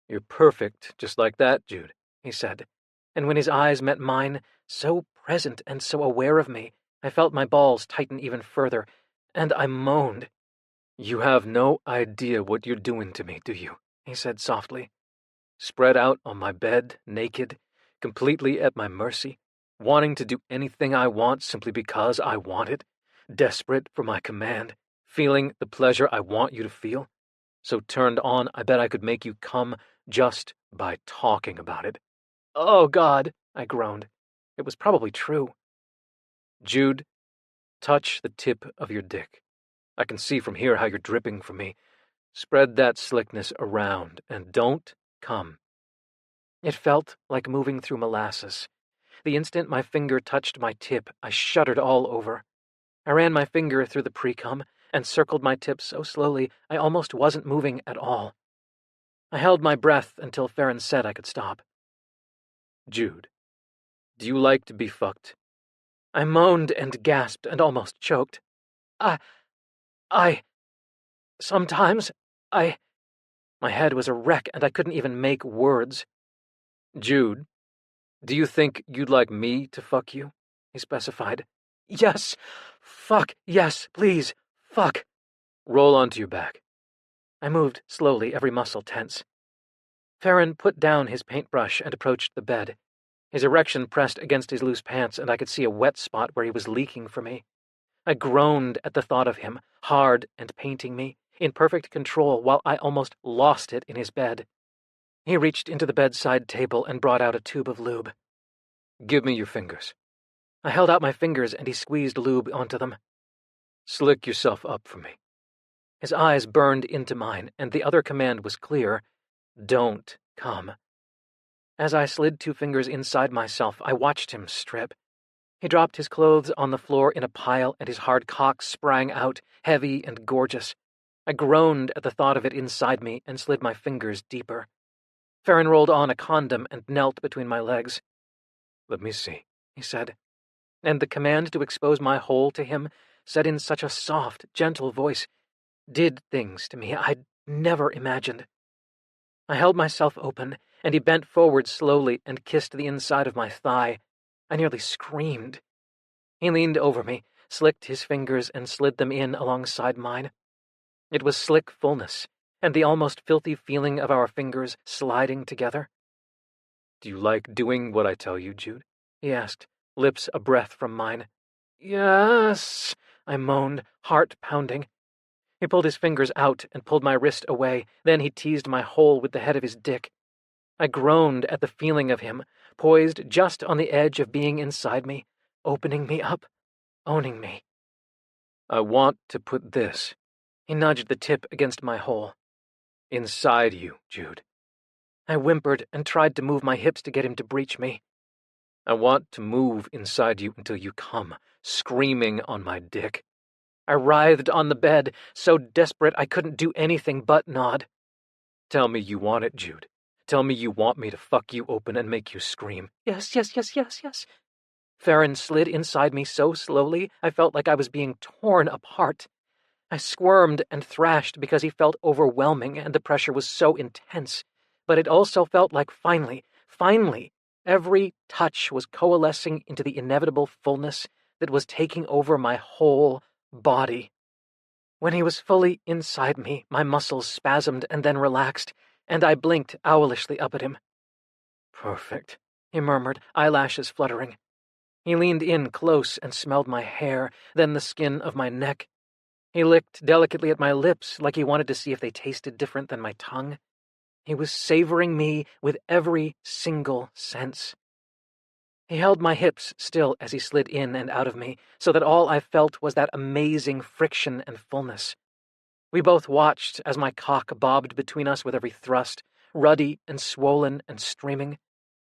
"You're perfect, just like that, Jude," he said, and when his eyes met mine, so present and so aware of me, I felt my balls tighten even further, and I moaned. "You have no idea what you're doing to me, do you?" he said softly. "Spread out on my bed, naked, completely at my mercy, wanting to do anything I want simply because I want it, desperate for my command, feeling the pleasure I want you to feel. So turned on, I bet I could make you come just by talking about it." "Oh, God," I groaned. It was probably true. "Jude, touch the tip of your dick. I can see from here how you're dripping from me. Spread that slickness around, and don't come." It felt like moving through molasses. The instant my finger touched my tip, I shuddered all over. I ran my finger through the pre-cum and circled my tip so slowly I almost wasn't moving at all. I held my breath until Farron said I could stop. "Jude, do you like to be fucked?" I moaned and gasped and almost choked. I... Sometimes, I... My head was a wreck and I couldn't even make words. "Jude, do you think you'd like me to fuck you?" he specified. "Yes! Fuck, yes, please, fuck!" "Roll onto your back." I moved slowly, every muscle tense. Farron put down his paintbrush and approached the bed. His erection pressed against his loose pants, and I could see a wet spot where he was leaking for me. I groaned at the thought of him, hard and painting me, in perfect control, while I almost lost it in his bed. He reached into the bedside table and brought out a tube of lube. "Give me your fingers." I held out my fingers, and he squeezed lube onto them. "Slick yourself up for me." His eyes burned into mine, and the other command was clear: don't come. As I slid 2 fingers inside myself, I watched him strip. He dropped his clothes on the floor in a pile, and his hard cock sprang out, heavy and gorgeous. I groaned at the thought of it inside me and slid my fingers deeper. Farron rolled on a condom and knelt between my legs. "Let me see," he said, and the command to expose my hole to him, said in such a soft, gentle voice, did things to me I'd never imagined. I held myself open, and he bent forward slowly and kissed the inside of my thigh. I nearly screamed. He leaned over me, slicked his fingers, and slid them in alongside mine. It was slick fullness, and the almost filthy feeling of our fingers sliding together. "Do you like doing what I tell you, Jude?" he asked, lips a breath from mine. "Yes," I moaned, heart pounding. He pulled his fingers out and pulled my wrist away. Then he teased my hole with the head of his dick. I groaned at the feeling of him, poised just on the edge of being inside me, opening me up, owning me. I want to put this, He nudged the tip against my hole. inside you, Jude. I whimpered and tried to move my hips to get him to breach me. I want to move inside you until you come, screaming on my dick. I writhed on the bed, so desperate I couldn't do anything but nod. Tell me you want it, Jude. Tell me you want me to fuck you open and make you scream. Yes, yes, yes, yes, yes. Farron slid inside me so slowly I felt like I was being torn apart. I squirmed and thrashed because he felt overwhelming and the pressure was so intense. But it also felt like finally, every touch was coalescing into the inevitable fullness that was taking over my whole body. When he was fully inside me, my muscles spasmed and then relaxed, and I blinked owlishly up at him. Perfect, he murmured, eyelashes fluttering. He leaned in close and smelled my hair, then the skin of my neck. He licked delicately at my lips like he wanted to see if they tasted different than my tongue. He was savoring me with every single sense. He held my hips still as he slid in and out of me, so that all I felt was that amazing friction and fullness. We both watched as my cock bobbed between us with every thrust, ruddy and swollen and streaming.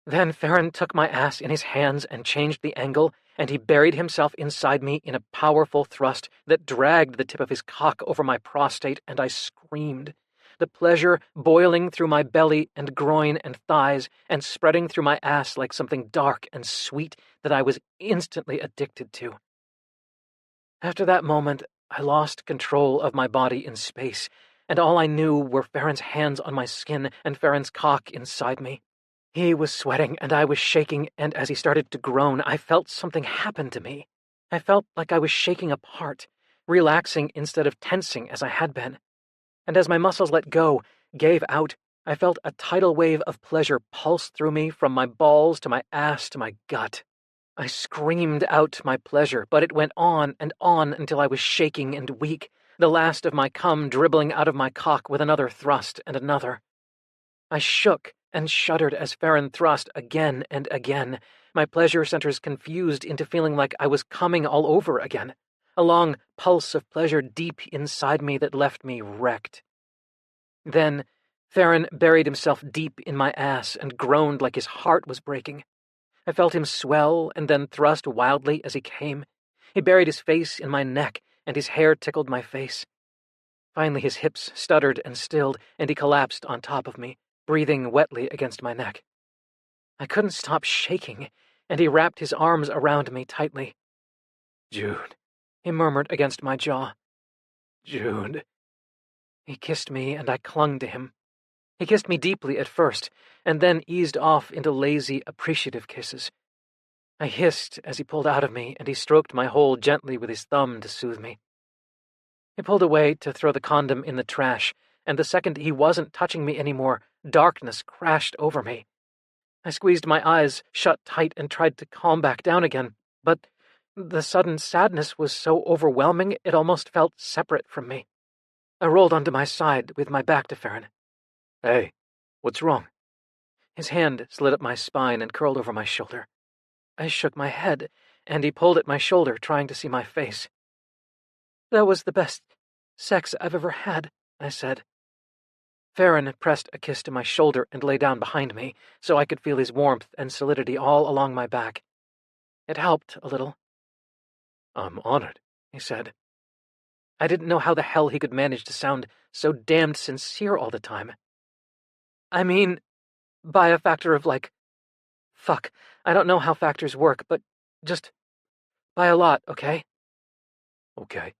Then Farron took my ass in his hands and changed the angle, and he buried himself inside me in a powerful thrust that dragged the tip of his cock over my prostate, and I screamed. The pleasure boiling through my belly and groin and thighs and spreading through my ass like something dark and sweet that I was instantly addicted to. After that moment, I lost control of my body in space, and all I knew were Farron's hands on my skin and Farron's cock inside me. He was sweating and I was shaking, and as he started to groan, I felt something happen to me. I felt like I was shaking apart, relaxing instead of tensing as I had been. And as my muscles let go, gave out, I felt a tidal wave of pleasure pulse through me from my balls to my ass to my gut. I screamed out my pleasure, but it went on and on until I was shaking and weak, the last of my cum dribbling out of my cock with another thrust and another. I shook and shuddered as Farron thrust again and again, my pleasure centers confused into feeling like I was coming all over again, a long pulse of pleasure deep inside me that left me wrecked. Then Farron buried himself deep in my ass and groaned like his heart was breaking. I felt him swell and then thrust wildly as he came. He buried his face in my neck, and his hair tickled my face. Finally his hips stuttered and stilled, and he collapsed on top of me, breathing wetly against my neck. I couldn't stop shaking, and he wrapped his arms around me tightly. Jude, he murmured against my jaw. Jude. He kissed me, and I clung to him. He kissed me deeply at first, and then eased off into lazy, appreciative kisses. I hissed as he pulled out of me, and he stroked my hole gently with his thumb to soothe me. He pulled away to throw the condom in the trash, and the second he wasn't touching me anymore, darkness crashed over me. I squeezed my eyes shut tight and tried to calm back down again, but the sudden sadness was so overwhelming it almost felt separate from me. I rolled onto my side with my back to Farron. Hey, what's wrong? His hand slid up my spine and curled over my shoulder. I shook my head, and he pulled at my shoulder, trying to see my face. That was the best sex I've ever had, I said. Farron pressed a kiss to my shoulder and lay down behind me, so I could feel his warmth and solidity all along my back. It helped a little. I'm honored, he said. I didn't know how the hell he could manage to sound so damned sincere all the time. I mean, by a factor of fuck, I don't know how factors work, but just by a lot, okay? Okay.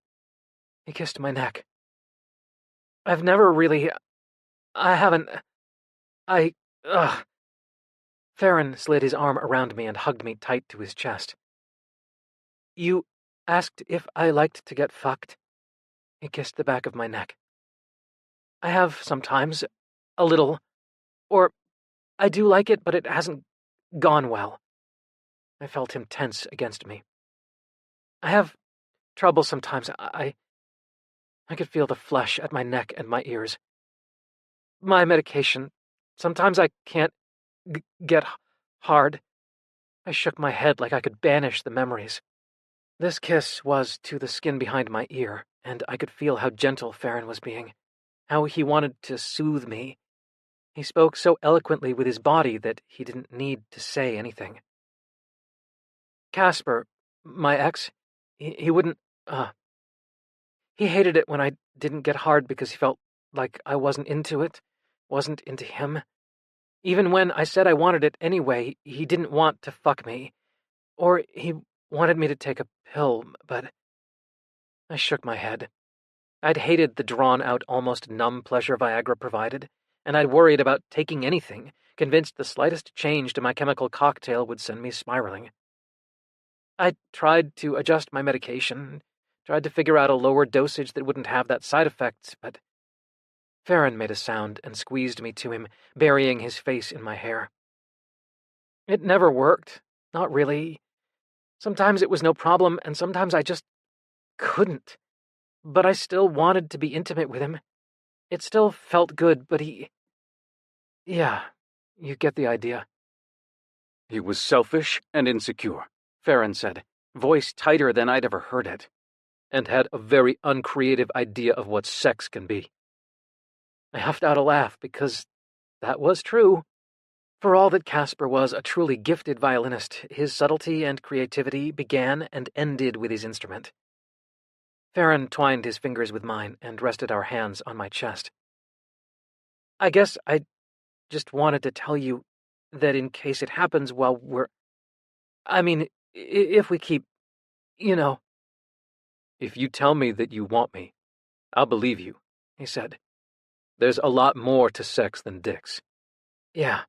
He kissed my neck. I've never really... I haven't... Farron slid his arm around me and hugged me tight to his chest. You asked if I liked to get fucked. He kissed the back of my neck. I have sometimes, a little, or I do like it, but it hasn't gone well. I felt him tense against me. I have trouble sometimes. I could feel the flesh at my neck and my ears. My medication, Sometimes I can't get hard. I shook my head like I could banish the memories. This kiss was to the skin behind my ear, and I could feel how gentle Farron was being, how he wanted to soothe me. He spoke so eloquently with his body that he didn't need to say anything. Casper, my ex, he wouldn't, he hated it when I didn't get hard because he felt like I wasn't into it, wasn't into him. Even when I said I wanted it anyway, he didn't want to fuck me. Or he wanted me to take a pill, but I shook my head. I'd hated the drawn-out, almost numb pleasure Viagra provided, and I'd worried about taking anything, convinced the slightest change to my chemical cocktail would send me spiraling. I tried to adjust my medication, tried to figure out a lower dosage that wouldn't have that side effect, but Farron made a sound and squeezed me to him, burying his face in my hair. It never worked. Not really. Sometimes it was no problem, and sometimes I just couldn't. But I still wanted to be intimate with him. It still felt good, but yeah, you get the idea. He was selfish and insecure, Farron said, voice tighter than I'd ever heard it, and had a very uncreative idea of what sex can be. I huffed out a laugh because that was true. For all that Casper was a truly gifted violinist, his subtlety and creativity began and ended with his instrument. Farron twined his fingers with mine and rested our hands on my chest. I guess I just wanted to tell you that in case it happens while if we keep, If you tell me that you want me, I'll believe you, he said. There's a lot more to sex than dicks. Yeah.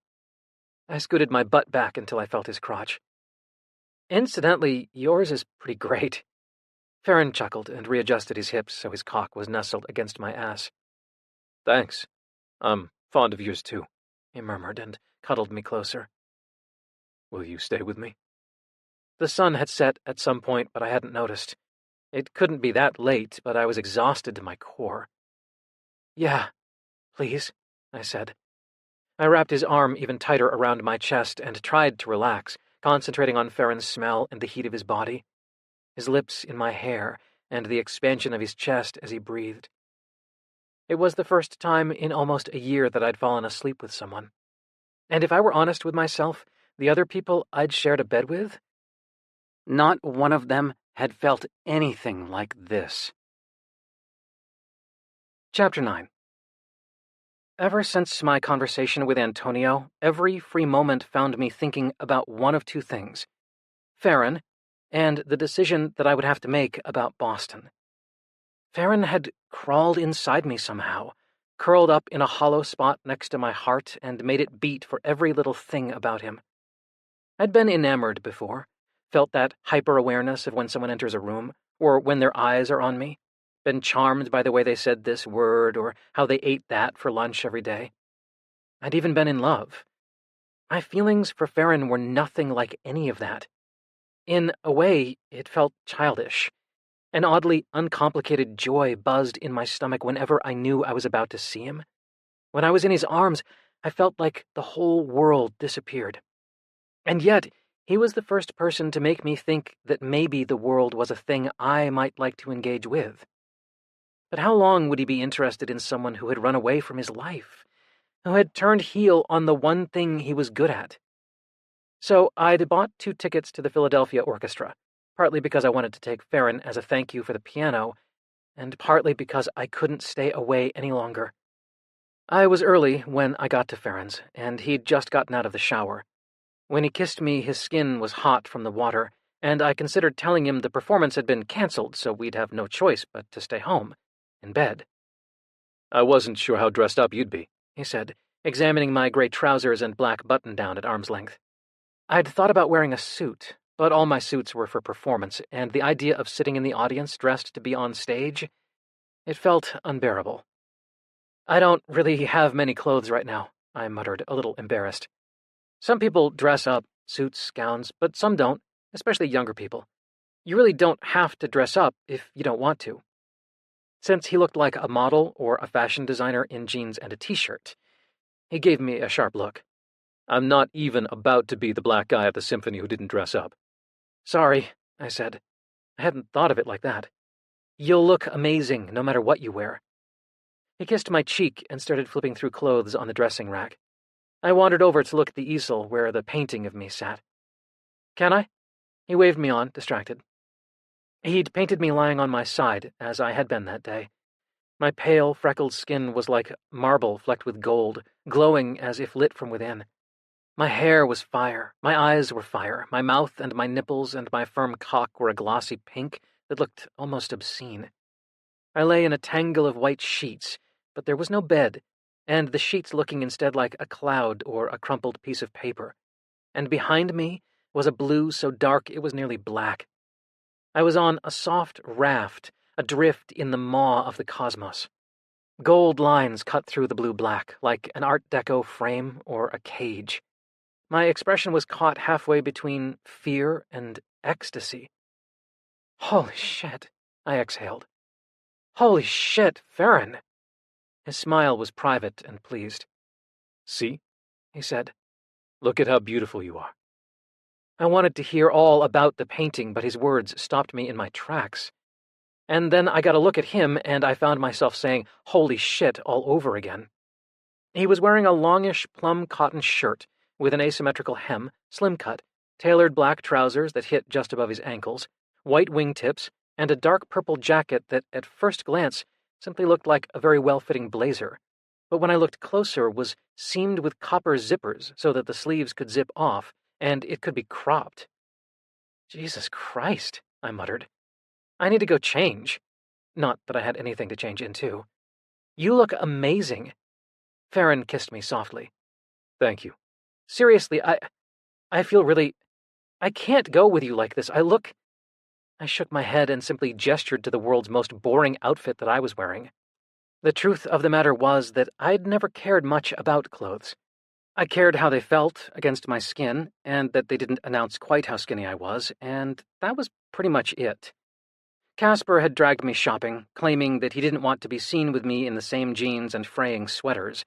I scooted my butt back until I felt his crotch. Incidentally, yours is pretty great. Farron chuckled and readjusted his hips so his cock was nestled against my ass. Thanks. I'm fond of yours too, he murmured and cuddled me closer. Will you stay with me? The sun had set at some point, but I hadn't noticed. It couldn't be that late, but I was exhausted to my core. Yeah, please, I said. I wrapped his arm even tighter around my chest and tried to relax, concentrating on Farron's smell and the heat of his body, his lips in my hair, and the expansion of his chest as he breathed. It was the first time in almost a year that I'd fallen asleep with someone. And if I were honest with myself, the other people I'd shared a bed with, not one of them had felt anything like this. Chapter 9. Ever since my conversation with Antonio, every free moment found me thinking about one of two things: Farron, and the decision that I would have to make about Boston. Farron had crawled inside me somehow, curled up in a hollow spot next to my heart and made it beat for every little thing about him. I'd been enamored before, felt that hyper-awareness of when someone enters a room, or when their eyes are on me, been charmed by the way they said this word or how they ate that for lunch every day. I'd even been in love. My feelings for Farron were nothing like any of that. In a way, it felt childish. An oddly uncomplicated joy buzzed in my stomach whenever I knew I was about to see him. When I was in his arms, I felt like the whole world disappeared. And yet, he was the first person to make me think that maybe the world was a thing I might like to engage with. But how long would he be interested in someone who had run away from his life, who had turned heel on the one thing he was good at? So I'd bought 2 tickets to the Philadelphia Orchestra, partly because I wanted to take Farron as a thank you for the piano, and partly because I couldn't stay away any longer. I was early when I got to Farron's, and he'd just gotten out of the shower. When he kissed me, his skin was hot from the water, and I considered telling him the performance had been canceled, so we'd have no choice but to stay home, in bed. I wasn't sure how dressed up you'd be, he said, examining my gray trousers and black button-down at arm's length. I'd thought about wearing a suit, but all my suits were for performance, and the idea of sitting in the audience dressed to be on stage, it felt unbearable. I don't really have many clothes right now, I muttered, a little embarrassed. Some people dress up, suits, gowns, but some don't, especially younger people. You really don't have to dress up if you don't want to. Since he looked like a model or a fashion designer in jeans and a t-shirt, He gave me a sharp look. I'm not even about to be the black guy at the symphony who didn't dress up. Sorry, I said. I hadn't thought of it like that. You'll look amazing no matter what you wear. He kissed my cheek and started flipping through clothes on the dressing rack. I wandered over to look at the easel where the painting of me sat. Can I? He waved me on, distracted. He'd painted me lying on my side, as I had been that day. My pale, freckled skin was like marble flecked with gold, glowing as if lit from within. My hair was fire, my eyes were fire, my mouth and my nipples and my firm cock were a glossy pink that looked almost obscene. I lay in a tangle of white sheets, but there was no bed, and the sheets looking instead like a cloud or a crumpled piece of paper. And behind me was a blue so dark it was nearly black. I was on a soft raft, adrift in the maw of the cosmos. Gold lines cut through the blue-black, like an Art Deco frame or a cage. My expression was caught halfway between fear and ecstasy. Holy shit, I exhaled. Holy shit, Farron! His smile was private and pleased. See? He said. Look at how beautiful you are. I wanted to hear all about the painting, but his words stopped me in my tracks. And then I got a look at him, and I found myself saying, holy shit, all over again. He was wearing a longish plum cotton shirt with an asymmetrical hem, slim cut, tailored black trousers that hit just above his ankles, white wingtips, and a dark purple jacket that, at first glance, simply looked like a very well-fitting blazer, but when I looked closer was seamed with copper zippers so that the sleeves could zip off, and it could be cropped. Jesus Christ, I muttered. I need to go change. Not that I had anything to change into. You look amazing. Farron kissed me softly. Thank you. Seriously, I feel really... I can't go with you like this. I shook my head and simply gestured to the world's most boring outfit that I was wearing. The truth of the matter was that I'd never cared much about clothes. I cared how they felt against my skin, and that they didn't announce quite how skinny I was, and that was pretty much it. Casper had dragged me shopping, claiming that he didn't want to be seen with me in the same jeans and fraying sweaters,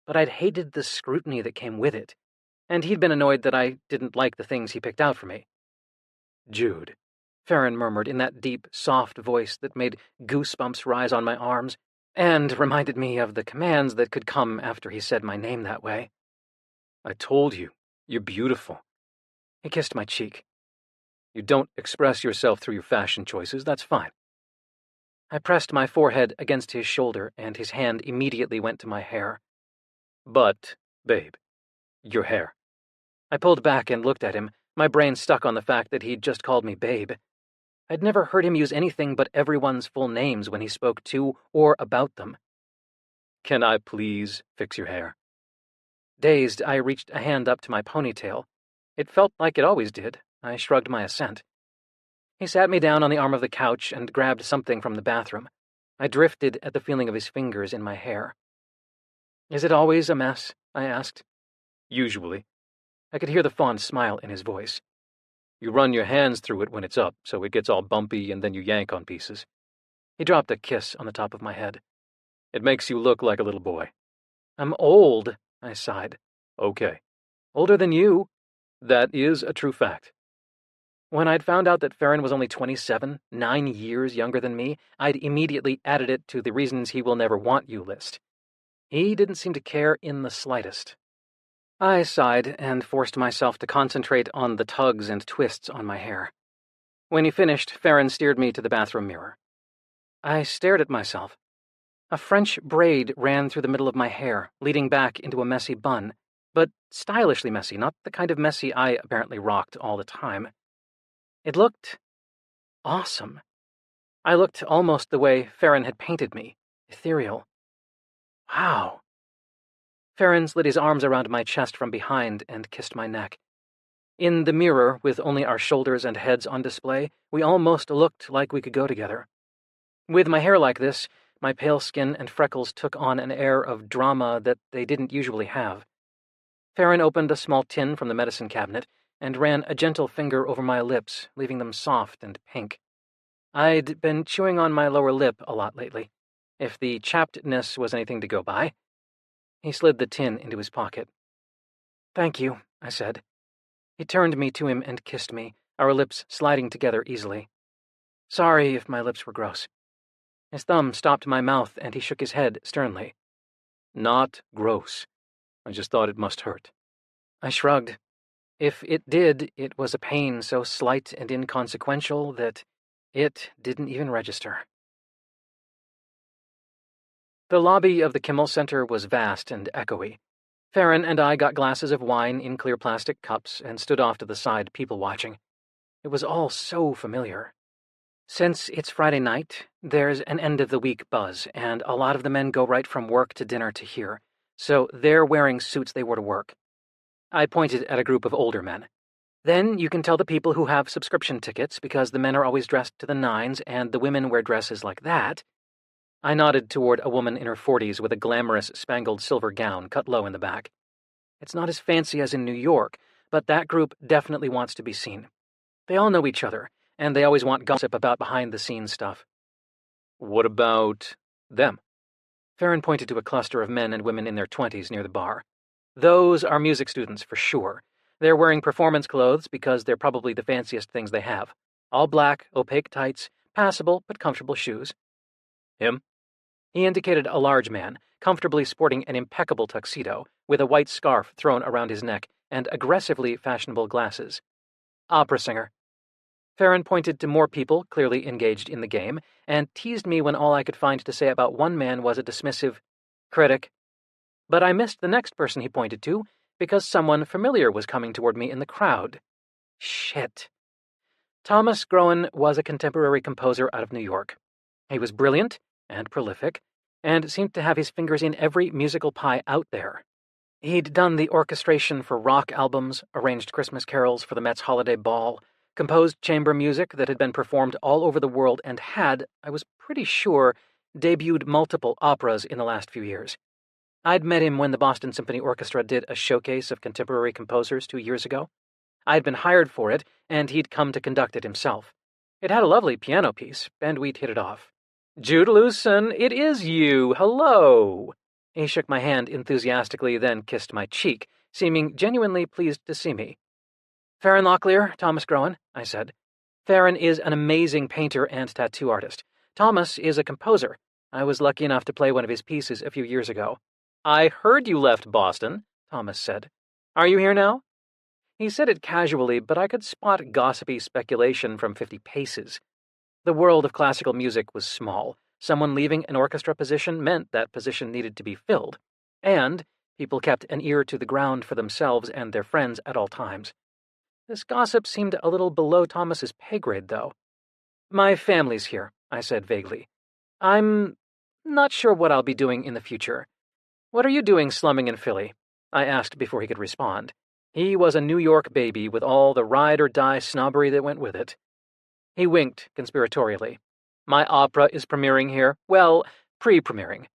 but I'd hated the scrutiny that came with it, and he'd been annoyed that I didn't like the things he picked out for me. Jude, Farron murmured in that deep, soft voice that made goosebumps rise on my arms, and reminded me of the commands that could come after he said my name that way. I told you, you're beautiful. He kissed my cheek. You don't express yourself through your fashion choices, that's fine. I pressed my forehead against his shoulder, and his hand immediately went to my hair. But, babe, your hair. I pulled back and looked at him, my brain stuck on the fact that he'd just called me babe. I'd never heard him use anything but everyone's full names when he spoke to or about them. Can I please fix your hair? Dazed, I reached a hand up to my ponytail. It felt like it always did. I shrugged my assent. He sat me down on the arm of the couch and grabbed something from the bathroom. I drifted at the feeling of his fingers in my hair. Is it always a mess? I asked. Usually. I could hear the fond smile in his voice. You run your hands through it when it's up, so it gets all bumpy and then you yank on pieces. He dropped a kiss on the top of my head. It makes you look like a little boy. I'm old, I sighed. Okay. Older than you. That is a true fact. When I'd found out that Farron was only 27, 9 years younger than me, I'd immediately added it to the reasons he will never want you list. He didn't seem to care in the slightest. I sighed and forced myself to concentrate on the tugs and twists on my hair. When he finished, Farron steered me to the bathroom mirror. I stared at myself. A French braid ran through the middle of my hair, leading back into a messy bun, but stylishly messy, not the kind of messy I apparently rocked all the time. It looked awesome. I looked almost the way Farron had painted me, ethereal. Wow. Farron slid his arms around my chest from behind and kissed my neck. In the mirror, with only our shoulders and heads on display, we almost looked like we could go together. With my hair like this, my pale skin and freckles took on an air of drama that they didn't usually have. Farron opened a small tin from the medicine cabinet and ran a gentle finger over my lips, leaving them soft and pink. I'd been chewing on my lower lip a lot lately, if the chappedness was anything to go by. He slid the tin into his pocket. "Thank you," I said. He turned me to him and kissed me, our lips sliding together easily. Sorry if my lips were gross. His thumb stopped my mouth, and he shook his head sternly. "Not gross. I just thought it must hurt." I shrugged. If it did, it was a pain so slight and inconsequential that it didn't even register. The lobby of the Kimmel Center was vast and echoey. Farron and I got glasses of wine in clear plastic cups and stood off to the side, people-watching. It was all so familiar. Since it's Friday night, there's an end-of-the-week buzz, and a lot of the men go right from work to dinner to here, so they're wearing suits they wore to work. I pointed at a group of older men. Then you can tell the people who have subscription tickets because the men are always dressed to the nines and the women wear dresses like that. I nodded toward a woman in her 40s with a glamorous spangled silver gown cut low in the back. It's not as fancy as in New York, but that group definitely wants to be seen. They all know each other, and they always want gossip about behind-the-scenes stuff. What about them? Farron pointed to a cluster of men and women in their 20s near the bar. Those are music students, for sure. They're wearing performance clothes because they're probably the fanciest things they have. All black, opaque tights, passable but comfortable shoes. Him? He indicated a large man, comfortably sporting an impeccable tuxedo, with a white scarf thrown around his neck and aggressively fashionable glasses. Opera singer. Farron pointed to more people clearly engaged in the game, and teased me when all I could find to say about one man was a dismissive critic. But I missed the next person he pointed to, because someone familiar was coming toward me in the crowd. Shit. Thomas Roan was a contemporary composer out of New York. He was brilliant and prolific, and seemed to have his fingers in every musical pie out there. He'd done the orchestration for rock albums, arranged Christmas carols for the Met's Holiday Ball, composed chamber music that had been performed all over the world and had, I was pretty sure, debuted multiple operas in the last few years. I'd met him when the Boston Symphony Orchestra did a showcase of contemporary composers 2 years ago. I'd been hired for it, and he'd come to conduct it himself. It had a lovely piano piece, and we'd hit it off. "Jude Lewson, it is you! Hello!" He shook my hand enthusiastically, then kissed my cheek, seeming genuinely pleased to see me. "Farron Locklear, Thomas Roan," I said. "Farron is an amazing painter and tattoo artist. Thomas is a composer. I was lucky enough to play one of his pieces a few years ago." "I heard you left Boston," Thomas said. "Are you here now?" He said it casually, but I could spot gossipy speculation from 50 paces. The world of classical music was small. Someone leaving an orchestra position meant that position needed to be filled, and people kept an ear to the ground for themselves and their friends at all times. This gossip seemed a little below Thomas's pay grade, though. "My family's here," I said vaguely. "I'm not sure what I'll be doing in the future." "What are you doing slumming in Philly?" I asked before he could respond. He was a New York baby with all the ride-or-die snobbery that went with it. He winked conspiratorially. "My opera is premiering here. Well, pre-premiering."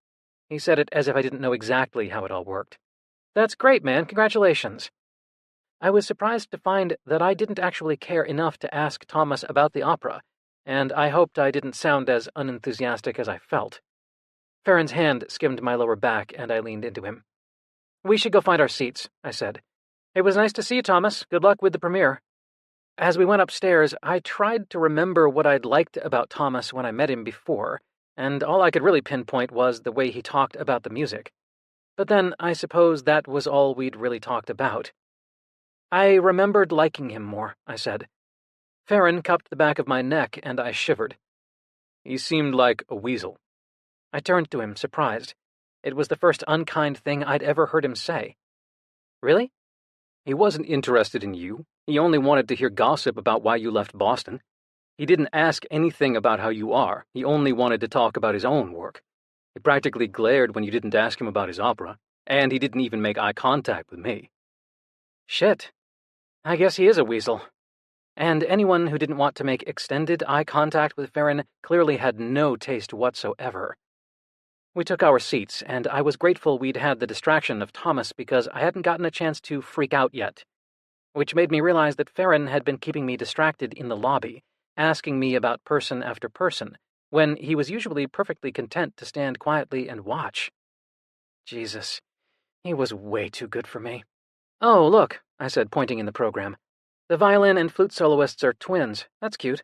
He said it as if I didn't know exactly how it all worked. "That's great, man. Congratulations." I was surprised to find that I didn't actually care enough to ask Thomas about the opera, and I hoped I didn't sound as unenthusiastic as I felt. Farron's hand skimmed my lower back, and I leaned into him. "We should go find our seats," I said. "It was nice to see you, Thomas. Good luck with the premiere." As we went upstairs, I tried to remember what I'd liked about Thomas when I met him before, and all I could really pinpoint was the way he talked about the music. But then I suppose that was all we'd really talked about. "I remembered liking him more," I said. Farron cupped the back of my neck, and I shivered. "He seemed like a weasel." I turned to him, surprised. It was the first unkind thing I'd ever heard him say. "Really?" "He wasn't interested in you. He only wanted to hear gossip about why you left Boston. He didn't ask anything about how you are. He only wanted to talk about his own work. He practically glared when you didn't ask him about his opera, and he didn't even make eye contact with me." Shit. I guess he is a weasel. And anyone who didn't want to make extended eye contact with Farron clearly had no taste whatsoever. We took our seats, and I was grateful we'd had the distraction of Thomas because I hadn't gotten a chance to freak out yet. Which made me realize that Farron had been keeping me distracted in the lobby, asking me about person after person, when he was usually perfectly content to stand quietly and watch. Jesus. He was way too good for me. "Oh, look," I said, pointing in the program. "The violin and flute soloists are twins. That's cute."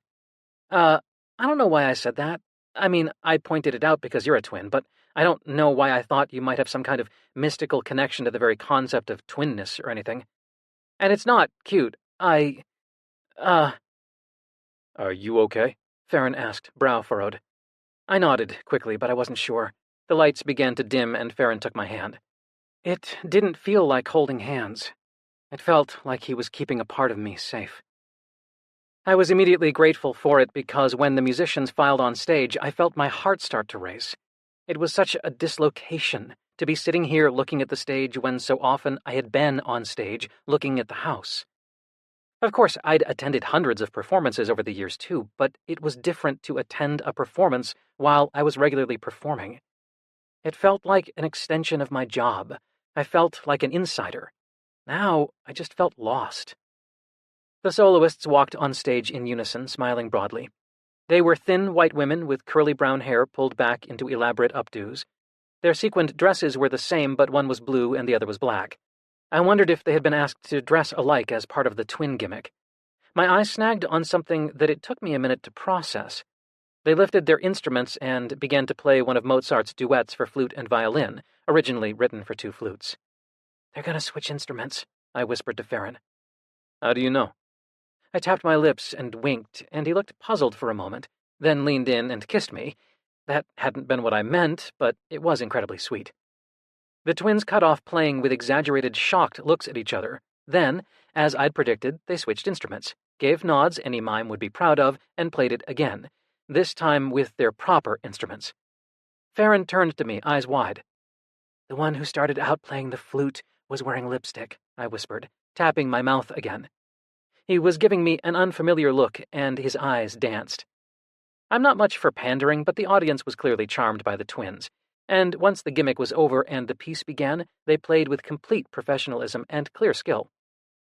Uh, I don't know why I said that. I mean, I pointed it out because you're a twin, but I don't know why I thought you might have some kind of mystical connection to the very concept of twinness or anything. And it's not cute. Uh... Are you okay? Farron asked, brow furrowed. I nodded quickly, but I wasn't sure. The lights began to dim, and Farron took my hand. It didn't feel like holding hands. It felt like he was keeping a part of me safe. I was immediately grateful for it because when the musicians filed on stage, I felt my heart start to race. It was such a dislocation to be sitting here looking at the stage when so often I had been on stage looking at the house. Of course, I'd attended hundreds of performances over the years too, but it was different to attend a performance while I was regularly performing. It felt like an extension of my job. I felt like an insider. Now, I just felt lost. The soloists walked on stage in unison, smiling broadly. They were thin white women with curly brown hair pulled back into elaborate updos. Their sequined dresses were the same, but one was blue and the other was black. I wondered if they had been asked to dress alike as part of the twin gimmick. My eyes snagged on something that it took me a minute to process. They lifted their instruments and began to play one of Mozart's duets for flute and violin, originally written for two flutes. "They're going to switch instruments," I whispered to Farron. "How do you know?" I tapped my lips and winked, and he looked puzzled for a moment, then leaned in and kissed me. That hadn't been what I meant, but it was incredibly sweet. The twins cut off playing with exaggerated, shocked looks at each other. Then, as I'd predicted, they switched instruments, gave nods any mime would be proud of, and played it again, this time with their proper instruments. Farron turned to me, eyes wide. "The one who started out playing the flute was wearing lipstick," I whispered, tapping my mouth again. He was giving me an unfamiliar look, and his eyes danced. I'm not much for pandering, but the audience was clearly charmed by the twins, and once the gimmick was over and the piece began, they played with complete professionalism and clear skill.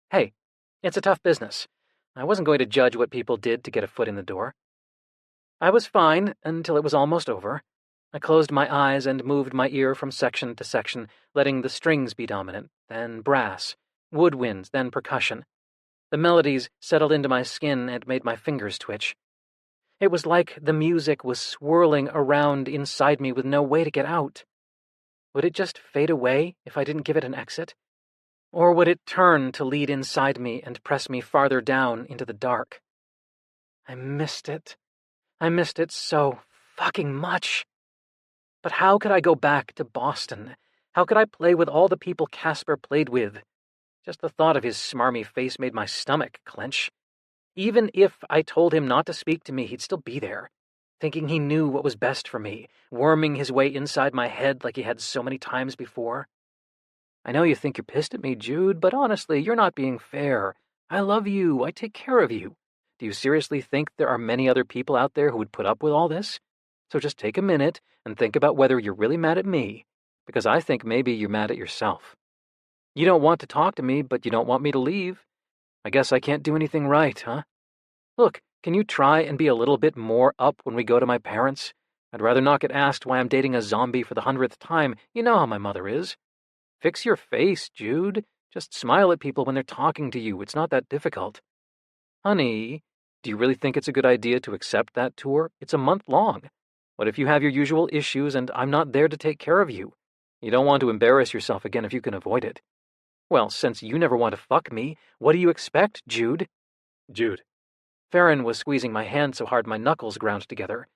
Hey, it's a tough business. I wasn't going to judge what people did to get a foot in the door. I was fine until it was almost over. I closed my eyes and moved my ear from section to section, letting the strings be dominant, then brass, woodwinds, then percussion. The melodies settled into my skin and made my fingers twitch. It was like the music was swirling around inside me with no way to get out. Would it just fade away if I didn't give it an exit? Or would it turn to lead inside me and press me farther down into the dark? I missed it. I missed it so fucking much. But how could I go back to Boston? How could I play with all the people Casper played with? Just the thought of his smarmy face made my stomach clench. Even if I told him not to speak to me, he'd still be there, thinking he knew what was best for me, worming his way inside my head like he had so many times before. I know you think you're pissed at me, Jude, but honestly, you're not being fair. I love you. I take care of you. Do you seriously think there are many other people out there who would put up with all this? So just take a minute and think about whether you're really mad at me, because I think maybe you're mad at yourself. You don't want to talk to me, but you don't want me to leave. I guess I can't do anything right, huh? Look, can you try and be a little bit more up when we go to my parents'? I'd rather not get asked why I'm dating a zombie for the 100th time. You know how my mother is. Fix your face, Jude. Just smile at people when they're talking to you. It's not that difficult. Honey, do you really think it's a good idea to accept that tour? It's a month long. What if you have your usual issues and I'm not there to take care of you? You don't want to embarrass yourself again if you can avoid it. Well, since you never want to fuck me, what do you expect, Jude? Jude. Farron was squeezing my hand so hard my knuckles ground together,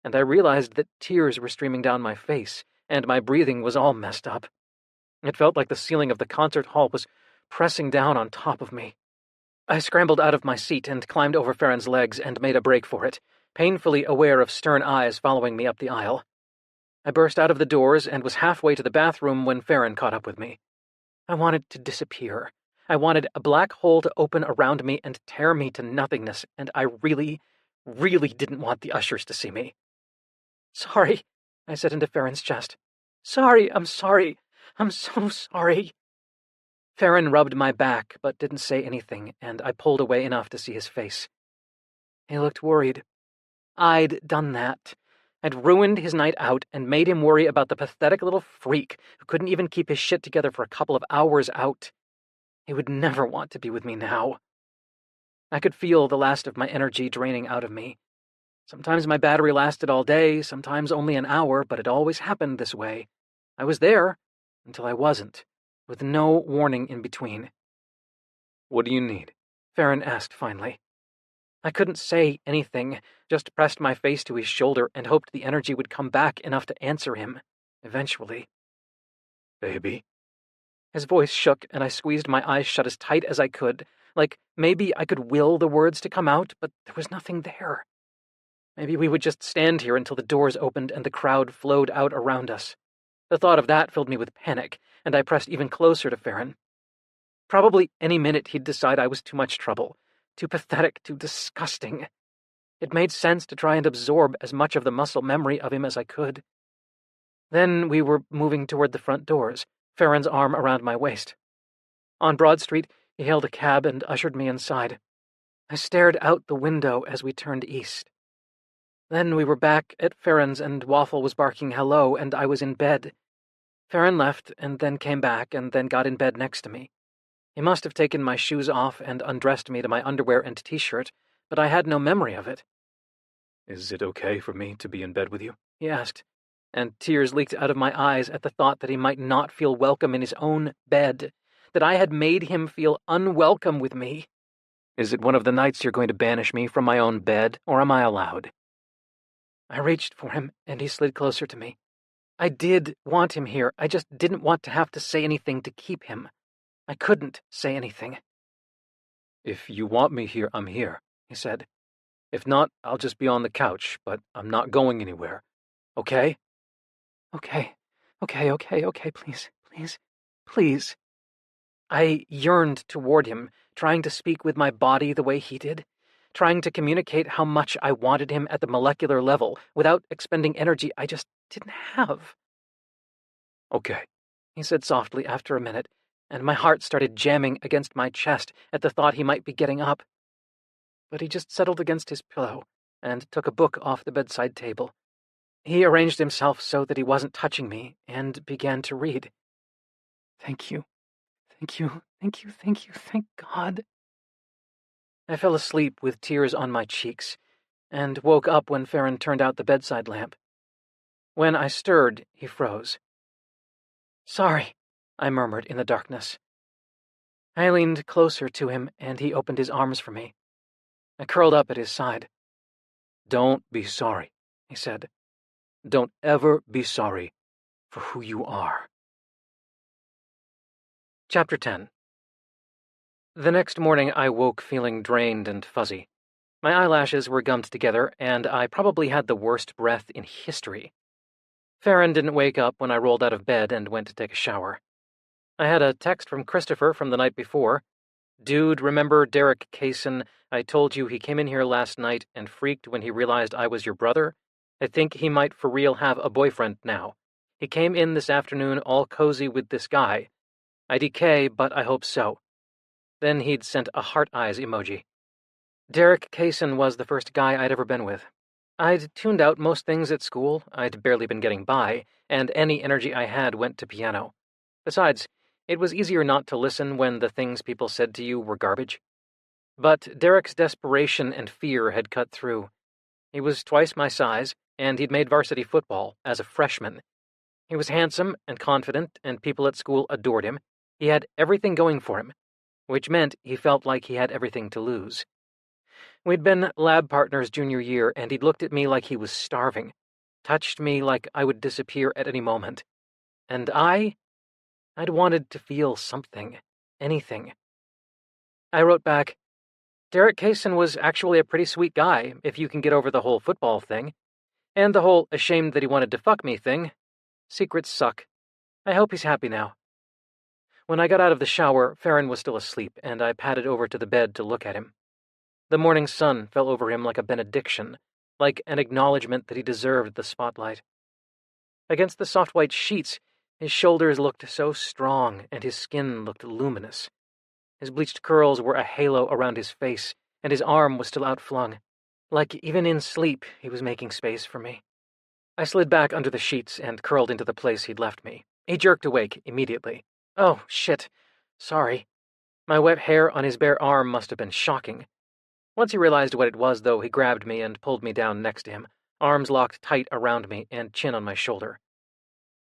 and I realized that tears were streaming down my face, and my breathing was all messed up. It felt like the ceiling of the concert hall was pressing down on top of me. I scrambled out of my seat and climbed over Farron's legs and made a break for it, painfully aware of stern eyes following me up the aisle. I burst out of the doors and was halfway to the bathroom when Farron caught up with me. I wanted to disappear. I wanted a black hole to open around me and tear me to nothingness, and I really, really didn't want the ushers to see me. "Sorry," I said into Farron's chest. "Sorry, I'm sorry. I'm so sorry." Farron rubbed my back, but didn't say anything, and I pulled away enough to see his face. He looked worried. I'd done that. I'd ruined his night out and made him worry about the pathetic little freak who couldn't even keep his shit together for a couple of hours out. He would never want to be with me now. I could feel the last of my energy draining out of me. Sometimes my battery lasted all day, sometimes only an hour, but it always happened this way. I was there until I wasn't, with no warning in between. "What do you need?" Farron asked finally. I couldn't say anything, just pressed my face to his shoulder and hoped the energy would come back enough to answer him, eventually. "Baby." His voice shook, and I squeezed my eyes shut as tight as I could, like maybe I could will the words to come out, but there was nothing there. Maybe we would just stand here until the doors opened and the crowd flowed out around us. The thought of that filled me with panic, and I pressed even closer to Farron. Probably any minute he'd decide I was too much trouble, too pathetic, too disgusting. It made sense to try and absorb as much of the muscle memory of him as I could. Then we were moving toward the front doors, Farron's arm around my waist. On Broad Street, he hailed a cab and ushered me inside. I stared out the window as we turned east. Then we were back at Farron's and Waffle was barking hello and I was in bed. Farron left and then came back and then got in bed next to me. He must have taken my shoes off and undressed me to my underwear and t-shirt, but I had no memory of it. "Is it okay for me to be in bed with you?" He asked, and tears leaked out of my eyes at the thought that he might not feel welcome in his own bed, that I had made him feel unwelcome with me. "Is it one of the nights you're going to banish me from my own bed, or am I allowed?" I reached for him, and he slid closer to me. I did want him here, I just didn't want to have to say anything to keep him. I couldn't say anything. "If you want me here, I'm here," he said. "If not, I'll just be on the couch, but I'm not going anywhere. Okay?" Okay, please, please, please. I yearned toward him, trying to speak with my body the way he did, trying to communicate how much I wanted him at the molecular level without expending energy I just didn't have. "Okay," he said softly after a minute, and my heart started jamming against my chest at the thought he might be getting up. But he just settled against his pillow and took a book off the bedside table. He arranged himself so that he wasn't touching me and began to read. Thank you, thank you, thank you, thank you, thank God. I fell asleep with tears on my cheeks and woke up when Farron turned out the bedside lamp. When I stirred, he froze. Sorry, I murmured in the darkness. I leaned closer to him and he opened his arms for me. I curled up at his side. "Don't be sorry," he said. "Don't ever be sorry for who you are." Chapter 10. The next morning I woke feeling drained and fuzzy. My eyelashes were gummed together, and I probably had the worst breath in history. Farron didn't wake up when I rolled out of bed and went to take a shower. I had a text from Christopher from the night before. Dude, remember Derek Kaysen? I told you he came in here last night and freaked when he realized I was your brother. I think he might for real have a boyfriend now. He came in this afternoon all cozy with this guy. IDK, but I hope so. Then he'd sent a heart eyes emoji. Derek Kaysen was the first guy I'd ever been with. I'd tuned out most things at school, I'd barely been getting by, and any energy I had went to piano. Besides, it was easier not to listen when the things people said to you were garbage. But Derek's desperation and fear had cut through. He was twice my size, and he'd made varsity football as a freshman. He was handsome and confident, and people at school adored him. He had everything going for him, which meant he felt like he had everything to lose. We'd been lab partners junior year, and he'd looked at me like he was starving, touched me like I would disappear at any moment. And I'd wanted to feel something, anything. I wrote back, Derek Kaysen was actually a pretty sweet guy, if you can get over the whole football thing. And the whole ashamed that he wanted to fuck me thing. Secrets suck. I hope he's happy now. When I got out of the shower, Farron was still asleep, and I padded over to the bed to look at him. The morning sun fell over him like a benediction, like an acknowledgement that he deserved the spotlight. Against the soft white sheets, his shoulders looked so strong, and his skin looked luminous. His bleached curls were a halo around his face, and his arm was still outflung. Like even in sleep, he was making space for me. I slid back under the sheets and curled into the place he'd left me. He jerked awake immediately. Oh, shit. Sorry. My wet hair on his bare arm must have been shocking. Once he realized what it was, though, he grabbed me and pulled me down next to him, arms locked tight around me and chin on my shoulder.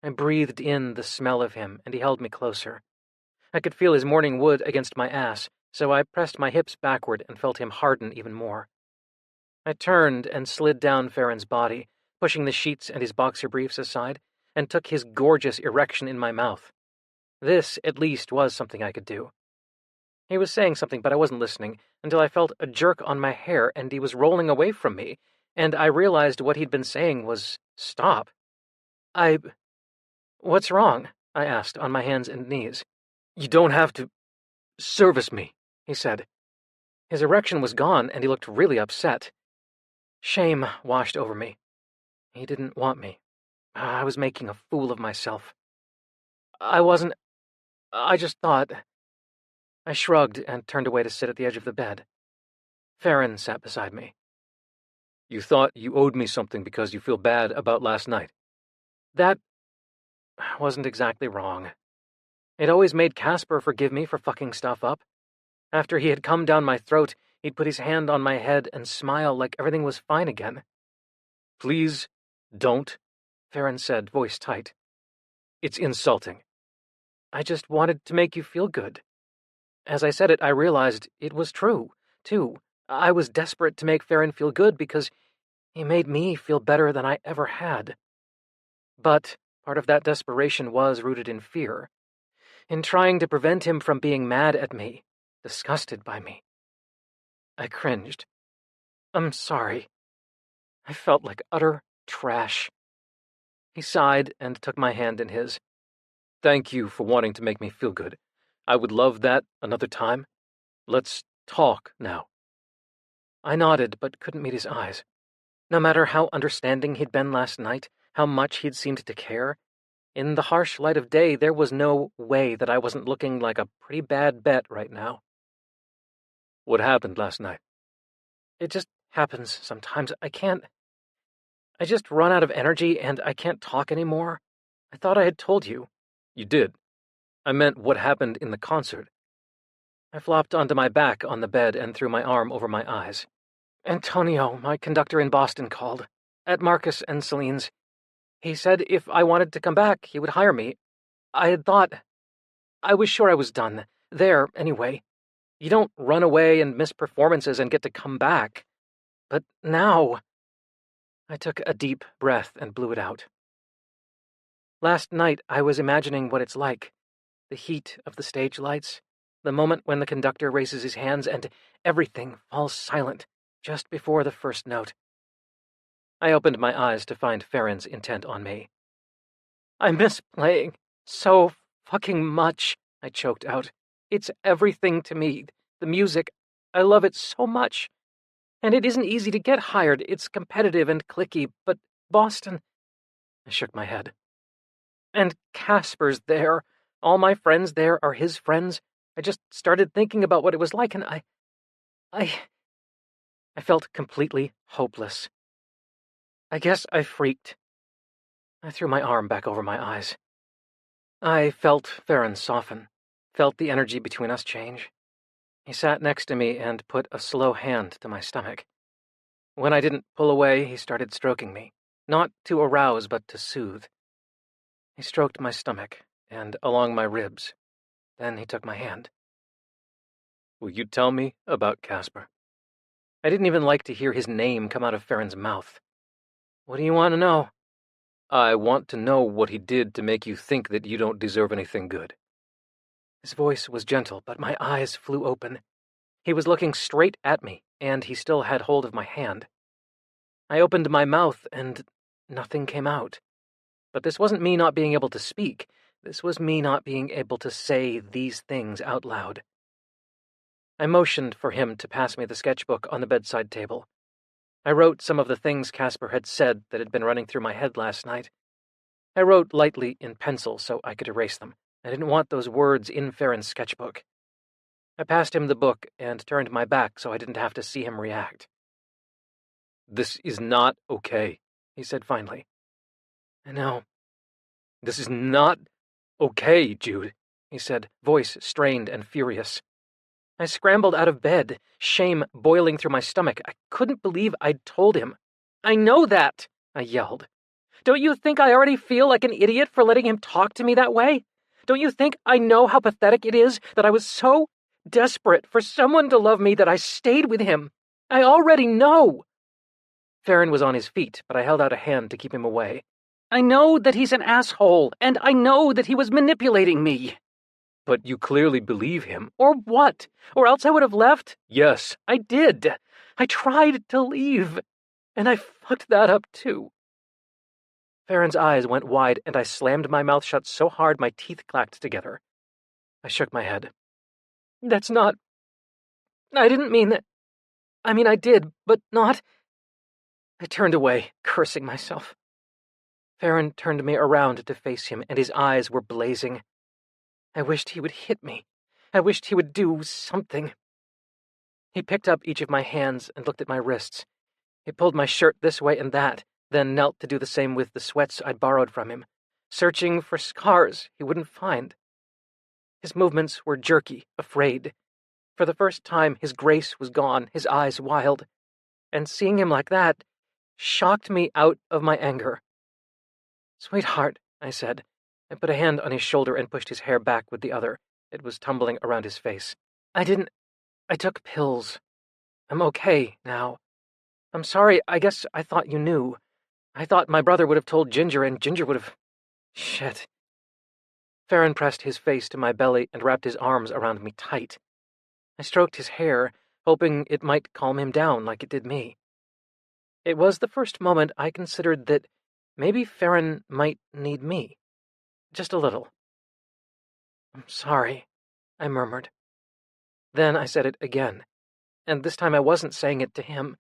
I breathed in the smell of him, and he held me closer. I could feel his morning wood against my ass, so I pressed my hips backward and felt him harden even more. I turned and slid down Farron's body, pushing the sheets and his boxer briefs aside, and took his gorgeous erection in my mouth. This, at least, was something I could do. He was saying something, but I wasn't listening, until I felt a jerk on my hair and he was rolling away from me, and I realized what he'd been saying was, stop. What's wrong? I asked, on my hands and knees. You don't have to service me, he said. His erection was gone, and he looked really upset. Shame washed over me. He didn't want me. I was making a fool of myself. I just thought... I shrugged and turned away to sit at the edge of the bed. Farron sat beside me. You thought you owed me something because you feel bad about last night. That wasn't exactly wrong. It always made Casper forgive me for fucking stuff up. After he had come down my throat, he'd put his hand on my head and smile like everything was fine again. Please, don't, Farron said, voice tight. It's insulting. I just wanted to make you feel good. As I said it, I realized it was true, too. I was desperate to make Farron feel good because he made me feel better than I ever had. But part of that desperation was rooted in fear, in trying to prevent him from being mad at me, disgusted by me. I cringed. I'm sorry. I felt like utter trash. He sighed and took my hand in his. Thank you for wanting to make me feel good. I would love that another time. Let's talk now. I nodded, but couldn't meet his eyes. No matter how understanding he'd been last night, how much he'd seemed to care, in the harsh light of day, there was no way that I wasn't looking like a pretty bad bet right now. What happened last night? It just happens sometimes. I just run out of energy and I can't talk anymore. I thought I had told you. You did. I meant what happened in the concert. I flopped onto my back on the bed and threw my arm over my eyes. Antonio, my conductor in Boston, called. At Marcus and Celine's. He said if I wanted to come back, he would hire me. I was sure I was done. There, anyway. You don't run away and miss performances and get to come back. But now... I took a deep breath and blew it out. Last night, I was imagining what it's like. The heat of the stage lights, the moment when the conductor raises his hands and everything falls silent just before the first note. I opened my eyes to find Farron's intent on me. I miss playing so fucking much, I choked out. It's everything to me. The music, I love it so much. And it isn't easy to get hired. It's competitive and cliquey, but Boston... I shook my head. And Casper's there. All my friends there are his friends. I just started thinking about what it was like, and I felt completely hopeless. I guess I freaked. I threw my arm back over my eyes. I felt Farron soften, felt the energy between us change. He sat next to me and put a slow hand to my stomach. When I didn't pull away, he started stroking me, not to arouse but to soothe. He stroked my stomach and along my ribs. Then he took my hand. Will you tell me about Casper? I didn't even like to hear his name come out of Farron's mouth. What do you want to know? I want to know what he did to make you think that you don't deserve anything good. His voice was gentle, but my eyes flew open. He was looking straight at me, and he still had hold of my hand. I opened my mouth, and nothing came out. But this wasn't me not being able to speak. This was me not being able to say these things out loud. I motioned for him to pass me the sketchbook on the bedside table. I wrote some of the things Casper had said that had been running through my head last night. I wrote lightly in pencil so I could erase them. I didn't want those words in Farron's sketchbook. I passed him the book and turned my back so I didn't have to see him react. This is not okay, he said finally. I know. This is not okay, Jude, he said, voice strained and furious. I scrambled out of bed, shame boiling through my stomach. I couldn't believe I'd told him. I know that, I yelled. Don't you think I already feel like an idiot for letting him talk to me that way? Don't you think I know how pathetic it is that I was so desperate for someone to love me that I stayed with him? I already know. Farron was on his feet, but I held out a hand to keep him away. I know that he's an asshole, and I know that he was manipulating me. But you clearly believe him. Or what? Or else I would have left? Yes, I did. I tried to leave, and I fucked that up too. Farron's eyes went wide, and I slammed my mouth shut so hard my teeth clacked together. I shook my head. That's not... I didn't mean that... I mean, I did, but not... I turned away, cursing myself. Farron turned me around to face him, and his eyes were blazing. I wished he would hit me. I wished he would do something. He picked up each of my hands and looked at my wrists. He pulled my shirt this way and that, then knelt to do the same with the sweats I'd borrowed from him, searching for scars he wouldn't find. His movements were jerky, afraid. For the first time, his grace was gone, his eyes wild. And seeing him like that shocked me out of my anger. Sweetheart, I said. I put a hand on his shoulder and pushed his hair back with the other. It was tumbling around his face. I took pills. I'm okay now. I'm sorry, I guess I thought you knew. I thought my brother would have told Ginger, and Ginger would have... Shit. Farron pressed his face to my belly and wrapped his arms around me tight. I stroked his hair, hoping it might calm him down like it did me. It was the first moment I considered that maybe Farron might need me. Just a little. I'm sorry, I murmured. Then I said it again, and this time I wasn't saying it to him.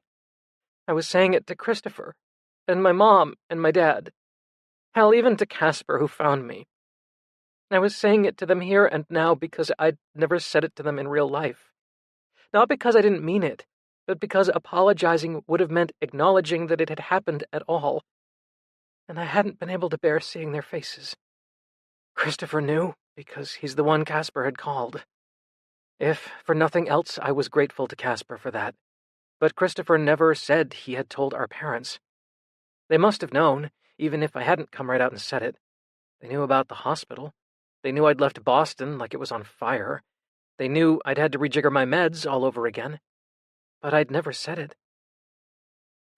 I was saying it to Christopher, and my mom, and my dad. Hell, even to Casper, who found me. I was saying it to them here and now because I'd never said it to them in real life. Not because I didn't mean it, but because apologizing would have meant acknowledging that it had happened at all. And I hadn't been able to bear seeing their faces. Christopher knew, because he's the one Casper had called. If for nothing else, I was grateful to Casper for that. But Christopher never said he had told our parents. They must have known, even if I hadn't come right out and said it. They knew about the hospital. They knew I'd left Boston like it was on fire. They knew I'd had to rejigger my meds all over again. But I'd never said it.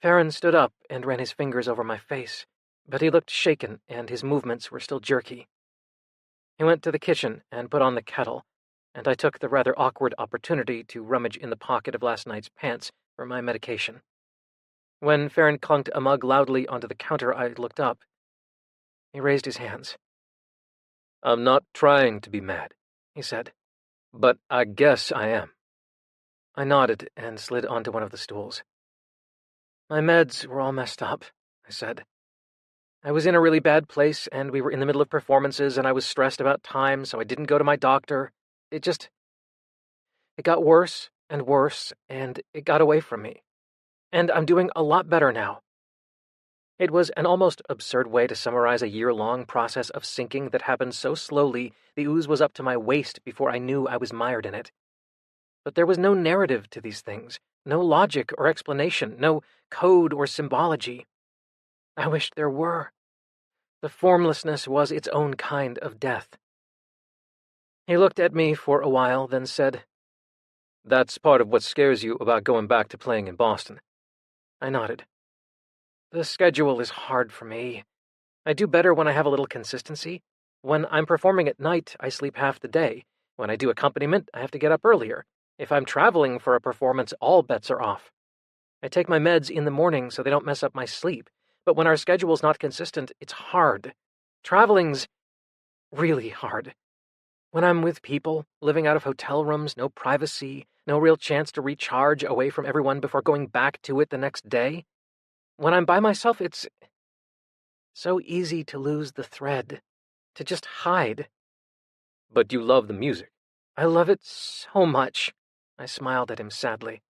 Farron stood up and ran his fingers over my face, but he looked shaken and his movements were still jerky. He went to the kitchen and put on the kettle, and I took the rather awkward opportunity to rummage in the pocket of last night's pants for my medication. When Farron clunked a mug loudly onto the counter, I looked up. He raised his hands. I'm not trying to be mad, he said, but I guess I am. I nodded and slid onto one of the stools. My meds were all messed up, I said. I was in a really bad place, and we were in the middle of performances, and I was stressed about time, so I didn't go to my doctor. It got worse, and it got away from me. And I'm doing a lot better now. It was an almost absurd way to summarize a year-long process of sinking that happened so slowly the ooze was up to my waist before I knew I was mired in it. But there was no narrative to these things, no logic or explanation, no code or symbology. I wished there were. The formlessness was its own kind of death. He looked at me for a while, then said, That's part of what scares you about going back to playing in Boston. I nodded. The schedule is hard for me. I do better when I have a little consistency. When I'm performing at night, I sleep half the day. When I do accompaniment, I have to get up earlier. If I'm traveling for a performance, all bets are off. I take my meds in the morning so they don't mess up my sleep. But when our schedule's not consistent, it's hard. Traveling's really hard. When I'm with people, living out of hotel rooms, no privacy, no real chance to recharge away from everyone before going back to it the next day. When I'm by myself, it's so easy to lose the thread, to just hide. But you love the music. I love it so much. I smiled at him sadly.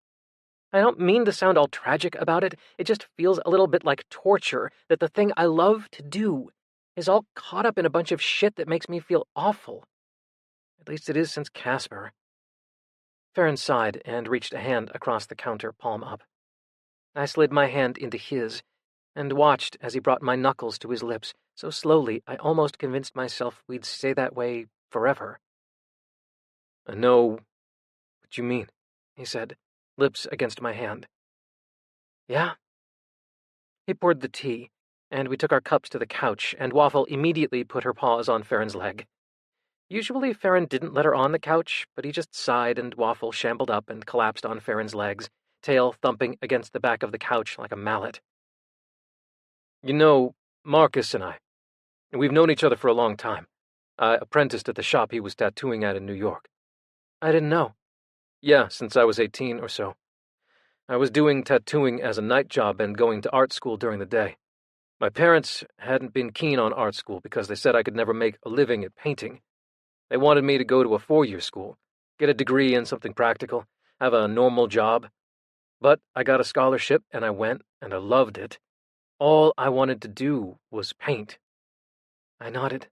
I don't mean to sound all tragic about it, it just feels a little bit like torture that the thing I love to do is all caught up in a bunch of shit that makes me feel awful. At least it is since Casper. Farron sighed and reached a hand across the counter, palm up. I slid my hand into his and watched as he brought my knuckles to his lips, so slowly I almost convinced myself we'd stay that way forever. "I know what you mean," he said, lips against my hand. "Yeah?" He poured the tea, and we took our cups to the couch, and Waffle immediately put her paws on Farron's leg. Usually Farron didn't let her on the couch, but he just sighed, and Waffle shambled up and collapsed on Farron's legs, tail thumping against the back of the couch like a mallet. "You know, Marcus and we've known each other for a long time. I apprenticed at the shop he was tattooing at in New York." "I didn't know." "Yeah, since I was 18 or so. I was doing tattooing as a night job and going to art school during the day. My parents hadn't been keen on art school because they said I could never make a living at painting. They wanted me to go to a 4-year school, get a degree in something practical, have a normal job. But I got a scholarship and I went, and I loved it. All I wanted to do was paint." I nodded.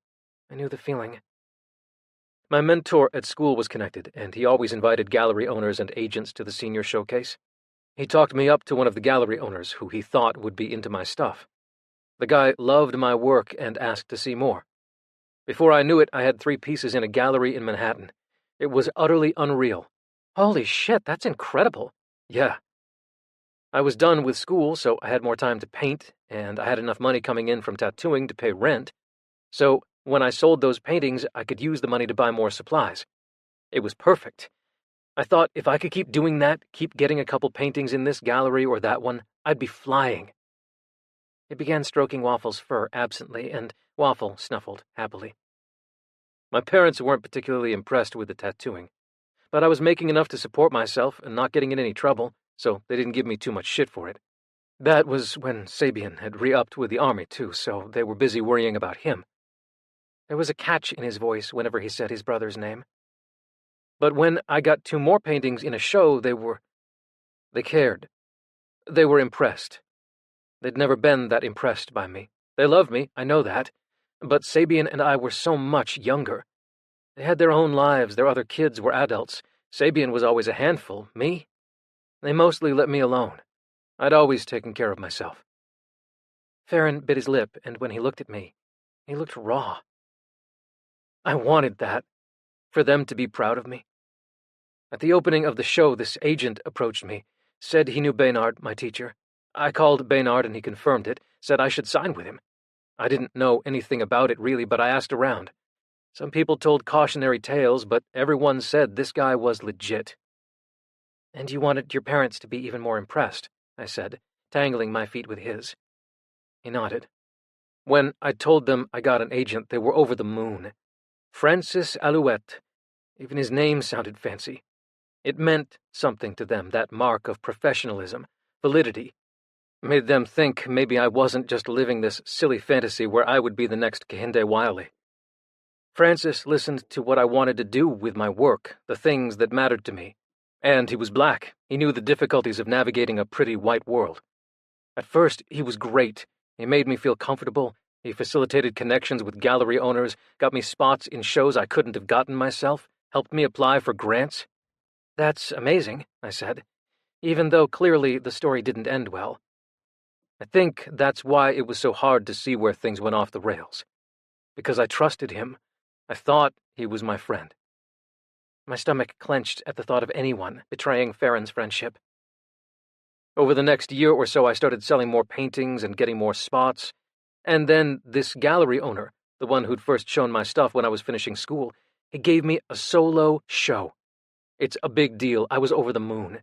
I knew the feeling. My mentor at school was connected, and he always invited gallery owners and agents to the senior showcase. He talked me up to one of the gallery owners who he thought would be into my stuff. The guy loved my work and asked to see more. Before I knew it, I had 3 pieces in a gallery in Manhattan. It was utterly unreal. Holy shit, that's incredible. Yeah. I was done with school, so I had more time to paint, and I had enough money coming in from tattooing to pay rent. So when I sold those paintings, I could use the money to buy more supplies. It was perfect. I thought if I could keep doing that, keep getting a couple paintings in this gallery or that one, I'd be flying. He began stroking Waffle's fur absently, and Waffle snuffled happily. My parents weren't particularly impressed with the tattooing, but I was making enough to support myself and not getting in any trouble, so they didn't give me too much shit for it. That was when Sabian had re-upped with the army, too, so they were busy worrying about him. There was a catch in his voice whenever he said his brother's name. But when I got 2 more paintings in a show, they cared. They were impressed. They'd never been that impressed by me. They loved me, I know that, but Sabian and I were so much younger. They had their own lives, their other kids were adults. Sabian was always a handful. Me? They mostly let me alone. I'd always taken care of myself. Farron bit his lip, and when he looked at me, he looked raw. I wanted that, for them to be proud of me. At the opening of the show, this agent approached me, said he knew Baynard, my teacher. I called Baynard and he confirmed it, said I should sign with him. I didn't know anything about it really, but I asked around. Some people told cautionary tales, but everyone said this guy was legit. "And you wanted your parents to be even more impressed," I said, tangling my feet with his. He nodded. When I told them I got an agent, they were over the moon. Francis Alouette. Even his name sounded fancy. It meant something to them, that mark of professionalism, validity. Made them think maybe I wasn't just living this silly fantasy where I would be the next Kehinde Wiley. Francis listened to what I wanted to do with my work, the things that mattered to me. And he was black. He knew the difficulties of navigating a pretty white world. At first, he was great. He made me feel comfortable. He facilitated connections with gallery owners, got me spots in shows I couldn't have gotten myself, helped me apply for grants. "That's amazing," I said, even though clearly the story didn't end well. I think that's why it was so hard to see where things went off the rails. Because I trusted him. I thought he was my friend. My stomach clenched at the thought of anyone betraying Farron's friendship. Over the next year or so, I started selling more paintings and getting more spots. And then this gallery owner, the one who'd first shown my stuff when I was finishing school, he gave me a solo show. It's a big deal. I was over the moon.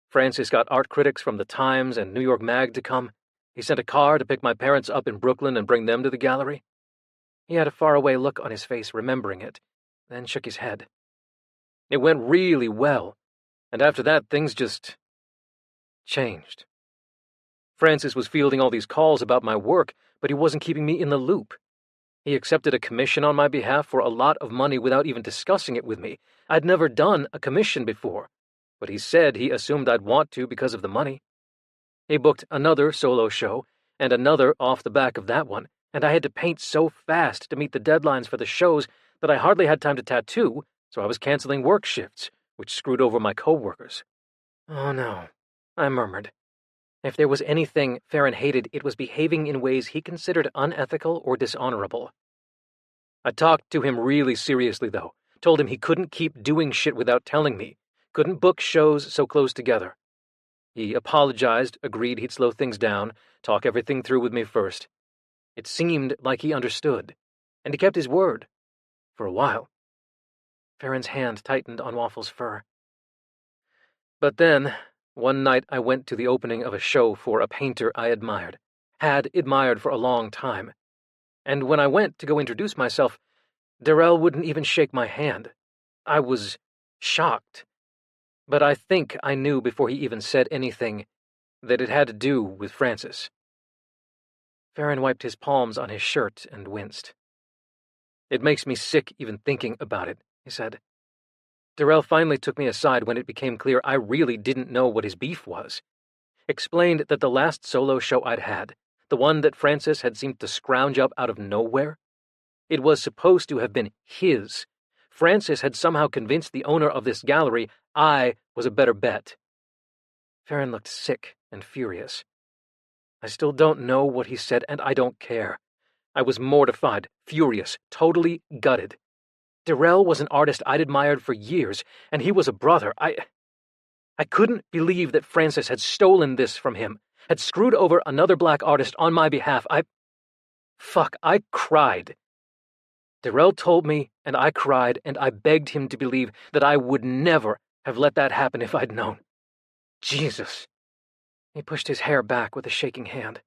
Francis got art critics from the Times and New York Mag to come. He sent a car to pick my parents up in Brooklyn and bring them to the gallery. He had a faraway look on his face, remembering it, then shook his head. It went really well, and after that, things just changed. Francis was fielding all these calls about my work, but he wasn't keeping me in the loop. He accepted a commission on my behalf for a lot of money without even discussing it with me. I'd never done a commission before, but he said he assumed I'd want to because of the money. He booked another solo show, and another off the back of that one, and I had to paint so fast to meet the deadlines for the shows that I hardly had time to tattoo, so I was canceling work shifts, which screwed over my coworkers. Oh no, I murmured. If there was anything Farron hated, it was behaving in ways he considered unethical or dishonorable. I talked to him really seriously, though, told him he couldn't keep doing shit without telling me, couldn't book shows so close together. He apologized, agreed he'd slow things down, talk everything through with me first. It seemed like he understood, and he kept his word. For a while. Farron's hand tightened on Waffle's fur. But then, one night I went to the opening of a show for a painter I had admired for a long time, and when I went to go introduce myself, Darrell wouldn't even shake my hand. I was shocked, but I think I knew before he even said anything that it had to do with Francis. Farron wiped his palms on his shirt and winced. It makes me sick even thinking about it, he said. Darrell finally took me aside when it became clear I really didn't know what his beef was. Explained that the last solo show I'd had, the one that Francis had seemed to scrounge up out of nowhere, it was supposed to have been his. Francis had somehow convinced the owner of this gallery I was a better bet. Farron looked sick and furious. I still don't know what he said, and I don't care. I was mortified, furious, totally gutted. Darrell was an artist I'd admired for years, and he was a brother. I couldn't believe that Francis had stolen this from him, had screwed over another black artist on my behalf. I cried. Darrell told me, and I cried, and I begged him to believe that I would never have let that happen if I'd known. Jesus. He pushed his hair back with a shaking hand.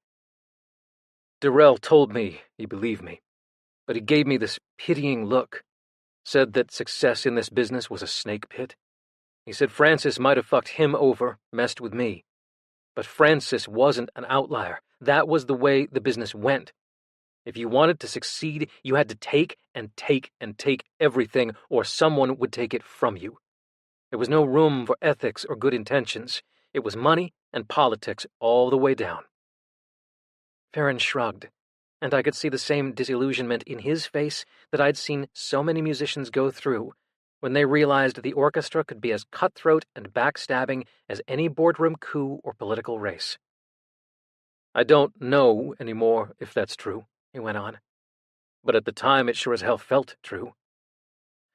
Darrell told me he believed me, but he gave me this pitying look, said that success in this business was a snake pit. He said Francis might have fucked him over, messed with me. But Francis wasn't an outlier. That was the way the business went. If you wanted to succeed, you had to take and take and take everything, or someone would take it from you. There was no room for ethics or good intentions. It was money and politics all the way down. Farron shrugged, and I could see the same disillusionment in his face that I'd seen so many musicians go through when they realized the orchestra could be as cutthroat and backstabbing as any boardroom coup or political race. I don't know anymore if that's true, he went on, but at the time it sure as hell felt true.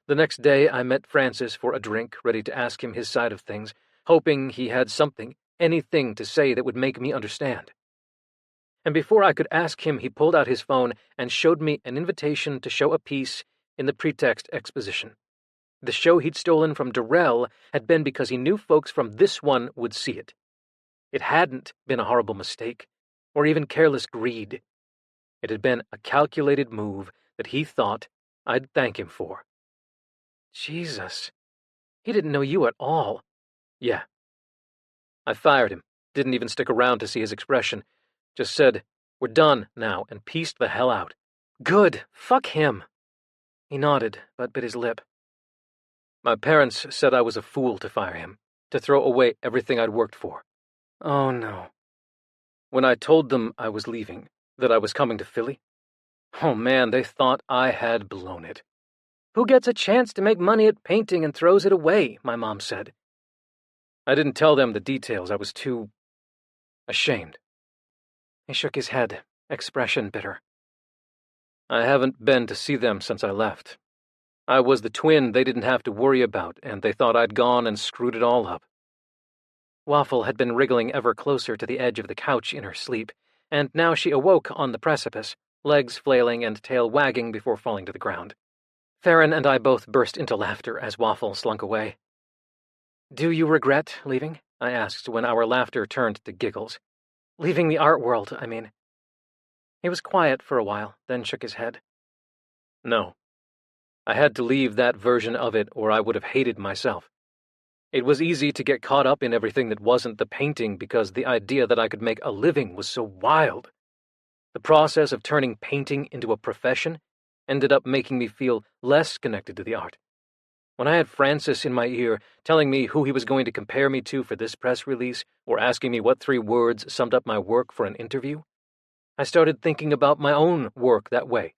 The next day I met Francis for a drink, ready to ask him his side of things, hoping he had something, anything to say that would make me understand. And before I could ask him, he pulled out his phone and showed me an invitation to show a piece in the Pretext exposition. The show he'd stolen from Darrell had been because he knew folks from this one would see it. It hadn't been a horrible mistake, or even careless greed. It had been a calculated move that he thought I'd thank him for. Jesus, he didn't know you at all. Yeah. I fired him, didn't even stick around to see his expression. Just said, "We're done now," and pieced the hell out. Good, fuck him. He nodded, but bit his lip. My parents said I was a fool to fire him, to throw away everything I'd worked for. Oh no. When I told them I was leaving, that I was coming to Philly, oh man, they thought I had blown it. Who gets a chance to make money at painting and throws it away, my mom said. I didn't tell them the details. I was too ashamed. He shook his head, expression bitter. I haven't been to see them since I left. I was the twin they didn't have to worry about, and they thought I'd gone and screwed it all up. Waffle had been wriggling ever closer to the edge of the couch in her sleep, and now she awoke on the precipice, legs flailing and tail wagging before falling to the ground. Farron and I both burst into laughter as Waffle slunk away. Do you regret leaving? I asked when our laughter turned to giggles. Leaving the art world, I mean. He was quiet for a while, then shook his head. No. I had to leave that version of it, or I would have hated myself. It was easy to get caught up in everything that wasn't the painting because the idea that I could make a living was so wild. The process of turning painting into a profession ended up making me feel less connected to the art. When I had Francis in my ear, telling me who he was going to compare me to for this press release, or asking me what 3 words summed up my work for an interview, I started thinking about my own work that way.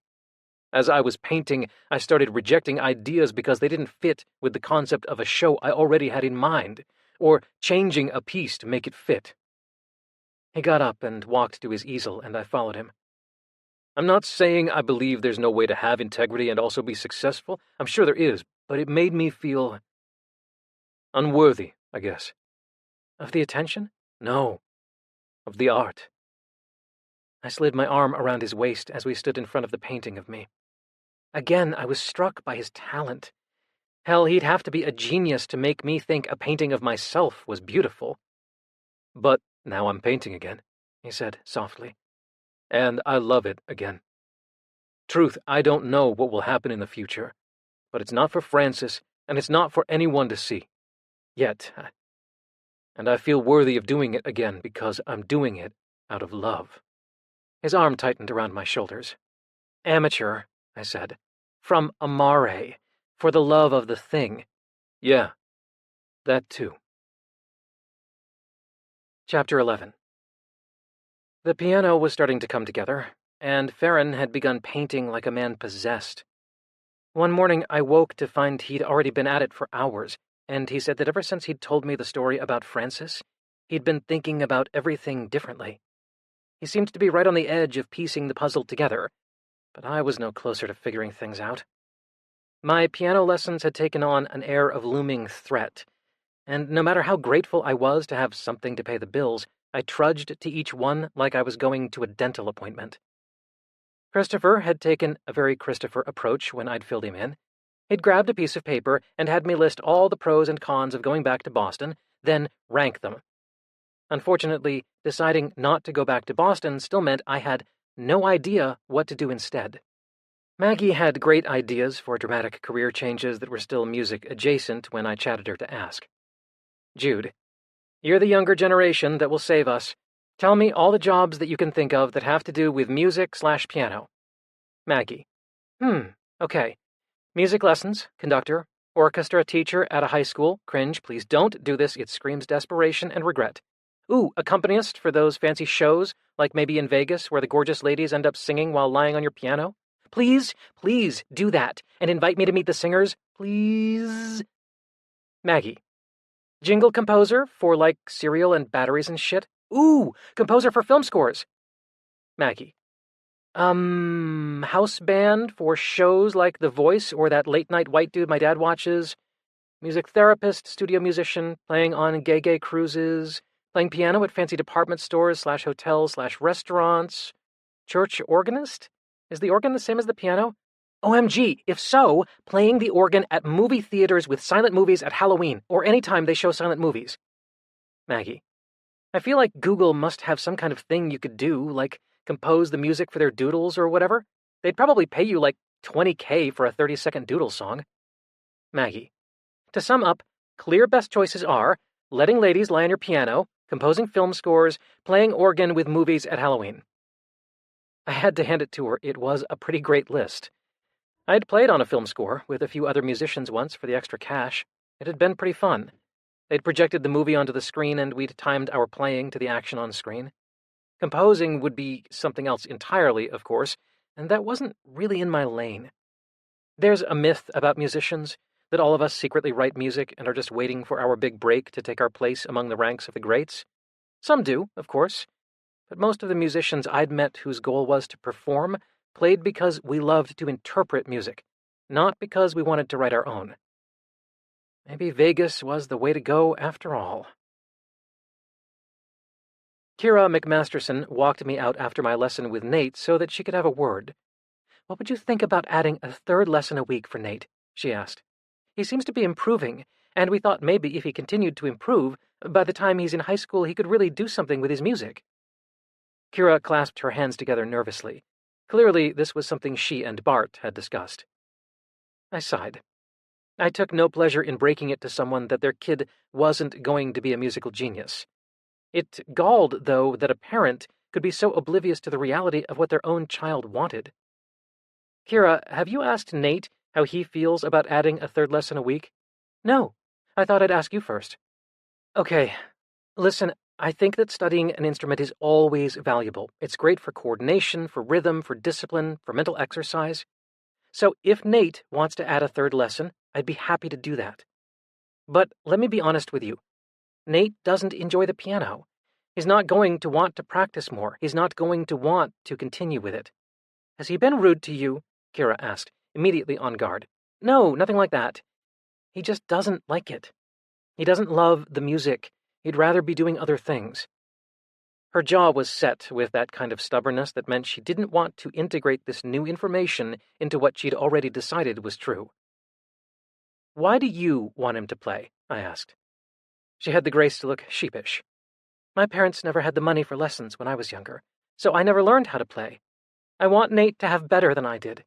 As I was painting, I started rejecting ideas because they didn't fit with the concept of a show I already had in mind, or changing a piece to make it fit. He got up and walked to his easel, and I followed him. I'm not saying I believe there's no way to have integrity and also be successful. I'm sure there is, but it made me feel unworthy, I guess. Of the attention? No. Of the art. I slid my arm around his waist as we stood in front of the painting of me. Again, I was struck by his talent. Hell, he'd have to be a genius to make me think a painting of myself was beautiful. But now I'm painting again, he said softly. And I love it again. Truth, I don't know what will happen in the future, but it's not for Francis, and it's not for anyone to see. Yet. And I feel worthy of doing it again because I'm doing it out of love. His arm tightened around my shoulders. Amateur, I said. From amare, for the love of the thing. Yeah, that too. Chapter 11. The piano was starting to come together, and Farron had begun painting like a man possessed. One morning I woke to find he'd already been at it for hours, and he said that ever since he'd told me the story about Francis, he'd been thinking about everything differently. He seemed to be right on the edge of piecing the puzzle together, but I was no closer to figuring things out. My piano lessons had taken on an air of looming threat, and no matter how grateful I was to have something to pay the bills, I trudged to each one like I was going to a dental appointment. Christopher had taken a very Christopher approach when I'd filled him in. He'd grabbed a piece of paper and had me list all the pros and cons of going back to Boston, then rank them. Unfortunately, deciding not to go back to Boston still meant I had no idea what to do instead. Maggie had great ideas for dramatic career changes that were still music adjacent when I chatted her to ask. Jude, you're the younger generation that will save us. Tell me all the jobs that you can think of that have to do with music/piano. Maggie. Okay. Music lessons, conductor, orchestra teacher at a high school. Cringe, please don't do this. It screams desperation and regret. Ooh, accompanist for those fancy shows, like maybe in Vegas, where the gorgeous ladies end up singing while lying on your piano. Please do that, and invite me to meet the singers, please. Maggie. Jingle composer for, like, cereal and batteries and shit. Ooh, composer for film scores. Maggie. House band for shows like The Voice or that late-night white dude my dad watches. Music therapist, studio musician, playing on gay cruises, playing piano at fancy department stores/hotels/restaurants. Church organist? Is the organ the same as the piano? OMG, if so, playing the organ at movie theaters with silent movies at Halloween, or any time they show silent movies. Maggie. I feel like Google must have some kind of thing you could do, like compose the music for their doodles or whatever. They'd probably pay you like $20K for a 30-second doodle song. Maggie. To sum up, clear best choices are letting ladies lie on your piano, composing film scores, playing organ with movies at Halloween. I had to hand it to her. It was a pretty great list. I'd played on a film score with a few other musicians once for the extra cash. It had been pretty fun. They'd projected the movie onto the screen and we'd timed our playing to the action on screen. Composing would be something else entirely, of course, and that wasn't really in my lane. There's a myth about musicians, that all of us secretly write music and are just waiting for our big break to take our place among the ranks of the greats. Some do, of course, but most of the musicians I'd met whose goal was to perform played because we loved to interpret music, not because we wanted to write our own. Maybe Vegas was the way to go after all. Kira McMasterson walked me out after my lesson with Nate so that she could have a word. What would you think about adding a 3rd lesson a week for Nate? She asked. He seems to be improving, and we thought maybe if he continued to improve, by the time he's in high school he could really do something with his music. Kira clasped her hands together nervously. Clearly, this was something she and Bart had discussed. I sighed. I took no pleasure in breaking it to someone that their kid wasn't going to be a musical genius. It galled, though, that a parent could be so oblivious to the reality of what their own child wanted. Kira, have you asked Nate How he feels about adding a third lesson a week? No, I thought I'd ask you first. Okay, listen, I think that studying an instrument is always valuable. It's great for coordination, for rhythm, for discipline, for mental exercise. So if Nate wants to add a third lesson, I'd be happy to do that. But let me be honest with you. Nate doesn't enjoy the piano. He's not going to want to practice more. He's not going to want to continue with it. Has he been rude to you? Kira asked, immediately on guard. No, nothing like that. He just doesn't like it. He doesn't love the music. He'd rather be doing other things. Her jaw was set with that kind of stubbornness that meant she didn't want to integrate this new information into what she'd already decided was true. Why do you want him to play? I asked. She had the grace to look sheepish. My parents never had the money for lessons when I was younger, so I never learned how to play. I want Nate to have better than I did.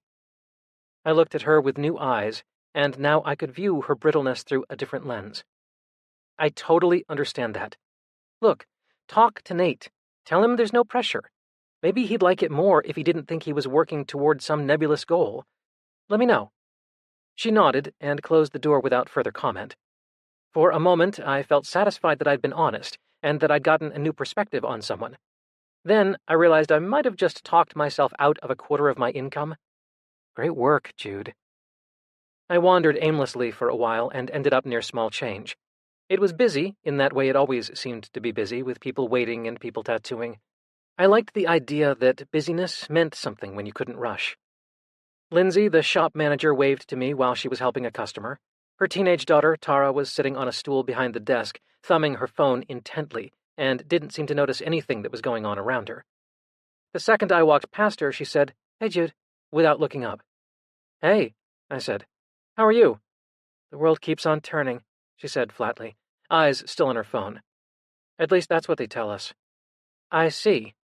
I looked at her with new eyes, and now I could view her brittleness through a different lens. I totally understand that. Look, talk to Nate. Tell him there's no pressure. Maybe he'd like it more if he didn't think he was working toward some nebulous goal. Let me know. She nodded and closed the door without further comment. For a moment, I felt satisfied that I'd been honest, and that I'd gotten a new perspective on someone. Then I realized I might have just talked myself out of a quarter of my income. Great work, Jude. I wandered aimlessly for a while and ended up near Small Change. It was busy, in that way it always seemed to be busy, with people waiting and people tattooing. I liked the idea that busyness meant something when you couldn't rush. Lindsay, the shop manager, waved to me while she was helping a customer. Her teenage daughter, Tara, was sitting on a stool behind the desk, thumbing her phone intently, and didn't seem to notice anything that was going on around her. The second I walked past her, she said, "Hey, Jude," without looking up. "Hey," I said. "How are you?" "The world keeps on turning," she said flatly, eyes still on her phone. "At least that's what they tell us." "I see."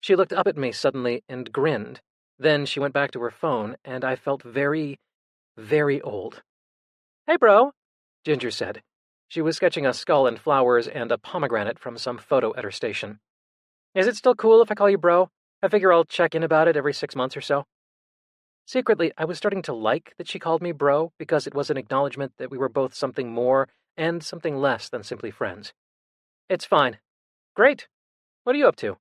She looked up at me suddenly and grinned. Then she went back to her phone, and I felt very, very old. "Hey, bro," Ginger said. She was sketching a skull and flowers and a pomegranate from some photo at her station. "Is it still cool if I call you bro? I figure I'll check in about it every 6 months or so." Secretly, I was starting to like that she called me bro because it was an acknowledgement that we were both something more and something less than simply friends. "It's fine." "Great. What are you up to?"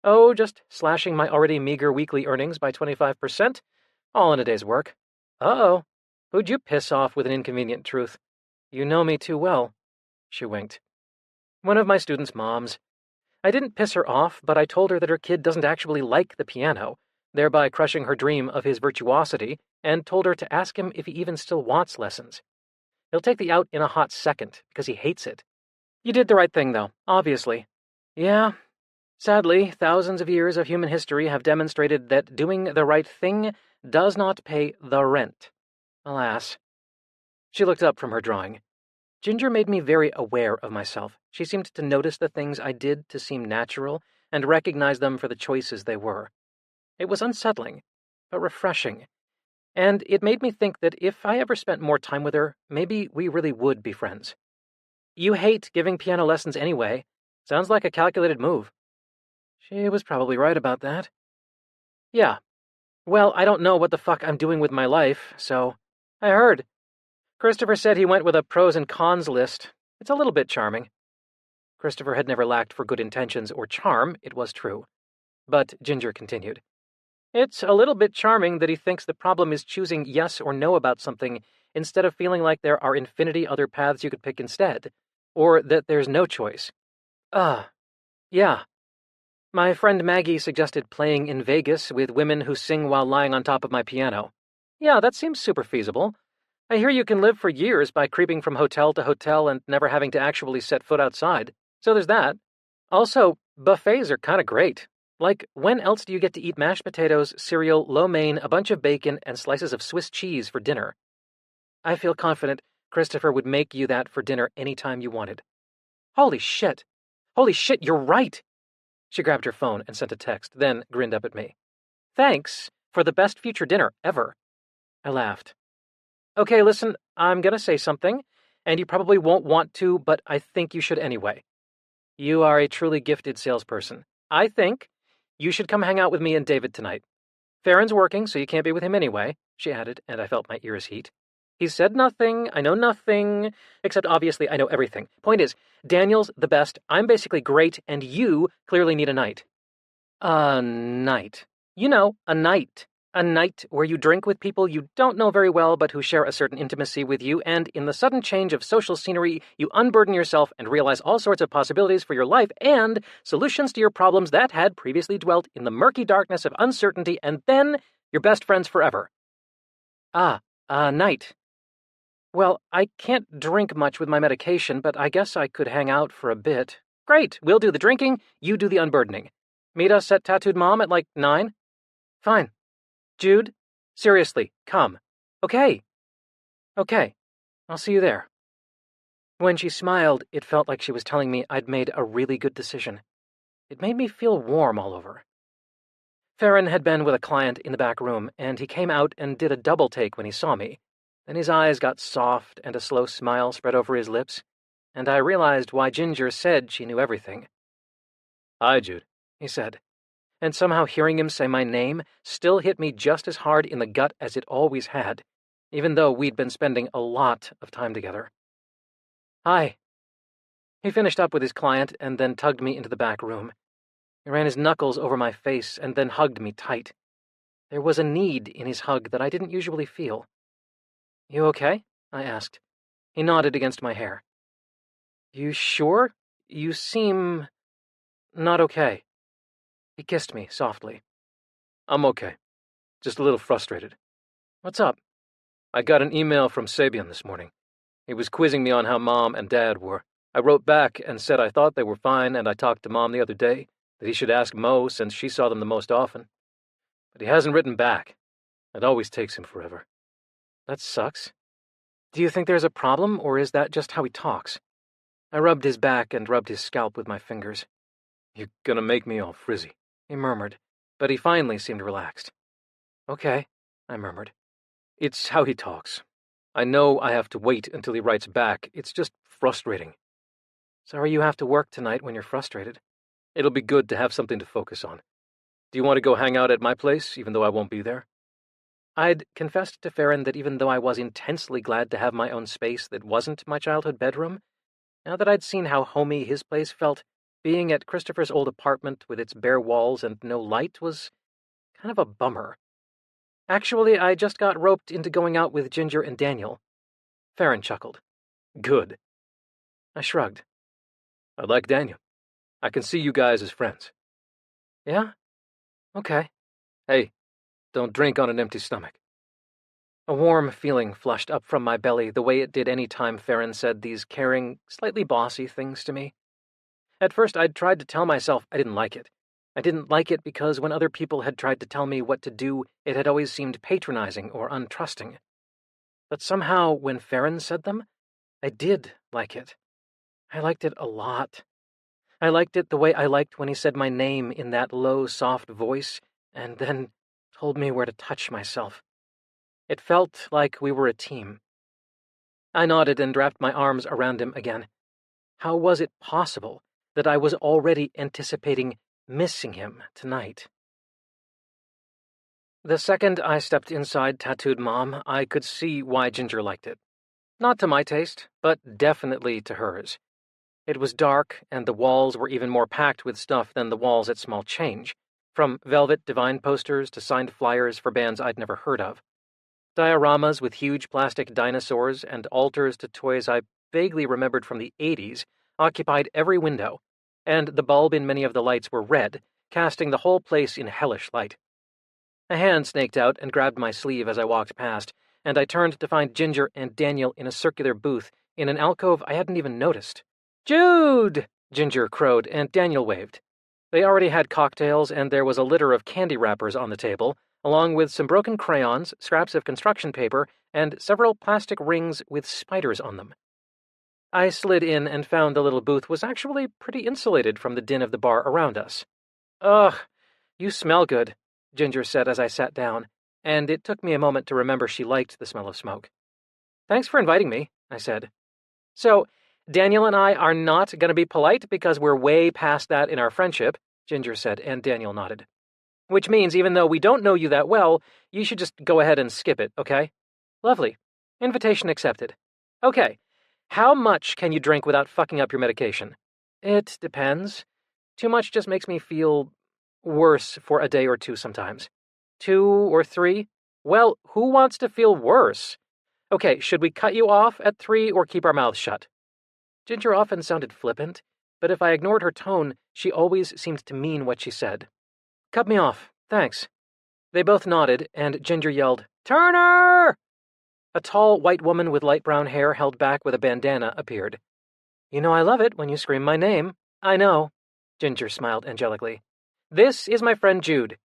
"Oh, just slashing my already meager weekly earnings by 25%, all in a day's work." "Uh-oh. Who'd you piss off with an inconvenient truth?" "You know me too well." She winked. "One of my students' moms. I didn't piss her off, but I told her that her kid doesn't actually like the piano, thereby crushing her dream of his virtuosity, and told her to ask him if he even still wants lessons. He'll take the out in a hot second, because he hates it. You did the right thing, though, obviously." "Yeah. Sadly, thousands of years of human history have demonstrated that doing the right thing does not pay the rent. Alas." She looked up from her drawing. Ginger made me very aware of myself. She seemed to notice the things I did to seem natural and recognize them for the choices they were. It was unsettling, but refreshing. And it made me think that if I ever spent more time with her, maybe we really would be friends. "You hate giving piano lessons anyway. Sounds like a calculated move." She was probably right about that. "Yeah. Well, I don't know what the fuck I'm doing with my life, so I heard. Christopher said he went with a pros and cons list. It's a little bit charming." Christopher had never lacked for good intentions or charm, it was true. But Ginger continued. "It's a little bit charming that he thinks the problem is choosing yes or no about something instead of feeling like there are infinity other paths you could pick instead, or that there's no choice." Yeah. My friend Maggie suggested playing in Vegas with women who sing while lying on top of my piano. Yeah, that seems super feasible. I hear you can live for years by creeping from hotel to hotel and never having to actually set foot outside. So there's that. Also, buffets are kind of great. Like, when else do you get to eat mashed potatoes, cereal, lo mein, a bunch of bacon, and slices of Swiss cheese for dinner? I feel confident Christopher would make you that for dinner any time you wanted. Holy shit! Holy shit, you're right! She grabbed her phone and sent a text, then grinned up at me. "Thanks for the best future dinner ever." I laughed. "Okay, listen, I'm gonna say something, and you probably won't want to, but I think you should anyway. You are a truly gifted salesperson. I think you should come hang out with me and David tonight. Farron's working, so you can't be with him anyway, she added, and I felt my ears heat. He said nothing, I know nothing, except obviously I know everything. Point is, Daniel's the best, I'm basically great, and you clearly need a night. A night. You know, a night. A night where you drink with people you don't know very well but who share a certain intimacy with you, and in the sudden change of social scenery, you unburden yourself and realize all sorts of possibilities for your life and solutions to your problems that had previously dwelt in the murky darkness of uncertainty, and then you're best friends forever. Ah, a night. Well, I can't drink much with my medication, but I guess I could hang out for a bit. Great, we'll do the drinking, you do the unburdening. Meet us at Tattooed Mom at like 9? Fine. Jude, seriously, come. Okay. Okay, I'll see you there. When she smiled, it felt like she was telling me I'd made a really good decision. It made me feel warm all over. Farron had been with a client in the back room, and he came out and did a double take when he saw me. Then his eyes got soft and a slow smile spread over his lips, and I realized why Ginger said she knew everything. Hi, Jude, he said, and somehow hearing him say my name still hit me just as hard in the gut as it always had, even though we'd been spending a lot of time together. Hi. He finished up with his client and then tugged me into the back room. He ran his knuckles over my face and then hugged me tight. There was a need in his hug that I didn't usually feel. You okay? I asked. He nodded against my hair. You sure? You seem not okay. He kissed me softly. I'm okay. Just a little frustrated. What's up? I got an email from Sabian this morning. He was quizzing me on how Mom and Dad were. I wrote back and said I thought they were fine, and I talked to Mom the other day that he should ask Mo since she saw them the most often. But he hasn't written back. It always takes him forever. That sucks. Do you think there's a problem, or is that just how he talks? I rubbed his back and rubbed his scalp with my fingers. You're gonna make me all frizzy, he murmured, but he finally seemed relaxed. Okay, I murmured. It's how he talks. I know I have to wait until he writes back. It's just frustrating. Sorry you have to work tonight when you're frustrated. It'll be good to have something to focus on. Do you want to go hang out at my place, even though I won't be there? I'd confessed to Farron that even though I was intensely glad to have my own space that wasn't my childhood bedroom, now that I'd seen how homey his place felt, being at Christopher's old apartment with its bare walls and no light was kind of a bummer. Actually, I just got roped into going out with Ginger and Daniel. Farron chuckled. Good. I shrugged. I like Daniel. I can see you guys as friends. Yeah? Okay. Hey, don't drink on an empty stomach. A warm feeling flushed up from my belly the way it did any time Farron said these caring, slightly bossy things to me. At first, I'd tried to tell myself I didn't like it. I didn't like it because when other people had tried to tell me what to do, it had always seemed patronizing or untrusting. But somehow, when Farron said them, I did like it. I liked it a lot. I liked it the way I liked when he said my name in that low, soft voice, and then told me where to touch myself. It felt like we were a team. I nodded and wrapped my arms around him again. How was it possible that I was already anticipating missing him tonight? The second I stepped inside Tattooed Mom, I could see why Ginger liked it. Not to my taste, but definitely to hers. It was dark, and the walls were even more packed with stuff than the walls at Small Change, from Velvet Divine posters to signed flyers for bands I'd never heard of. Dioramas with huge plastic dinosaurs and altars to toys I vaguely remembered from the 80s occupied every window, and the bulb in many of the lights were red, casting the whole place in hellish light. A hand snaked out and grabbed my sleeve as I walked past, and I turned to find Ginger and Daniel in a circular booth in an alcove I hadn't even noticed. Jude! Ginger crowed, and Daniel waved. They already had cocktails, and there was a litter of candy wrappers on the table, along with some broken crayons, scraps of construction paper, and several plastic rings with spiders on them. I slid in and found the little booth was actually pretty insulated from the din of the bar around us. Ugh, you smell good, Ginger said as I sat down, and it took me a moment to remember she liked the smell of smoke. Thanks for inviting me, I said. So, Daniel and I are not going to be polite because we're way past that in our friendship, Ginger said, and Daniel nodded. Which means even though we don't know you that well, you should just go ahead and skip it, okay? Lovely. Invitation accepted. Okay. How much can you drink without fucking up your medication? It depends. Too much just makes me feel worse for a day or two sometimes. 2 or 3? Well, who wants to feel worse? Okay, should we cut you off at 3 or keep our mouths shut? Ginger often sounded flippant, but if I ignored her tone, she always seemed to mean what she said. Cut me off, thanks. They both nodded, and Ginger yelled, Turner! A tall white woman with light brown hair held back with a bandana appeared. You know I love it when you scream my name. I know. Ginger smiled angelically. This is my friend Jude.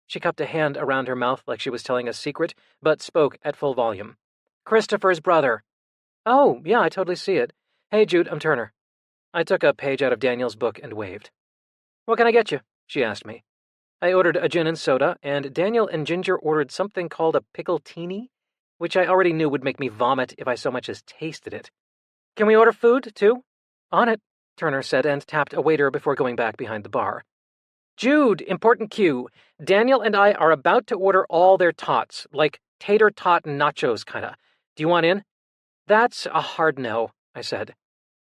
She cupped a hand around her mouth like she was telling a secret, but spoke at full volume. Christopher's brother. Oh, yeah, I totally see it. Hey, Jude, I'm Turner. I took a page out of Daniel's book and waved. What can I get you? She asked me. I ordered a gin and soda, and Daniel and Ginger ordered something called a pickle-teeny, which I already knew would make me vomit if I so much as tasted it. Can we order food, too? On it, Turner said, and tapped a waiter before going back behind the bar. Jude, important cue. Daniel and I are about to order all their tots, like tater tot nachos, kinda. Do you want in? That's a hard no, I said.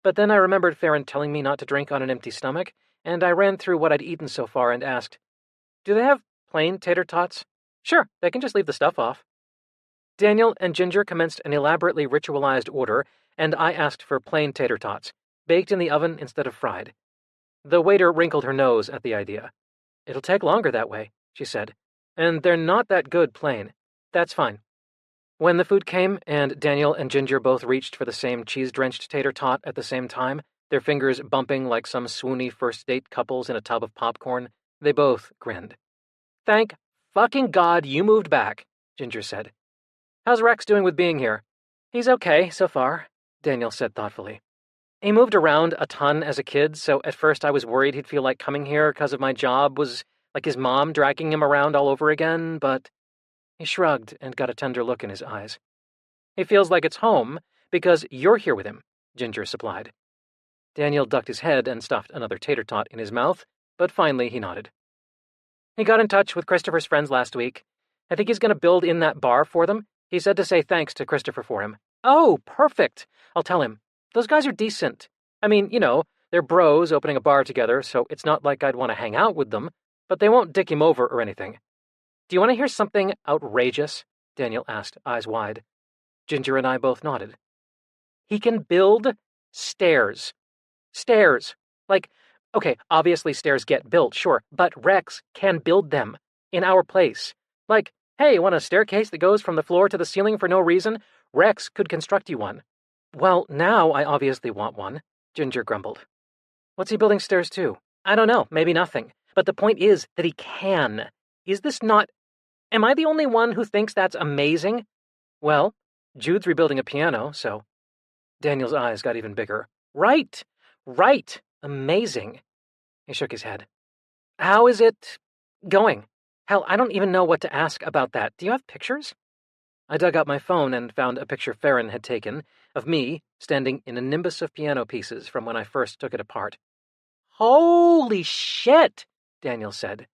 But then I remembered Farron telling me not to drink on an empty stomach, and I ran through what I'd eaten so far and asked, Do they have plain tater tots? Sure, they can just leave the stuff off. Daniel and Ginger commenced an elaborately ritualized order, and I asked for plain tater tots, baked in the oven instead of fried. The waiter wrinkled her nose at the idea. It'll take longer that way, she said, and they're not that good plain. That's fine. When the food came, and Daniel and Ginger both reached for the same cheese-drenched tater tot at the same time, their fingers bumping like some swoony first-date couples in a tub of popcorn, they both grinned. Thank fucking God you moved back, Ginger said. How's Rex doing with being here? He's okay so far, Daniel said thoughtfully. He moved around a ton as a kid, so at first I was worried he'd feel like coming here because of my job was like his mom dragging him around all over again, but he shrugged and got a tender look in his eyes. He feels like it's home because you're here with him, Ginger supplied. Daniel ducked his head and stuffed another tater tot in his mouth, but finally he nodded. He got in touch with Christopher's friends last week. I think he's going to build in that bar for them. He said to say thanks to Christopher for him. Oh, perfect. I'll tell him. Those guys are decent. I mean, they're bros opening a bar together, so it's not like I'd want to hang out with them, but they won't dick him over or anything. Do you want to hear something outrageous? Daniel asked, eyes wide. Ginger and I both nodded. He can build stairs. Stairs. Like, okay, obviously stairs get built, sure, but Rex can build them in our place. Like, hey, want a staircase that goes from the floor to the ceiling for no reason? Rex could construct you one. Well, now I obviously want one, Ginger grumbled. What's he building stairs to? I don't know, maybe nothing. But the point is that he can. Is this not... Am I the only one who thinks that's amazing? Well, Jude's rebuilding a piano, so... Daniel's eyes got even bigger. Right. Amazing. He shook his head. How is it going? Hell, I don't even know what to ask about that. Do you have pictures? I dug out my phone and found a picture Farron had taken of me standing in a nimbus of piano pieces from when I first took it apart. Holy shit, Daniel said.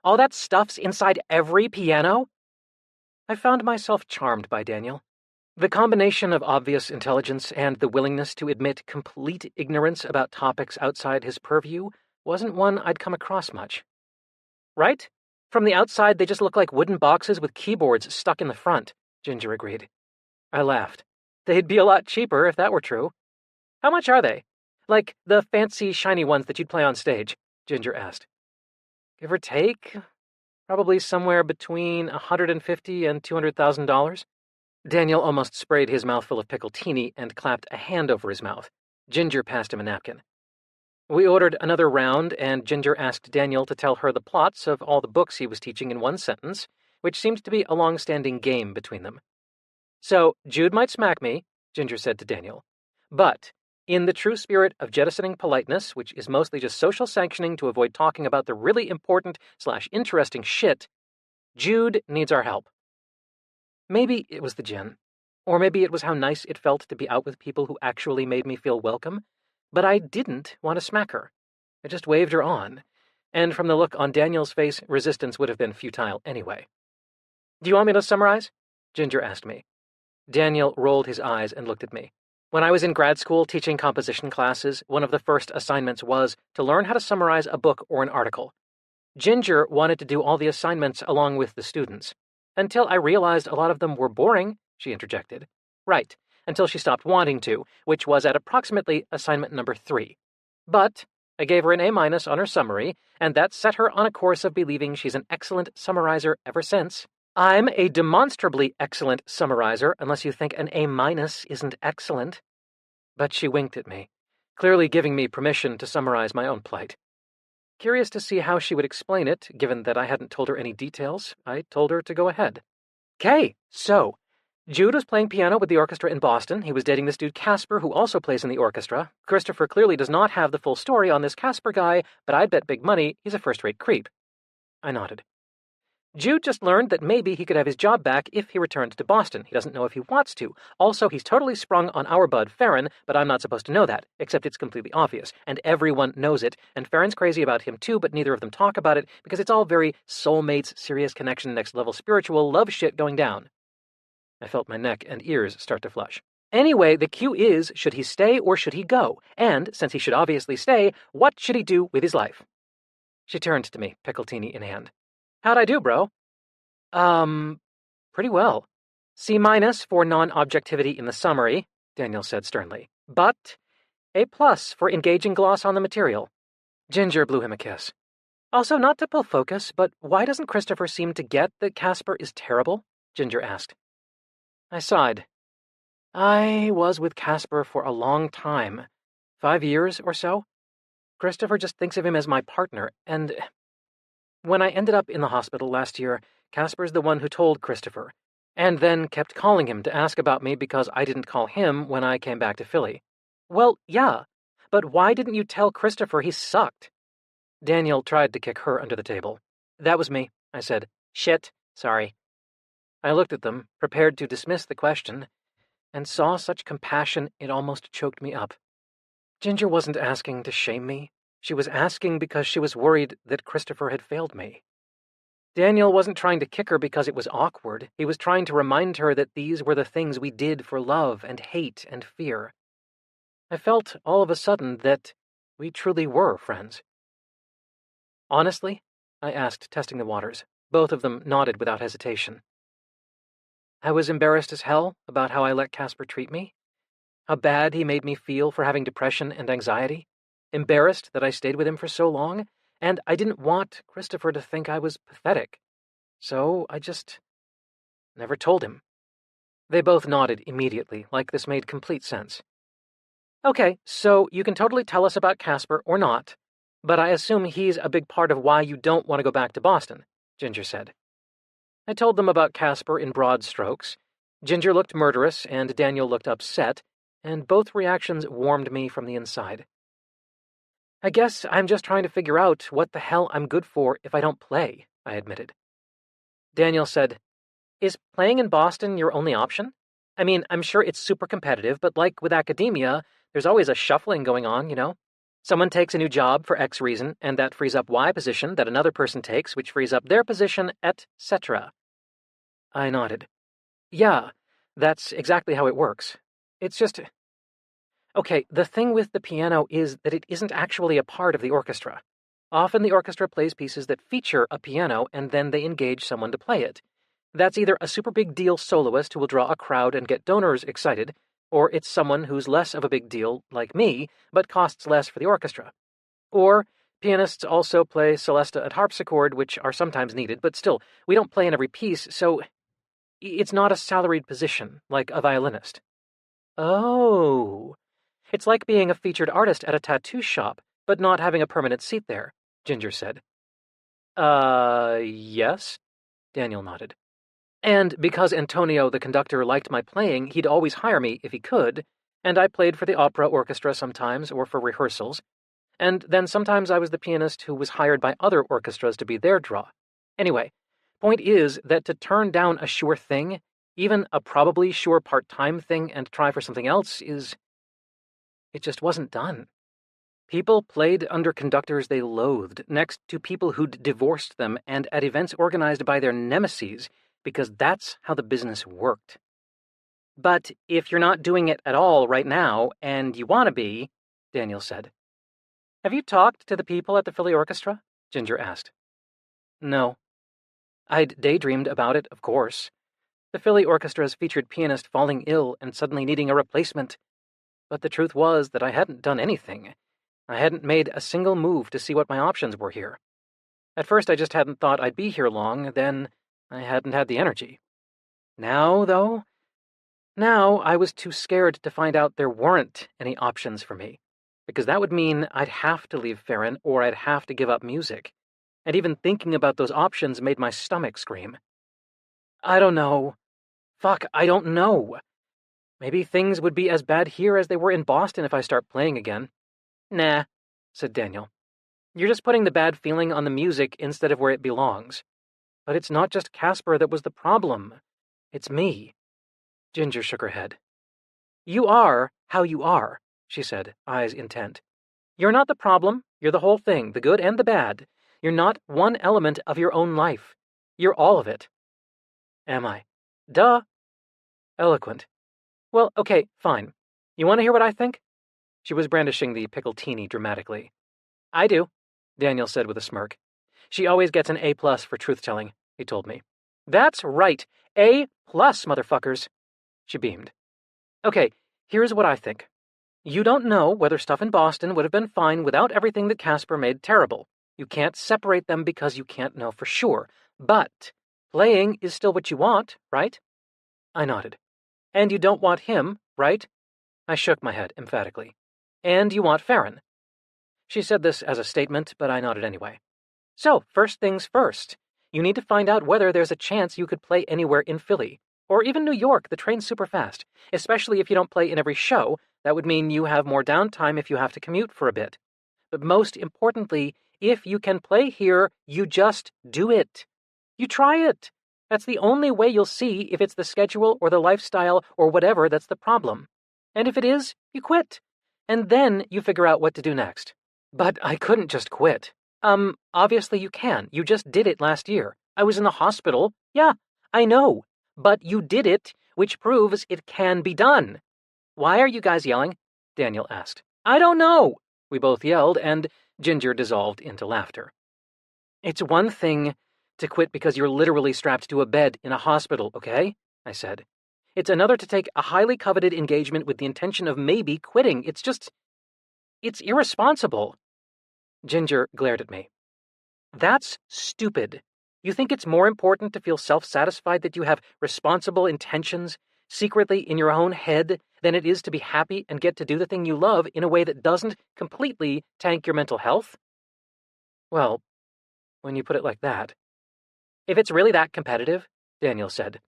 All that stuff's inside every piano? I found myself charmed by Daniel. The combination of obvious intelligence and the willingness to admit complete ignorance about topics outside his purview wasn't one I'd come across much. Right? From the outside, they just look like wooden boxes with keyboards stuck in the front, Ginger agreed. I laughed. They'd be a lot cheaper if that were true. How much are they? Like the fancy, shiny ones that you'd play on stage, Ginger asked. Give or take, probably somewhere between $150,000 and $200,000. Daniel almost sprayed his mouth full of pickle-teeny and clapped a hand over his mouth. Ginger passed him a napkin. We ordered another round, and Ginger asked Daniel to tell her the plots of all the books he was teaching in one sentence, which seemed to be a long-standing game between them. So, Jude might smack me, Ginger said to Daniel, but in the true spirit of jettisoning politeness, which is mostly just social sanctioning to avoid talking about the really important/interesting shit, Jude needs our help. Maybe it was the gin, or maybe it was how nice it felt to be out with people who actually made me feel welcome, but I didn't want to smack her. I just waved her on, And from the look on Daniel's face, resistance would have been futile anyway. "Do you want me to summarize?" Ginger asked me. Daniel rolled his eyes and looked at me. When I was in grad school teaching composition classes, one of the first assignments was to learn how to summarize a book or an article. Ginger wanted to do all the assignments along with the students. Until I realized a lot of them were boring, she interjected. Right, until she stopped wanting to, which was at approximately assignment number 3. But I gave her an A- on her summary, and that set her on a course of believing she's an excellent summarizer ever since. I'm a demonstrably excellent summarizer, unless you think an A- isn't excellent. But she winked at me, clearly giving me permission to summarize my own plight. Curious to see how she would explain it, given that I hadn't told her any details, I told her to go ahead. "'Kay, so Jude was playing piano with the orchestra in Boston. He was dating this dude Casper, who also plays in the orchestra. Christopher clearly does not have the full story on this Casper guy, but I'd bet big money he's a first-rate creep." I nodded. "Jude just learned that maybe he could have his job back if he returned to Boston. He doesn't know if he wants to. Also, he's totally sprung on our bud, Farron, but I'm not supposed to know that, except it's completely obvious, and everyone knows it, and Farron's crazy about him too, but neither of them talk about it because it's all very soulmates, serious connection, next-level spiritual love shit going down." I felt my neck and ears start to flush. "Anyway, the cue is, should he stay or should he go? And, since he should obviously stay, what should he do with his life?" She turned to me, pickletini in hand. "How'd I do, bro?" Pretty well. C- for non-objectivity in the summary," Daniel said sternly. "But A+ for engaging gloss on the material." Ginger blew him a kiss. "Also, not to pull focus, but why doesn't Christopher seem to get that Casper is terrible?" Ginger asked. I sighed. "I was with Casper for a long time. 5 years or so. Christopher just thinks of him as my partner, and when I ended up in the hospital last year, Casper's the one who told Christopher, and then kept calling him to ask about me because I didn't call him when I came back to Philly." "Well, yeah, but why didn't you tell Christopher he sucked?" Daniel tried to kick her under the table. "That was me," I said. "Shit, sorry." I looked at them, prepared to dismiss the question, and saw such compassion it almost choked me up. Ginger wasn't asking to shame me. She was asking because she was worried that Christopher had failed me. Daniel wasn't trying to kick her because it was awkward. He was trying to remind her that these were the things we did for love and hate and fear. I felt all of a sudden that we truly were friends. "Honestly?" I asked, testing the waters. Both of them nodded without hesitation. "I was embarrassed as hell about how I let Casper treat me. How bad he made me feel for having depression and anxiety. Embarrassed that I stayed with him for so long, and I didn't want Christopher to think I was pathetic. So I just never told him." They both nodded immediately, like this made complete sense. "Okay, so you can totally tell us about Casper or not, but I assume he's a big part of why you don't want to go back to Boston," Ginger said. I told them about Casper in broad strokes. Ginger looked murderous, and Daniel looked upset, and both reactions warmed me from the inside. "I guess I'm just trying to figure out what the hell I'm good for if I don't play," I admitted. Daniel said, "Is playing in Boston your only option? I mean, I'm sure it's super competitive, but like with academia, there's always a shuffling going on, you know? Someone takes a new job for X reason, and that frees up Y position that another person takes, which frees up their position, etc." I nodded. "Yeah, that's exactly how it works. It's just... Okay, the thing with the piano is that it isn't actually a part of the orchestra. Often the orchestra plays pieces that feature a piano, and then they engage someone to play it. That's either a super big deal soloist who will draw a crowd and get donors excited, or it's someone who's less of a big deal, like me, but costs less for the orchestra. Or pianists also play celesta and harpsichord, which are sometimes needed, but still, we don't play in every piece, so it's not a salaried position, like a violinist." "Oh, it's like being a featured artist at a tattoo shop, but not having a permanent seat there," Ginger said. Yes," Daniel nodded. "And because Antonio, the conductor, liked my playing, he'd always hire me if he could, and I played for the opera orchestra sometimes, or for rehearsals, and then sometimes I was the pianist who was hired by other orchestras to be their draw. Anyway, point is that to turn down a sure thing, even a probably sure part-time thing, and try for something else it just wasn't done." People played under conductors they loathed, next to people who'd divorced them, and at events organized by their nemeses, because that's how the business worked. But if you're not doing it at all right now, and you want to be, Daniel said. Have you talked to the people at the Philly Orchestra? Ginger asked. No. I'd daydreamed about it, of course. The Philly Orchestra's featured pianist falling ill and suddenly needing a replacement. But the truth was that I hadn't done anything. I hadn't made a single move to see what my options were here. At first, I just hadn't thought I'd be here long, then I hadn't had the energy. Now, though? Now, I was too scared to find out there weren't any options for me, because that would mean I'd have to leave Farron or I'd have to give up music. And even thinking about those options made my stomach scream. I don't know. Fuck, I don't know. Maybe things would be as bad here as they were in Boston if I start playing again. Nah, said Daniel. You're just putting the bad feeling on the music instead of where it belongs. But it's not just Casper that was the problem. It's me. Ginger shook her head. You are how you are, she said, eyes intent. You're not the problem. You're the whole thing, the good and the bad. You're not one element of your own life. You're all of it. Am I? Duh. Eloquent. Well, okay, fine. You want to hear what I think? She was brandishing the pickled-teeny dramatically. I do, Daniel said with a smirk. She always gets an A+ for truth-telling, he told me. That's right. A+, motherfuckers. She beamed. Okay, here's what I think. You don't know whether stuff in Boston would have been fine without everything that Casper made terrible. You can't separate them because you can't know for sure. But playing is still what you want, right? I nodded. And you don't want him, right? I shook my head emphatically. And you want Farron. She said this as a statement, but I nodded anyway. So, first things first. You need to find out whether there's a chance you could play anywhere in Philly. Or even New York, the train's super fast. Especially if you don't play in every show, that would mean you have more downtime if you have to commute for a bit. But most importantly, if you can play here, you just do it. You try it. That's the only way you'll see if it's the schedule or the lifestyle or whatever that's the problem. And if it is, you quit. And then you figure out what to do next. But I couldn't just quit. Obviously you can. You just did it last year. I was in the hospital. Yeah, I know. But you did it, which proves it can be done. Why are you guys yelling? Daniel asked. I don't know. We both yelled, and Ginger dissolved into laughter. It's one thing to quit because you're literally strapped to a bed in a hospital, okay? I said. It's another to take a highly coveted engagement with the intention of maybe quitting. It's irresponsible. Ginger glared at me. That's stupid. You think it's more important to feel self-satisfied that you have responsible intentions secretly in your own head than it is to be happy and get to do the thing you love in a way that doesn't completely tank your mental health? Well, when you put it like that. If it's really that competitive, Daniel said,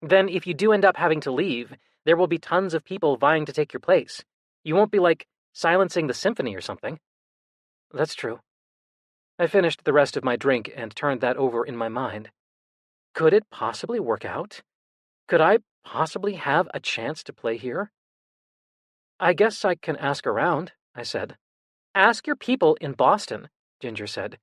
then if you do end up having to leave, there will be tons of people vying to take your place. You won't be like silencing the symphony or something. That's true. I finished the rest of my drink and turned that over in my mind. Could it possibly work out? Could I possibly have a chance to play here? I guess I can ask around, I said. Ask your people in Boston, Ginger said.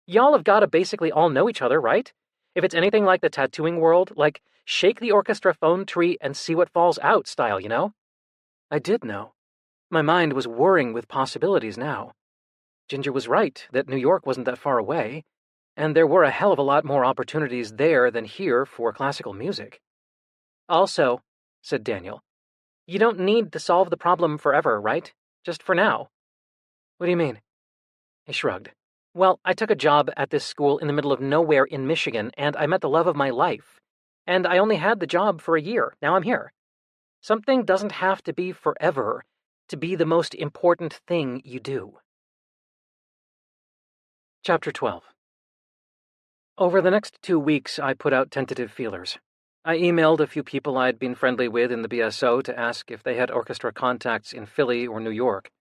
Y'all have got to basically all know each other, right? If it's anything like the tattooing world, like shake the orchestra phone tree and see what falls out style, you know? I did know. My mind was whirring with possibilities now. Ginger was right that New York wasn't that far away, and there were a hell of a lot more opportunities there than here for classical music. Also, said Daniel, you don't need to solve the problem forever, right? Just for now. What do you mean? He shrugged. Well, I took a job at this school in the middle of nowhere in Michigan, and I met the love of my life. And I only had the job for a year. Now I'm here. Something doesn't have to be forever to be the most important thing you do. Chapter 12. Over the next 2 weeks, I put out tentative feelers. I emailed a few people I'd been friendly with in the BSO to ask if they had orchestra contacts in Philly or New York.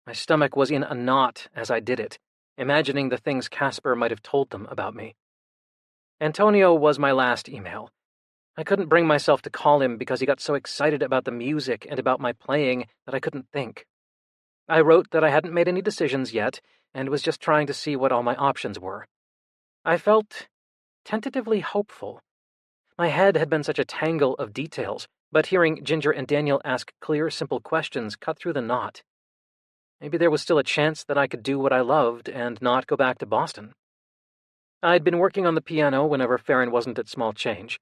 My stomach was in a knot as I did it, imagining the things Casper might have told them about me. Antonio was my last email. I couldn't bring myself to call him because he got so excited about the music and about my playing that I couldn't think. I wrote that I hadn't made any decisions yet and was just trying to see what all my options were. I felt tentatively hopeful. My head had been such a tangle of details, but hearing Ginger and Daniel ask clear, simple questions cut through the knot. Maybe there was still a chance that I could do what I loved and not go back to Boston. I'd been working on the piano whenever Farron wasn't at small change.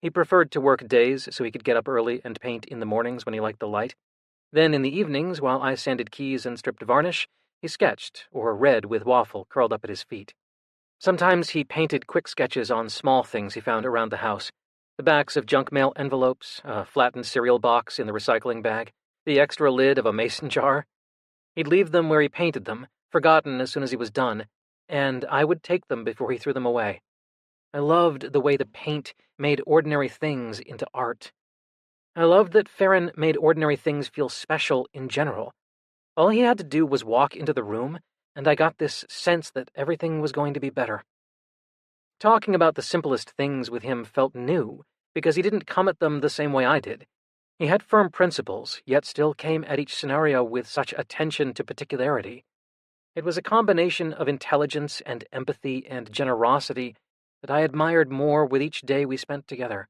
He preferred to work days so he could get up early and paint in the mornings when he liked the light. Then in the evenings, while I sanded keys and stripped varnish, he sketched or read with Waffle curled up at his feet. Sometimes he painted quick sketches on small things he found around the house. The backs of junk mail envelopes, a flattened cereal box in the recycling bag, the extra lid of a mason jar. He'd leave them where he painted them, forgotten as soon as he was done, and I would take them before he threw them away. I loved the way the paint made ordinary things into art. I loved that Farron made ordinary things feel special in general. All he had to do was walk into the room, and I got this sense that everything was going to be better. Talking about the simplest things with him felt new, because he didn't come at them the same way I did. He had firm principles, yet still came at each scenario with such attention to particularity. It was a combination of intelligence and empathy and generosity that I admired more with each day we spent together.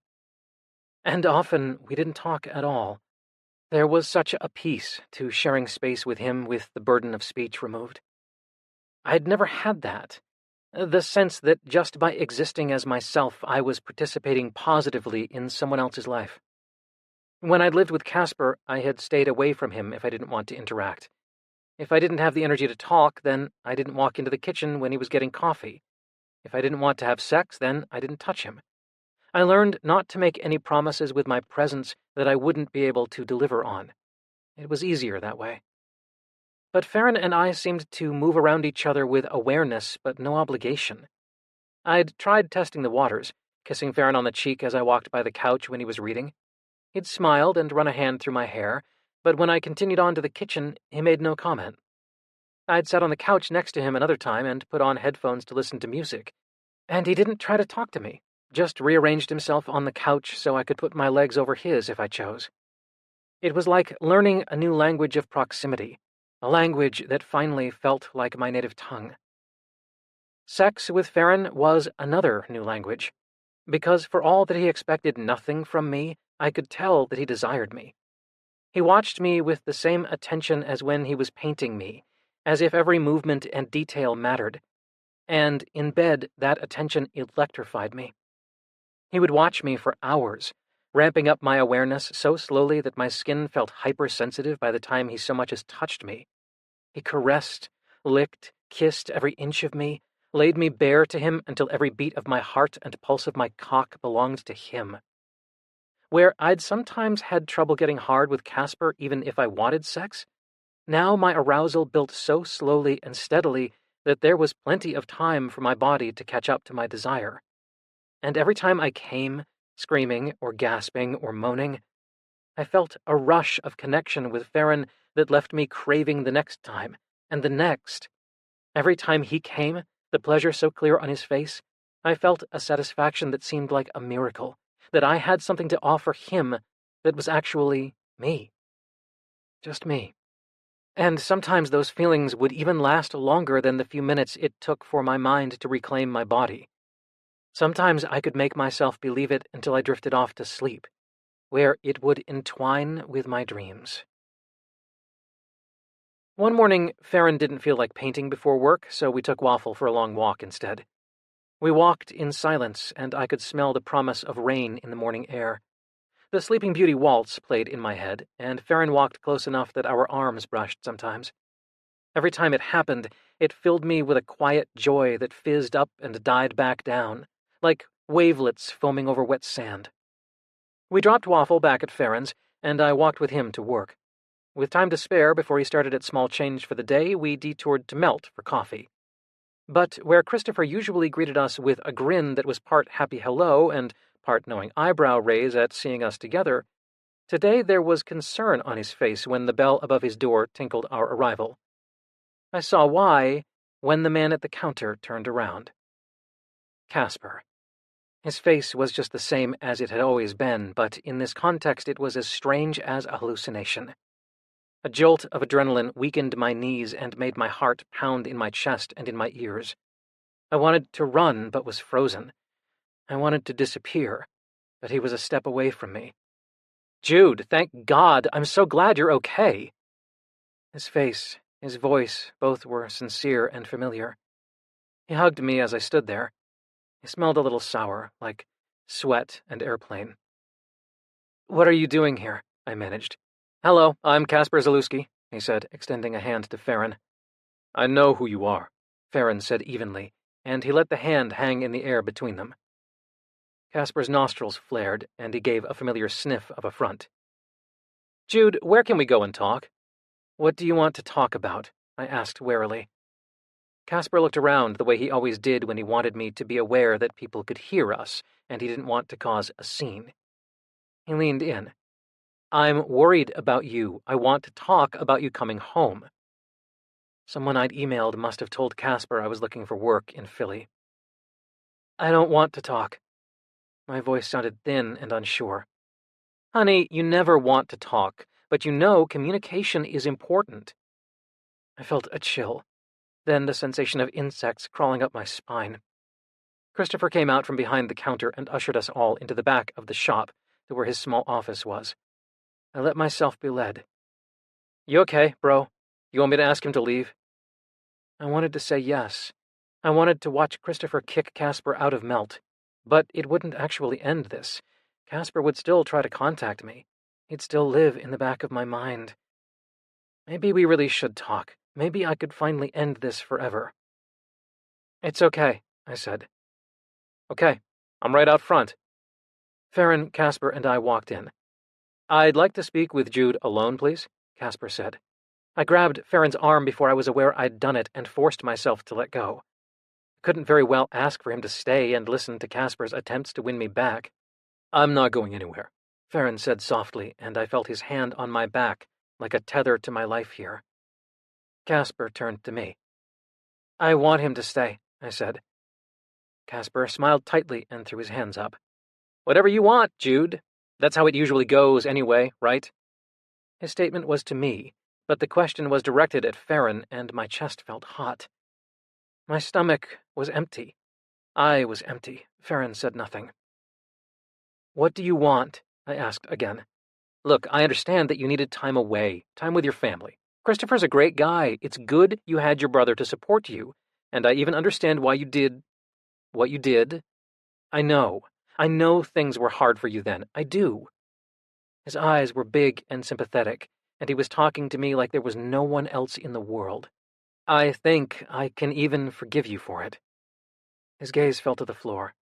And often we didn't talk at all. There was such a peace to sharing space with him with the burden of speech removed. I'd never had that. The sense that just by existing as myself, I was participating positively in someone else's life. When I'd lived with Casper, I had stayed away from him if I didn't want to interact. If I didn't have the energy to talk, then I didn't walk into the kitchen when he was getting coffee. If I didn't want to have sex, then I didn't touch him. I learned not to make any promises with my presence that I wouldn't be able to deliver on. It was easier that way. But Farron and I seemed to move around each other with awareness but no obligation. I'd tried testing the waters, kissing Farron on the cheek as I walked by the couch when he was reading. He'd smiled and run a hand through my hair, but when I continued on to the kitchen, he made no comment. I'd sat on the couch next to him another time and put on headphones to listen to music, and he didn't try to talk to me, just rearranged himself on the couch so I could put my legs over his if I chose. It was like learning a new language of proximity, a language that finally felt like my native tongue. Sex with Farron was another new language, because for all that he expected nothing from me, I could tell that he desired me. He watched me with the same attention as when he was painting me, as if every movement and detail mattered, and in bed that attention electrified me. He would watch me for hours, ramping up my awareness so slowly that my skin felt hypersensitive by the time he so much as touched me. He caressed, licked, kissed every inch of me, laid me bare to him until every beat of my heart and pulse of my cock belonged to him. Where I'd sometimes had trouble getting hard with Casper even if I wanted sex, now my arousal built so slowly and steadily that there was plenty of time for my body to catch up to my desire. And every time I came, screaming or gasping or moaning, I felt a rush of connection with Farron that left me craving the next time, and the next. Every time he came, the pleasure so clear on his face, I felt a satisfaction that seemed like a miracle, that I had something to offer him that was actually me. Just me. And sometimes those feelings would even last longer than the few minutes it took for my mind to reclaim my body. Sometimes I could make myself believe it until I drifted off to sleep, where it would entwine with my dreams. One morning, Farron didn't feel like painting before work, so we took Waffle for a long walk instead. We walked in silence, and I could smell the promise of rain in the morning air. The Sleeping Beauty waltz played in my head, and Farron walked close enough that our arms brushed sometimes. Every time it happened, it filled me with a quiet joy that fizzed up and died back down, like wavelets foaming over wet sand. We dropped Waffle back at Farron's, and I walked with him to work. With time to spare before he started at small change for the day, we detoured to Melt for coffee. But where Christopher usually greeted us with a grin that was part happy hello and part knowing eyebrow raise at seeing us together, today there was concern on his face when the bell above his door tinkled our arrival. I saw why when the man at the counter turned around. Casper. His face was just the same as it had always been, but in this context it was as strange as a hallucination. A jolt of adrenaline weakened my knees and made my heart pound in my chest and in my ears. I wanted to run, but was frozen. I wanted to disappear, but he was a step away from me. "Jude, thank God! I'm so glad you're okay!" His face, his voice, both were sincere and familiar. He hugged me as I stood there. He smelled a little sour, like sweat and airplane. "What are you doing here?" I managed. "Hello, I'm Casper Zalewski," he said, extending a hand to Farron. "I know who you are," Farron said evenly, and he let the hand hang in the air between them. Casper's nostrils flared, and he gave a familiar sniff of affront. "Jude, where can we go and talk?" "What do you want to talk about?" I asked warily. Casper looked around the way he always did when he wanted me to be aware that people could hear us, and he didn't want to cause a scene. He leaned in. "I'm worried about you. I want to talk about you coming home." Someone I'd emailed must have told Casper I was looking for work in Philly. "I don't want to talk." My voice sounded thin and unsure. "Honey, you never want to talk, but you know communication is important." I felt a chill, then the sensation of insects crawling up my spine. Christopher came out from behind the counter and ushered us all into the back of the shop to where his small office was. I let myself be led. "You okay, bro? You want me to ask him to leave?" I wanted to say yes. I wanted to watch Christopher kick Casper out of Melt. But it wouldn't actually end this. Casper would still try to contact me. He'd still live in the back of my mind. Maybe we really should talk. Maybe I could finally end this forever. "It's okay," I said. "Okay, I'm right out front." Farron, Casper, and I walked in. "I'd like to speak with Jude alone, please," Casper said. I grabbed Farron's arm before I was aware I'd done it and forced myself to let go. I couldn't very well ask for him to stay and listen to Casper's attempts to win me back. "I'm not going anywhere," Farron said softly, and I felt his hand on my back, like a tether to my life here. Casper turned to me. "I want him to stay," I said. Casper smiled tightly and threw his hands up. "Whatever you want, Jude. That's how it usually goes anyway, right?" His statement was to me, but the question was directed at Farron, and my chest felt hot. My stomach was empty. I was empty. Farron said nothing. "What do you want?" I asked again. "Look, I understand that you needed time away, time with your family. Christopher's a great guy. It's good you had your brother to support you, and I even understand why you did what you did. I know things were hard for you then. I do." His eyes were big and sympathetic, and he was talking to me like there was no one else in the world. "I think I can even forgive you for it." His gaze fell to the floor,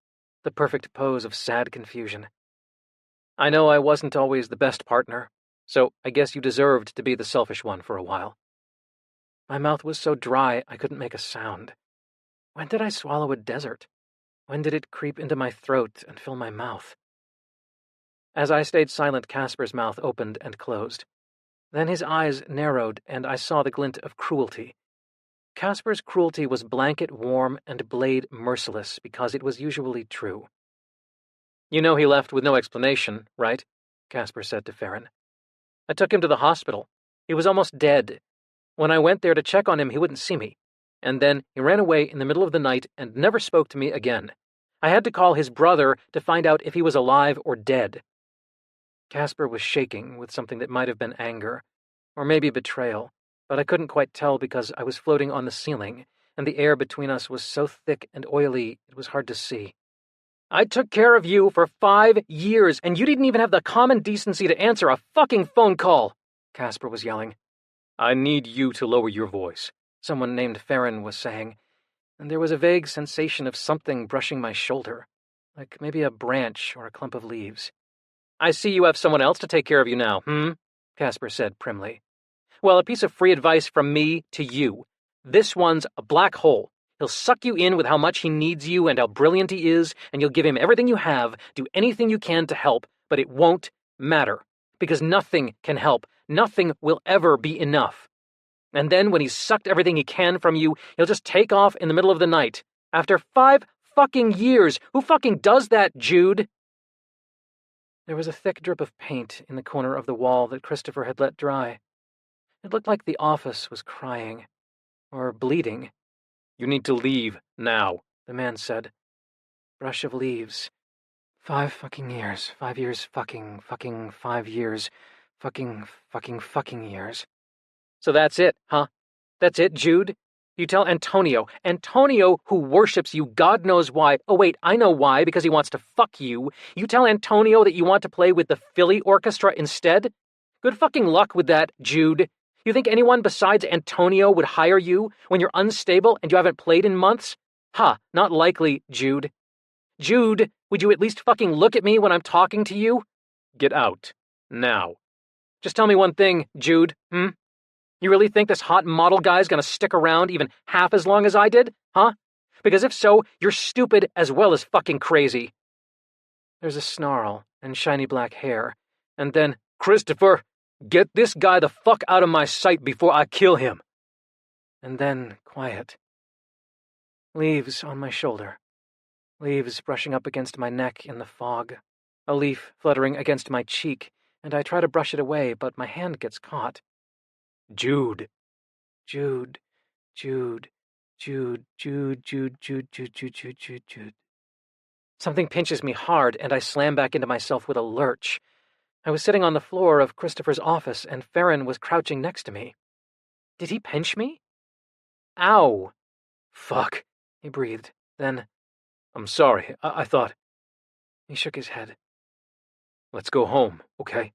the perfect pose of sad confusion. "I know I wasn't always the best partner, so I guess you deserved to be the selfish one for a while." My mouth was so dry I couldn't make a sound. When did I swallow a desert? When did it creep into my throat and fill my mouth? As I stayed silent, Casper's mouth opened and closed. Then his eyes narrowed, and I saw the glint of cruelty. Casper's cruelty was blanket warm and blade merciless because it was usually true. "You know he left with no explanation, right?" Casper said to Farron. "I took him to the hospital. He was almost dead. When I went there to check on him, he wouldn't see me. And then he ran away in the middle of the night and never spoke to me again. I had to call his brother to find out if he was alive or dead." Casper was shaking with something that might have been anger, or maybe betrayal, but I couldn't quite tell because I was floating on the ceiling, and the air between us was so thick and oily it was hard to see. "I took care of you for 5 years, and you didn't even have the common decency to answer a fucking phone call!" Casper was yelling. "I need you to lower your voice," someone named Farron was saying, and there was a vague sensation of something brushing my shoulder, like maybe a branch or a clump of leaves. "I see you have someone else to take care of you now, Casper said primly. "Well, a piece of free advice from me to you. This one's a black hole. He'll suck you in with how much he needs you and how brilliant he is, and you'll give him everything you have, do anything you can to help, but it won't matter. Because nothing can help. Nothing will ever be enough. And then when he's sucked everything he can from you, he'll just take off in the middle of the night. After 5 fucking years! Who fucking does that, Jude?" There was a thick drip of paint in the corner of the wall that Christopher had let dry. It looked like the office was crying. Or bleeding. You need to leave, now, the man said. Brush of leaves. 5 fucking years. 5 years fucking 5 years. Fucking years. So that's it, huh? That's it, Jude? You tell Antonio, who worships you God knows why. Oh wait, I know why, because he wants to fuck you. You tell Antonio that you want to play with the Philly Orchestra instead? Good fucking luck with that, Jude. You think anyone besides Antonio would hire you when you're unstable and you haven't played in months? Ha, not likely, Jude. Jude, would you at least fucking look at me when I'm talking to you? Get out. Now. Just tell me one thing, Jude, You really think this hot model guy's gonna stick around even half as long as I did, huh? Because if so, you're stupid as well as fucking crazy. There's a snarl and shiny black hair, and then, Christopher, get this guy the fuck out of my sight before I kill him. And then quiet. Leaves on my shoulder. Leaves brushing up against my neck in the fog. A leaf fluttering against my cheek, and I try to brush it away, but my hand gets caught. Jude. Jude. Jude. Jude. Jude. Jude. Jude. Jude. Jude. Jude. Jude. Jude. Something pinches me hard, and I slam back into myself with a lurch. I was sitting on the floor of Christopher's office, and Farron was crouching next to me. Did he pinch me? Ow! Fuck, he breathed. Then, I'm sorry, I thought... He shook his head. Let's go home, okay?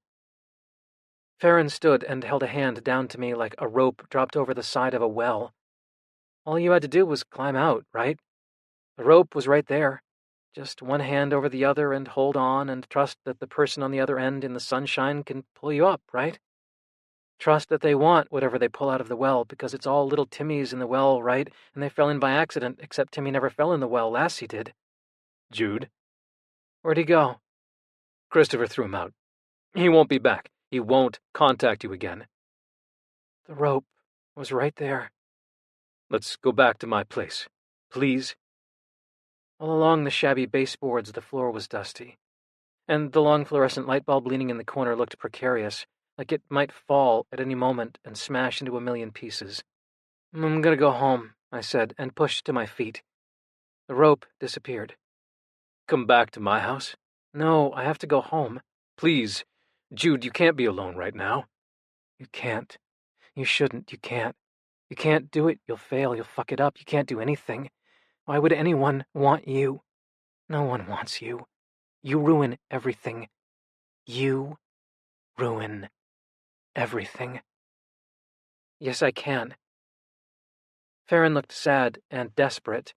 Farron stood and held a hand down to me like a rope dropped over the side of a well. All you had to do was climb out, right? The rope was right there. Just one hand over the other and hold on and trust that the person on the other end in the sunshine can pull you up, right? Trust that they want whatever they pull out of the well, because it's all little Timmy's in the well, right? And they fell in by accident, except Timmy never fell in the well, Lassie did. Jude? Where'd he go? Christopher threw him out. He won't be back. He won't contact you again. The rope was right there. Let's go back to my place, please. All along the shabby baseboards, the floor was dusty, and the long fluorescent light bulb leaning in the corner looked precarious, like it might fall at any moment and smash into a million pieces. I'm gonna go home, I said, and pushed to my feet. The rope disappeared. Come back to my house? No, I have to go home. Please. Jude, you can't be alone right now. You can't. You shouldn't. You can't. You can't do it. You'll fail. You'll fuck it up. You can't do anything. Why would anyone want you? No one wants you. You ruin everything. You ruin everything. Yes, I can. Farron looked sad and desperate,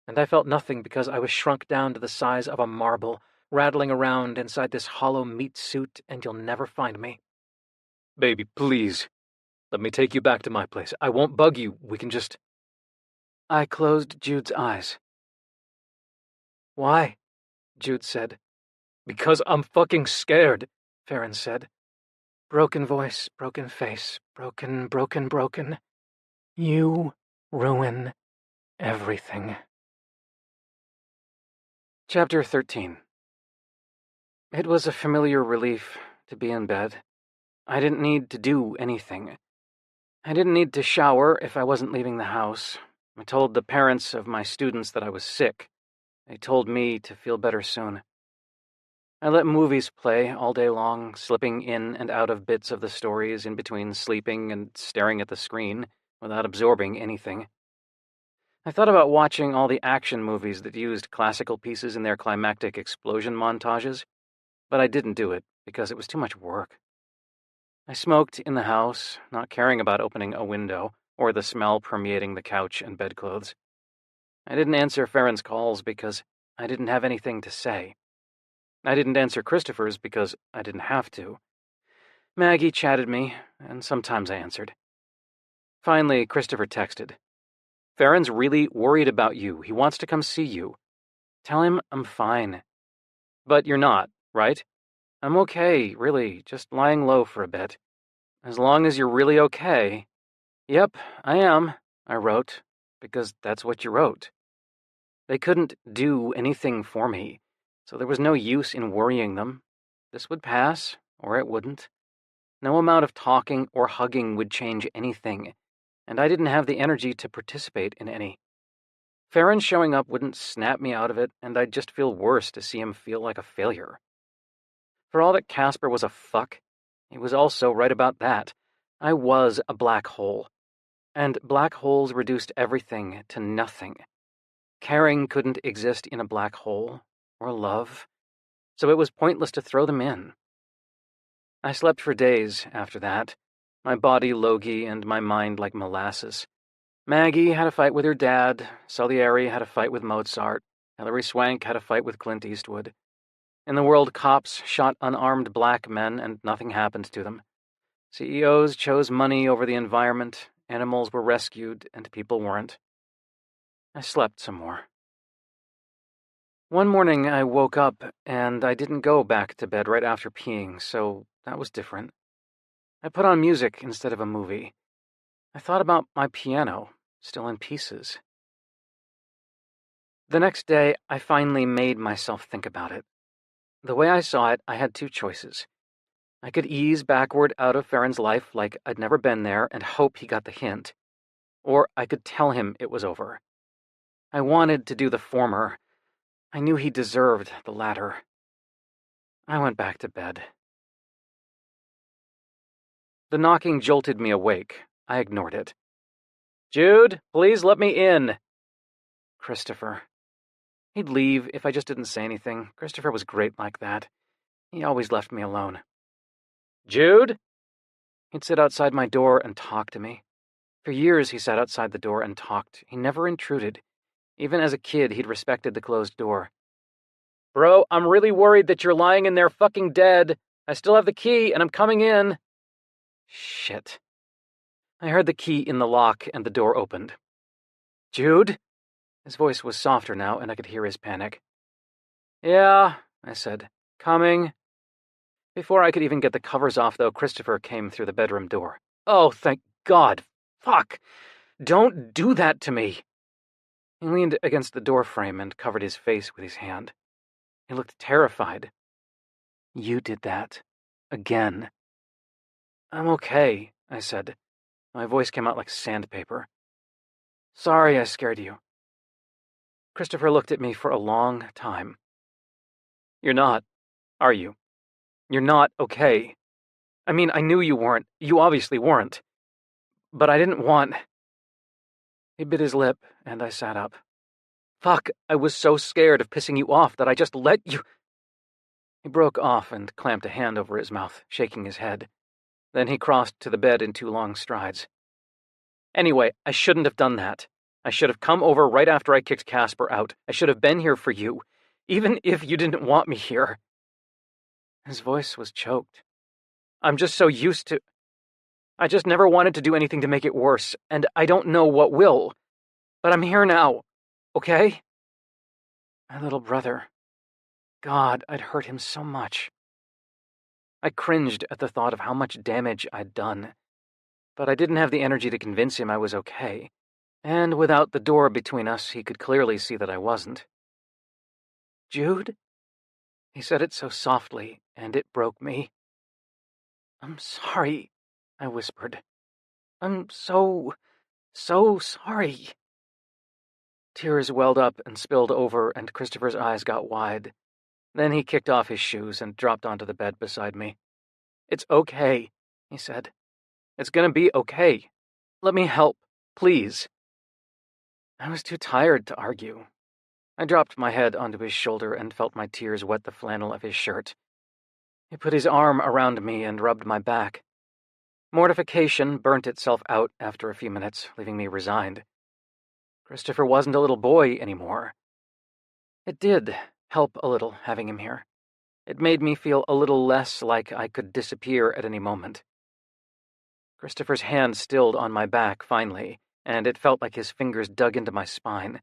and I felt nothing because I was shrunk down to the size of a marble, rattling around inside this hollow meat suit, and you'll never find me. Baby, please. Let me take you back to my place. I won't bug you. We can just... I closed Jude's eyes. Why? Jude said. Because I'm fucking scared, Farron said. Broken voice, broken face, broken. You ruin everything. Chapter 13. It was a familiar relief to be in bed. I didn't need to do anything. I didn't need to shower if I wasn't leaving the house. I told the parents of my students that I was sick. They told me to feel better soon. I let movies play all day long, slipping in and out of bits of the stories in between sleeping and staring at the screen without absorbing anything. I thought about watching all the action movies that used classical pieces in their climactic explosion montages, but I didn't do it because it was too much work. I smoked in the house, not caring about opening a window or the smell permeating the couch and bedclothes. I didn't answer Farron's calls because I didn't have anything to say. I didn't answer Christopher's because I didn't have to. Maggie chatted me, and sometimes I answered. Finally, Christopher texted. Farron's really worried about you. He wants to come see you. Tell him I'm fine. But you're not, right? I'm okay, really, just lying low for a bit. As long as you're really okay. Yep, I am, I wrote, because that's what you wrote. They couldn't do anything for me, so there was no use in worrying them. This would pass, or it wouldn't. No amount of talking or hugging would change anything, and I didn't have the energy to participate in any. Farron showing up wouldn't snap me out of it, and I'd just feel worse to see him feel like a failure. For all that Casper was a fuck, he was also right about that. I was a black hole, and black holes reduced everything to nothing. Caring couldn't exist in a black hole, or love, so it was pointless to throw them in. I slept for days after that, my body logy and my mind like molasses. Maggie had a fight with her dad, Salieri had a fight with Mozart, Hilary Swank had a fight with Clint Eastwood. In the world, cops shot unarmed black men and nothing happened to them. CEOs chose money over the environment, animals were rescued, and people weren't. I slept some more. One morning I woke up, and I didn't go back to bed right after peeing, so that was different. I put on music instead of a movie. I thought about my piano, still in pieces. The next day, I finally made myself think about it. The way I saw it, I had two choices. I could ease backward out of Farron's life like I'd never been there and hope he got the hint. Or I could tell him it was over. I wanted to do the former. I knew he deserved the latter. I went back to bed. The knocking jolted me awake. I ignored it. "Jude, please let me in." Christopher. He'd leave if I just didn't say anything. Christopher was great like that. He always left me alone. "Jude?" He'd sit outside my door and talk to me. For years he sat outside the door and talked. He never intruded. Even as a kid, he'd respected the closed door. "Bro, I'm really worried that you're lying in there fucking dead. I still have the key, and I'm coming in." Shit. I heard the key in the lock, and the door opened. "Jude?" His voice was softer now, and I could hear his panic. "Yeah," I said. "Coming." Before I could even get the covers off, though, Christopher came through the bedroom door. "Oh, thank God. Fuck. Don't do that to me." He leaned against the doorframe and covered his face with his hand. He looked terrified. "You did that. Again." "I'm okay," I said. My voice came out like sandpaper. "Sorry I scared you." Christopher looked at me for a long time. "You're not, are you? You're not okay. I mean, I knew you weren't. You obviously weren't. But I didn't want..." He bit his lip, and I sat up. "Fuck, I was so scared of pissing you off that I just let you..." He broke off and clamped a hand over his mouth, shaking his head. Then he crossed to the bed in 2 long strides. "Anyway, I shouldn't have done that. I should have come over right after I kicked Casper out. I should have been here for you, even if you didn't want me here." His voice was choked. "I'm just so used to... I just never wanted to do anything to make it worse, and I don't know what will. But I'm here now, okay?" My little brother. God, I'd hurt him so much. I cringed at the thought of how much damage I'd done. But I didn't have the energy to convince him I was okay. And without the door between us, he could clearly see that I wasn't. "Jude?" He said it so softly, and it broke me. "I'm sorry," I whispered. "I'm so sorry." Tears welled up and spilled over, and Christopher's eyes got wide. Then he kicked off his shoes and dropped onto the bed beside me. "It's okay," he said. "It's gonna be okay. Let me help, please." I was too tired to argue. I dropped my head onto his shoulder and felt my tears wet the flannel of his shirt. He put his arm around me and rubbed my back. Mortification burnt itself out after a few minutes, leaving me resigned. Christopher wasn't a little boy anymore. It did help a little having him here. It made me feel a little less like I could disappear at any moment. Christopher's hand stilled on my back finally, and it felt like his fingers dug into my spine.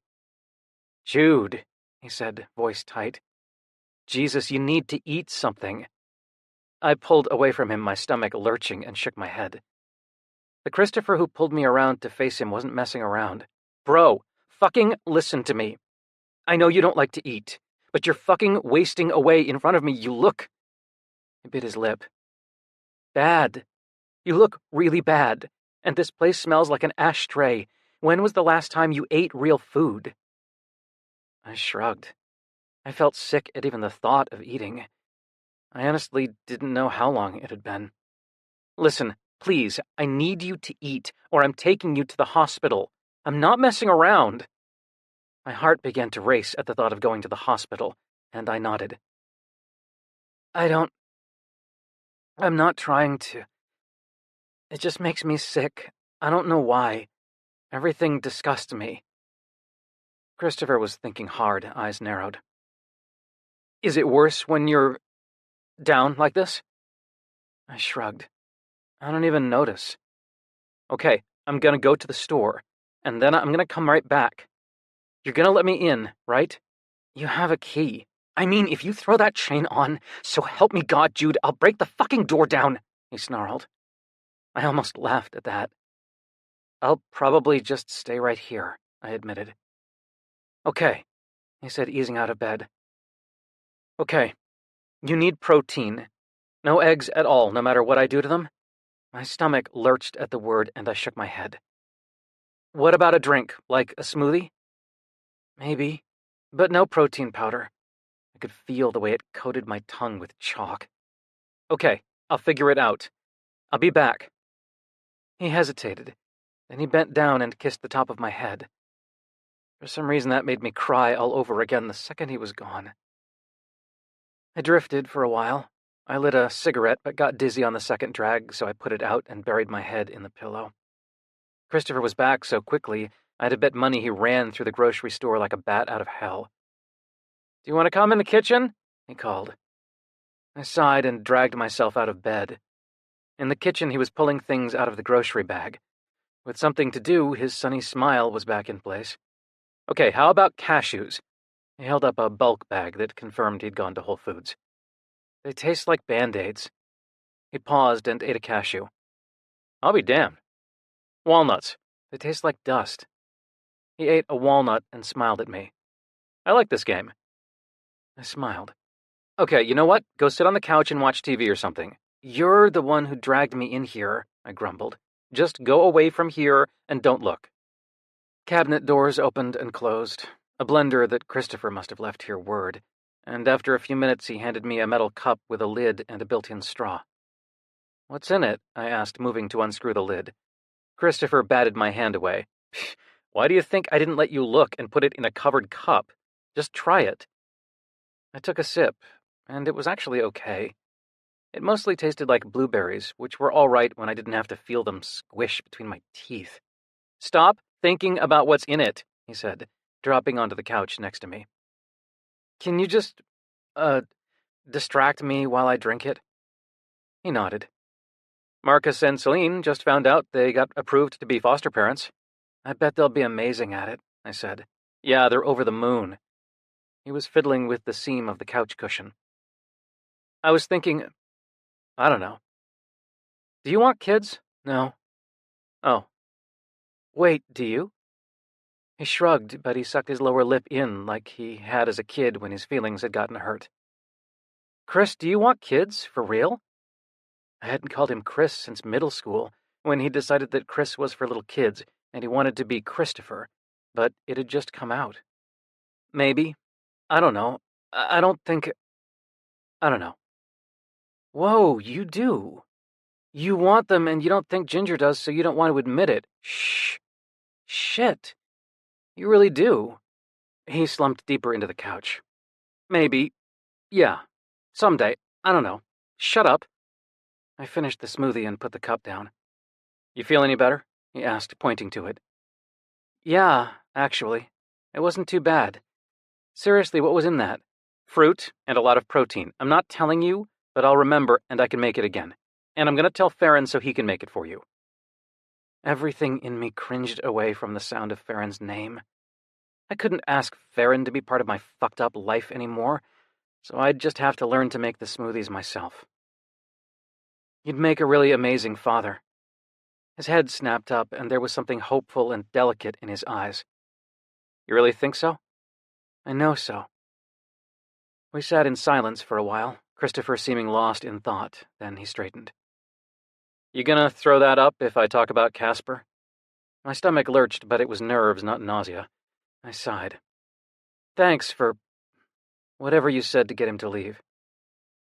"Jude," he said, voice tight. "Jesus, you need to eat something." I pulled away from him, my stomach lurching, and shook my head. The Christopher who pulled me around to face him wasn't messing around. "Bro, fucking listen to me. I know you don't like to eat, but you're fucking wasting away in front of me. You look..." He bit his lip. bad. You look really bad, and this place smells like an ashtray. When was the last time you ate real food?" I shrugged. I felt sick at even the thought of eating. I honestly didn't know how long it had been. "Listen, please, I need you to eat, or I'm taking you to the hospital. I'm not messing around." My heart began to race at the thought of going to the hospital, and I nodded. I'm not trying to. It just makes me sick. I don't know why. Everything disgusts me." Christopher was thinking hard, eyes narrowed. "Is it worse when you're down like this?" I shrugged. "I don't even notice." "Okay, I'm gonna go to the store, and then I'm gonna come right back. You're gonna let me in, right? You have a key. I mean, if you throw that chain on, so help me God, Jude, I'll break the fucking door down," he snarled. I almost laughed at that. "I'll probably just stay right here," I admitted. "Okay," he said, easing out of bed. "Okay, you need protein. No eggs at all, no matter what I do to them?" My stomach lurched at the word, and I shook my head. "What about a drink, like a smoothie?" "Maybe, but no protein powder." I could feel the way it coated my tongue with chalk. "Okay, I'll figure it out. I'll be back." He hesitated. Then he bent down and kissed the top of my head. For some reason, that made me cry all over again the second he was gone. I drifted for a while. I lit a cigarette, but got dizzy on the second drag, so I put it out and buried my head in the pillow. Christopher was back so quickly, I'd have bet money he ran through the grocery store like a bat out of hell. "Do you want to come in the kitchen?" he called. I sighed and dragged myself out of bed. In the kitchen, he was pulling things out of the grocery bag. With something to do, his sunny smile was back in place. "Okay, how about cashews?" He held up a bulk bag that confirmed he'd gone to Whole Foods. "They taste like Band-Aids." He paused and ate a cashew. "I'll be damned." "Walnuts. They taste like dust." He ate a walnut and smiled at me. "I like this game." I smiled. "Okay, you know what? Go sit on the couch and watch TV or something." "You're the one who dragged me in here," I grumbled. "Just go away from here and don't look." Cabinet doors opened and closed. A blender that Christopher must have left here whirred, and after a few minutes he handed me a metal cup with a lid and a built-in straw. "What's in it?" I asked, moving to unscrew the lid. Christopher batted my hand away. "Why do you think I didn't let you look and put it in a covered cup? Just try it." I took a sip, and it was actually okay. It mostly tasted like blueberries, which were all right when I didn't have to feel them squish between my teeth. "Stop thinking about what's in it," he said, dropping onto the couch next to me. "Can you just, distract me while I drink it?" He nodded. "Marcus and Celine just found out they got approved to be foster parents." "I bet they'll be amazing at it," I said. "Yeah, they're over the moon." He was fiddling with the seam of the couch cushion. "I was thinking, I don't know. Do you want kids?" "No." "Oh. Wait, do you?" He shrugged, but he sucked his lower lip in like he had as a kid when his feelings had gotten hurt. "Chris, do you want kids? For real?" I hadn't called him Chris since middle school, when he decided that Chris was for little kids, and he wanted to be Christopher, but it had just come out. "Maybe. I don't know. I don't think... I don't know." "Whoa, you do. You want them and you don't think Ginger does, so you don't want to admit it. Shh. Shit. You really do." He slumped deeper into the couch. "Maybe. Yeah. Someday. I don't know. Shut up." I finished the smoothie and put the cup down. "You feel any better?" he asked, pointing to it. "Yeah, actually. It wasn't too bad. Seriously, what was in that?" "Fruit and a lot of protein. I'm not telling you, but I'll remember and I can make it again. And I'm going to tell Farron so he can make it for you." Everything in me cringed away from the sound of Farron's name. I couldn't ask Farron to be part of my fucked up life anymore, so I'd just have to learn to make the smoothies myself. "You'd make a really amazing father." His head snapped up, and there was something hopeful and delicate in his eyes. "You really think so?" "I know so." We sat in silence for a while, Christopher seeming lost in thought, then he straightened. You gonna throw that up if I talk about Casper? My stomach lurched, but it was nerves, not nausea. I sighed. Thanks for whatever you said to get him to leave.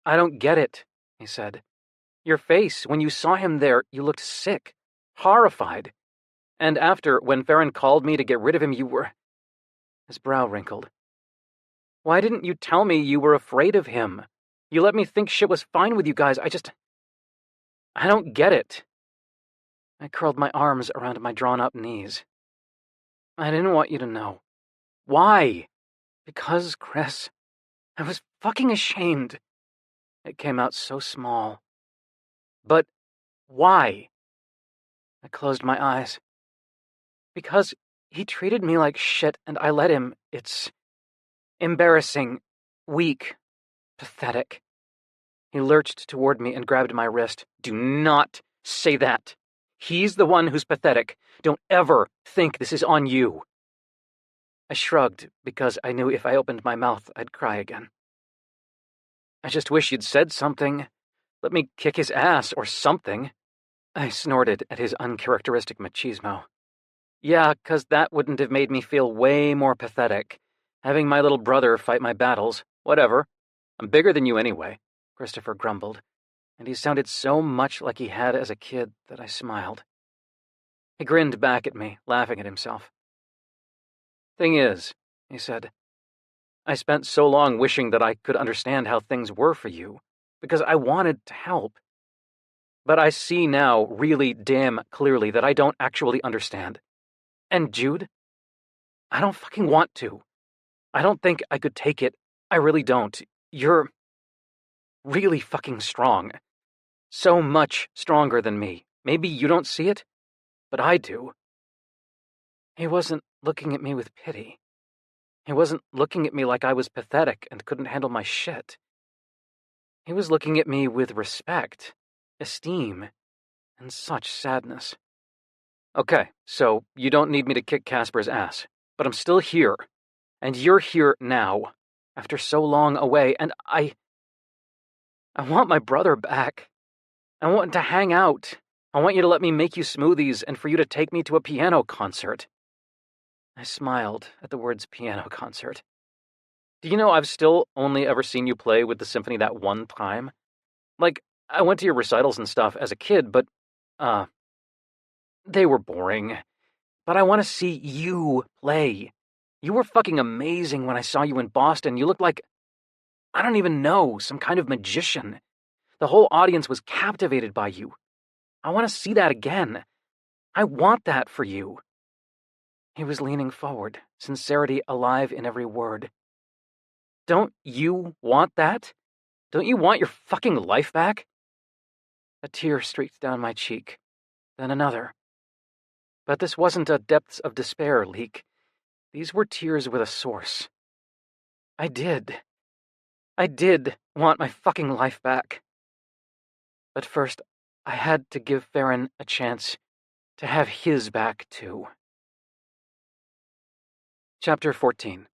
I don't get it, he said. Your face, when you saw him there, you looked sick, horrified. And after, when Farron called me to get rid of him, you were... His brow wrinkled. Why didn't you tell me you were afraid of him? You let me think shit was fine with you guys. I don't get it. I curled my arms around my drawn-up knees. I didn't want you to know. Why? Because, Chris, I was fucking ashamed. It came out so small. But why? I closed my eyes. Because he treated me like shit and I let him. It's embarrassing, weak, pathetic. He lurched toward me and grabbed my wrist. Do not say that. He's the one who's pathetic. Don't ever think this is on you. I shrugged because I knew if I opened my mouth, I'd cry again. I just wish you'd said something. Let me kick his ass or something. I snorted at his uncharacteristic machismo. Yeah, 'cause that wouldn't have made me feel way more pathetic. Having my little brother fight my battles, whatever. I'm bigger than you anyway, Christopher grumbled, and he sounded so much like he had as a kid that I smiled. He grinned back at me, laughing at himself. Thing is, he said, I spent so long wishing that I could understand how things were for you, because I wanted to help. But I see now really damn clearly that I don't actually understand. And Jude? I don't fucking want to. I don't think I could take it. I really don't. You're really fucking strong. So much stronger than me. Maybe you don't see it, but I do. He wasn't looking at me with pity. He wasn't looking at me like I was pathetic and couldn't handle my shit. He was looking at me with respect, esteem, and such sadness. Okay, so you don't need me to kick Casper's ass, but I'm still here, and you're here now, after so long away, and I want my brother back. I want to hang out. I want you to let me make you smoothies and for you to take me to a piano concert. I smiled at the words piano concert. Do you know I've still only ever seen you play with the symphony that one time? Like, I went to your recitals and stuff as a kid, but, they were boring. But I want to see you play. You were fucking amazing when I saw you in Boston. You looked like, I don't even know, some kind of magician. The whole audience was captivated by you. I want to see that again. I want that for you. He was leaning forward, sincerity alive in every word. Don't you want that? Don't you want your fucking life back? A tear streaked down my cheek, then another. But this wasn't a depths of despair leak. These were tears with a source. I did want my fucking life back. But first, I had to give Farron a chance to have his back, too. Chapter 14.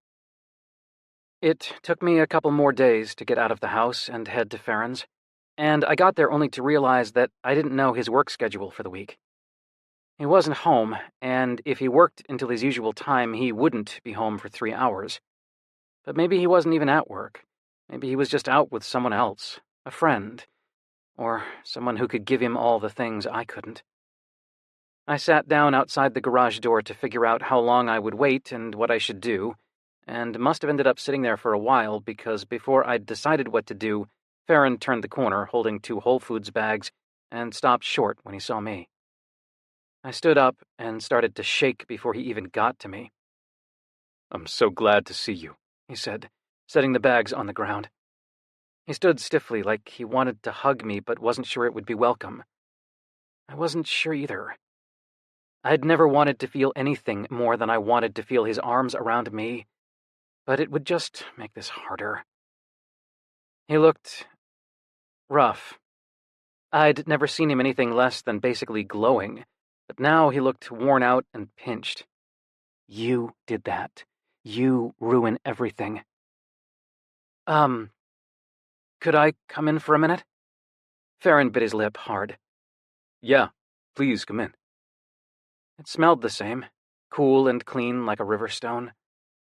It took me a couple more days to get out of the house and head to Farron's, and I got there only to realize that I didn't know his work schedule for the week. He wasn't home, and if he worked until his usual time, he wouldn't be home for 3 hours. But maybe he wasn't even at work. Maybe he was just out with someone else, a friend, or someone who could give him all the things I couldn't. I sat down outside the garage door to figure out how long I would wait and what I should do, and must have ended up sitting there for a while because before I'd decided what to do, Farron turned the corner holding 2 Whole Foods bags and stopped short when he saw me. I stood up and started to shake before he even got to me. I'm so glad to see you, he said, setting the bags on the ground. He stood stiffly like he wanted to hug me but wasn't sure it would be welcome. I wasn't sure either. I'd never wanted to feel anything more than I wanted to feel his arms around me, but it would just make this harder. He looked rough. I'd never seen him anything less than basically glowing, but now he looked worn out and pinched. You did that. You ruin everything. Could I come in for a minute? Farron bit his lip hard. Yeah, please come in. It smelled the same, cool and clean like a river stone.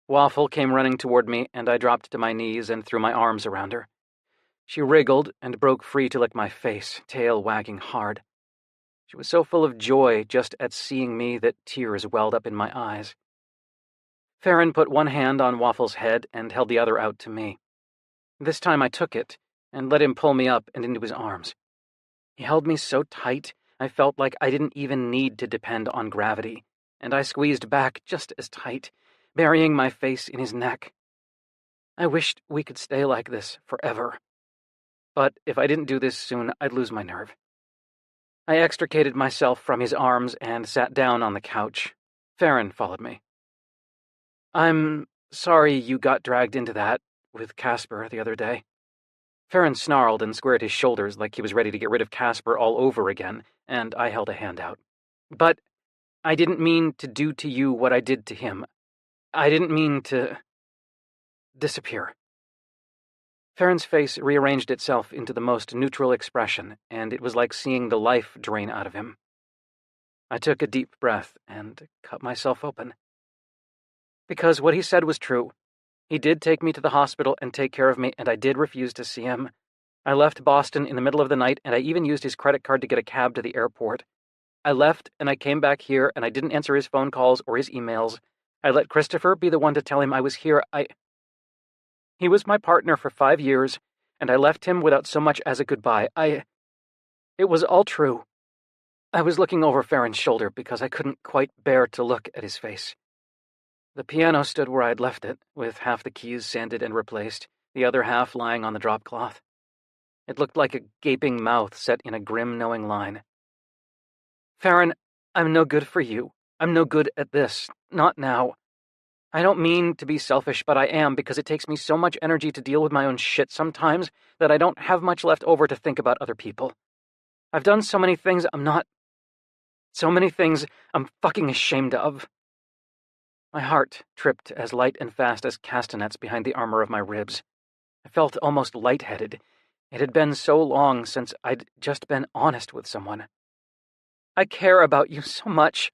Waffle came running toward me, and I dropped to my knees and threw my arms around her. She wriggled and broke free to lick my face, tail wagging hard. She was so full of joy just at seeing me that tears welled up in my eyes. Farron put one hand on Waffle's head and held the other out to me. This time I took it and let him pull me up and into his arms. He held me so tight, I felt like I didn't even need to depend on gravity, and I squeezed back just as tight, burying my face in his neck. I wished we could stay like this forever. But if I didn't do this soon, I'd lose my nerve. I extricated myself from his arms and sat down on the couch. Farron followed me. I'm sorry you got dragged into that with Casper the other day. Farron snarled and squared his shoulders like he was ready to get rid of Casper all over again, and I held a hand out. But I didn't mean to do to you what I did to him. I didn't mean to disappear. Farron's face rearranged itself into the most neutral expression, and it was like seeing the life drain out of him. I took a deep breath and cut myself open. Because what he said was true. He did take me to the hospital and take care of me, and I did refuse to see him. I left Boston in the middle of the night, and I even used his credit card to get a cab to the airport. I left, and I came back here, and I didn't answer his phone calls or his emails. I let Christopher be the one to tell him I was here. He was my partner for 5 years, and I left him without so much as a goodbye. It was all true. I was looking over Farron's shoulder because I couldn't quite bear to look at his face. The piano stood where I'd left it, with half the keys sanded and replaced, the other half lying on the drop cloth. It looked like a gaping mouth set in a grim, knowing line. Farron, I'm no good for you. I'm no good at this. Not now. I don't mean to be selfish, but I am, because it takes me so much energy to deal with my own shit sometimes that I don't have much left over to think about other people. I've done so many things I'm fucking ashamed of. My heart tripped as light and fast as castanets behind the armor of my ribs. I felt almost lightheaded. It had been so long since I'd just been honest with someone. I care about you so much.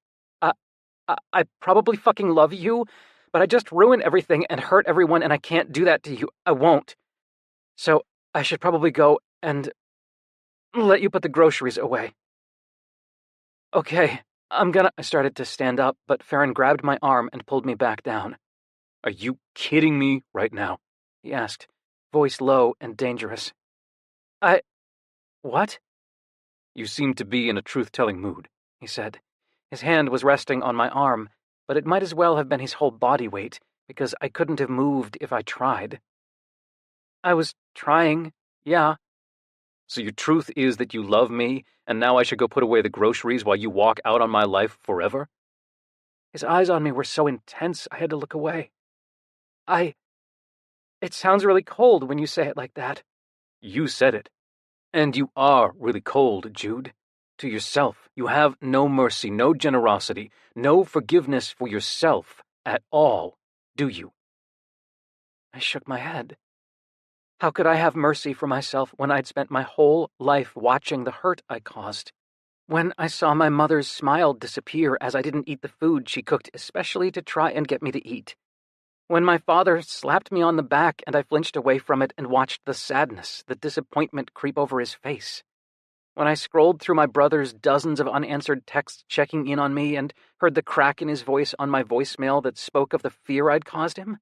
I probably fucking love you, but I just ruin everything and hurt everyone, and I can't do that to you. I won't. So I should probably go and let you put the groceries away. Okay, I started to stand up, but Farron grabbed my arm and pulled me back down. Are you kidding me right now? He asked, voice low and dangerous. What? You seem to be in a truth-telling mood, he said. His hand was resting on my arm, but it might as well have been his whole body weight, because I couldn't have moved if I tried. I was trying, yeah. So your truth is that you love me, and now I should go put away the groceries while you walk out on my life forever? His eyes on me were so intense I had to look away. It sounds really cold when you say it like that. You said it. And you are really cold, Jude. To yourself, you have no mercy, no generosity, no forgiveness for yourself at all, do you? I shook my head. How could I have mercy for myself when I'd spent my whole life watching the hurt I caused? When I saw my mother's smile disappear as I didn't eat the food she cooked especially to try and get me to eat? When my father slapped me on the back and I flinched away from it and watched the sadness, the disappointment creep over his face? When I scrolled through my brother's dozens of unanswered texts checking in on me and heard the crack in his voice on my voicemail that spoke of the fear I'd caused him?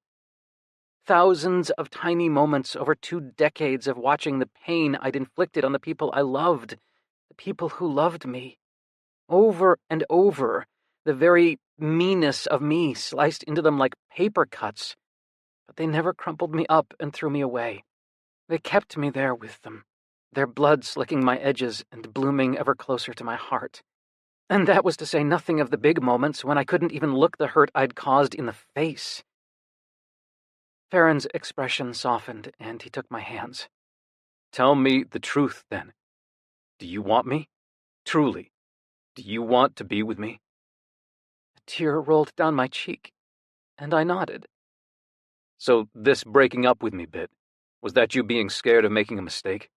Thousands of tiny moments over 2 decades of watching the pain I'd inflicted on the people I loved, the people who loved me. Over and over, the very meanness of me sliced into them like paper cuts, but they never crumpled me up and threw me away. They kept me there with them, their blood slicking my edges and blooming ever closer to my heart. And that was to say nothing of the big moments when I couldn't even look the hurt I'd caused in the face. Farron's expression softened, and he took my hands. Tell me the truth, then. Do you want me? Truly. Do you want to be with me? A tear rolled down my cheek, and I nodded. So this breaking up with me bit, was that you being scared of making a mistake?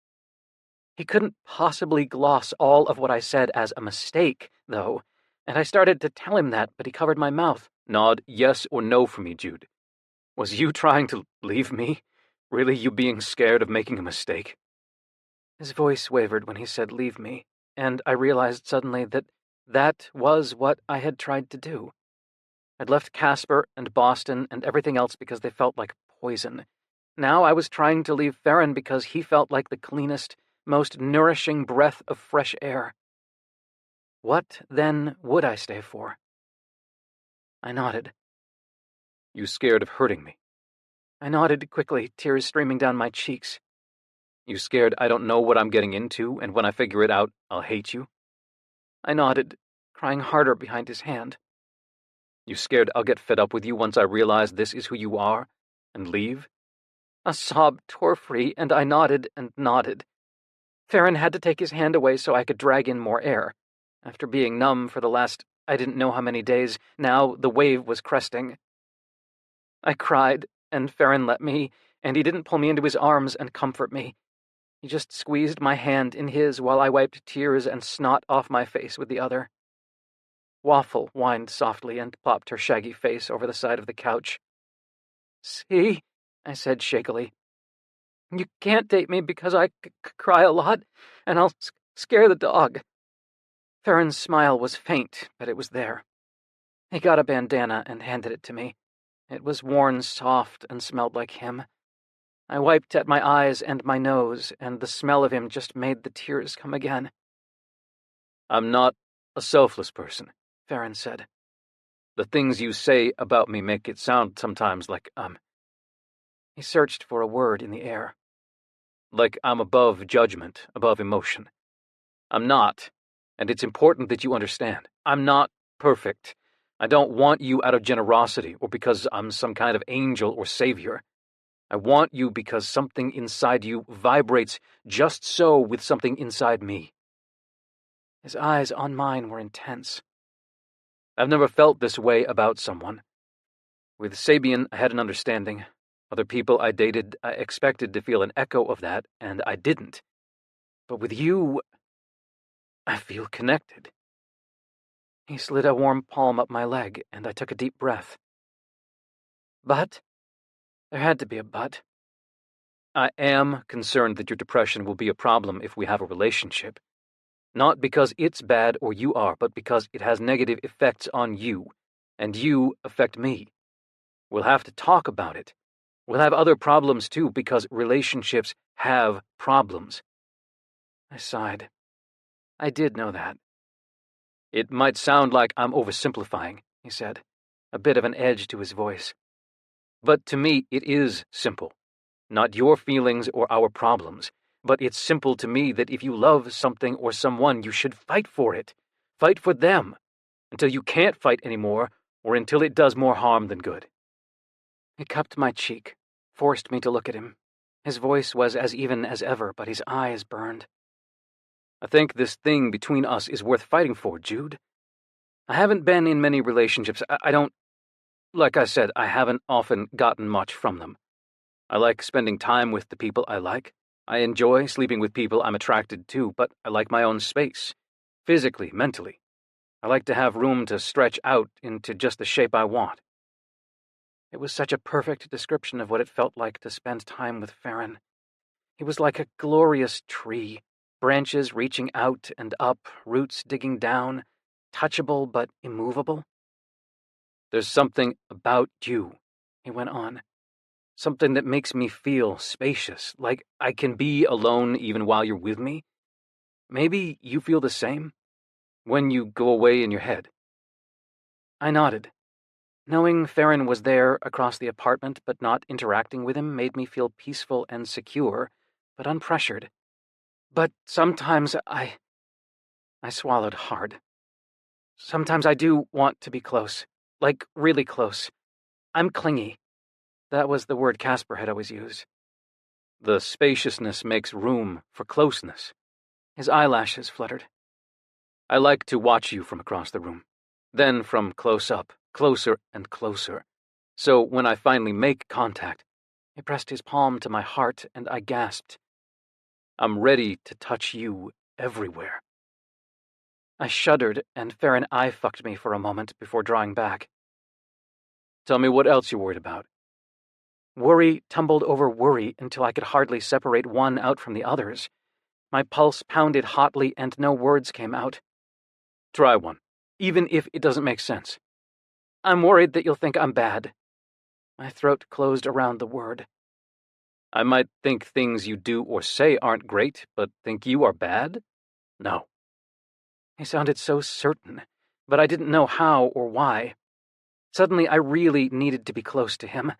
He couldn't possibly gloss all of what I said as a mistake, though, and I started to tell him that, but he covered my mouth. Nod yes or no for me, Jude. Was you trying to leave me? Really, you being scared of making a mistake? His voice wavered when he said leave me, and I realized suddenly that that was what I had tried to do. I'd left Casper and Boston and everything else because they felt like poison. Now I was trying to leave Farron because he felt like the cleanest, most nourishing breath of fresh air. What, then, would I stay for? I nodded. You scared of hurting me? I nodded quickly, tears streaming down my cheeks. You scared I don't know what I'm getting into, and when I figure it out, I'll hate you? I nodded, crying harder behind his hand. You scared I'll get fed up with you once I realize this is who you are, and leave? A sob tore free, and I nodded and nodded. Farron had to take his hand away so I could drag in more air. After being numb for the last I didn't know how many days, now the wave was cresting. I cried, and Farron let me, and he didn't pull me into his arms and comfort me. He just squeezed my hand in his while I wiped tears and snot off my face with the other. Waffle whined softly and plopped her shaggy face over the side of the couch. See, I said shakily. You can't date me because I cry a lot, and I'll scare the dog. Farron's smile was faint, but it was there. He got a bandana and handed it to me. It was worn soft and smelled like him. I wiped at my eyes and my nose, and the smell of him just made the tears come again. I'm not a selfless person, Farron said. The things you say about me make it sound sometimes like He searched for a word in the air. Like I'm above judgment, above emotion. I'm not, and it's important that you understand. I'm not perfect. I don't want you out of generosity or because I'm some kind of angel or savior. I want you because something inside you vibrates just so with something inside me. His eyes on mine were intense. I've never felt this way about someone. With Sabian, I had an understanding. Other people I dated, I expected to feel an echo of that, and I didn't. But with you, I feel connected. He slid a warm palm up my leg, and I took a deep breath. But? There had to be a but. I am concerned that your depression will be a problem if we have a relationship. Not because it's bad or you are, but because it has negative effects on you, and you affect me. We'll have to talk about it. We'll have other problems too, because relationships have problems. I sighed. I did know that. It might sound like I'm oversimplifying, he said, a bit of an edge to his voice. But to me, it is simple. Not your feelings or our problems, but it's simple to me that if you love something or someone, you should fight for it. Fight for them, until you can't fight anymore, or until it does more harm than good. He cupped my cheek, forced me to look at him. His voice was as even as ever, but his eyes burned. I think this thing between us is worth fighting for, Jude. I haven't been in many relationships. I don't... Like I said, I haven't often gotten much from them. I like spending time with the people I like. I enjoy sleeping with people I'm attracted to, but I like my own space. Physically, mentally. I like to have room to stretch out into just the shape I want. It was such a perfect description of what it felt like to spend time with Farron. He was like a glorious tree, branches reaching out and up, roots digging down, touchable but immovable. There's something about you, he went on. Something that makes me feel spacious, like I can be alone even while you're with me. Maybe you feel the same? When you go away in your head. I nodded. Knowing Farron was there across the apartment but not interacting with him made me feel peaceful and secure, but unpressured. But sometimes I swallowed hard. Sometimes I do want to be close, like really close. I'm clingy. That was the word Casper had always used. The spaciousness makes room for closeness. His eyelashes fluttered. I like to watch you from across the room, then from close up, closer and closer. So when I finally make contact... He pressed his palm to my heart, and I gasped. I'm ready to touch you everywhere. I shuddered, and Farron eye-fucked me for a moment before drawing back. Tell me what else you're worried about. Worry tumbled over worry until I could hardly separate one out from the others. My pulse pounded hotly and no words came out. Try one, even if it doesn't make sense. I'm worried that you'll think I'm bad. My throat closed around the word. I might think things you do or say aren't great, but think you are bad? No. He sounded so certain, but I didn't know how or why. Suddenly, I really needed to be close to him.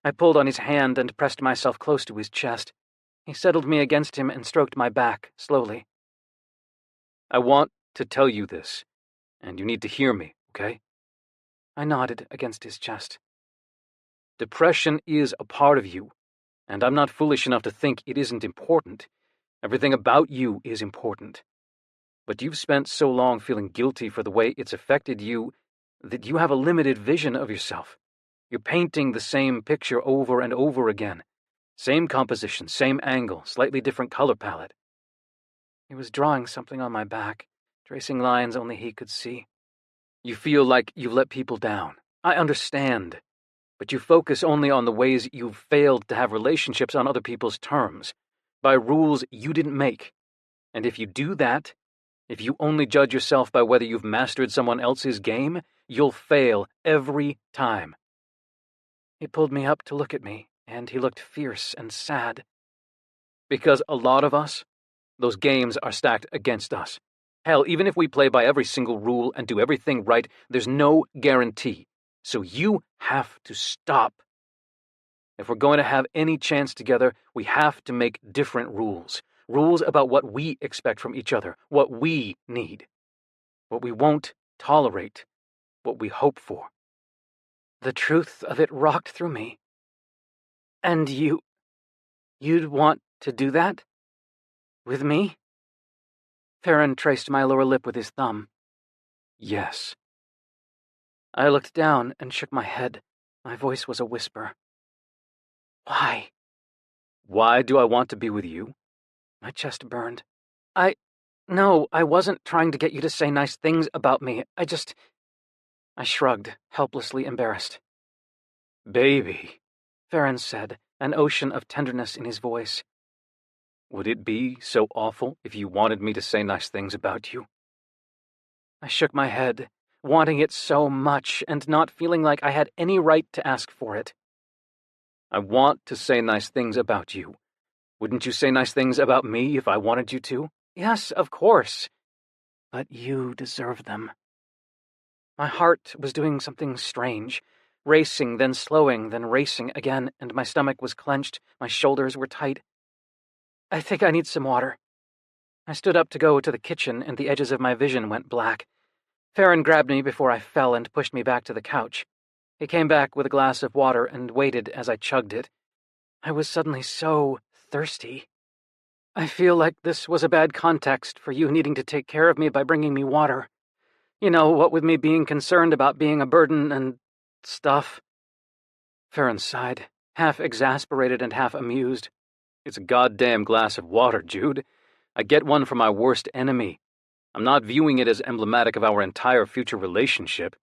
I pulled on his hand and pressed myself close to his chest. He settled me against him and stroked my back, slowly. I want to tell you this, and you need to hear me, okay? I nodded against his chest. Depression is a part of you, and I'm not foolish enough to think it isn't important. Everything about you is important. But you've spent so long feeling guilty for the way it's affected you that you have a limited vision of yourself. You're painting the same picture over and over again. Same composition, same angle, slightly different color palette. He was drawing something on my back, tracing lines only he could see. You feel like you've let people down. I understand. But you focus only on the ways you've failed to have relationships on other people's terms, by rules you didn't make. And if you do that, if you only judge yourself by whether you've mastered someone else's game, you'll fail every time. He pulled me up to look at me, and he looked fierce and sad. Because a lot of us, those games are stacked against us. Hell, even if we play by every single rule and do everything right, there's no guarantee. So you have to stop. If we're going to have any chance together, we have to make different rules. Rules about what we expect from each other, what we need, what we won't tolerate, what we hope for. The truth of it rocked through me. And you'd want to do that? With me? Farron traced my lower lip with his thumb. Yes. I looked down and shook my head. My voice was a whisper. Why? Why do I want to be with you? My chest burned. No, I wasn't trying to get you to say nice things about me. I shrugged, helplessly embarrassed. Baby, Farron said, an ocean of tenderness in his voice. Would it be so awful if you wanted me to say nice things about you? I shook my head, wanting it so much and not feeling like I had any right to ask for it. I want to say nice things about you. Wouldn't you say nice things about me if I wanted you to? Yes, of course. But you deserve them. My heart was doing something strange, racing, then slowing, then racing again, and my stomach was clenched, my shoulders were tight. I think I need some water. I stood up to go to the kitchen, and the edges of my vision went black. Farron grabbed me before I fell and pushed me back to the couch. He came back with a glass of water and waited as I chugged it. I was suddenly so thirsty. I feel like this was a bad context for you needing to take care of me by bringing me water. You know, what with me being concerned about being a burden and stuff. Farron sighed, half exasperated and half amused. It's a goddamn glass of water, Jude. I get one for my worst enemy. I'm not viewing it as emblematic of our entire future relationship.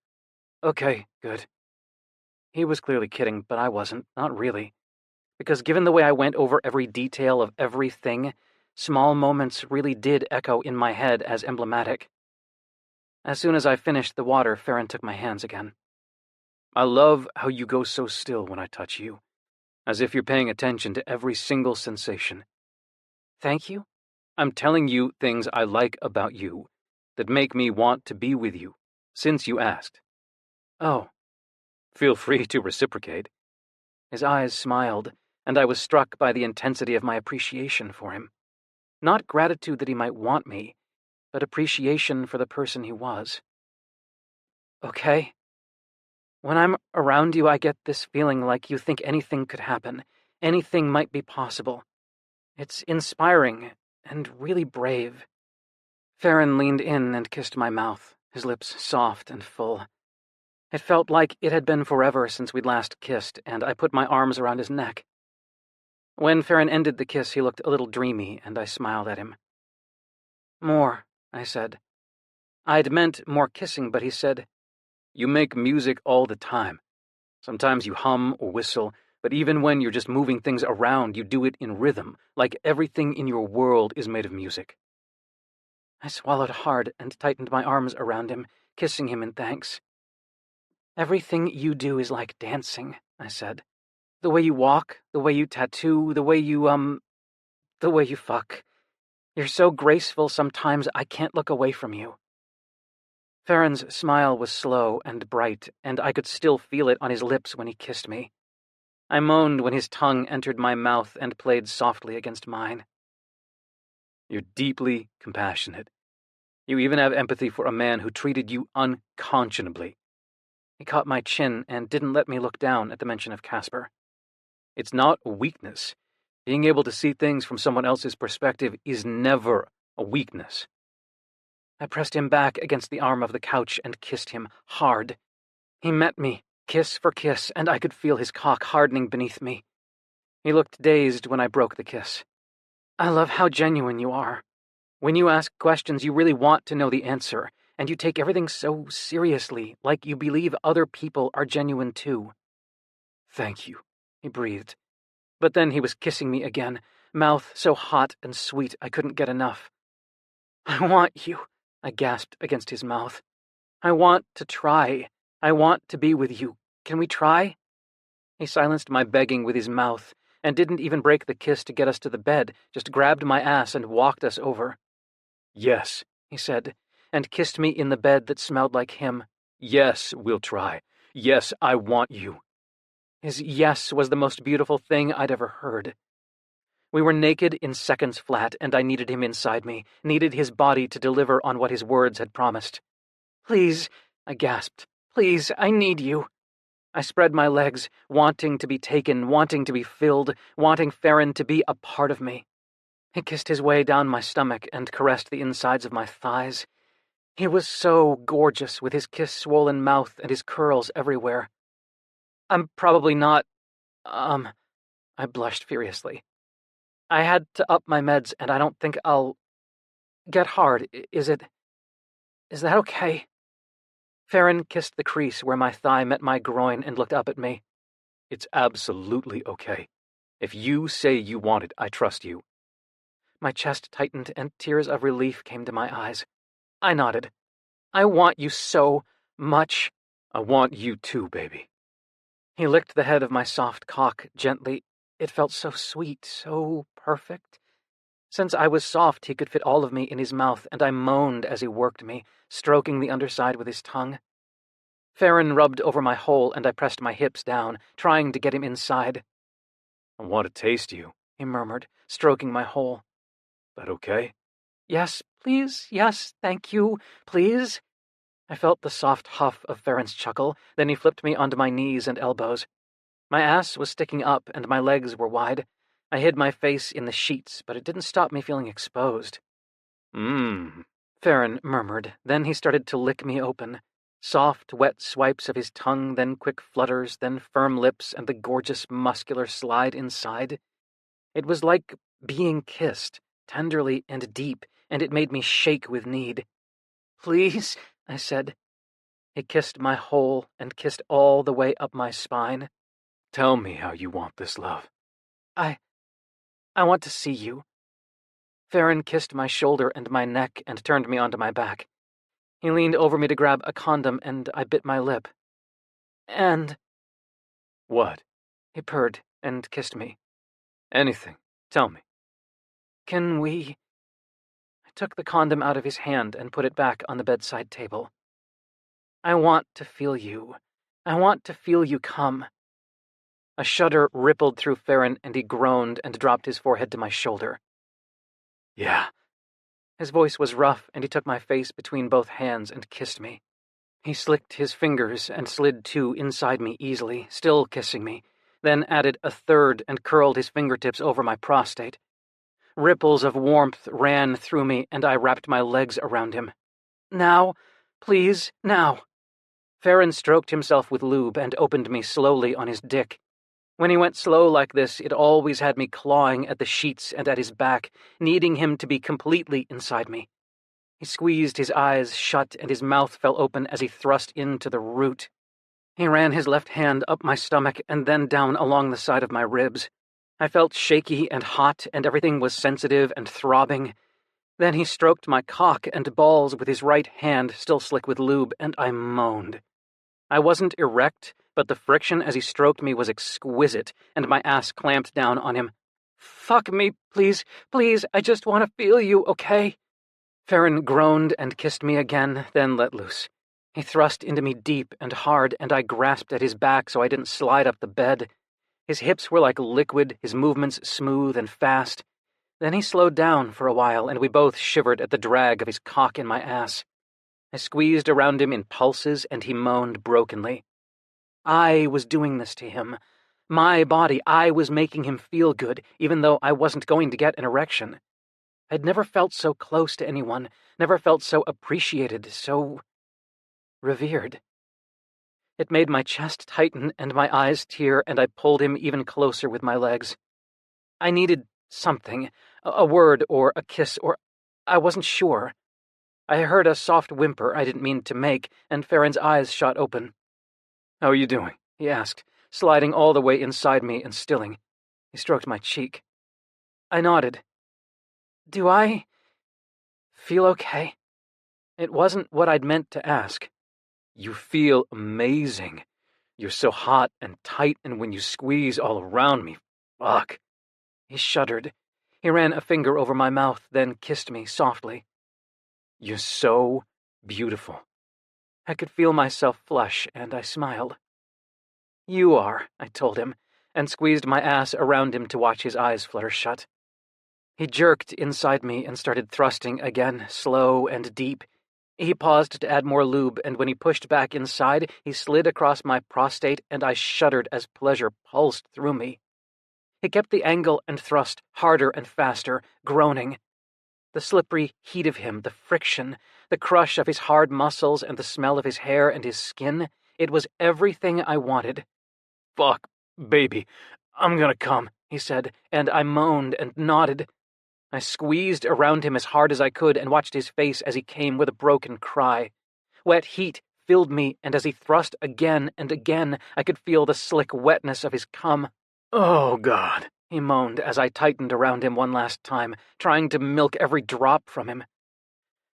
Okay, good. He was clearly kidding, but I wasn't, not really. Because given the way I went over every detail of everything, small moments really did echo in my head as emblematic. As soon as I finished the water, Farron took my hands again. I love how you go so still when I touch you, as if you're paying attention to every single sensation. Thank you? I'm telling you things I like about you, that make me want to be with you, since you asked. Oh. Feel free to reciprocate. His eyes smiled, and I was struck by the intensity of my appreciation for him. Not gratitude that he might want me, but appreciation for the person he was. Okay. When I'm around you, I get this feeling like you think anything could happen, anything might be possible. It's inspiring and really brave. Farron leaned in and kissed my mouth, his lips soft and full. It felt like it had been forever since we'd last kissed, and I put my arms around his neck. When Farron ended the kiss, he looked a little dreamy, and I smiled at him. More, I said. I'd meant more kissing, but he said, You make music all the time. Sometimes you hum or whistle, but even when you're just moving things around, you do it in rhythm, like everything in your world is made of music. I swallowed hard and tightened my arms around him, kissing him in thanks. Everything you do is like dancing, I said. The way you walk, the way you tattoo, the way you fuck. You're so graceful sometimes I can't look away from you. Farron's smile was slow and bright, and I could still feel it on his lips when he kissed me. I moaned when his tongue entered my mouth and played softly against mine. You're deeply compassionate. You even have empathy for a man who treated you unconscionably. He caught my chin and didn't let me look down at the mention of Casper. It's not a weakness. Being able to see things from someone else's perspective is never a weakness. I pressed him back against the arm of the couch and kissed him hard. He met me, kiss for kiss, and I could feel his cock hardening beneath me. He looked dazed when I broke the kiss. I love how genuine you are. When you ask questions, you really want to know the answer, and you take everything so seriously, like you believe other people are genuine too. Thank you, he breathed. But then he was kissing me again, mouth so hot and sweet I couldn't get enough. I want you, I gasped against his mouth. I want to try. I want to be with you. Can we try? He silenced my begging with his mouth, and didn't even break the kiss to get us to the bed, just grabbed my ass and walked us over. Yes, he said, and kissed me in the bed that smelled like him. Yes, we'll try. Yes, I want you. His yes was the most beautiful thing I'd ever heard. We were naked in seconds flat, and I needed him inside me, needed his body to deliver on what his words had promised. Please, I gasped. Please, I need you. I spread my legs, wanting to be taken, wanting to be filled, wanting Farron to be a part of me. He kissed his way down my stomach and caressed the insides of my thighs. He was so gorgeous, with his kiss-swollen mouth and his curls everywhere. I'm probably not, I blushed furiously. I had to up my meds, and I don't think I'll get hard. Is that okay? Farron kissed the crease where my thigh met my groin and looked up at me. It's absolutely okay. If you say you want it, I trust you. My chest tightened and tears of relief came to my eyes. I nodded. I want you so much. I want you too, baby. He licked the head of my soft cock gently. It felt so sweet, so perfect. Since I was soft, he could fit all of me in his mouth, and I moaned as he worked me, stroking the underside with his tongue. Farron rubbed over my hole, and I pressed my hips down, trying to get him inside. I want to taste you, he murmured, stroking my hole. That okay? Yes, please, yes, thank you, please. I felt the soft huff of Farron's chuckle, then he flipped me onto my knees and elbows. My ass was sticking up, and my legs were wide. I hid my face in the sheets, but it didn't stop me feeling exposed. Farron murmured. Then he started to lick me open. Soft, wet swipes of his tongue, then quick flutters, then firm lips, and the gorgeous, muscular slide inside. It was like being kissed, tenderly and deep, and it made me shake with need. Please, I said. He kissed my hole and kissed all the way up my spine. Tell me how you want this, love. I want to see you. Farron kissed my shoulder and my neck and turned me onto my back. He leaned over me to grab a condom, and I bit my lip. And... What? He purred and kissed me. Anything. Tell me. Can we... I took the condom out of his hand and put it back on the bedside table. I want to feel you. I want to feel you come. A shudder rippled through Farron, and he groaned and dropped his forehead to my shoulder. Yeah. His voice was rough, and he took my face between both hands and kissed me. He slicked his fingers and slid two inside me easily, still kissing me, then added a third and curled his fingertips over my prostate. Ripples of warmth ran through me, and I wrapped my legs around him. Now, please, now. Farron stroked himself with lube and opened me slowly on his dick. When he went slow like this, it always had me clawing at the sheets and at his back, needing him to be completely inside me. He squeezed his eyes shut and his mouth fell open as he thrust into the root. He ran his left hand up my stomach and then down along the side of my ribs. I felt shaky and hot, and everything was sensitive and throbbing. Then he stroked my cock and balls with his right hand, still slick with lube, and I moaned. I wasn't erect, but the friction as he stroked me was exquisite, and my ass clamped down on him. "Fuck me, please, please, I just want to feel you, okay?" Farron groaned and kissed me again, then let loose. He thrust into me deep and hard, and I grasped at his back so I didn't slide up the bed. His hips were like liquid, his movements smooth and fast. Then he slowed down for a while, and we both shivered at the drag of his cock in my ass. I squeezed around him in pulses, and he moaned brokenly. I was doing this to him. My body, I was making him feel good, even though I wasn't going to get an erection. I'd never felt so close to anyone, never felt so appreciated, so revered. It made my chest tighten and my eyes tear, and I pulled him even closer with my legs. I needed something, a word or a kiss, or I wasn't sure. I heard a soft whimper I didn't mean to make, and Farron's eyes shot open. "How are you doing?" he asked, sliding all the way inside me and stilling. He stroked my cheek. I nodded. "Do I feel okay?" It wasn't what I'd meant to ask. "You feel amazing. You're so hot and tight, and when you squeeze all around me, fuck." He shuddered. He ran a finger over my mouth, then kissed me softly. "You're so beautiful." I could feel myself flush, and I smiled. "You are," I told him, and squeezed my ass around him to watch his eyes flutter shut. He jerked inside me and started thrusting again, slow and deep. He paused to add more lube, and when he pushed back inside, he slid across my prostate, and I shuddered as pleasure pulsed through me. He kept the angle and thrust harder and faster, groaning. The slippery heat of him, the friction, the crush of his hard muscles, and the smell of his hair and his skin, it was everything I wanted. "Fuck, baby, I'm gonna come," he said, and I moaned and nodded. I squeezed around him as hard as I could and watched his face as he came with a broken cry. Wet heat filled me, and as he thrust again and again, I could feel the slick wetness of his cum. "Oh, God," he moaned as I tightened around him one last time, trying to milk every drop from him.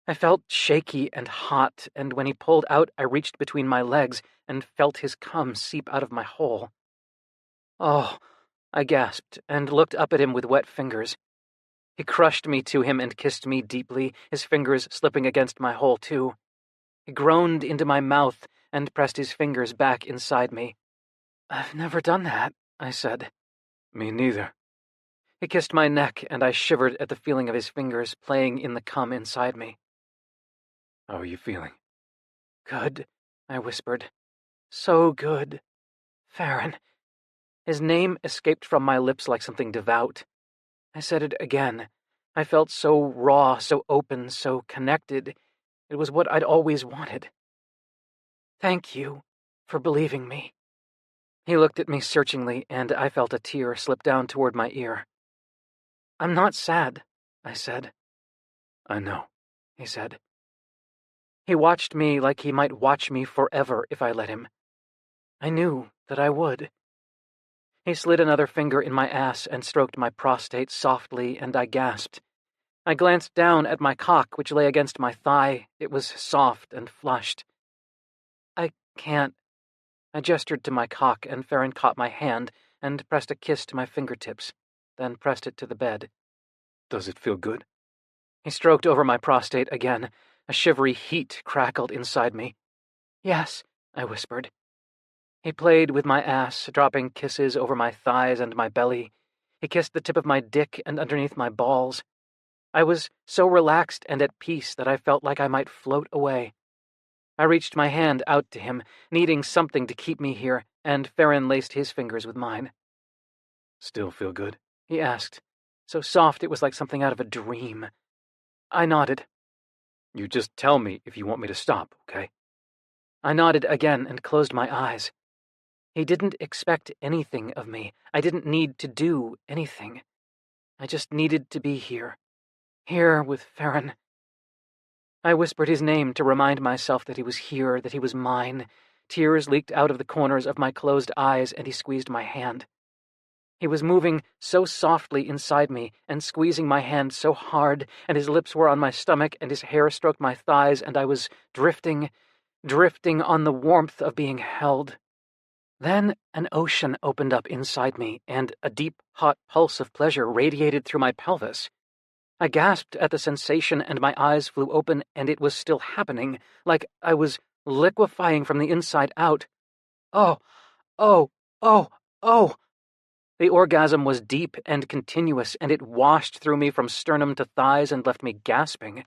I felt shaky and hot, and when he pulled out, I reached between my legs and felt his cum seep out of my hole. "Oh," I gasped, and looked up at him with wet fingers. He crushed me to him and kissed me deeply, his fingers slipping against my hole, too. He groaned into my mouth and pressed his fingers back inside me. "I've never done that," I said. "Me neither." He kissed my neck, and I shivered at the feeling of his fingers playing in the cum inside me. "How are you feeling?" "Good," I whispered. "So good. Farron." His name escaped from my lips like something devout. I said it again. I felt so raw, so open, so connected. It was what I'd always wanted. "Thank you for believing me." He looked at me searchingly, and I felt a tear slip down toward my ear. "I'm not sad," I said. "I know," he said. He watched me like he might watch me forever if I let him. I knew that I would. He slid another finger in my ass and stroked my prostate softly, and I gasped. I glanced down at my cock, which lay against my thigh. It was soft and flushed. "I can't." I gestured to my cock, and Farron caught my hand and pressed a kiss to my fingertips, then pressed it to the bed. "Does it feel good?" He stroked over my prostate again. A shivery heat crackled inside me. "Yes," I whispered. He played with my ass, dropping kisses over my thighs and my belly. He kissed the tip of my dick and underneath my balls. I was so relaxed and at peace that I felt like I might float away. I reached my hand out to him, needing something to keep me here, and Farron laced his fingers with mine. "Still feel good?" he asked, so soft it was like something out of a dream. I nodded. "You just tell me if you want me to stop, okay?" I nodded again and closed my eyes. He didn't expect anything of me. I didn't need to do anything. I just needed to be here. Here with Farron. I whispered his name to remind myself that he was here, that he was mine. Tears leaked out of the corners of my closed eyes, and he squeezed my hand. He was moving so softly inside me and squeezing my hand so hard, and his lips were on my stomach, and his hair stroked my thighs, and I was drifting on the warmth of being held. Then an ocean opened up inside me, and a deep, hot pulse of pleasure radiated through my pelvis. I gasped at the sensation, and my eyes flew open, and it was still happening, like I was liquefying from the inside out. Oh, oh, oh, oh! The orgasm was deep and continuous, and it washed through me from sternum to thighs and left me gasping.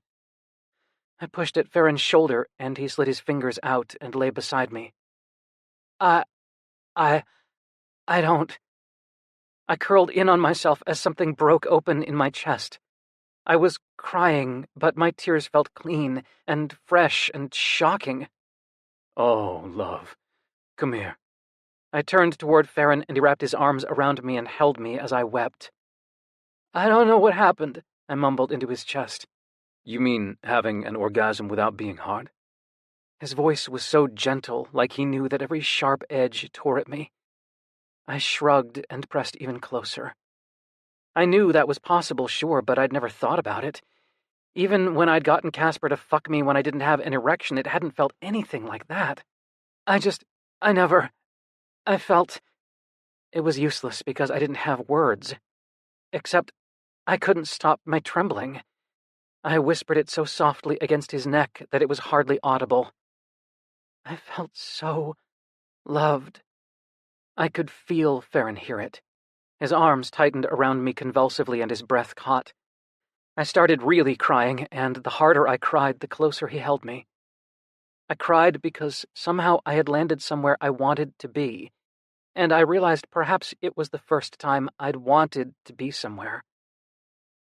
I pushed at Farron's shoulder, and he slid his fingers out and lay beside me. I don't... I curled in on myself as something broke open in my chest. I was crying, but my tears felt clean and fresh and shocking. Oh, love, come here. I turned toward Farron, and he wrapped his arms around me and held me as I wept. I don't know what happened, I mumbled into his chest. You mean having an orgasm without being hard? His voice was so gentle, like he knew that every sharp edge tore at me. I shrugged and pressed even closer. I knew that was possible, sure, but I'd never thought about it. Even when I'd gotten Casper to fuck me when I didn't have an erection, it hadn't felt anything like that. I felt... It was useless because I didn't have words. Except I couldn't stop my trembling. I whispered it so softly against his neck that it was hardly audible. I felt so loved. I could feel Farron hear it. His arms tightened around me convulsively and his breath caught. I started really crying, and the harder I cried, the closer he held me. I cried because somehow I had landed somewhere I wanted to be, and I realized perhaps it was the first time I'd wanted to be somewhere.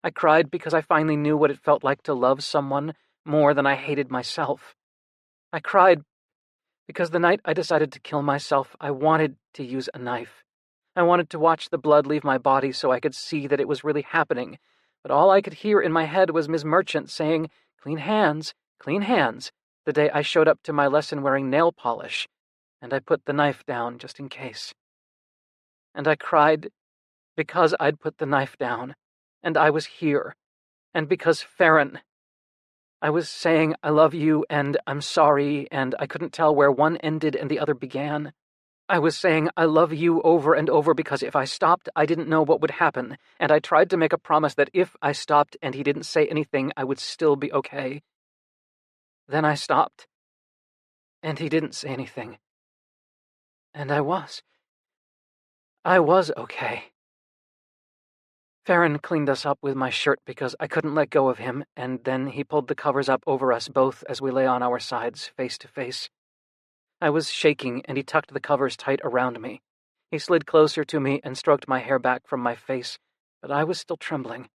I cried because I finally knew what it felt like to love someone more than I hated myself. I cried because the night I decided to kill myself, I wanted to use a knife. I wanted to watch the blood leave my body so I could see that it was really happening, but all I could hear in my head was Ms. Merchant saying, clean hands, the day I showed up to my lesson wearing nail polish, and I put the knife down just in case. And I cried because I'd put the knife down, and I was here, and because Farron. I was saying I love you, and I'm sorry, and I couldn't tell where one ended and the other began. I was saying I love you over and over because if I stopped, I didn't know what would happen, and I tried to make a promise that if I stopped and he didn't say anything, I would still be okay. Then I stopped, and he didn't say anything. And I was okay. Farron cleaned us up with my shirt because I couldn't let go of him, and then he pulled the covers up over us both as we lay on our sides, face to face. I was shaking, and he tucked the covers tight around me. He slid closer to me and stroked my hair back from my face, but I was still trembling.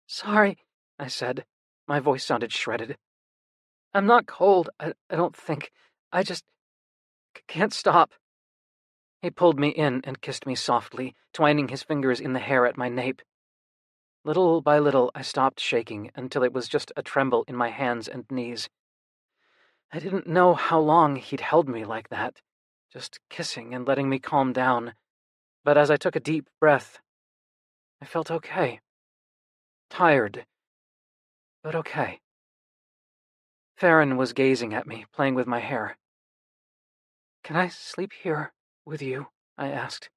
Sorry, I said. My voice sounded shredded. I'm not cold, I don't think. I just can't stop. He pulled me in and kissed me softly, twining his fingers in the hair at my nape. Little by little, I stopped shaking until it was just a tremble in my hands and knees. I didn't know how long he'd held me like that, just kissing and letting me calm down, but as I took a deep breath, I felt okay. Tired, but okay. Farron was gazing at me, playing with my hair. Can I sleep here with you? I asked.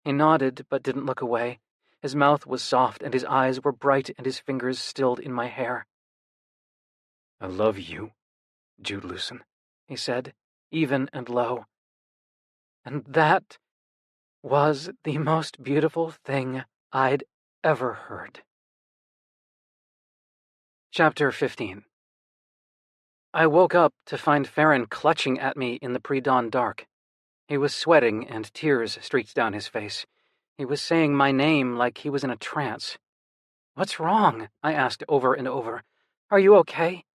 He nodded, but didn't look away. His mouth was soft, and his eyes were bright, and his fingers stilled in my hair. I love you, Jude Lucen, he said, even and low. And that was the most beautiful thing I'd ever heard. Chapter 15. I woke up to find Farron clutching at me in the pre-dawn dark. He was sweating, and tears streaked down his face. He was saying my name like he was in a trance. What's wrong? I asked over and over. Are you okay?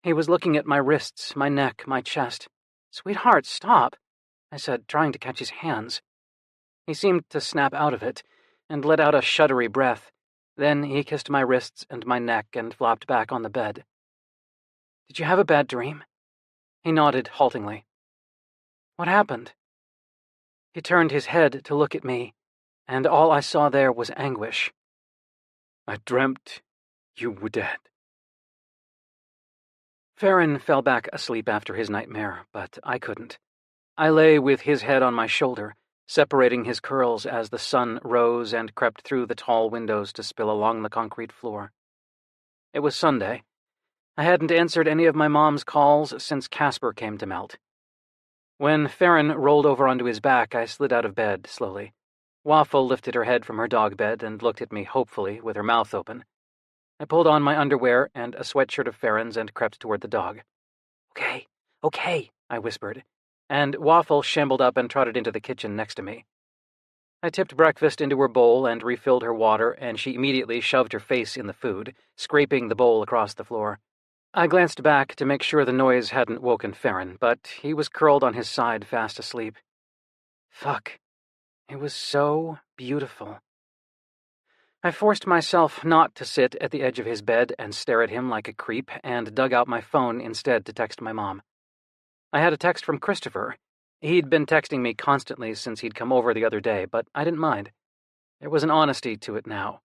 He was looking at my wrists, my neck, my chest. Sweetheart, stop. I said, trying to catch his hands. He seemed to snap out of it and let out a shuddery breath. Then he kissed my wrists and my neck and flopped back on the bed. Did you have a bad dream? He nodded haltingly. What happened? He turned his head to look at me, and all I saw there was anguish. I dreamt you were dead. Farron fell back asleep after his nightmare, but I couldn't. I lay with his head on my shoulder, separating his curls as the sun rose and crept through the tall windows to spill along the concrete floor. It was Sunday. I hadn't answered any of my mom's calls since Casper came to melt. When Farron rolled over onto his back, I slid out of bed slowly. Waffle lifted her head from her dog bed and looked at me hopefully with her mouth open. I pulled on my underwear and a sweatshirt of Farron's and crept toward the dog. Okay, I whispered, and Waffle shambled up and trotted into the kitchen next to me. I tipped breakfast into her bowl and refilled her water, and she immediately shoved her face in the food, scraping the bowl across the floor. I glanced back to make sure the noise hadn't woken Farron, but he was curled on his side fast asleep. Fuck. It was so beautiful. I forced myself not to sit at the edge of his bed and stare at him like a creep, and dug out my phone instead to text my mom. I had a text from Christopher. He'd been texting me constantly since he'd come over the other day, but I didn't mind. There was an honesty to it now.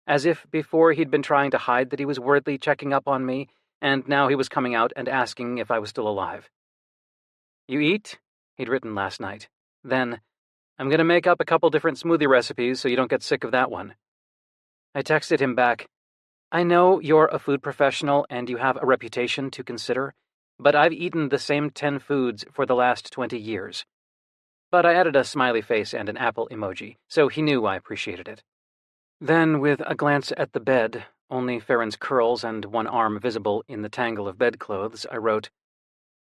As if before he'd been trying to hide that he was worriedly checking up on me, and now he was coming out and asking if I was still alive. You eat? He'd written last night. Then, I'm going to make up a couple different smoothie recipes so you don't get sick of that one. I texted him back, I know you're a food professional and you have a reputation to consider, but I've eaten the same 10 foods for the last 20 years. But I added a smiley face and an apple emoji, so he knew I appreciated it. Then, with a glance at the bed, only Farron's curls and one arm visible in the tangle of bedclothes, I wrote,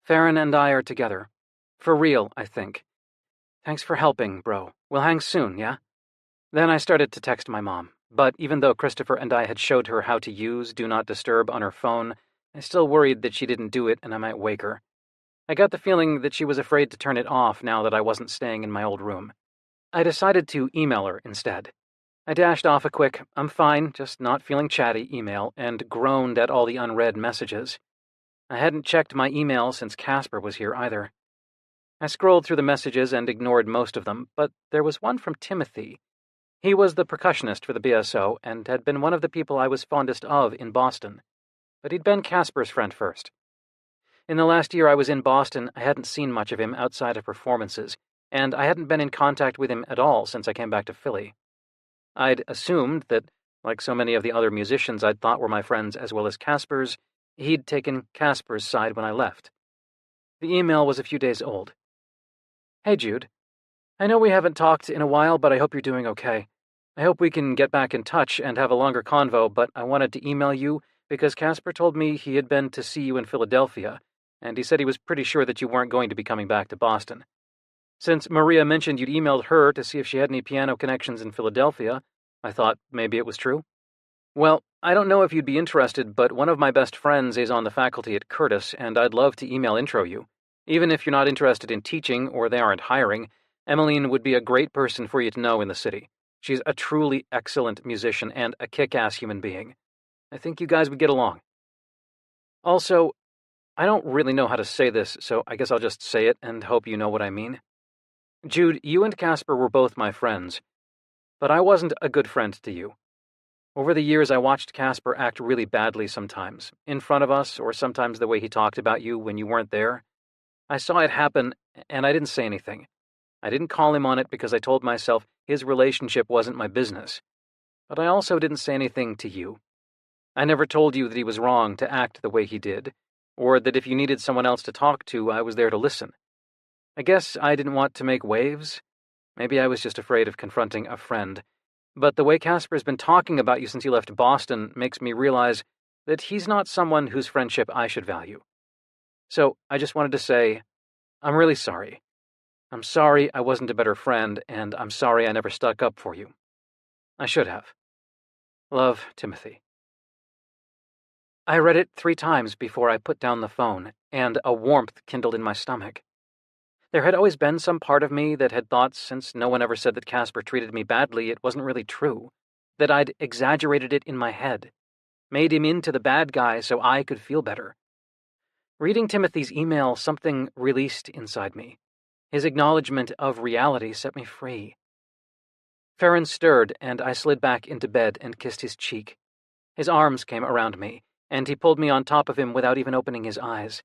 Farron and I are together. For real, I think. Thanks for helping, bro. We'll hang soon, yeah? Then I started to text my mom, but even though Christopher and I had showed her how to use Do Not Disturb on her phone, I still worried that she didn't do it and I might wake her. I got the feeling that she was afraid to turn it off now that I wasn't staying in my old room. I decided to email her instead. I dashed off a quick, I'm fine, just not feeling chatty email, and groaned at all the unread messages. I hadn't checked my email since Casper was here either. I scrolled through the messages and ignored most of them, but there was one from Timothy. He was the percussionist for the BSO and had been one of the people I was fondest of in Boston. But he'd been Casper's friend first. In the last year I was in Boston, I hadn't seen much of him outside of performances, and I hadn't been in contact with him at all since I came back to Philly. I'd assumed that, like so many of the other musicians I'd thought were my friends as well as Casper's, he'd taken Casper's side when I left. The email was a few days old. Hey, Jude. I know we haven't talked in a while, but I hope you're doing okay. I hope we can get back in touch and have a longer convo, but I wanted to email you because Casper told me he had been to see you in Philadelphia, and he said he was pretty sure that you weren't going to be coming back to Boston. Since Maria mentioned you'd emailed her to see if she had any piano connections in Philadelphia, I thought maybe it was true. Well, I don't know if you'd be interested, but one of my best friends is on the faculty at Curtis, and I'd love to email intro you. Even if you're not interested in teaching or they aren't hiring, Emmeline would be a great person for you to know in the city. She's a truly excellent musician and a kick-ass human being. I think you guys would get along. Also, I don't really know how to say this, so I guess I'll just say it and hope you know what I mean. Jude, you and Casper were both my friends, but I wasn't a good friend to you. Over the years, I watched Casper act really badly sometimes, in front of us, or sometimes the way he talked about you when you weren't there. I saw it happen, and I didn't say anything. I didn't call him on it because I told myself his relationship wasn't my business. But I also didn't say anything to you. I never told you that he was wrong to act the way he did, or that if you needed someone else to talk to, I was there to listen. I guess I didn't want to make waves. Maybe I was just afraid of confronting a friend. But the way Casper's been talking about you since you left Boston makes me realize that he's not someone whose friendship I should value. So I just wanted to say, I'm really sorry. I'm sorry I wasn't a better friend, and I'm sorry I never stuck up for you. I should have. Love, Timothy. I read it 3 times before I put down the phone, and a warmth kindled in my stomach. There had always been some part of me that had thought, since no one ever said that Casper treated me badly, it wasn't really true, that I'd exaggerated it in my head, made him into the bad guy so I could feel better. Reading Timothy's email, something released inside me. His acknowledgement of reality set me free. Farron stirred, and I slid back into bed and kissed his cheek. His arms came around me, and he pulled me on top of him without even opening his eyes.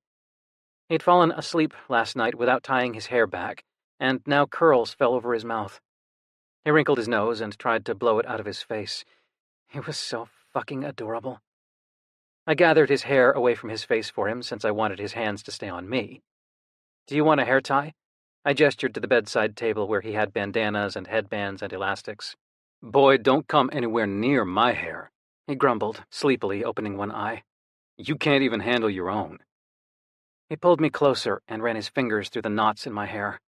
He'd fallen asleep last night without tying his hair back, and now curls fell over his mouth. He wrinkled his nose and tried to blow it out of his face. He was so fucking adorable. I gathered his hair away from his face for him, since I wanted his hands to stay on me. "Do you want a hair tie?" I gestured to the bedside table where he had bandanas and headbands and elastics. "Boy, don't come anywhere near my hair," he grumbled, sleepily opening one eye. "You can't even handle your own." He pulled me closer and ran his fingers through the knots in my hair.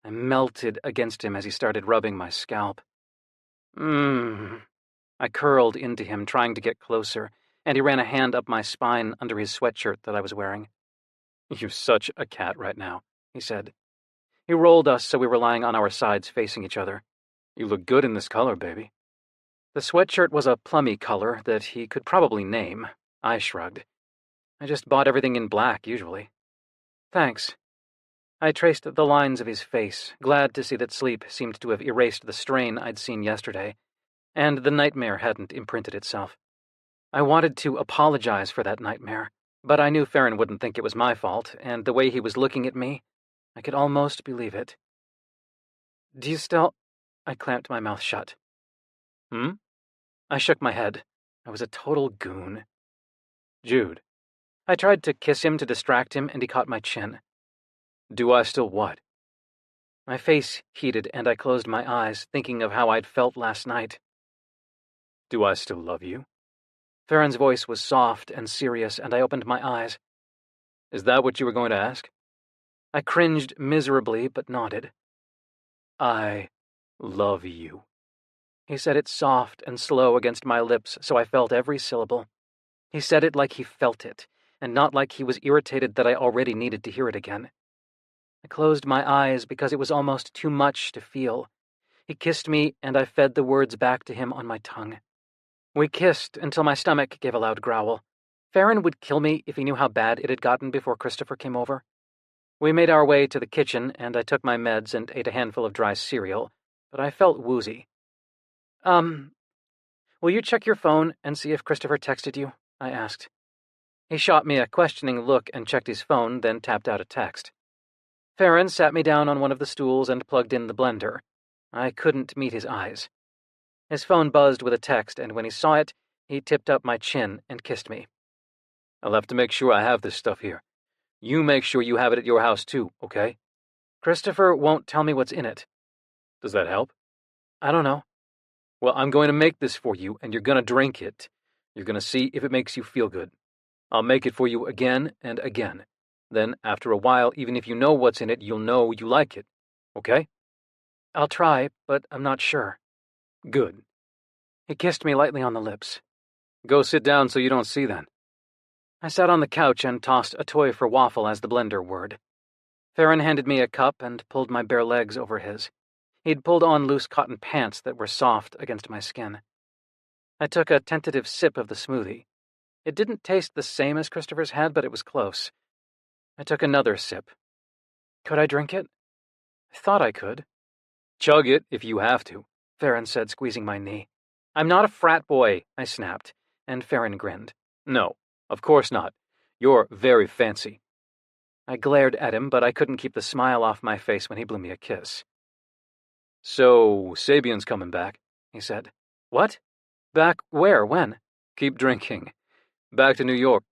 I melted against him as he started rubbing my scalp. I curled into him, trying to get closer, and he ran a hand up my spine under his sweatshirt that I was wearing. "You're such a cat right now," he said. He rolled us so we were lying on our sides facing each other. "You look good in this color, baby." The sweatshirt was a plummy color that he could probably name. I shrugged. I just bought everything in black, usually. "Thanks." I traced the lines of his face, glad to see that sleep seemed to have erased the strain I'd seen yesterday, and the nightmare hadn't imprinted itself. I wanted to apologize for that nightmare, but I knew Farron wouldn't think it was my fault, and the way he was looking at me, I could almost believe it. "Do you still—" I clamped my mouth shut. I shook my head. I was a total goon. "Jude." I tried to kiss him to distract him, and he caught my chin. "Do I still what?" My face heated, and I closed my eyes, thinking of how I'd felt last night. "Do I still love you?" Farron's voice was soft and serious, and I opened my eyes. "Is that what you were going to ask?" I cringed miserably, but nodded. "I love you." He said it soft and slow against my lips, so I felt every syllable. He said it like he felt it, and not like he was irritated that I already needed to hear it again. I closed my eyes because it was almost too much to feel. He kissed me, and I fed the words back to him on my tongue. We kissed until my stomach gave a loud growl. Farron would kill me if he knew how bad it had gotten before Christopher came over. We made our way to the kitchen, and I took my meds and ate a handful of dry cereal, but I felt woozy. Will you check your phone and see if Christopher texted you?" I asked. He shot me a questioning look and checked his phone, then tapped out a text. Farron sat me down on one of the stools and plugged in the blender. I couldn't meet his eyes. His phone buzzed with a text, and when he saw it, he tipped up my chin and kissed me. "I'll have to make sure I have this stuff here. You make sure you have it at your house too, okay? Christopher won't tell me what's in it." "Does that help?" "I don't know." "Well, I'm going to make this for you, and you're going to drink it. You're going to see if it makes you feel good. I'll make it for you again and again. Then, after a while, even if you know what's in it, you'll know you like it. Okay?" "I'll try, but I'm not sure." "Good." He kissed me lightly on the lips. "Go sit down so you don't see then." I sat on the couch and tossed a toy for Waffle as the blender whirred. Farron handed me a cup and pulled my bare legs over his. He'd pulled on loose cotton pants that were soft against my skin. I took a tentative sip of the smoothie. It didn't taste the same as Christopher's had, but it was close. I took another sip. Could I drink it? I thought I could. "Chug it if you have to," Farron said, squeezing my knee. "I'm not a frat boy," I snapped, and Farron grinned. "No, of course not. You're very fancy." I glared at him, but I couldn't keep the smile off my face when he blew me a kiss. "So, Sabian's coming back," he said. "What? Back where? When?" "Keep drinking. Back to New York.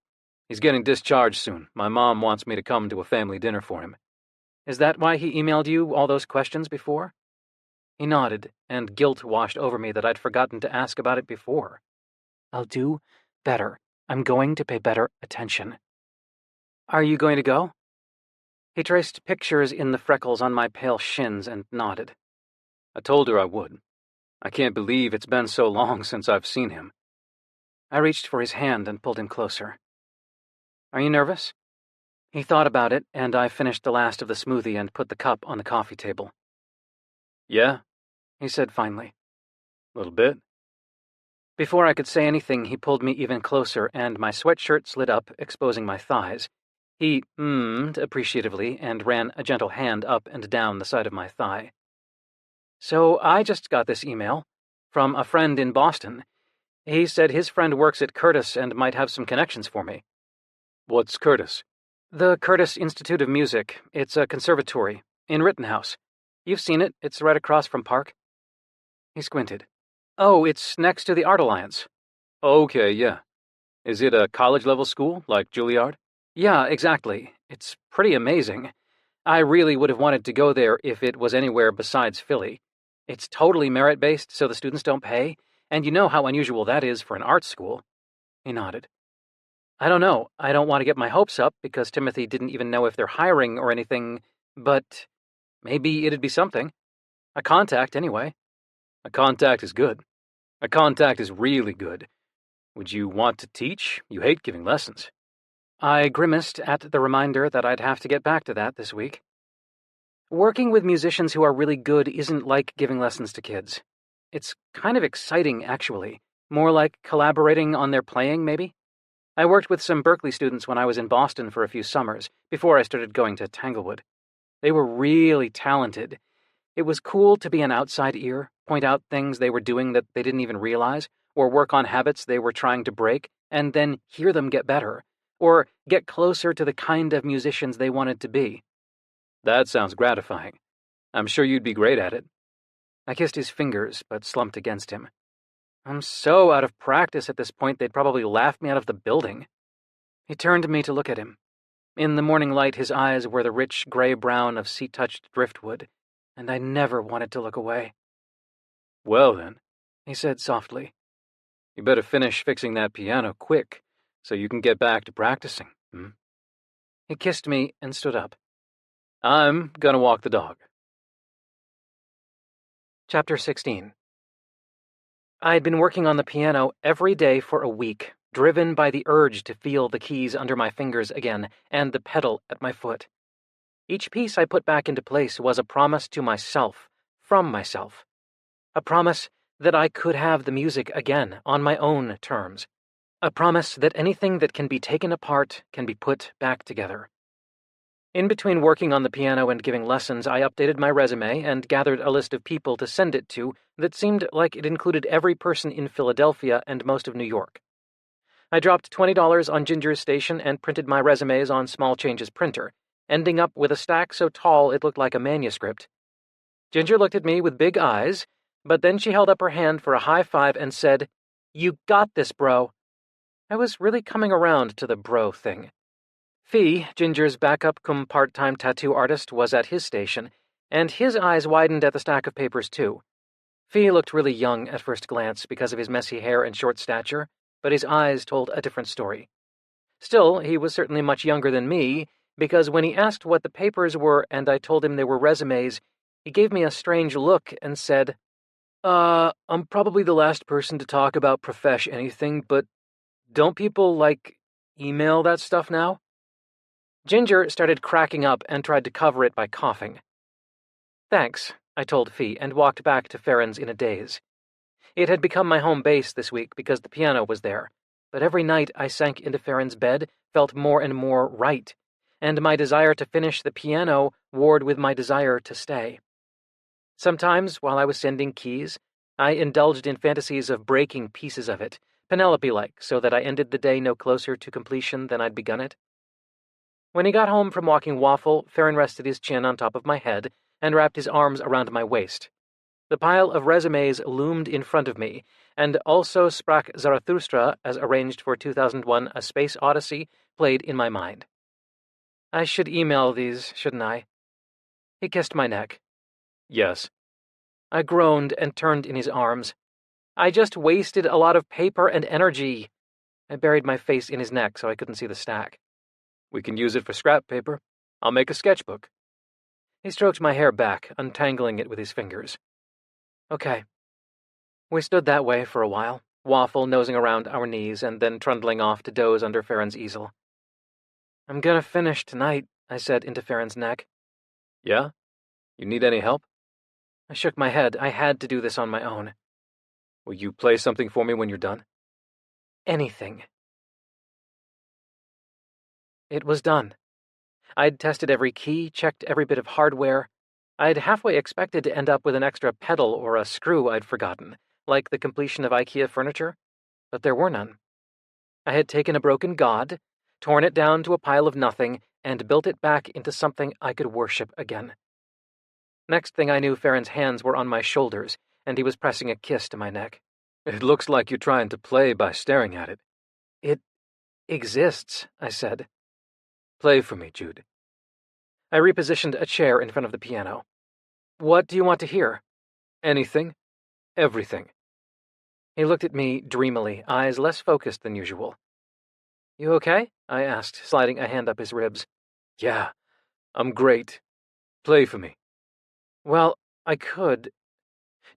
He's getting discharged soon. My mom wants me to come to a family dinner for him." "Is that why he emailed you all those questions before?" He nodded, and guilt washed over me that I'd forgotten to ask about it before. "I'll do better. I'm going to pay better attention." "Are you going to go?" He traced pictures in the freckles on my pale shins and nodded. "I told her I would. I can't believe it's been so long since I've seen him." I reached for his hand and pulled him closer. "Are you nervous?" He thought about it, and I finished the last of the smoothie and put the cup on the coffee table. Yeah, he said finally. a little bit. Before I could say anything, he pulled me even closer, and my sweatshirt slid up, exposing my thighs. He mmm'd appreciatively and ran a gentle hand up and down the side of my thigh. So I just got this email from a friend in Boston. He said his friend works at Curtis and might have some connections for me. What's Curtis? The Curtis Institute of Music. It's a conservatory in Rittenhouse. You've seen it. It's right across from Park. He squinted. Oh, it's next to the Art Alliance. Okay, yeah. Is it a college-level school, like Juilliard? Yeah, exactly. It's pretty amazing. I really would have wanted to go there if it was anywhere besides Philly. It's totally merit-based, so the students don't pay, and you know how unusual that is for an art school. He nodded. I don't know. I don't want to get my hopes up because Timothy didn't even know if they're hiring or anything, but maybe it'd be something. A contact, anyway. A contact is good. A contact is really good. Would you want to teach? You hate giving lessons. I grimaced at the reminder that I'd have to get back to that this week. Working with musicians who are really good isn't like giving lessons to kids. It's kind of exciting, actually. More like collaborating on their playing, maybe? I worked with some Berkeley students when I was in Boston for a few summers, before I started going to Tanglewood. They were really talented. It was cool to be an outside ear, point out things they were doing that they didn't even realize, or work on habits they were trying to break, and then hear them get better, or get closer to the kind of musicians they wanted to be. That sounds gratifying. I'm sure you'd be great at it. I kissed his fingers, but slumped against him. I'm so out of practice at this point they'd probably laugh me out of the building. He turned me to look at him. In the morning light, his eyes were the rich gray-brown of sea-touched driftwood, and I never wanted to look away. Well then, he said softly. You better finish fixing that piano quick, so you can get back to practicing. He kissed me and stood up. I'm gonna walk the dog. Chapter 16. I had been working on the piano every day for a week, driven by the urge to feel the keys under my fingers again and the pedal at my foot. Each piece I put back into place was a promise to myself, from myself. A promise that I could have the music again on my own terms. A promise that anything that can be taken apart can be put back together. In between working on the piano and giving lessons, I updated my resume and gathered a list of people to send it to that seemed like it included every person in Philadelphia and most of New York. I dropped $20 on Ginger's station and printed my resumes on Small Changes printer, ending up with a stack so tall it looked like a manuscript. Ginger looked at me with big eyes, but then she held up her hand for a high five and said, "You got this, bro." I was really coming around to the bro thing. Fee, Ginger's backup cum part-time tattoo artist, was at his station, and his eyes widened at the stack of papers too. Fee looked really young at first glance because of his messy hair and short stature, but his eyes told a different story. Still, he was certainly much younger than me, because when he asked what the papers were and I told him they were resumes, he gave me a strange look and said, I'm probably the last person to talk about profesh anything, but don't people, email that stuff now? Ginger started cracking up and tried to cover it by coughing. Thanks, I told Fee, and walked back to Farron's in a daze. It had become my home base this week because the piano was there, but every night I sank into Farron's bed felt more and more right, and my desire to finish the piano warred with my desire to stay. Sometimes, while I was sending keys, I indulged in fantasies of breaking pieces of it, Penelope-like, so that I ended the day no closer to completion than I'd begun it. When he got home from walking Waffle, Farron rested his chin on top of my head and wrapped his arms around my waist. The pile of resumes loomed in front of me, and Also Sprach Zarathustra, as arranged for 2001 A Space Odyssey, played in my mind. I should email these, shouldn't I? He kissed my neck. Yes. I groaned and turned in his arms. I just wasted a lot of paper and energy. I buried my face in his neck so I couldn't see the stack. We can use it for scrap paper. I'll make a sketchbook. He stroked my hair back, untangling it with his fingers. Okay. We stood that way for a while, Waffle nosing around our knees and then trundling off to doze under Farron's easel. I'm gonna finish tonight, I said into Farron's neck. Yeah? You need any help? I shook my head. I had to do this on my own. Will you play something for me when you're done? Anything. It was done. I'd tested every key, checked every bit of hardware. I'd halfway expected to end up with an extra pedal or a screw I'd forgotten, like the completion of IKEA furniture, but there were none. I had taken a broken god, torn it down to a pile of nothing, and built it back into something I could worship again. Next thing I knew, Farron's hands were on my shoulders, and he was pressing a kiss to my neck. It looks like you're trying to play by staring at it. It exists, I said. Play for me, Jude. I repositioned a chair in front of the piano. What do you want to hear? Anything. Everything. He looked at me dreamily, eyes less focused than usual. You okay? I asked, sliding a hand up his ribs. Yeah, I'm great. Play for me. Well, I could.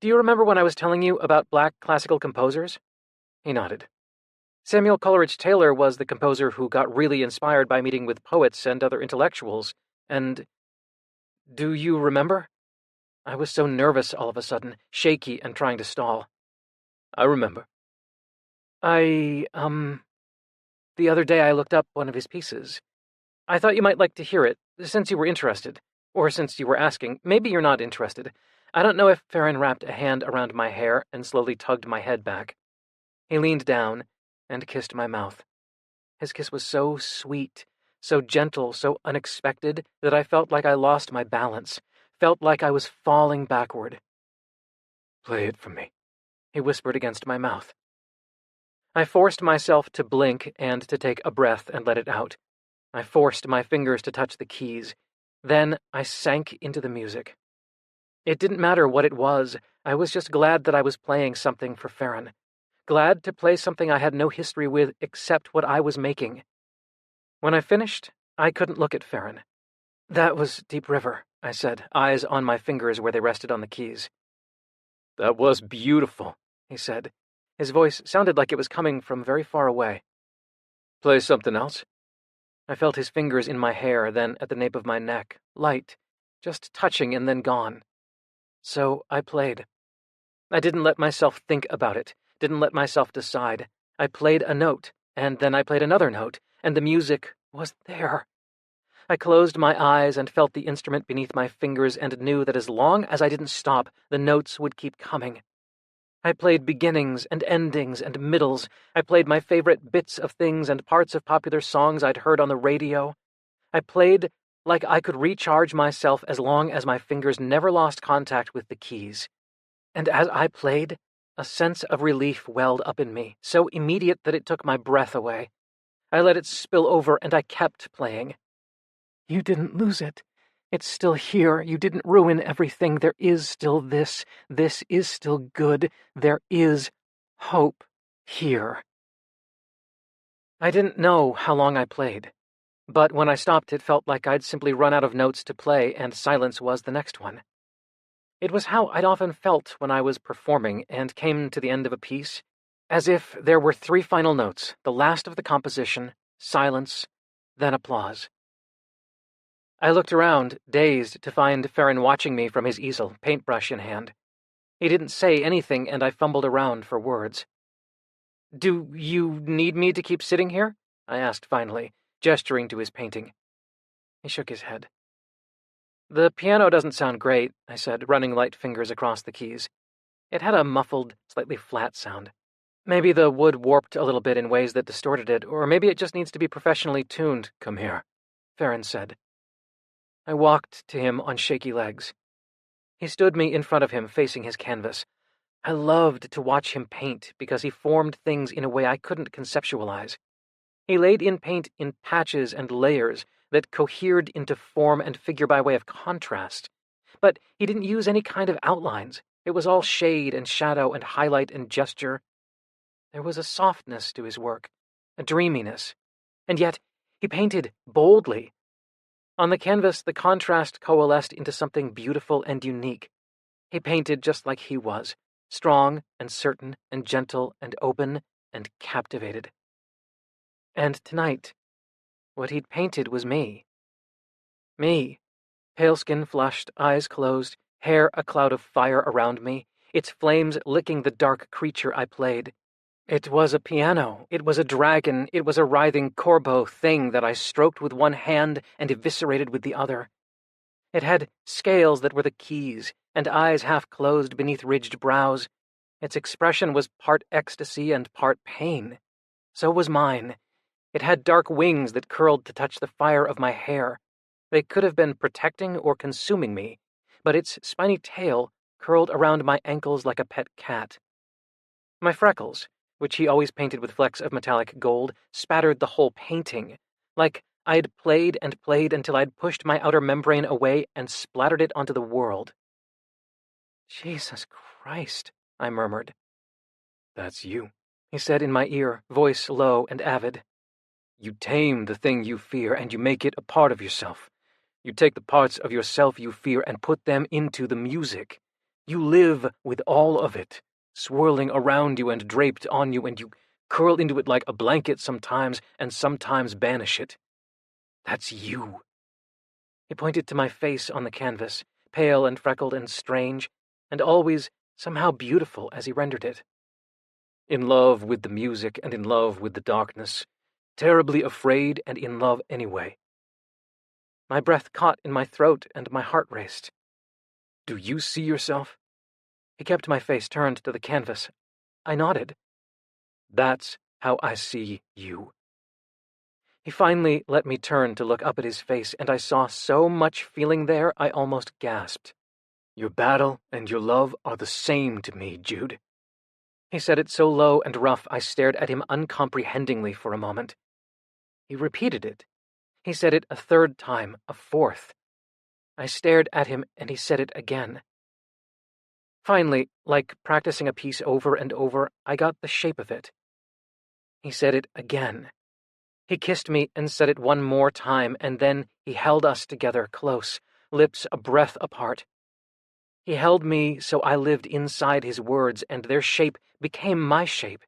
Do you remember when I was telling you about black classical composers? He nodded. Samuel Coleridge Taylor was the composer who got really inspired by meeting with poets and other intellectuals, and... Do you remember? I was so nervous all of a sudden, shaky and trying to stall. I remember. The other day I looked up one of his pieces. I thought you might like to hear it, since you were interested. Or since you were asking. Maybe you're not interested. I don't know if Farron wrapped a hand around my hair and slowly tugged my head back. He leaned down and kissed my mouth. His kiss was so sweet, so gentle, so unexpected that I felt like I lost my balance, felt like I was falling backward. Play it for me, he whispered against my mouth. I forced myself to blink and to take a breath and let it out. I forced my fingers to touch the keys. Then I sank into the music. It didn't matter what it was. I was just glad that I was playing something for Farron. Glad to play something I had no history with except what I was making. When I finished, I couldn't look at Farron. That was Deep River, I said, eyes on my fingers where they rested on the keys. That was beautiful, he said. His voice sounded like it was coming from very far away. Play something else? I felt his fingers in my hair, then at the nape of my neck, light, just touching and then gone. So I played. I didn't let myself think about it, didn't let myself decide. I played a note, and then I played another note, and the music was there. I closed my eyes and felt the instrument beneath my fingers and knew that as long as I didn't stop, the notes would keep coming. I played beginnings and endings and middles. I played my favorite bits of things and parts of popular songs I'd heard on the radio. I played like I could recharge myself as long as my fingers never lost contact with the keys. And as I played, a sense of relief welled up in me, so immediate that it took my breath away. I let it spill over and I kept playing. You didn't lose it. It's still here. You didn't ruin everything. There is still this. This is still good. There is hope here. I didn't know how long I played, but when I stopped it felt like I'd simply run out of notes to play and silence was the next one. It was how I'd often felt when I was performing and came to the end of a piece, as if there were 3 final notes, the last of the composition, silence, then applause. I looked around, dazed, to find Farron watching me from his easel, paintbrush in hand. He didn't say anything, and I fumbled around for words. Do you need me to keep sitting here? I asked finally, gesturing to his painting. He shook his head. The piano doesn't sound great, I said, running light fingers across the keys. It had a muffled, slightly flat sound. Maybe the wood warped a little bit in ways that distorted it, or maybe it just needs to be professionally tuned. Come here, Farron said. I walked to him on shaky legs. He stood me in front of him, facing his canvas. I loved to watch him paint because he formed things in a way I couldn't conceptualize. He laid in paint in patches and layers that cohered into form and figure by way of contrast. But he didn't use any kind of outlines. It was all shade and shadow and highlight and gesture. There was a softness to his work, a dreaminess, and yet he painted boldly. On the canvas, the contrast coalesced into something beautiful and unique. He painted just like he was, strong and certain and gentle and open and captivated. And tonight, What he'd painted was me. Me. Pale skin flushed, eyes closed, hair a cloud of fire around me, its flames licking the dark creature I played. It was a piano, it was a dragon, it was a writhing corbeau thing that I stroked with one hand and eviscerated with the other. It had scales that were the keys, and eyes half closed beneath ridged brows. Its expression was part ecstasy and part pain. So was mine. It had dark wings that curled to touch the fire of my hair. They could have been protecting or consuming me, but its spiny tail curled around my ankles like a pet cat. My freckles, which he always painted with flecks of metallic gold, spattered the whole painting, like I'd played and played until I'd pushed my outer membrane away and splattered it onto the world. Jesus Christ, I murmured. That's you, he said in my ear, voice low and avid. You tame the thing you fear and you make it a part of yourself. You take the parts of yourself you fear and put them into the music. You live with all of it, swirling around you and draped on you, and you curl into it like a blanket sometimes and sometimes banish it. That's you. He pointed to my face on the canvas, pale and freckled and strange, and always somehow beautiful as he rendered it. In love with the music and in love with the darkness, terribly afraid and in love anyway. My breath caught in my throat and my heart raced. Do you see yourself? He kept my face turned to the canvas. I nodded. That's how I see you. He finally let me turn to look up at his face, and I saw so much feeling there I almost gasped. Your battle and your love are the same to me, Jude. He said it so low and rough I stared at him uncomprehendingly for a moment. He repeated it. He said it a third time, a fourth. I stared at him, and he said it again. Finally, like practicing a piece over and over, I got the shape of it. He said it again. He kissed me and said it one more time, and then he held us together close, lips a breath apart. He held me so I lived inside his words, and their shape became my shape.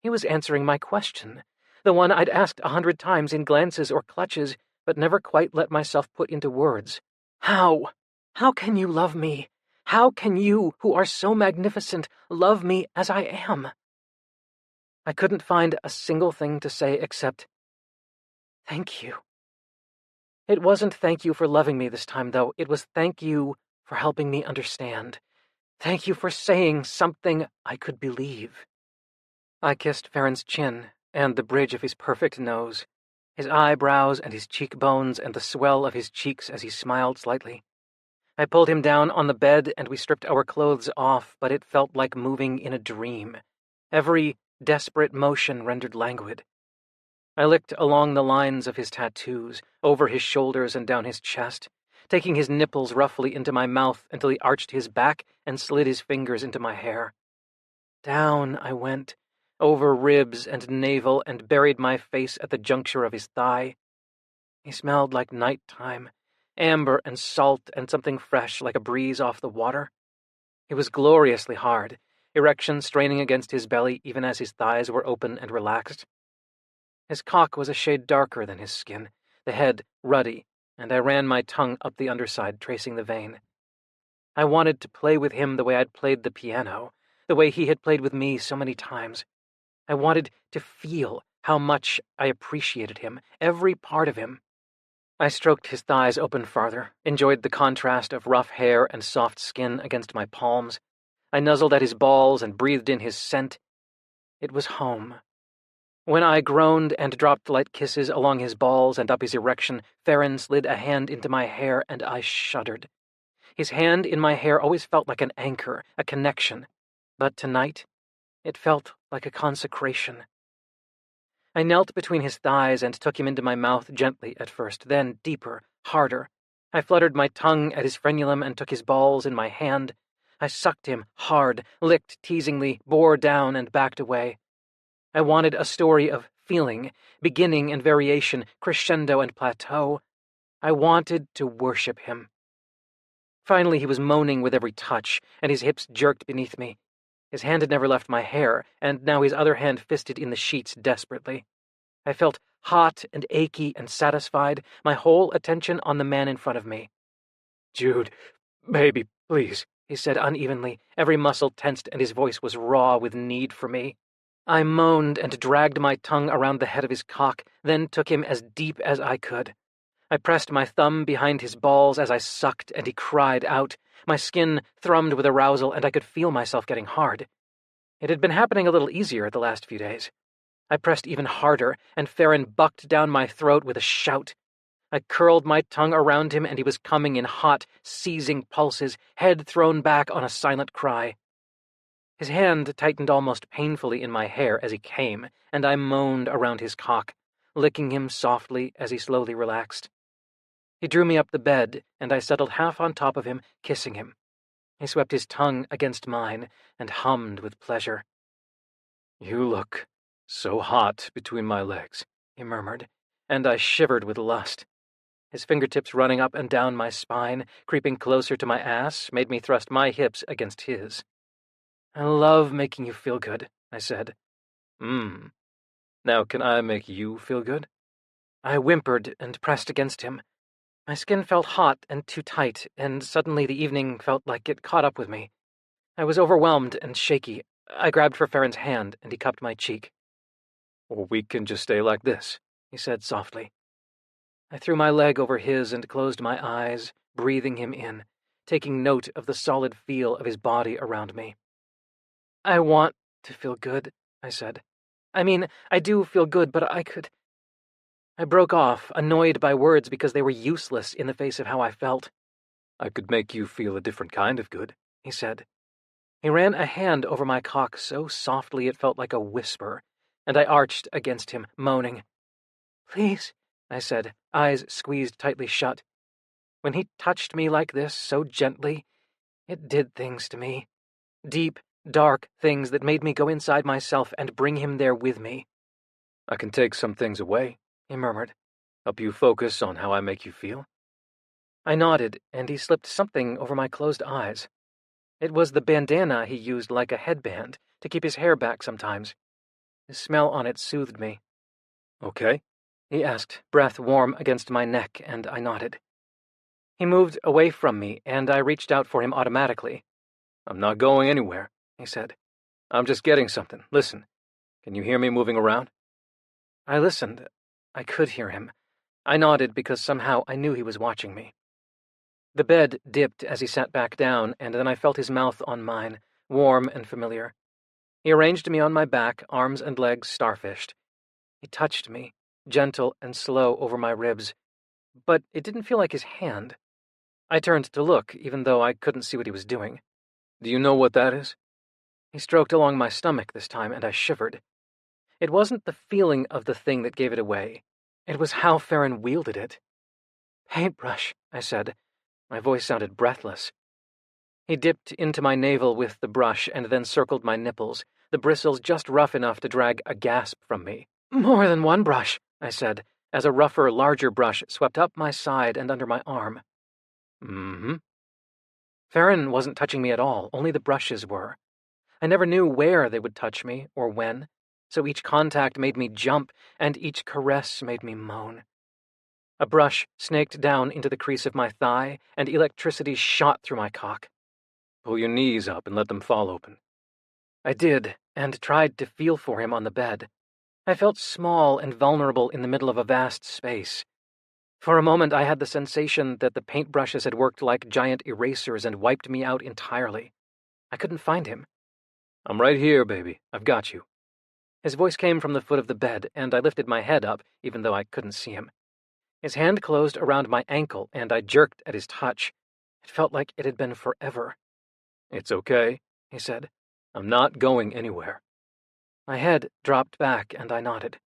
He was answering my question, the one I'd asked 100 times in glances or clutches, but never quite let myself put into words. How? How can you love me? How can you, who are so magnificent, love me as I am? I couldn't find a single thing to say except, thank you. It wasn't thank you for loving me this time, though. It was thank you for helping me understand. Thank you for saying something I could believe. I kissed Farron's chin and the bridge of his perfect nose, his eyebrows and his cheekbones and the swell of his cheeks as he smiled slightly. I pulled him down on the bed and we stripped our clothes off, but it felt like moving in a dream. Every desperate motion rendered languid. I licked along the lines of his tattoos, over his shoulders and down his chest, taking his nipples roughly into my mouth until he arched his back and slid his fingers into my hair. Down I went, over ribs and navel, and buried my face at the juncture of his thigh. He smelled like nighttime, amber and salt and something fresh like a breeze off the water. He was gloriously hard, erection straining against his belly even as his thighs were open and relaxed. His cock was a shade darker than his skin, the head ruddy, and I ran my tongue up the underside, tracing the vein. I wanted to play with him the way I'd played the piano, the way he had played with me so many times. I wanted to feel how much I appreciated him, every part of him. I stroked his thighs open farther, enjoyed the contrast of rough hair and soft skin against my palms. I nuzzled at his balls and breathed in his scent. It was home. When I groaned and dropped light kisses along his balls and up his erection, Farron slid a hand into my hair, and I shuddered. His hand in my hair always felt like an anchor, a connection. But tonight, it felt like a consecration. I knelt between his thighs and took him into my mouth gently at first, then deeper, harder. I fluttered my tongue at his frenulum and took his balls in my hand. I sucked him hard, licked teasingly, bore down and backed away. I wanted a story of feeling, beginning and variation, crescendo and plateau. I wanted to worship him. Finally, he was moaning with every touch, and his hips jerked beneath me. His hand had never left my hair, and now his other hand fisted in the sheets desperately. I felt hot and achy and satisfied, my whole attention on the man in front of me. "Jude, baby, please," he said unevenly, every muscle tensed and his voice was raw with need for me. I moaned and dragged my tongue around the head of his cock, then took him as deep as I could. I pressed my thumb behind his balls as I sucked, and he cried out. My skin thrummed with arousal, and I could feel myself getting hard. It had been happening a little easier the last few days. I pressed even harder, and Farron bucked down my throat with a shout. I curled my tongue around him, and he was coming in hot, seizing pulses, head thrown back on a silent cry. His hand tightened almost painfully in my hair as he came, and I moaned around his cock, licking him softly as he slowly relaxed. He drew me up the bed, and I settled half on top of him, kissing him. He swept his tongue against mine and hummed with pleasure. "You look so hot between my legs," he murmured, and I shivered with lust. His fingertips running up and down my spine, creeping closer to my ass, made me thrust my hips against his. "I love making you feel good," I said. Now can I make you feel good?" I whimpered and pressed against him. My skin felt hot and too tight, and suddenly the evening felt like it caught up with me. I was overwhelmed and shaky. I grabbed for Farron's hand, and he cupped my cheek. "Or we can just stay like this," he said softly. I threw my leg over his and closed my eyes, breathing him in, taking note of the solid feel of his body around me. "I want to feel good," I said. "I mean, I do feel good, but I could—" I broke off, annoyed by words because they were useless in the face of how I felt. "I could make you feel a different kind of good," he said. He ran a hand over my cock so softly it felt like a whisper, and I arched against him, moaning. "Please," I said, eyes squeezed tightly shut. When he touched me like this, so gently, it did things to me. Deep, dark things that made me go inside myself and bring him there with me. "I can take some things away," he murmured. "Help you focus on how I make you feel." I nodded, and he slipped something over my closed eyes. It was the bandana he used like a headband to keep his hair back sometimes. The smell on it soothed me. "Okay?" he asked, breath warm against my neck, and I nodded. He moved away from me, and I reached out for him automatically. "I'm not going anywhere," he said. "I'm just getting something. Listen, can you hear me moving around?" I listened. I could hear him. I nodded because somehow I knew he was watching me. The bed dipped as he sat back down, and then I felt his mouth on mine, warm and familiar. He arranged me on my back, arms and legs starfished. He touched me, gentle and slow over my ribs, but it didn't feel like his hand. I turned to look, even though I couldn't see what he was doing. "Do you know what that is?" He stroked along my stomach this time, and I shivered. It wasn't the feeling of the thing that gave it away. It was how Farron wielded it. "Paintbrush," I said. My voice sounded breathless. He dipped into my navel with the brush and then circled my nipples, the bristles just rough enough to drag a gasp from me. "More than one brush," I said, as a rougher, larger brush swept up my side and under my arm. "Mm-hmm." Farron wasn't touching me at all, only the brushes were. I never knew where they would touch me, or when, so each contact made me jump, and each caress made me moan. A brush snaked down into the crease of my thigh, and electricity shot through my cock. "Pull your knees up and let them fall open." I did, and tried to feel for him on the bed. I felt small and vulnerable in the middle of a vast space. For a moment I had the sensation that the paintbrushes had worked like giant erasers and wiped me out entirely. I couldn't find him. "I'm right here, baby. I've got you." His voice came from the foot of the bed, and I lifted my head up, even though I couldn't see him. His hand closed around my ankle, and I jerked at his touch. It felt like it had been forever. "It's okay," he said. "I'm not going anywhere." My head dropped back, and I nodded.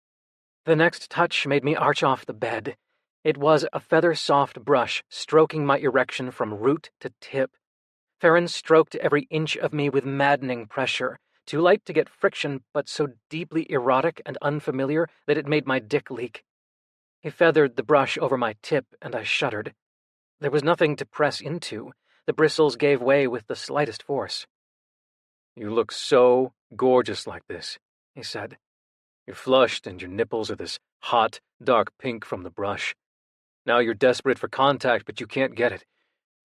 The next touch made me arch off the bed. It was a feather-soft brush stroking my erection from root to tip. Farron stroked every inch of me with maddening pressure, too light to get friction, but so deeply erotic and unfamiliar that it made my dick leak. He feathered the brush over my tip, and I shuddered. There was nothing to press into. The bristles gave way with the slightest force. "You look so gorgeous like this," he said. You're flushed and your nipples are this hot, dark pink from the brush. Now you're desperate for contact, but you can't get it.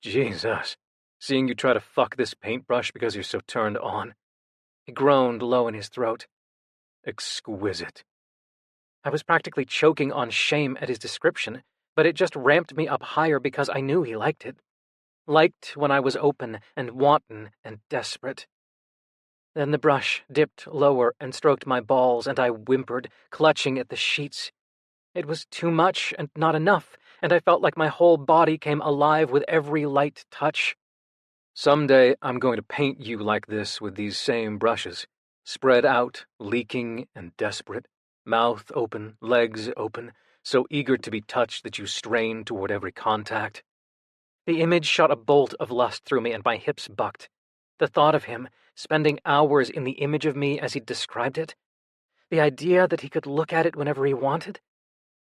Jesus. Seeing you try to fuck this paintbrush because you're so turned on. He groaned low in his throat. Exquisite. I was practically choking on shame at his description, but it just ramped me up higher because I knew he liked it. Liked when I was open and wanton and desperate. Then the brush dipped lower and stroked my balls, and I whimpered, clutching at the sheets. It was too much and not enough, and I felt like my whole body came alive with every light touch. Someday I'm going to paint you like this with these same brushes, spread out, leaking and desperate, mouth open, legs open, so eager to be touched that you strain toward every contact. The image shot a bolt of lust through me, and my hips bucked. The thought of him, spending hours in the image of me as he'd described it. The idea that he could look at it whenever he wanted.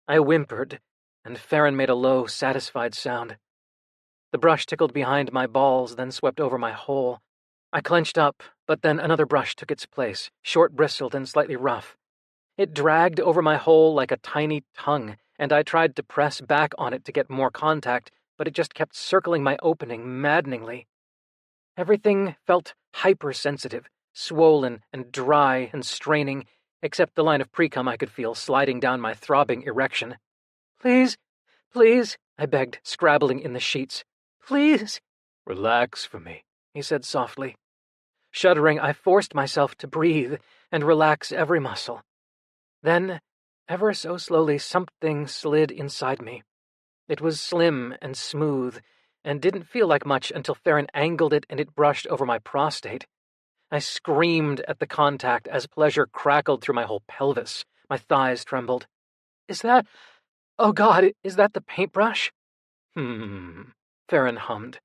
I whimpered, and Farron made a low, satisfied sound. The brush tickled behind my balls, then swept over my hole. I clenched up, but then another brush took its place, short-bristled and slightly rough. It dragged over my hole like a tiny tongue, and I tried to press back on it to get more contact, but it just kept circling my opening maddeningly. Everything felt hypersensitive, swollen and dry and straining, except the line of precum I could feel sliding down my throbbing erection. "Please, please," I begged, scrabbling in the sheets. "Please." "Relax for me," he said softly. Shuddering, I forced myself to breathe and relax every muscle. Then, ever so slowly, something slid inside me. It was slim and smooth, and didn't feel like much until Farron angled it and it brushed over my prostate. I screamed at the contact as pleasure crackled through my whole pelvis. My thighs trembled. "Is that... oh God, is that the paintbrush?" Farron hummed.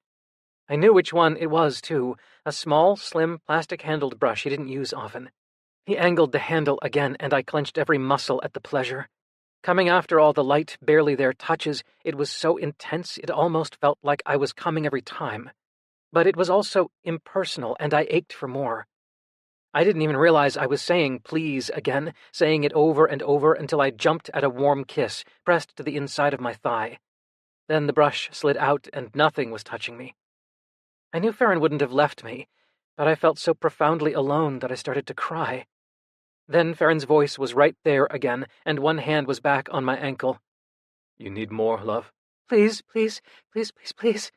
I knew which one it was, too. A small, slim, plastic-handled brush he didn't use often. He angled the handle again, and I clenched every muscle at the pleasure. Coming after all the light, barely there touches, it was so intense it almost felt like I was coming every time. But it was also impersonal, and I ached for more. I didn't even realize I was saying please again, saying it over and over until I jumped at a warm kiss, pressed to the inside of my thigh. Then the brush slid out, and nothing was touching me. I knew Farron wouldn't have left me, but I felt so profoundly alone that I started to cry. Then Farron's voice was right there again, and one hand was back on my ankle. "You need more, love?" "Please, please, please, please, please."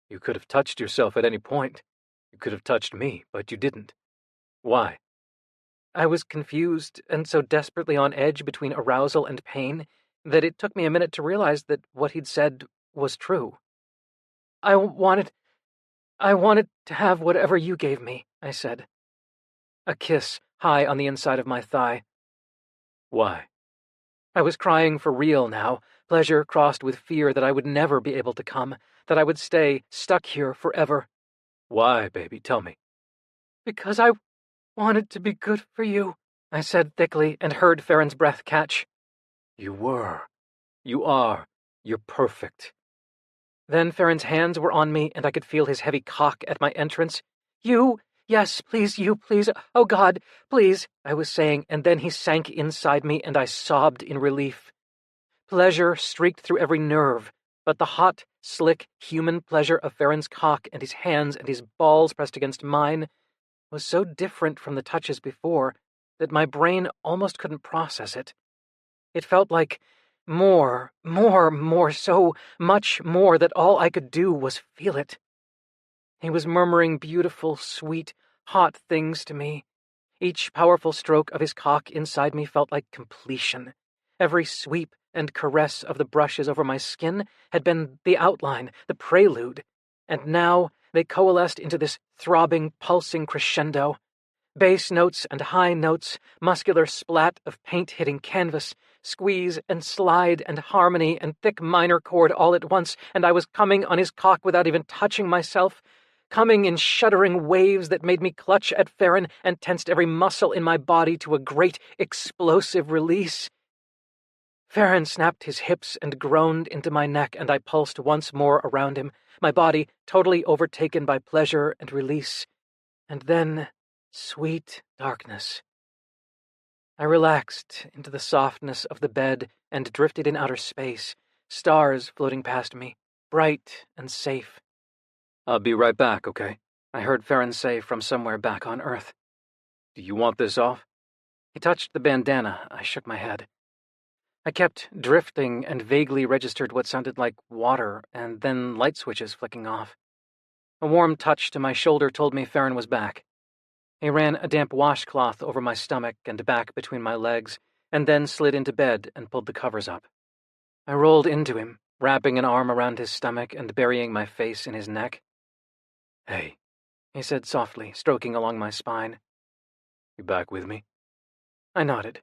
"You could have touched yourself at any point. You could have touched me, but you didn't. Why?" I was confused and so desperately on edge between arousal and pain that it took me a minute to realize that what he'd said was true. I wanted to have whatever you gave me," I said. A kiss high on the inside of my thigh. "Why?" I was crying for real now, pleasure crossed with fear that I would never be able to come, that I would stay stuck here forever. "Why, baby? Tell me." "Because I wanted to be good for you," I said thickly, and heard Farron's breath catch. "You were. You are. You're perfect." Then Farron's hands were on me, and I could feel his heavy cock at my entrance. "You! Yes, please, you, please. Oh, God, please," I was saying, and then he sank inside me, and I sobbed in relief. Pleasure streaked through every nerve, but the hot, slick, human pleasure of Farron's cock and his hands and his balls pressed against mine was so different from the touches before that my brain almost couldn't process it. It felt like more, so much more that all I could do was feel it. He was murmuring beautiful, sweet, hot things to me. Each powerful stroke of his cock inside me felt like completion. Every sweep and caress of the brushes over my skin had been the outline, the prelude, and now they coalesced into this throbbing, pulsing crescendo. Bass notes and high notes, muscular splat of paint hitting canvas, squeeze and slide and harmony and thick minor chord all at once, and I was coming on his cock without even touching myself, coming in shuddering waves that made me clutch at Farron and tensed every muscle in my body to a great, explosive release. Farron snapped his hips and groaned into my neck, and I pulsed once more around him, my body totally overtaken by pleasure and release. And then sweet darkness. I relaxed into the softness of the bed and drifted in outer space, stars floating past me, bright and safe. I'll be right back, okay? I heard Farron say from somewhere back on Earth. Do you want this off? He touched the bandana. I shook my head. I kept drifting and vaguely registered what sounded like water and then light switches flicking off. A warm touch to my shoulder told me Farron was back. He ran a damp washcloth over my stomach and back between my legs, and then slid into bed and pulled the covers up. I rolled into him, wrapping an arm around his stomach and burying my face in his neck. Hey, he said softly, stroking along my spine. You back with me? I nodded.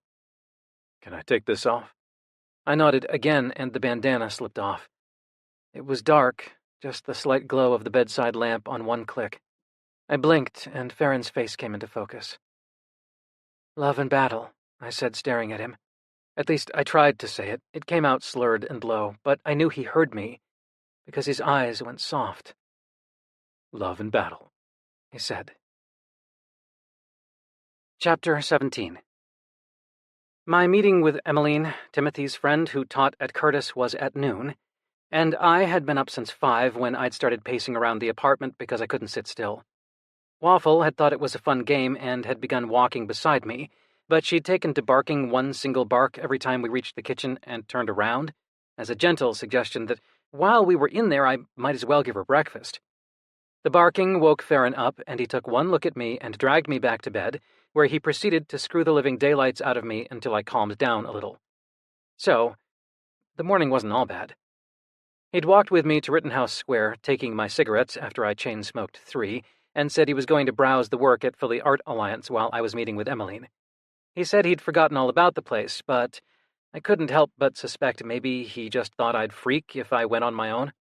Can I take this off? I nodded again, and the bandana slipped off. It was dark, just the slight glow of the bedside lamp on one click. I blinked, and Farron's face came into focus. Love and battle, I said, staring at him. At least I tried to say it. It came out slurred and low, but I knew he heard me, because his eyes went soft. Love and battle, he said. Chapter 17. My meeting with Emmeline, Timothy's friend who taught at Curtis, was at noon, and I had been up since 5 when I'd started pacing around the apartment because I couldn't sit still. Waffle had thought it was a fun game and had begun walking beside me, but she'd taken to barking one single bark every time we reached the kitchen and turned around, as a gentle suggestion that while we were in there I might as well give her breakfast. The barking woke Farron up, and he took one look at me and dragged me back to bed, where he proceeded to screw the living daylights out of me until I calmed down a little. So, the morning wasn't all bad. He'd walked with me to Rittenhouse Square, taking my cigarettes after I chain-smoked 3, and said he was going to browse the work at Philly Art Alliance while I was meeting with Emmeline. He said he'd forgotten all about the place, but I couldn't help but suspect maybe he just thought I'd freak if I went on my own.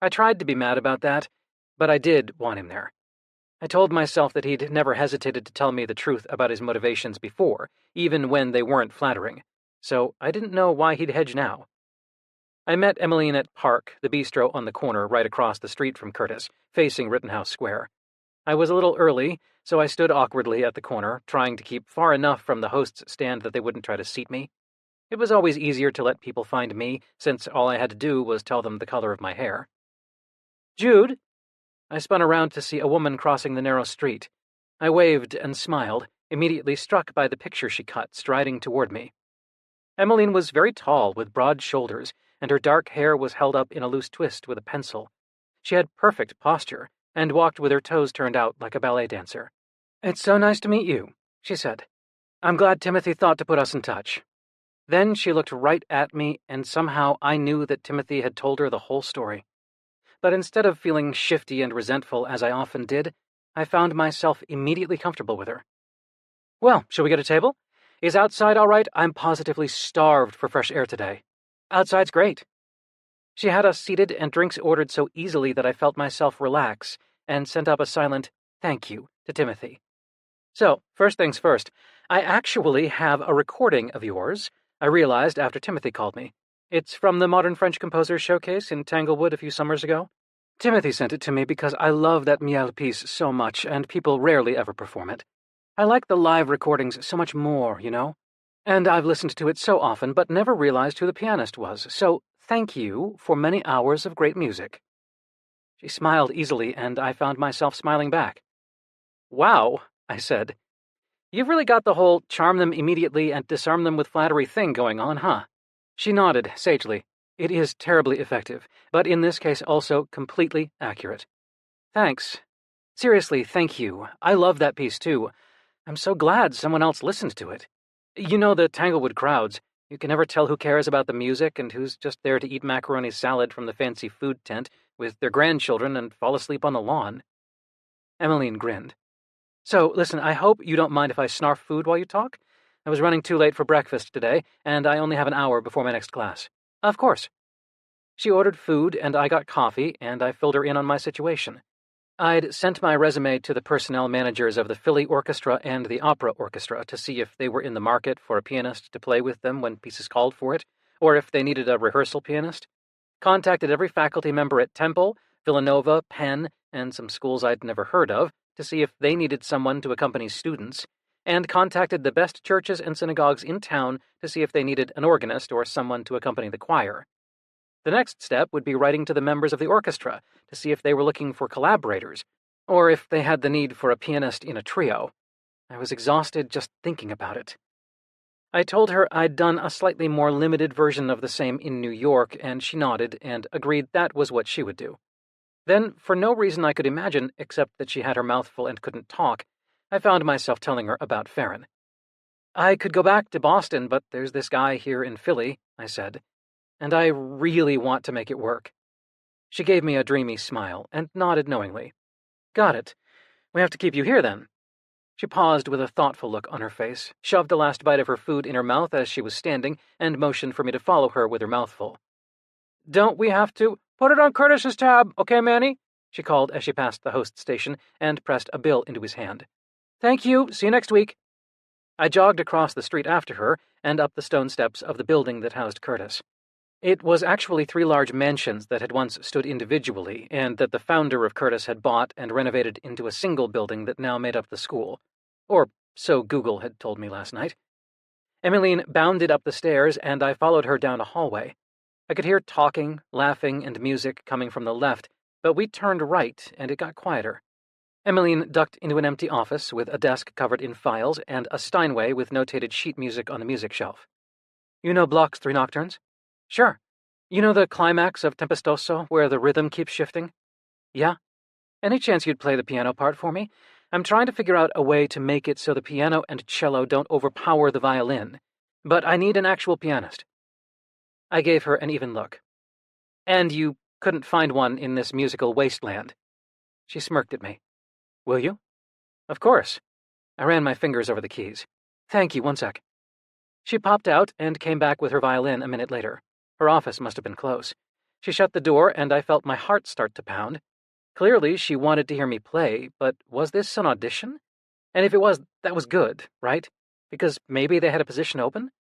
I tried to be mad about that, but I did want him there. I told myself that he'd never hesitated to tell me the truth about his motivations before, even when they weren't flattering, so I didn't know why he'd hedge now. I met Emmeline at Park, the bistro on the corner right across the street from Curtis, facing Rittenhouse Square. I was a little early, so I stood awkwardly at the corner, trying to keep far enough from the host's stand that they wouldn't try to seat me. It was always easier to let people find me, since all I had to do was tell them the color of my hair. Jude? I spun around to see a woman crossing the narrow street. I waved and smiled, immediately struck by the picture she cut, striding toward me. Emmeline was very tall, with broad shoulders, and her dark hair was held up in a loose twist with a pencil. She had perfect posture, and walked with her toes turned out like a ballet dancer. It's so nice to meet you, she said. I'm glad Timothy thought to put us in touch. Then she looked right at me, and somehow I knew that Timothy had told her the whole story. But instead of feeling shifty and resentful as I often did, I found myself immediately comfortable with her. Well, shall we get a table? Is outside all right? I'm positively starved for fresh air today. Outside's great. She had us seated and drinks ordered so easily that I felt myself relax and sent up a silent thank you to Timothy. So, first things first, I actually have a recording of yours, I realized after Timothy called me. It's from the Modern French Composers Showcase in Tanglewood a few summers ago. Timothy sent it to me because I love that Miel piece so much, and people rarely ever perform it. I like the live recordings so much more, you know? And I've listened to it so often, but never realized who the pianist was, so thank you for many hours of great music. She smiled easily, and I found myself smiling back. Wow, I said. You've really got the whole charm them immediately and disarm them with flattery thing going on, huh? She nodded, sagely. It is terribly effective, but in this case also completely accurate. Thanks. Seriously, thank you. I love that piece, too. I'm so glad someone else listened to it. You know the Tanglewood crowds. You can never tell who cares about the music and who's just there to eat macaroni salad from the fancy food tent with their grandchildren and fall asleep on the lawn. Emmeline grinned. So, listen, I hope you don't mind if I snarf food while you talk. I was running too late for breakfast today, and I only have an hour before my next class. Of course. She ordered food, and I got coffee, and I filled her in on my situation. I'd sent my resume to the personnel managers of the Philly Orchestra and the Opera Orchestra to see if they were in the market for a pianist to play with them when pieces called for it, or if they needed a rehearsal pianist. Contacted every faculty member at Temple, Villanova, Penn, and some schools I'd never heard of to see if they needed someone to accompany students, and contacted the best churches and synagogues in town to see if they needed an organist or someone to accompany the choir. The next step would be writing to the members of the orchestra to see if they were looking for collaborators, or if they had the need for a pianist in a trio. I was exhausted just thinking about it. I told her I'd done a slightly more limited version of the same in New York, and she nodded and agreed that was what she would do. Then, for no reason I could imagine, except that she had her mouth full and couldn't talk, I found myself telling her about Farron. I could go back to Boston, but there's this guy here in Philly, I said, and I really want to make it work. She gave me a dreamy smile and nodded knowingly. Got it. We have to keep you here, then. She paused with a thoughtful look on her face, shoved the last bite of her food in her mouth as she was standing, and motioned for me to follow her with her mouth full. Don't we have to? Put it on Curtis's tab, okay, Manny? She called as she passed the host station and pressed a bill into his hand. Thank you. See you next week. I jogged across the street after her and up the stone steps of the building that housed Curtis. It was actually 3 large mansions that had once stood individually, and that the founder of Curtis had bought and renovated into a single building that now made up the school. Or so Google had told me last night. Emmeline bounded up the stairs, and I followed her down a hallway. I could hear talking, laughing, and music coming from the left, but we turned right, and it got quieter. Emmeline ducked into an empty office with a desk covered in files and a Steinway with notated sheet music on the music shelf. You know Bloch's 3 Nocturnes? Sure. You know the climax of Tempestoso, where the rhythm keeps shifting? Yeah? Any chance you'd play the piano part for me? I'm trying to figure out a way to make it so the piano and cello don't overpower the violin, but I need an actual pianist. I gave her an even look. And you couldn't find one in this musical wasteland. She smirked at me. Will you? Of course. I ran my fingers over the keys. Thank you, one sec. She popped out and came back with her violin a minute later. Her office must have been close. She shut the door, and I felt my heart start to pound. Clearly, she wanted to hear me play, but was this an audition? And if it was, that was good, right? Because maybe they had a position open?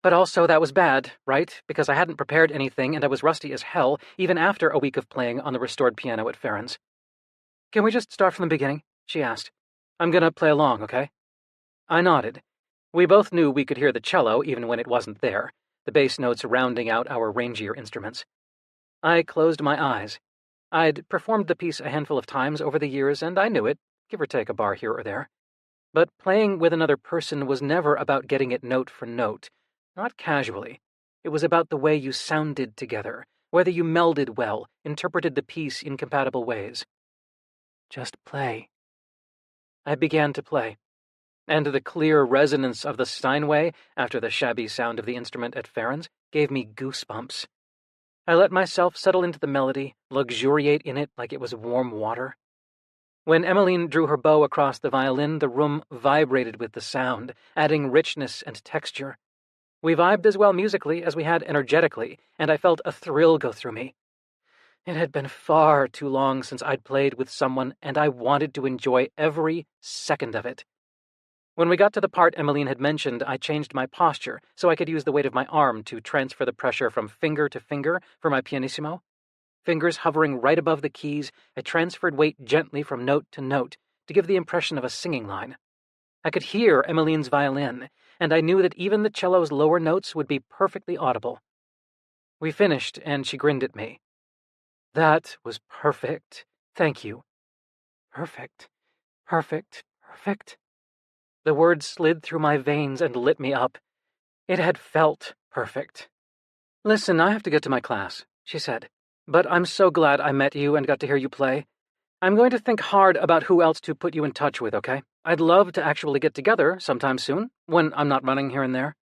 But also that was bad, right? Because I hadn't prepared anything, and I was rusty as hell, even after a week of playing on the restored piano at Farron's. Can we just start from the beginning? She asked. I'm gonna play along, okay? I nodded. We both knew we could hear the cello even when it wasn't there, the bass notes rounding out our rangier instruments. I closed my eyes. I'd performed the piece a handful of times over the years, and I knew it, give or take a bar here or there. But playing with another person was never about getting it note for note, not casually. It was about the way you sounded together, whether you melded well, interpreted the piece in compatible ways. Just play. I began to play, and the clear resonance of the Steinway, after the shabby sound of the instrument at Farron's, gave me goosebumps. I let myself settle into the melody, luxuriate in it like it was warm water. When Emmeline drew her bow across the violin, the room vibrated with the sound, adding richness and texture. We vibed as well musically as we had energetically, and I felt a thrill go through me. It had been far too long since I'd played with someone, and I wanted to enjoy every second of it. When we got to the part Emmeline had mentioned, I changed my posture so I could use the weight of my arm to transfer the pressure from finger to finger for my pianissimo. Fingers hovering right above the keys, I transferred weight gently from note to note to give the impression of a singing line. I could hear Emmeline's violin, and I knew that even the cello's lower notes would be perfectly audible. We finished, and she grinned at me. That was perfect. Thank you. Perfect. Perfect. Perfect. The words slid through my veins and lit me up. It had felt perfect. Listen, I have to get to my class, she said, but I'm so glad I met you and got to hear you play. I'm going to think hard about who else to put you in touch with, okay? I'd love to actually get together sometime soon, when I'm not running here and there.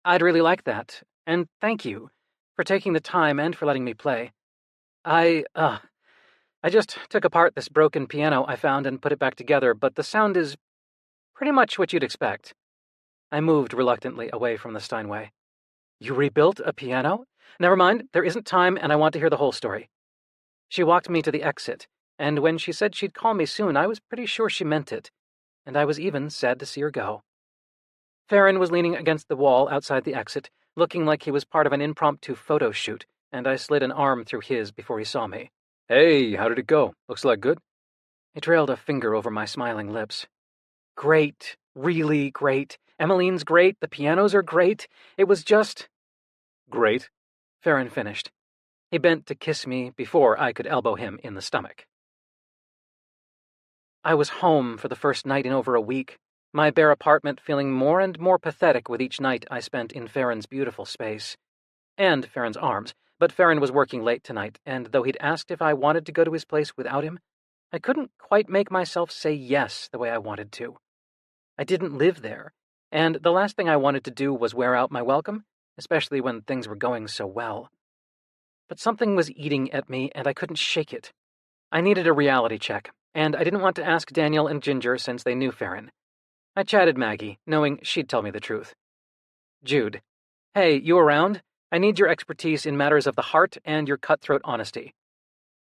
I'd really like that, and thank you for taking the time and for letting me play. I just took apart this broken piano I found and put it back together, but the sound is pretty much what you'd expect. I moved reluctantly away from the Steinway. You rebuilt a piano? Never mind, there isn't time, and I want to hear the whole story. She walked me to the exit, and when she said she'd call me soon, I was pretty sure she meant it, and I was even sad to see her go. Farron was leaning against the wall outside the exit, looking like he was part of an impromptu photo shoot, and I slid an arm through his before he saw me. Hey, how did it go? Looks like good. He trailed a finger over my smiling lips. Great. really great. Emmeline's great, the pianos are great. It was just... Great, Farron finished. He bent to kiss me before I could elbow him in the stomach. I was home for the first night in over a week, my bare apartment feeling more and more pathetic with each night I spent in Farron's beautiful space. And Farron's arms, but Farron was working late tonight, and though he'd asked if I wanted to go to his place without him, I couldn't quite make myself say yes the way I wanted to. I didn't live there, and the last thing I wanted to do was wear out my welcome, especially when things were going so well. But something was eating at me, and I couldn't shake it. I needed a reality check, and I didn't want to ask Daniel and Ginger since they knew Farron. I chatted Maggie, knowing she'd tell me the truth. Jude. Hey, you around? I need your expertise in matters of the heart and your cutthroat honesty.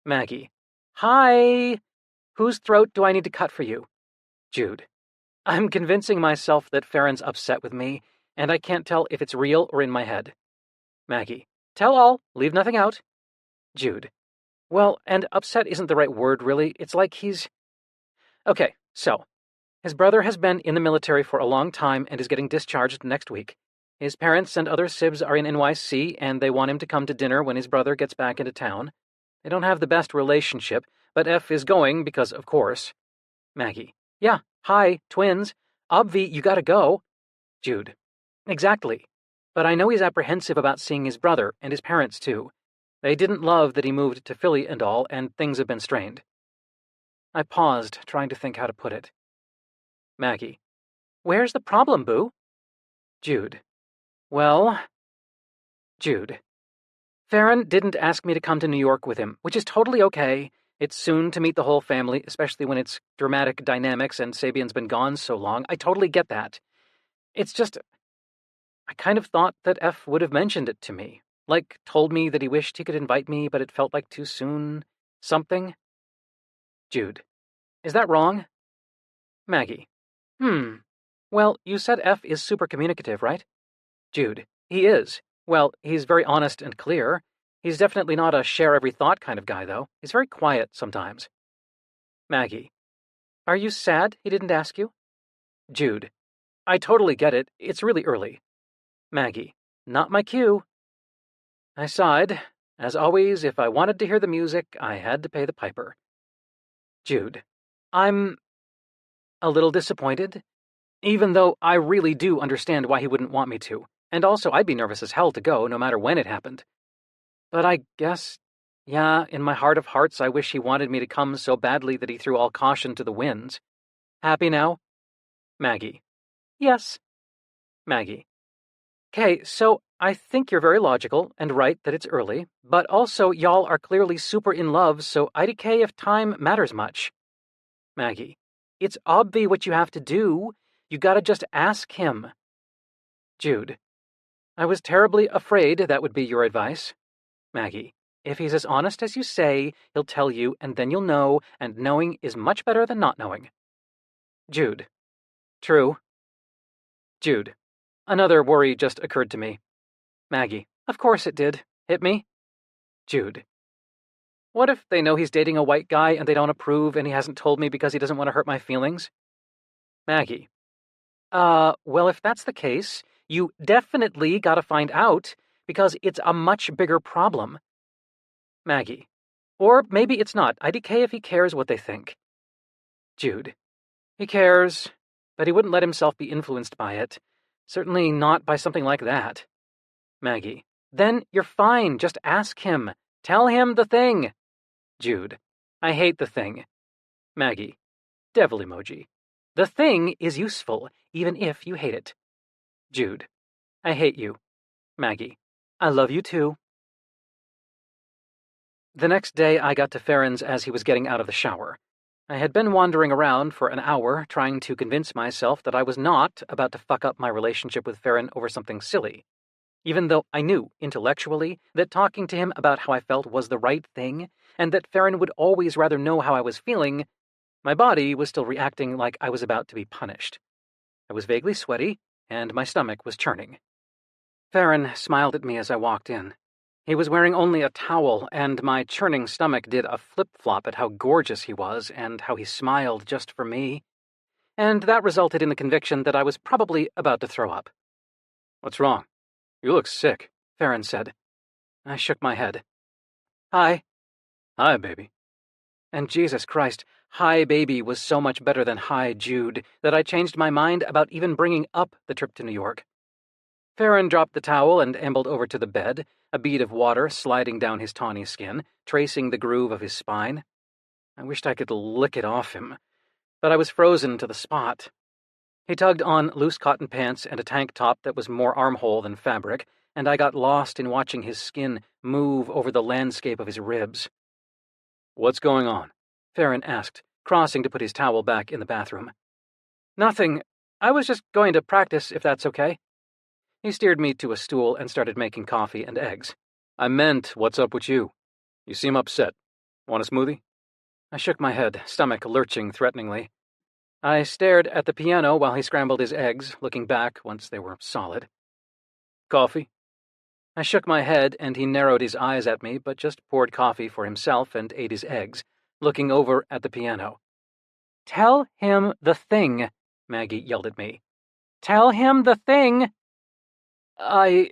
Maggie. Hi! Whose throat do I need to cut for you? Jude. I'm convincing myself that Farron's upset with me, and I can't tell if it's real or in my head. Maggie. Tell all, leave nothing out. Jude. Well, and upset isn't the right word, really. It's like he's... Okay, so, his brother has been in the military for a long time and is getting discharged next week. His parents and other sibs are in NYC, and they want him to come to dinner when his brother gets back into town. They don't have the best relationship, but F is going because, of course. Maggie. Yeah, hi, twins. Obvi, you gotta go. Jude. Exactly. But I know he's apprehensive about seeing his brother, and his parents, too. They didn't love that he moved to Philly and all, and things have been strained. I paused, trying to think how to put it. Maggie. Where's the problem, Boo? Jude. Well... Jude. Farron didn't ask me to come to New York with him, which is totally okay. It's soon to meet the whole family, especially when it's dramatic dynamics and Sabian's been gone so long. I totally get that. It's just... I kind of thought that F would have mentioned it to me. Like, told me that he wished he could invite me, but it felt like too soon. Something. Jude. Is that wrong? Maggie. Well, you said F is super communicative, right? Jude. He is. Well, he's very honest and clear. He's definitely not a share-every-thought kind of guy, though. He's very quiet sometimes. Maggie. Are you sad he didn't ask you? Jude. I totally get it. It's really early. Maggie. Not my cue. I sighed. As always, if I wanted to hear the music, I had to pay the piper. Jude. I'm a little disappointed, even though I really do understand why he wouldn't want me to, and also I'd be nervous as hell to go, no matter when it happened. But I guess, yeah, in my heart of hearts, I wish he wanted me to come so badly that he threw all caution to the winds. Happy now? Maggie. Yes. Maggie. Okay, so I think you're very logical and right that it's early, but also y'all are clearly super in love, so IDK if time matters much. Maggie. It's obvi what you have to do. You gotta just ask him. Jude. I was terribly afraid that would be your advice. Maggie. If he's as honest as you say, he'll tell you, and then you'll know, and knowing is much better than not knowing. Jude. True. Jude. Another worry just occurred to me. Maggie. Of course it did. Hit me? Jude. What if they know he's dating a white guy and they don't approve and he hasn't told me because he doesn't want to hurt my feelings? Maggie. Well, if that's the case, you definitely gotta find out, because it's a much bigger problem. Maggie. Or maybe it's not. IDK if he cares what they think. Jude. He cares, but he wouldn't let himself be influenced by it. Certainly not by something like that. Maggie. Then you're fine. Just ask him. Tell him the thing. Jude. I hate the thing. Maggie. Devil emoji. The thing is useful, even if you hate it. Jude. I hate you. Maggie. I love you too. The next day I got to Farron's as he was getting out of the shower. I had been wandering around for an hour trying to convince myself that I was not about to fuck up my relationship with Farron over something silly. Even though I knew, intellectually, that talking to him about how I felt was the right thing, and that Farron would always rather know how I was feeling, my body was still reacting like I was about to be punished. I was vaguely sweaty, and my stomach was churning. Farron smiled at me as I walked in. He was wearing only a towel, and my churning stomach did a flip-flop at how gorgeous he was and how he smiled just for me. and that resulted in the conviction that I was probably about to throw up. What's wrong? You look sick, Farron said. I shook my head. Hi. Hi, baby. And Jesus Christ, hi, baby was so much better than hi, Jude, that I changed my mind about even bringing up the trip to New York. Farron dropped the towel and ambled over to the bed, a bead of water sliding down his tawny skin, tracing the groove of his spine. I wished I could lick it off him, but I was frozen to the spot. He tugged on loose cotton pants and a tank top that was more armhole than fabric, and I got lost in watching his skin move over the landscape of his ribs. What's going on? Farron asked, crossing to put his towel back in the bathroom. Nothing. I was just going to practice, if that's okay. He steered me to a stool and started making coffee and eggs. I meant, what's up with you? You seem upset. Want a smoothie? I shook my head, stomach lurching threateningly. I stared at the piano while he scrambled his eggs, looking back once they were solid. Coffee? I shook my head, and he narrowed his eyes at me, but just poured coffee for himself and ate his eggs, looking over at the piano. Tell him the thing, Maggie yelled at me. Tell him the thing! Can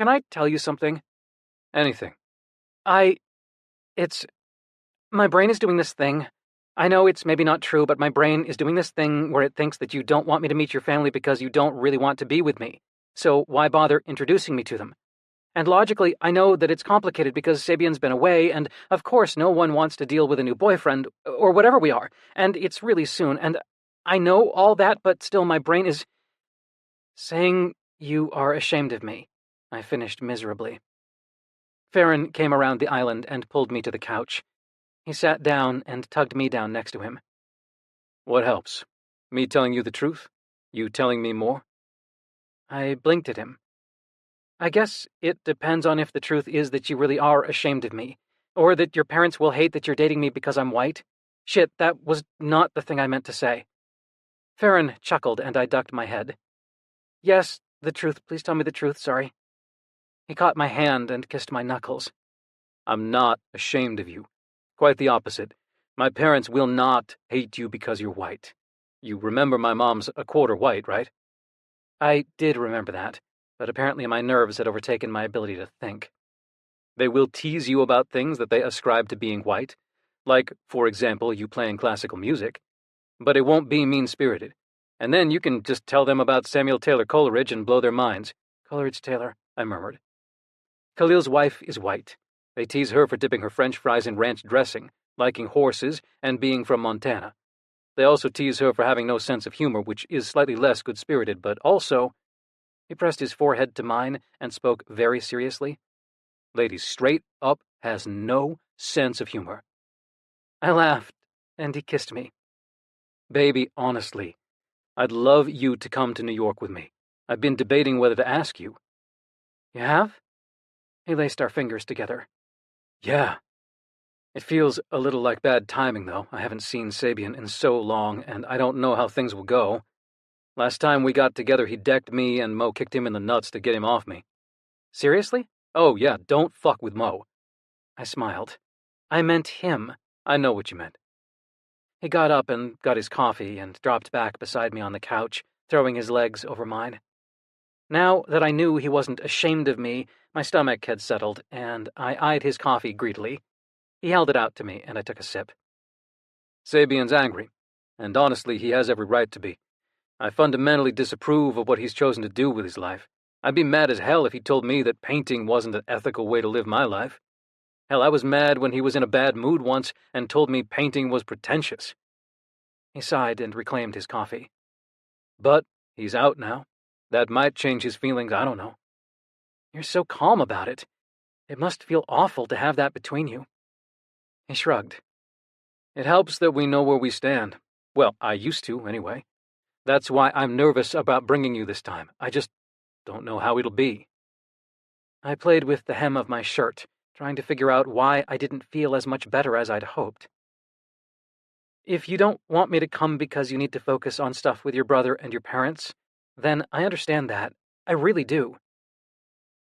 I tell you something? Anything. My brain is doing this thing. I know it's maybe not true, but my brain is doing this thing where it thinks that you don't want me to meet your family because you don't really want to be with me. So why bother introducing me to them? And logically, I know that it's complicated because Sabian's been away, and of course no one wants to deal with a new boyfriend, or whatever we are, and it's really soon, and I know all that, but still my brain is saying you are ashamed of me, I finished miserably. Farron came around the island and pulled me to the couch. He sat down and tugged me down next to him. What helps? Me telling you the truth? You telling me more? I blinked at him. I guess it depends on if the truth is that you really are ashamed of me, or that your parents will hate that you're dating me because I'm white. Shit, that was not the thing I meant to say. Farron chuckled, and I ducked my head. Yes, the truth. Please tell me the truth, sorry. He caught my hand and kissed my knuckles. I'm not ashamed of you. Quite the opposite. My parents will not hate you because you're white. You remember my mom's a quarter white, right? I did remember that, but apparently my nerves had overtaken my ability to think. They will tease you about things that they ascribe to being white, like, for example, you playing classical music, but it won't be mean-spirited. And then you can just tell them about Samuel Taylor Coleridge and blow their minds. Coleridge Taylor, I murmured. Khalil's wife is white. They tease her for dipping her French fries in ranch dressing, liking horses, and being from Montana. They also tease her for having no sense of humor, which is slightly less good-spirited, but also... He pressed his forehead to mine and spoke very seriously. Lady straight up has no sense of humor. I laughed, and he kissed me. Baby, honestly, I'd love you to come to New York with me. I've been debating whether to ask you. You have? He laced our fingers together. Yeah. It feels a little like bad timing, though. I haven't seen Sabian in so long, and I don't know how things will go. Last time we got together, he decked me, and Mo kicked him in the nuts to get him off me. Seriously? Oh, yeah, don't fuck with Mo. I smiled. I meant him. I know what you meant. He got up and got his coffee and dropped back beside me on the couch, throwing his legs over mine. Now that I knew he wasn't ashamed of me, my stomach had settled, and I eyed his coffee greedily. He held it out to me, and I took a sip. Sabian's angry, and honestly, he has every right to be. I fundamentally disapprove of what he's chosen to do with his life. I'd be mad as hell if he told me that painting wasn't an ethical way to live my life. Hell, I was mad when he was in a bad mood once and told me painting was pretentious. He sighed and reclaimed his coffee. But he's out now. That might change his feelings, I don't know. You're so calm about it. It must feel awful to have that between you. He shrugged. It helps that we know where we stand. Well, I used to, anyway. That's why I'm nervous about bringing you this time. I just don't know how it'll be. I played with the hem of my shirt, trying to figure out why I didn't feel as much better as I'd hoped. If you don't want me to come because you need to focus on stuff with your brother and your parents, then I understand that. I really do.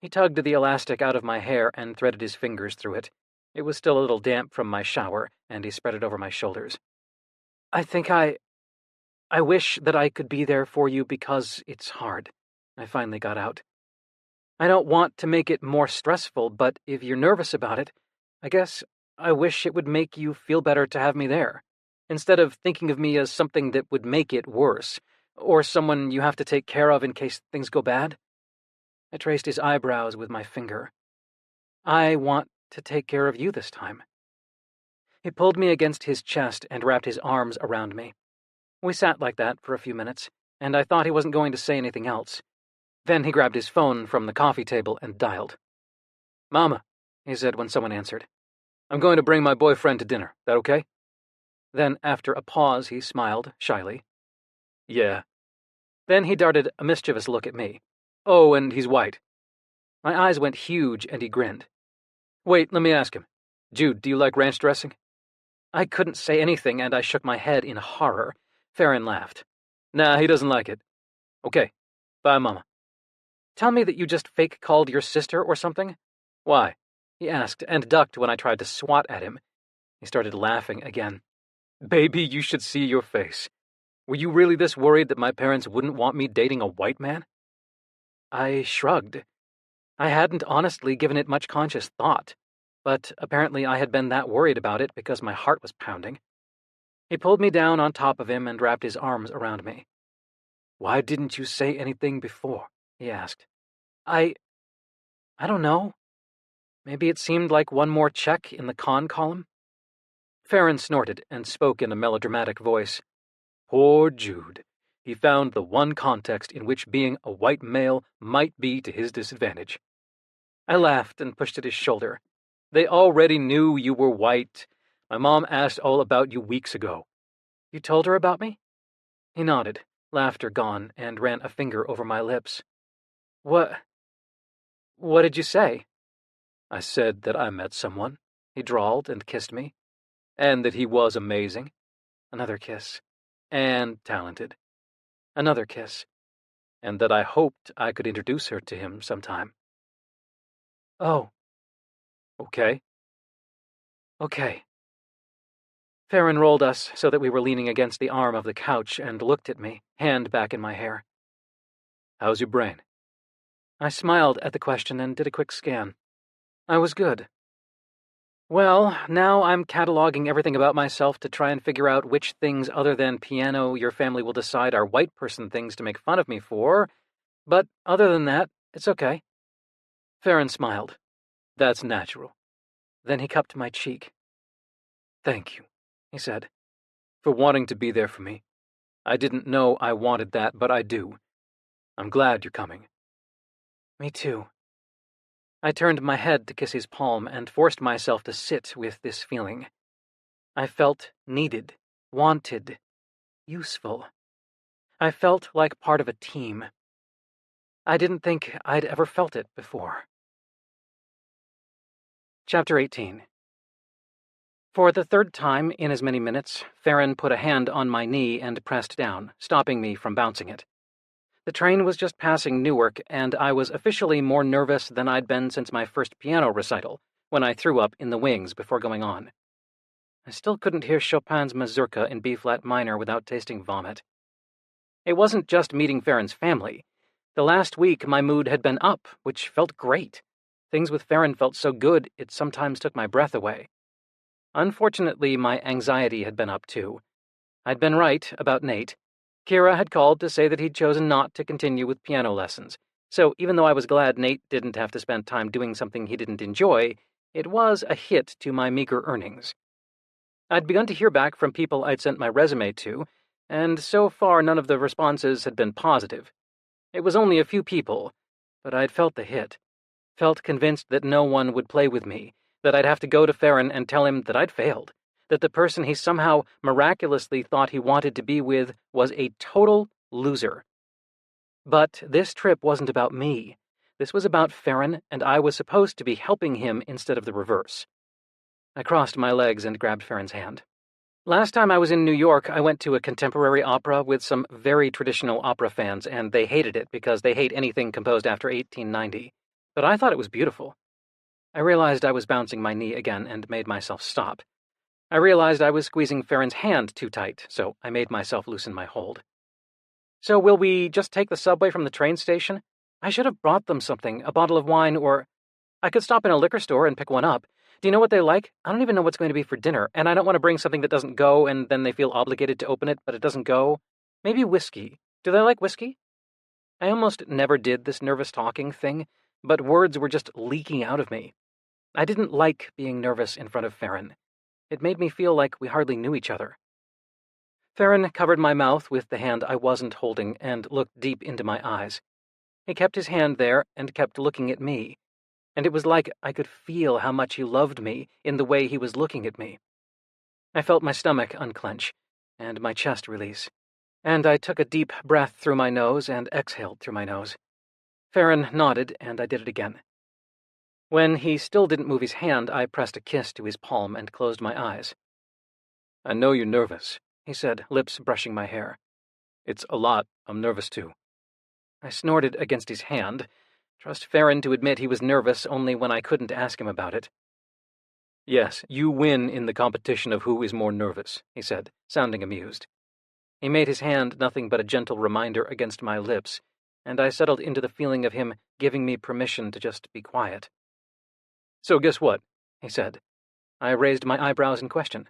He tugged the elastic out of my hair and threaded his fingers through it. It was still a little damp from my shower, and he spread it over my shoulders. I think I wish that I could be there for you because it's hard. I finally got out. I don't want to make it more stressful, but if you're nervous about it, I guess I wish it would make you feel better to have me there, instead of thinking of me as something that would make it worse, or someone you have to take care of in case things go bad. I traced his eyebrows with my finger. I want to take care of you this time. He pulled me against his chest and wrapped his arms around me. We sat like that for a few minutes, and I thought he wasn't going to say anything else. Then he grabbed his phone from the coffee table and dialed. "Mama," he said when someone answered. "I'm going to bring my boyfriend to dinner. That okay?" Then, after a pause, he smiled shyly. "Yeah." Then he darted a mischievous look at me. "Oh, and he's white." My eyes went huge, and he grinned. "Wait, let me ask him. Jude, do you like ranch dressing?" I couldn't say anything, and I shook my head in horror. Farron laughed. "Nah, he doesn't like it." "Okay. Bye, Mama." "Tell me that you just fake called your sister or something?" "Why?" he asked, and ducked when I tried to swat at him. He started laughing again. "Baby, you should see your face. Were you really this worried that my parents wouldn't want me dating a white man?" I shrugged. I hadn't honestly given it much conscious thought, but apparently I had been that worried about it because my heart was pounding. He pulled me down on top of him and wrapped his arms around me. "Why didn't you say anything before?" he asked. I don't know. Maybe it seemed like one more check in the con column? Farron snorted and spoke in a melodramatic voice. Poor Jude. He found the one context in which being a white male might be to his disadvantage. I laughed and pushed at his shoulder. They already knew you were white. My mom asked all about you weeks ago. You told her about me? He nodded, laughter gone, and ran a finger over my lips. What did you say? I said that I met someone. He drawled and kissed me. And that he was amazing. Another kiss. And talented. Another kiss. And that I hoped I could introduce her to him sometime. Oh. Okay. Okay. Farron rolled us so that we were leaning against the arm of the couch and looked at me, hand back in my hair. How's your brain? I smiled at the question and did a quick scan. I was good. Well, now I'm cataloging everything about myself to try and figure out which things other than piano your family will decide are white person things to make fun of me for, but other than that, it's okay. Farron smiled. That's natural. Then he cupped my cheek. Thank you, he said, for wanting to be there for me. I didn't know I wanted that, but I do. I'm glad you're coming. Me too. I turned my head to kiss his palm and forced myself to sit with this feeling. I felt needed, wanted, useful. I felt like part of a team. I didn't think I'd ever felt it before. Chapter 18. For the third time in as many minutes, Farron put a hand on my knee and pressed down, stopping me from bouncing it. The train was just passing Newark, and I was officially more nervous than I'd been since my first piano recital, when I threw up in the wings before going on. I still couldn't hear Chopin's Mazurka in B-flat minor without tasting vomit. It wasn't just meeting Farron's family. The last week, my mood had been up, which felt great. Things with Farron felt so good, it sometimes took my breath away. Unfortunately, my anxiety had been up too. I'd been right about Nate. Kira had called to say that he'd chosen not to continue with piano lessons, so even though I was glad Nate didn't have to spend time doing something he didn't enjoy, it was a hit to my meager earnings. I'd begun to hear back from people I'd sent my resume to, and so far none of the responses had been positive. It was only a few people, but I'd felt the hit. Felt convinced that no one would play with me, that I'd have to go to Farron and tell him that I'd failed, that the person he somehow miraculously thought he wanted to be with was a total loser. But this trip wasn't about me. This was about Farron, and I was supposed to be helping him instead of the reverse. I crossed my legs and grabbed Farron's hand. Last time I was in New York, I went to a contemporary opera with some very traditional opera fans, and they hated it because they hate anything composed after 1890. But I thought it was beautiful. I realized I was bouncing my knee again and made myself stop. I realized I was squeezing Farron's hand too tight, so I made myself loosen my hold. So will we just take the subway from the train station? I should have brought them something, a bottle of wine, or I could stop in a liquor store and pick one up. Do you know what they like? I don't even know what's going to be for dinner, and I don't want to bring something that doesn't go and then they feel obligated to open it, but it doesn't go. Maybe whiskey. Do they like whiskey? I almost never did this nervous talking thing, but words were just leaking out of me. I didn't like being nervous in front of Farron. It made me feel like we hardly knew each other. Farron covered my mouth with the hand I wasn't holding and looked deep into my eyes. He kept his hand there and kept looking at me, and it was like I could feel how much he loved me in the way he was looking at me. I felt my stomach unclench and my chest release, and I took a deep breath through my nose and exhaled through my nose. Farron nodded, and I did it again. When he still didn't move his hand, I pressed a kiss to his palm and closed my eyes. I know you're nervous, he said, lips brushing my hair. It's a lot. I'm nervous too. I snorted against his hand. Trust Farron to admit he was nervous only when I couldn't ask him about it. Yes, you win in the competition of who is more nervous, he said, sounding amused. He made his hand nothing but a gentle reminder against my lips, and I settled into the feeling of him giving me permission to just be quiet. So guess what? He said. I raised my eyebrows in question.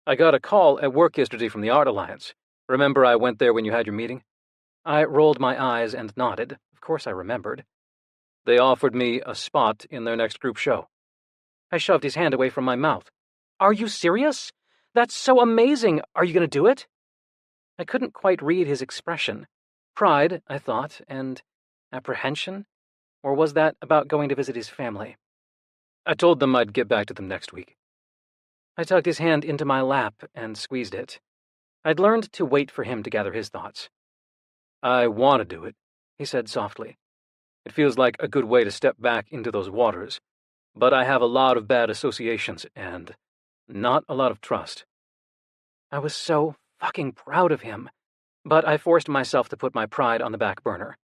I got a call at work yesterday from the Art Alliance. Remember I went there when you had your meeting? I rolled my eyes and nodded. Of course I remembered. They offered me a spot in their next group show. I shoved his hand away from my mouth. Are you serious? That's so amazing. Are you going to do it? I couldn't quite read his expression. Pride, I thought, and apprehension? Or was that about going to visit his family? I told them I'd get back to them next week. I tucked his hand into my lap and squeezed it. I'd learned to wait for him to gather his thoughts. I want to do it, he said softly. It feels like a good way to step back into those waters, but I have a lot of bad associations and not a lot of trust. I was so fucking proud of him, but I forced myself to put my pride on the back burner.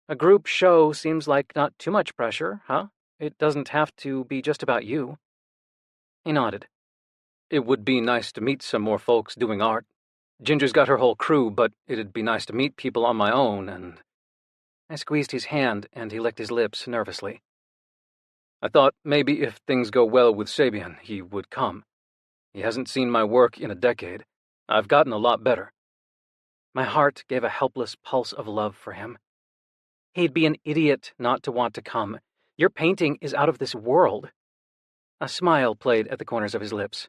A group show seems like not too much pressure, huh? It doesn't have to be just about you. He nodded. It would be nice to meet some more folks doing art. Ginger's got her whole crew, but it'd be nice to meet people on my own, and... I squeezed his hand, and he licked his lips nervously. I thought maybe if things go well with Sabian, he would come. He hasn't seen my work in a decade. I've gotten a lot better. My heart gave a helpless pulse of love for him. He'd be an idiot not to want to come. Your painting is out of this world. A smile played at the corners of his lips.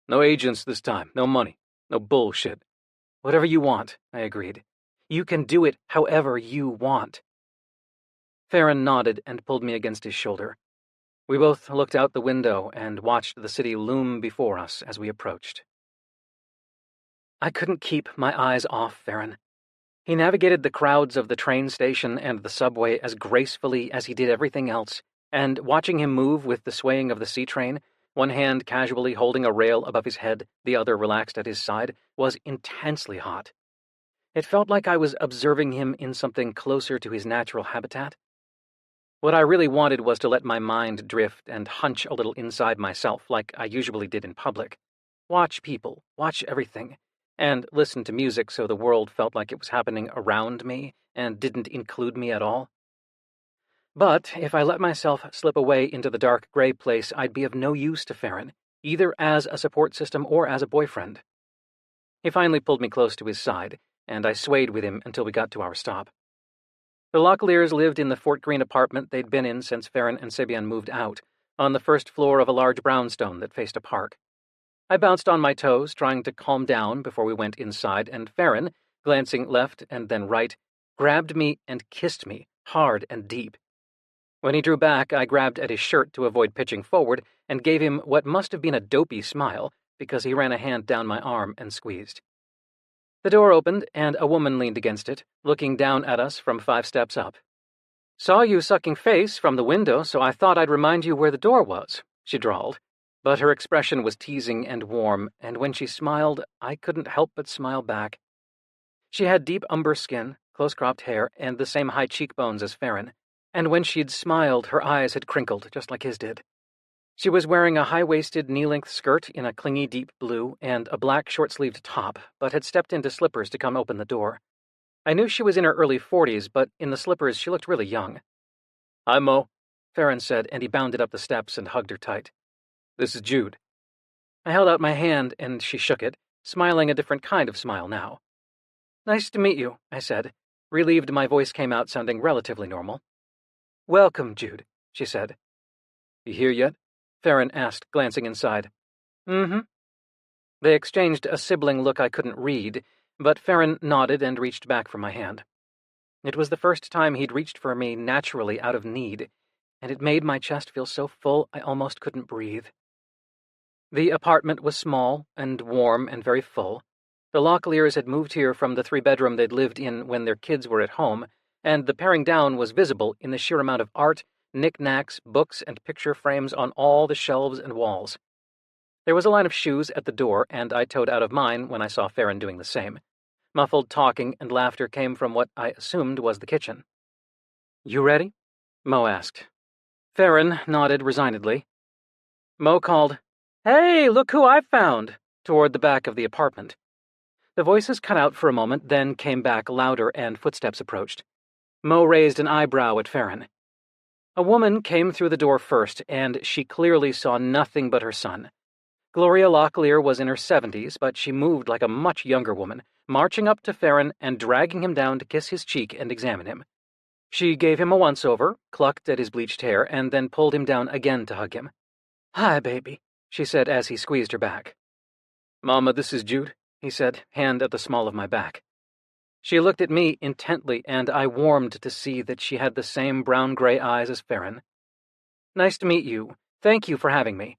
No agents this time, no money, no bullshit. Whatever you want, I agreed. You can do it however you want. Farron nodded and pulled me against his shoulder. We both looked out the window and watched the city loom before us as we approached. I couldn't keep my eyes off Farron. He navigated the crowds of the train station and the subway as gracefully as he did everything else, and watching him move with the swaying of the C-train, one hand casually holding a rail above his head, the other relaxed at his side, was intensely hot. It felt like I was observing him in something closer to his natural habitat. What I really wanted was to let my mind drift and hunch a little inside myself like I usually did in public. Watch people, watch everything, and listen to music so the world felt like it was happening around me and didn't include me at all. But if I let myself slip away into the dark gray place, I'd be of no use to Farron, either as a support system or as a boyfriend. He finally pulled me close to his side, and I swayed with him until we got to our stop. The Locklears lived in the Fort Greene apartment they'd been in since Farron and Sabian moved out, on the first floor of a large brownstone that faced a park. I bounced on my toes, trying to calm down before we went inside, and Farron, glancing left and then right, grabbed me and kissed me, hard and deep. When he drew back, I grabbed at his shirt to avoid pitching forward and gave him what must have been a dopey smile because he ran a hand down my arm and squeezed. The door opened, and a woman leaned against it, looking down at us from 5 steps up. "Saw you sucking face from the window, so I thought I'd remind you where the door was," she drawled, but her expression was teasing and warm, and when she smiled, I couldn't help but smile back. She had deep umber skin, close-cropped hair, and the same high cheekbones as Farron, and when she'd smiled, her eyes had crinkled just like his did. She was wearing a high-waisted knee-length skirt in a clingy deep blue and a black short-sleeved top, but had stepped into slippers to come open the door. I knew she was in her early 40s, but in the slippers she looked really young. "Hi, Mo," Farron said, and he bounded up the steps and hugged her tight. "This is Jude." I held out my hand, and she shook it, smiling a different kind of smile now. "Nice to meet you," I said, relieved my voice came out sounding relatively normal. "Welcome, Jude," she said. "You here yet?" Farron asked, glancing inside. "Mm-hmm." They exchanged a sibling look I couldn't read, but Farron nodded and reached back for my hand. It was the first time he'd reached for me naturally out of need, and it made my chest feel so full I almost couldn't breathe. The apartment was small and warm and very full. The Locklears had moved here from the 3-bedroom they'd lived in when their kids were at home, and the paring down was visible in the sheer amount of art, knickknacks, books, and picture frames on all the shelves and walls. There was a line of shoes at the door, and I towed out of mine when I saw Farron doing the same. Muffled talking and laughter came from what I assumed was the kitchen. "You ready?" Mo asked. Farron nodded resignedly. Mo called, "Hey, look who I found!" toward the back of the apartment. The voices cut out for a moment, then came back louder and footsteps approached. Mo raised an eyebrow at Farron. A woman came through the door first, and she clearly saw nothing but her son. Gloria Locklear was in her 70s, but she moved like a much younger woman, marching up to Farron and dragging him down to kiss his cheek and examine him. She gave him a once-over, clucked at his bleached hair, and then pulled him down again to hug him. "Hi, baby," she said as he squeezed her back. "Mama, this is Jude," he said, hand at the small of my back. She looked at me intently, and I warmed to see that she had the same brown-gray eyes as Farron. "Nice to meet you. Thank you for having me."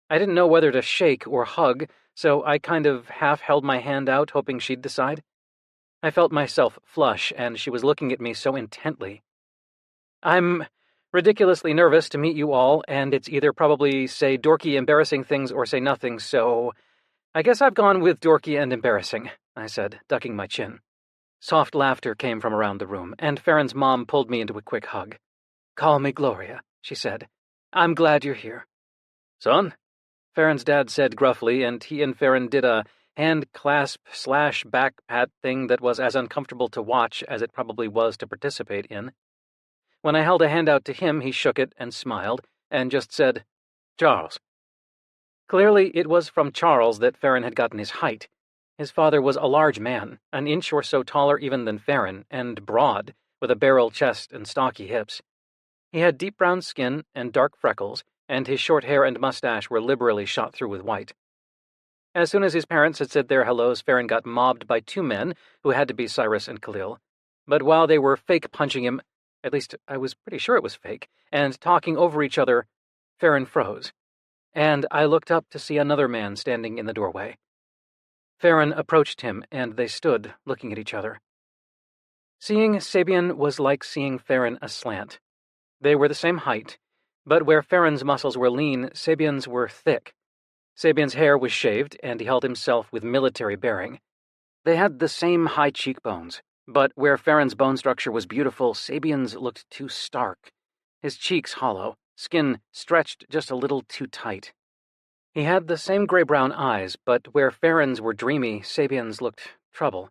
I didn't know whether to shake or hug, so I kind of half held my hand out, hoping she'd decide. I felt myself flush, and she was looking at me so intently. "I'm ridiculously nervous to meet you all, and it's either probably say dorky, embarrassing things or say nothing, so I guess I've gone with dorky and embarrassing," I said, ducking my chin. Soft laughter came from around the room, and Farron's mom pulled me into a quick hug. "Call me Gloria," she said. "I'm glad you're here." "Son?" Farron's dad said gruffly, and he and Farron did a hand-clasp/back pat thing that was as uncomfortable to watch as it probably was to participate in. When I held a hand out to him, he shook it and smiled, and just said, "Charles." Clearly, it was from Charles that Farron had gotten his height. His father was a large man, an inch or so taller even than Farron, and broad, with a barrel chest and stocky hips. He had deep brown skin and dark freckles, and his short hair and mustache were liberally shot through with white. As soon as his parents had said their hellos, Farron got mobbed by 2 men, who had to be Cyrus and Khalil. But while they were fake punching him, at least I was pretty sure it was fake, and talking over each other, Farron froze, and I looked up to see another man standing in the doorway. Farron approached him, and they stood, looking at each other. Seeing Sabian was like seeing Farron aslant. They were the same height, but where Farron's muscles were lean, Sabian's were thick. Sabian's hair was shaved, and he held himself with military bearing. They had the same high cheekbones, but where Farron's bone structure was beautiful, Sabian's looked too stark. His cheeks hollow, skin stretched just a little too tight. He had the same gray-brown eyes, but where Farron's were dreamy, Sabian's looked trouble.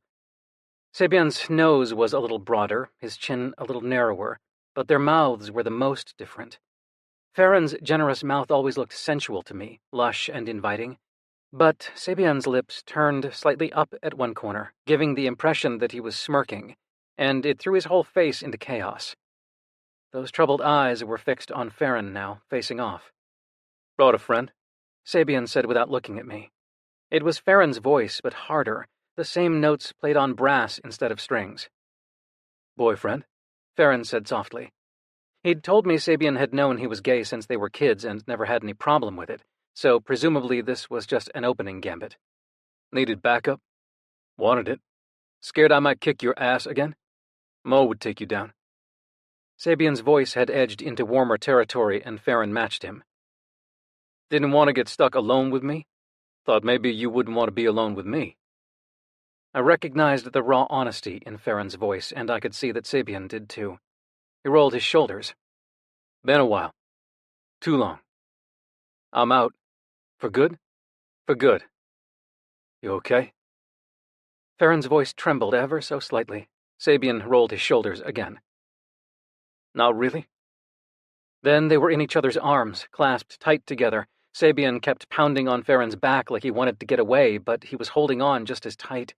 Sabian's nose was a little broader, his chin a little narrower, but their mouths were the most different. Farron's generous mouth always looked sensual to me, lush and inviting, but Sabian's lips turned slightly up at one corner, giving the impression that he was smirking, and it threw his whole face into chaos. Those troubled eyes were fixed on Farron now, facing off. "Brought a friend?" Sabian said without looking at me. It was Farron's voice, but harder, the same notes played on brass instead of strings. "Boyfriend?" Farron said softly. He'd told me Sabian had known he was gay since they were kids and never had any problem with it, so presumably this was just an opening gambit. "Needed backup?" "Wanted it. Scared I might kick your ass again? Mo would take you down." Sabian's voice had edged into warmer territory, and Farron matched him. "Didn't want to get stuck alone with me? Thought maybe you wouldn't want to be alone with me." I recognized the raw honesty in Farron's voice, and I could see that Sabian did too. He rolled his shoulders. "Been a while. Too long." I'm out. For good? For good. You okay? Farron's voice trembled ever so slightly. Sabian rolled his shoulders again. Not really? Then they were in each other's arms, clasped tight together. Sabian kept pounding on Farron's back like he wanted to get away, but he was holding on just as tight.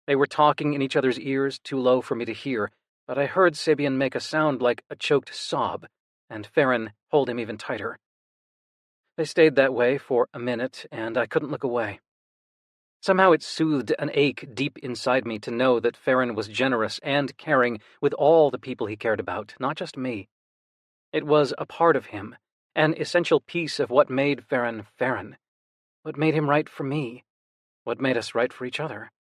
They were talking in each other's ears, too low for me to hear, but I heard Sabian make a sound like a choked sob, and Farron hold him even tighter. They stayed that way for a minute, and I couldn't look away. Somehow it soothed an ache deep inside me to know that Farron was generous and caring with all the people he cared about, not just me. It was a part of him, an essential piece of what made Farron Farron, what made him right for me, what made us right for each other.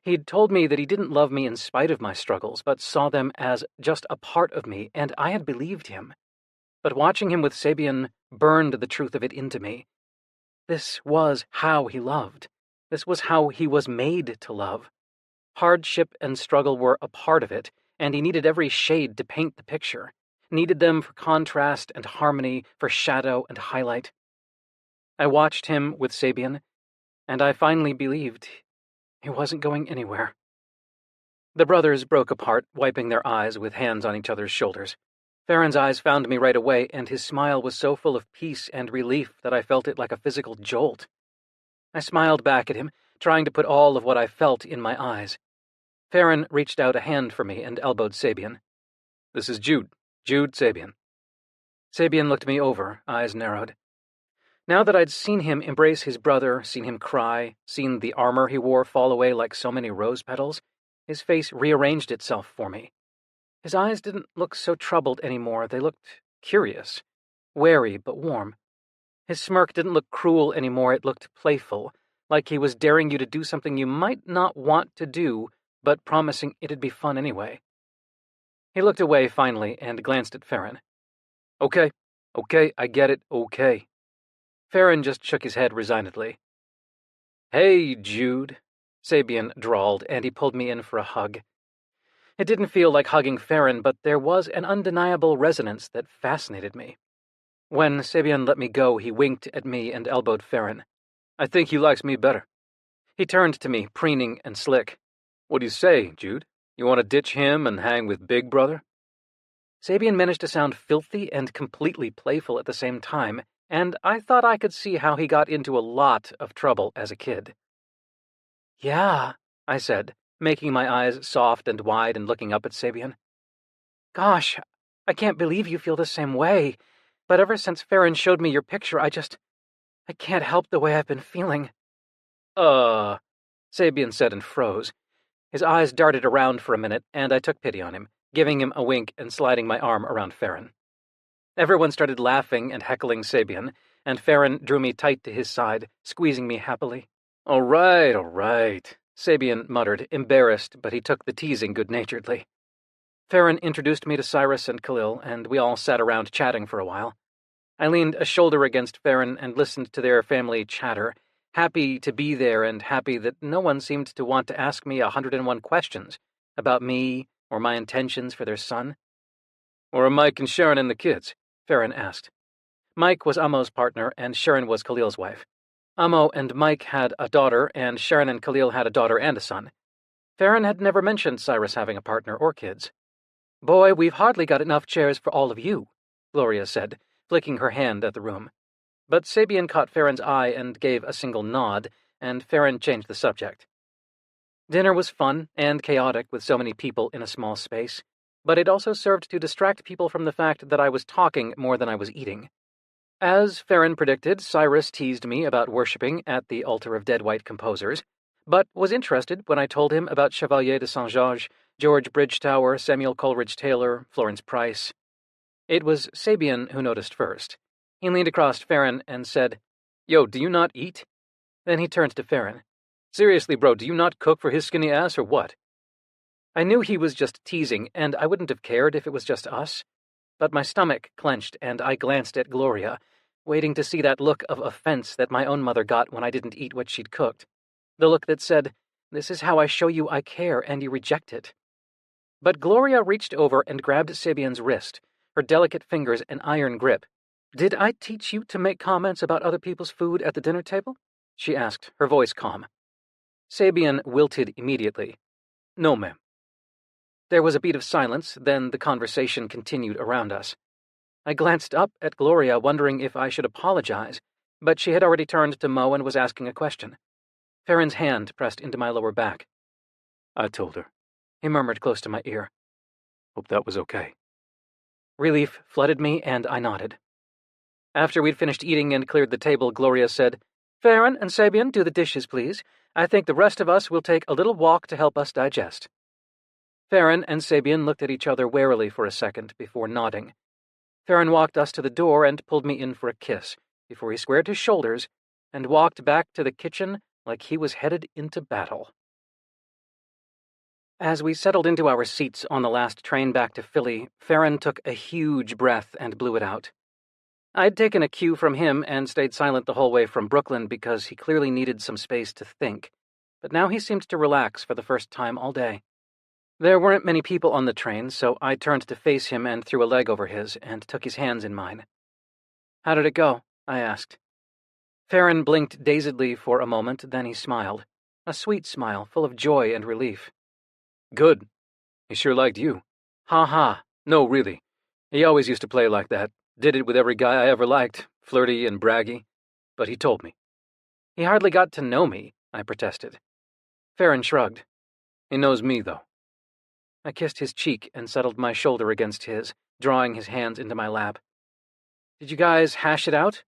He'd told me that he didn't love me in spite of my struggles, but saw them as just a part of me, and I had believed him. But watching him with Sabian burned the truth of it into me. This was how he loved. This was how he was made to love. Hardship and struggle were a part of it, and he needed every shade to paint the picture. Needed them for contrast and harmony, for shadow and highlight. I watched him with Sabian, and I finally believed he wasn't going anywhere. The brothers broke apart, wiping their eyes with hands on each other's shoulders. Farron's eyes found me right away, and his smile was so full of peace and relief that I felt it like a physical jolt. I smiled back at him, trying to put all of what I felt in my eyes. Farron reached out a hand for me and elbowed Sabian. This is Jude. Jude Sabian. Sabian looked me over, eyes narrowed. Now that I'd seen him embrace his brother, seen him cry, seen the armor he wore fall away like so many rose petals, his face rearranged itself for me. His eyes didn't look so troubled anymore. They looked curious, wary but warm. His smirk didn't look cruel anymore. It looked playful, like he was daring you to do something you might not want to do, but promising it'd be fun anyway. He looked away finally and glanced at Farron. Okay, I get it, okay. Farron just shook his head resignedly. Hey, Jude, Sabian drawled, and he pulled me in for a hug. It didn't feel like hugging Farron, but there was an undeniable resonance that fascinated me. When Sabian let me go, he winked at me and elbowed Farron. I think he likes me better. He turned to me, preening and slick. What do you say, Jude? You want to ditch him and hang with Big Brother? Sabian managed to sound filthy and completely playful at the same time, and I thought I could see how he got into a lot of trouble as a kid. Yeah, I said, making my eyes soft and wide and looking up at Sabian. Gosh, I can't believe you feel the same way, but ever since Farron showed me your picture, I can't help the way I've been feeling. Sabian said and froze. His eyes darted around for a minute, and I took pity on him, giving him a wink and sliding my arm around Farron. Everyone started laughing and heckling Sabian, and Farron drew me tight to his side, squeezing me happily. All right, Sabian muttered, embarrassed, but he took the teasing good-naturedly. Farron introduced me to Cyrus and Khalil, and we all sat around chatting for a while. I leaned a shoulder against Farron and listened to their family chatter, happy to be there and happy that no one seemed to want to ask me 101 questions about me or my intentions for their son. Where are Mike and Sharon and the kids? Farron asked. Mike was Amo's partner, and Sharon was Khalil's wife. Amo and Mike had a daughter, and Sharon and Khalil had a daughter and a son. Farron had never mentioned Cyrus having a partner or kids. Boy, we've hardly got enough chairs for all of you, Gloria said, flicking her hand at the room. But Sabian caught Farron's eye and gave a single nod, and Farron changed the subject. Dinner was fun and chaotic with so many people in a small space, but it also served to distract people from the fact that I was talking more than I was eating. As Farron predicted, Cyrus teased me about worshipping at the altar of dead white composers, but was interested when I told him about Chevalier de Saint-Georges, George Bridgetower, Samuel Coleridge Taylor, Florence Price. It was Sabian who noticed first. He leaned across Farron and said, Yo, do you not eat? Then he turned to Farron. Seriously, bro, do you not cook for his skinny ass or what? I knew he was just teasing, and I wouldn't have cared if it was just us. But my stomach clenched, and I glanced at Gloria, waiting to see that look of offense that my own mother got when I didn't eat what she'd cooked. The look that said, "This is how I show you I care, and you reject it." But Gloria reached over and grabbed Sabian's wrist, her delicate fingers an iron grip. Did I teach you to make comments about other people's food at the dinner table? She asked, her voice calm. Sabian wilted immediately. No, ma'am. There was a beat of silence, then the conversation continued around us. I glanced up at Gloria, wondering if I should apologize, but she had already turned to Mo and was asking a question. Farron's hand pressed into my lower back. I told her, he murmured close to my ear. Hope that was okay. Relief flooded me, and I nodded. After we'd finished eating and cleared the table, Gloria said, Farron and Sabian, do the dishes, please. I think the rest of us will take a little walk to help us digest. Farron and Sabian looked at each other warily for a second before nodding. Farron walked us to the door and pulled me in for a kiss, before he squared his shoulders and walked back to the kitchen like he was headed into battle. As we settled into our seats on the last train back to Philly, Farron took a huge breath and blew it out. I'd taken a cue from him and stayed silent the whole way from Brooklyn because he clearly needed some space to think, but now he seemed to relax for the first time all day. There weren't many people on the train, so I turned to face him and threw a leg over his and took his hands in mine. How did it go? I asked. Farron blinked dazedly for a moment, then he smiled, a sweet smile full of joy and relief. Good. He sure liked you. Ha ha. No, really. He always used to play like that. Did it with every guy I ever liked, flirty and braggy. But he told me. He hardly got to know me, I protested. Farron shrugged. He knows me, though. I kissed his cheek and settled my shoulder against his, drawing his hands into my lap. Did you guys hash it out?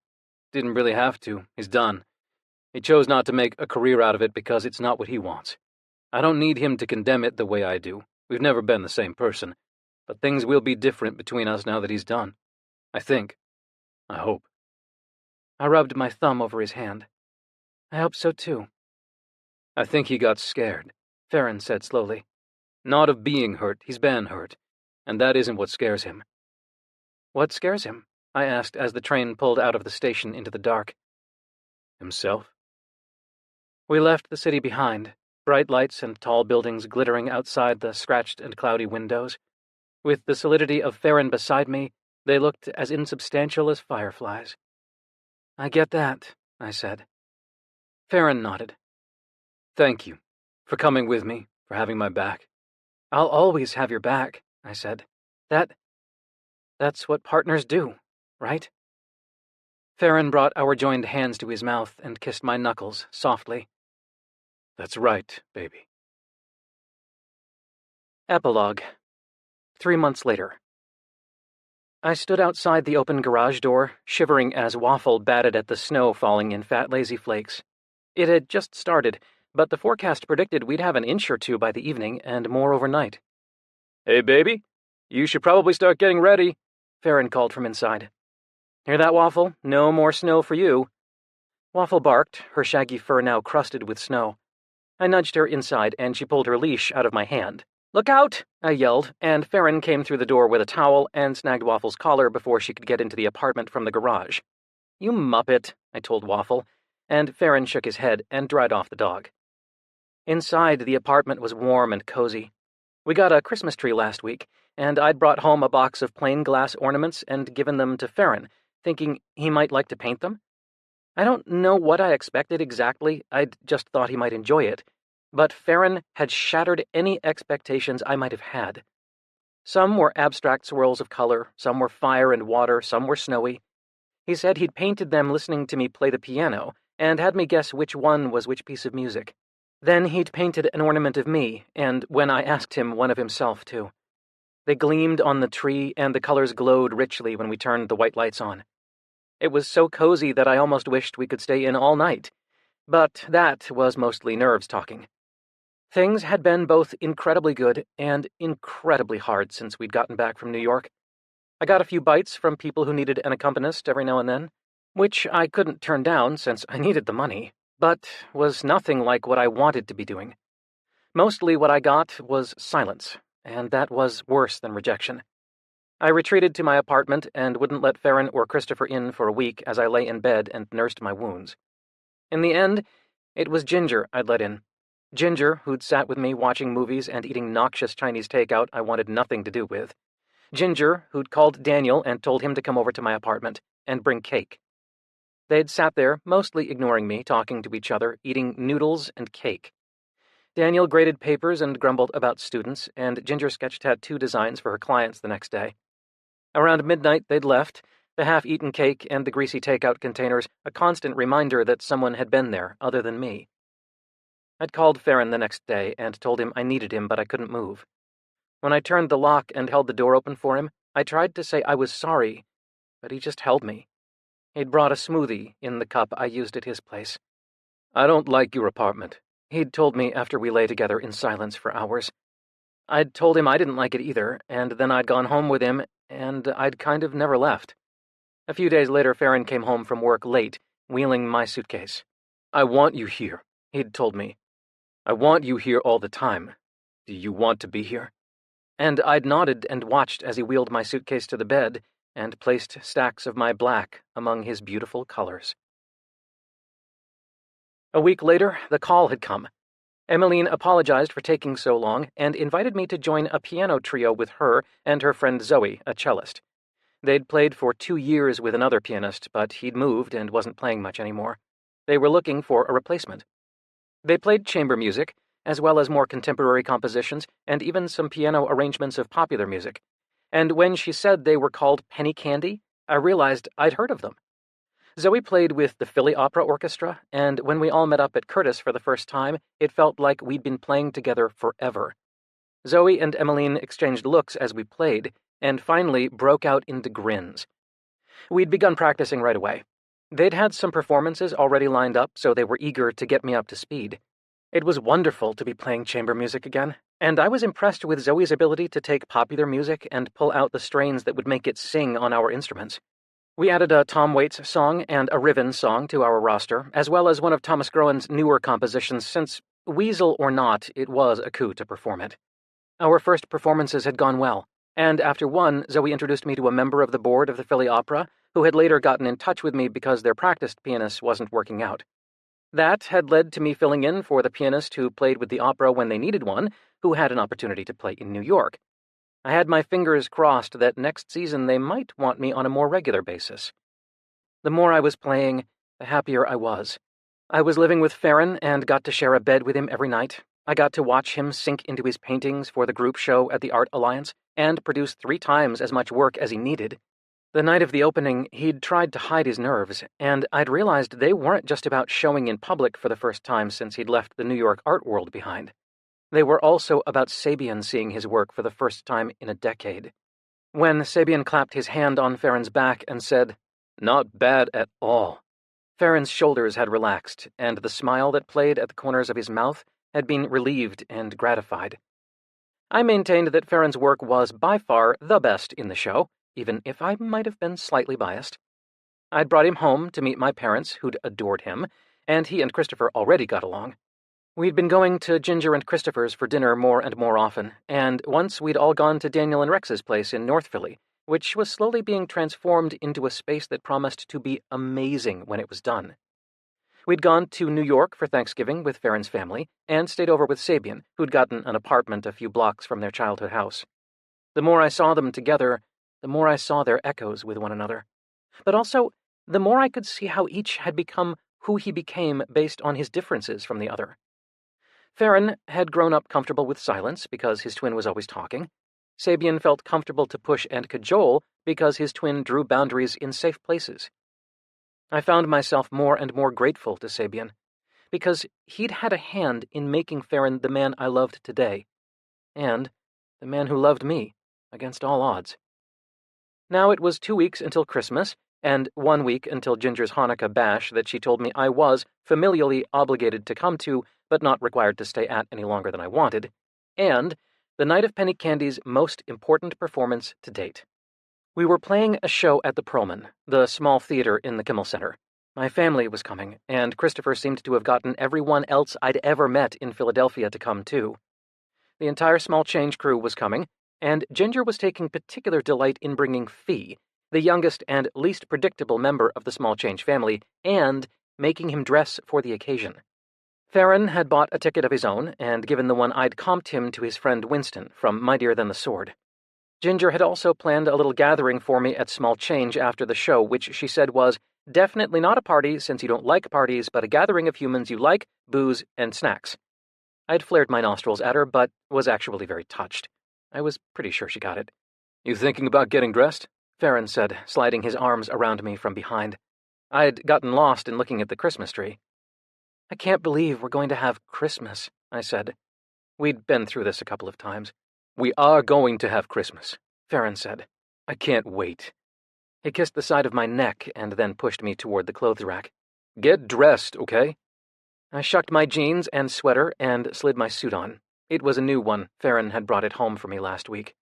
Didn't really have to. He's done. He chose not to make a career out of it because it's not what he wants. I don't need him to condemn it the way I do. We've never been the same person. But things will be different between us now that he's done. I think. I hope. I rubbed my thumb over his hand. I hope so, too. I think he got scared, Farron said slowly. Not of being hurt, he's been hurt. And that isn't what scares him. What scares him? I asked as the train pulled out of the station into the dark. Himself. We left the city behind, bright lights and tall buildings glittering outside the scratched and cloudy windows. With the solidity of Farron beside me, they looked as insubstantial as fireflies. I get that, I said. Farron nodded. Thank you for coming with me, for having my back. I'll always have your back, I said. That's what partners do, right? Farron brought our joined hands to his mouth and kissed my knuckles softly. That's right, baby. Epilogue. 3 months later. I stood outside the open garage door, shivering as Waffle batted at the snow falling in fat, lazy flakes. It had just started, but the forecast predicted we'd have an inch or two by the evening and more overnight. Hey, baby, you should probably start getting ready, Farron called from inside. Hear that, Waffle? No more snow for you. Waffle barked, her shaggy fur now crusted with snow. I nudged her inside, and she pulled her leash out of my hand. Look out! I yelled, and Farron came through the door with a towel and snagged Waffle's collar before she could get into the apartment from the garage. You muppet, I told Waffle, and Farron shook his head and dried off the dog. Inside, the apartment was warm and cozy. We got a Christmas tree last week, and I'd brought home a box of plain glass ornaments and given them to Farron, thinking he might like to paint them. I don't know what I expected exactly, I'd just thought he might enjoy it. But Farron had shattered any expectations I might have had. Some were abstract swirls of color, some were fire and water, some were snowy. He said he'd painted them listening to me play the piano, and had me guess which one was which piece of music. Then he'd painted an ornament of me, and when I asked him, one of himself, too. They gleamed on the tree, and the colors glowed richly when we turned the white lights on. It was so cozy that I almost wished we could stay in all night. But that was mostly nerves talking. Things had been both incredibly good and incredibly hard since we'd gotten back from New York. I got a few bites from people who needed an accompanist every now and then, which I couldn't turn down since I needed the money, but was nothing like what I wanted to be doing. Mostly what I got was silence, and that was worse than rejection. I retreated to my apartment and wouldn't let Farron or Christopher in for a week as I lay in bed and nursed my wounds. In the end, it was Ginger I'd let in. Ginger, who'd sat with me watching movies and eating noxious Chinese takeout I wanted nothing to do with. Ginger, who'd called Daniel and told him to come over to my apartment. and bring cake. They'd sat there, mostly ignoring me, talking to each other, eating noodles and cake. Daniel graded papers and grumbled about students, and Ginger sketched tattoo designs for her clients the next day. Around midnight, they'd left, the half-eaten cake and the greasy takeout containers a constant reminder that someone had been there other than me. I'd called Farron the next day and told him I needed him, but I couldn't move. When I turned the lock and held the door open for him, I tried to say I was sorry, but he just held me. He'd brought a smoothie in the cup I used at his place. I don't like your apartment, he'd told me after we lay together in silence for hours. I'd told him I didn't like it either, and then I'd gone home with him, and I'd kind of never left. A few days later, Farron came home from work late, wheeling my suitcase. I want you here, he'd told me. I want you here all the time. Do you want to be here? And I'd nodded and watched as he wheeled my suitcase to the bed and placed stacks of my black among his beautiful colors. A week later, the call had come. Emmeline apologized for taking so long and invited me to join a piano trio with her and her friend Zoe, a cellist. They'd played for 2 years with another pianist, but he'd moved and wasn't playing much anymore. They were looking for a replacement. They played chamber music, as well as more contemporary compositions, and even some piano arrangements of popular music. And when she said they were called Penny Candy, I realized I'd heard of them. Zoe played with the Philly Opera Orchestra, and when we all met up at Curtis for the first time, it felt like we'd been playing together forever. Zoe and Emmeline exchanged looks as we played, and finally broke out into grins. We'd begun practicing right away. They'd had some performances already lined up, so they were eager to get me up to speed. It was wonderful to be playing chamber music again, and I was impressed with Zoe's ability to take popular music and pull out the strains that would make it sing on our instruments. We added a Tom Waits song and a Riven song to our roster, as well as one of Thomas Groen's newer compositions, since, weasel or not, it was a coup to perform it. Our first performances had gone well, and after one, Zoe introduced me to a member of the board of the Philly Opera, who had later gotten in touch with me because their practiced pianist wasn't working out. That had led to me filling in for the pianist who played with the opera when they needed one, who had an opportunity to play in New York. I had my fingers crossed that next season they might want me on a more regular basis. The more I was playing, the happier I was. I was living with Farron and got to share a bed with him every night. I got to watch him sink into his paintings for the group show at the Art Alliance and produce 3 times as much work as he needed. The night of the opening, he'd tried to hide his nerves, and I'd realized they weren't just about showing in public for the first time since he'd left the New York art world behind. They were also about Sabian seeing his work for the first time in a decade. When Sabian clapped his hand on Farron's back and said, "Not bad at all," Farron's shoulders had relaxed, and the smile that played at the corners of his mouth had been relieved and gratified. I maintained that Farron's work was by far the best in the show, even if I might have been slightly biased. I'd brought him home to meet my parents, who'd adored him, and he and Christopher already got along. We'd been going to Ginger and Christopher's for dinner more and more often, and once we'd all gone to Daniel and Rex's place in North Philly, which was slowly being transformed into a space that promised to be amazing when it was done. We'd gone to New York for Thanksgiving with Farron's family, and stayed over with Sabian, who'd gotten an apartment a few blocks from their childhood house. The more I saw them together, the more I saw their echoes with one another. But also, the more I could see how each had become who he became based on his differences from the other. Farron had grown up comfortable with silence because his twin was always talking. Sabian felt comfortable to push and cajole because his twin drew boundaries in safe places. I found myself more and more grateful to Sabian, because he'd had a hand in making Farron the man I loved today, and the man who loved me against all odds. Now it was 2 weeks until Christmas, and 1 week until Ginger's Hanukkah bash that she told me I was familially obligated to come to, but not required to stay at any longer than I wanted, and the night of Penny Candy's most important performance to date. We were playing a show at the Perlman, the small theater in the Kimmel Center. My family was coming, and Christopher seemed to have gotten everyone else I'd ever met in Philadelphia to come too. The entire small change crew was coming, and Ginger was taking particular delight in bringing Fee, the youngest and least predictable member of the small change family, and making him dress for the occasion. Farron had bought a ticket of his own and given the one I'd comped him to his friend Winston from Mightier Than the Sword. Ginger had also planned a little gathering for me at Small Change after the show, which she said was definitely not a party since you don't like parties, but a gathering of humans you like, booze, and snacks. I'd flared my nostrils at her, but was actually very touched. I was pretty sure she got it. You thinking about getting dressed? Farron said, sliding his arms around me from behind. I'd gotten lost in looking at the Christmas tree. I can't believe we're going to have Christmas, I said. We'd been through this a couple of times. We are going to have Christmas, Farron said. I can't wait. He kissed the side of my neck and then pushed me toward the clothes rack. Get dressed, okay? I shucked my jeans and sweater and slid my suit on. It was a new one. Farron had brought it home for me last week.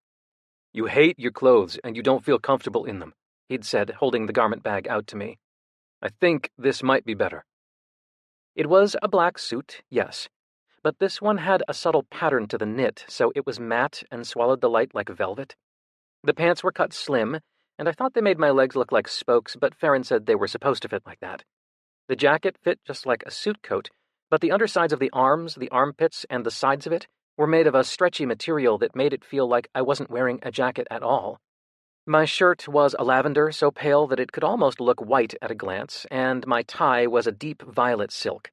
You hate your clothes and you don't feel comfortable in them, he'd said, holding the garment bag out to me. I think this might be better. It was a black suit, yes, but this one had a subtle pattern to the knit, so it was matte and swallowed the light like velvet. The pants were cut slim, and I thought they made my legs look like spokes, but Farron said they were supposed to fit like that. The jacket fit just like a suit coat, but the undersides of the arms, the armpits, and the sides of it were made of a stretchy material that made it feel like I wasn't wearing a jacket at all. My shirt was a lavender so pale that it could almost look white at a glance, and my tie was a deep violet silk.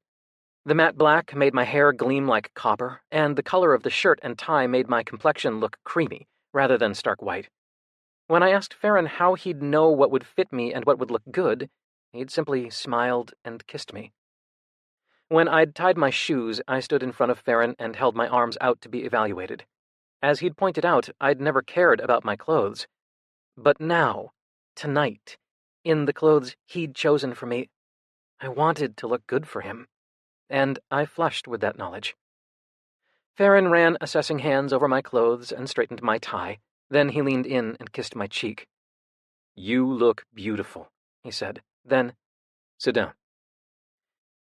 The matte black made my hair gleam like copper, and the color of the shirt and tie made my complexion look creamy, rather than stark white. When I asked Farron how he'd know what would fit me and what would look good, he'd simply smiled and kissed me. When I'd tied my shoes, I stood in front of Farron and held my arms out to be evaluated. As he'd pointed out, I'd never cared about my clothes. But now, tonight, in the clothes he'd chosen for me, I wanted to look good for him, and I flushed with that knowledge. Farron ran assessing hands over my clothes and straightened my tie. Then he leaned in and kissed my cheek. You look beautiful, he said. Then, sit down.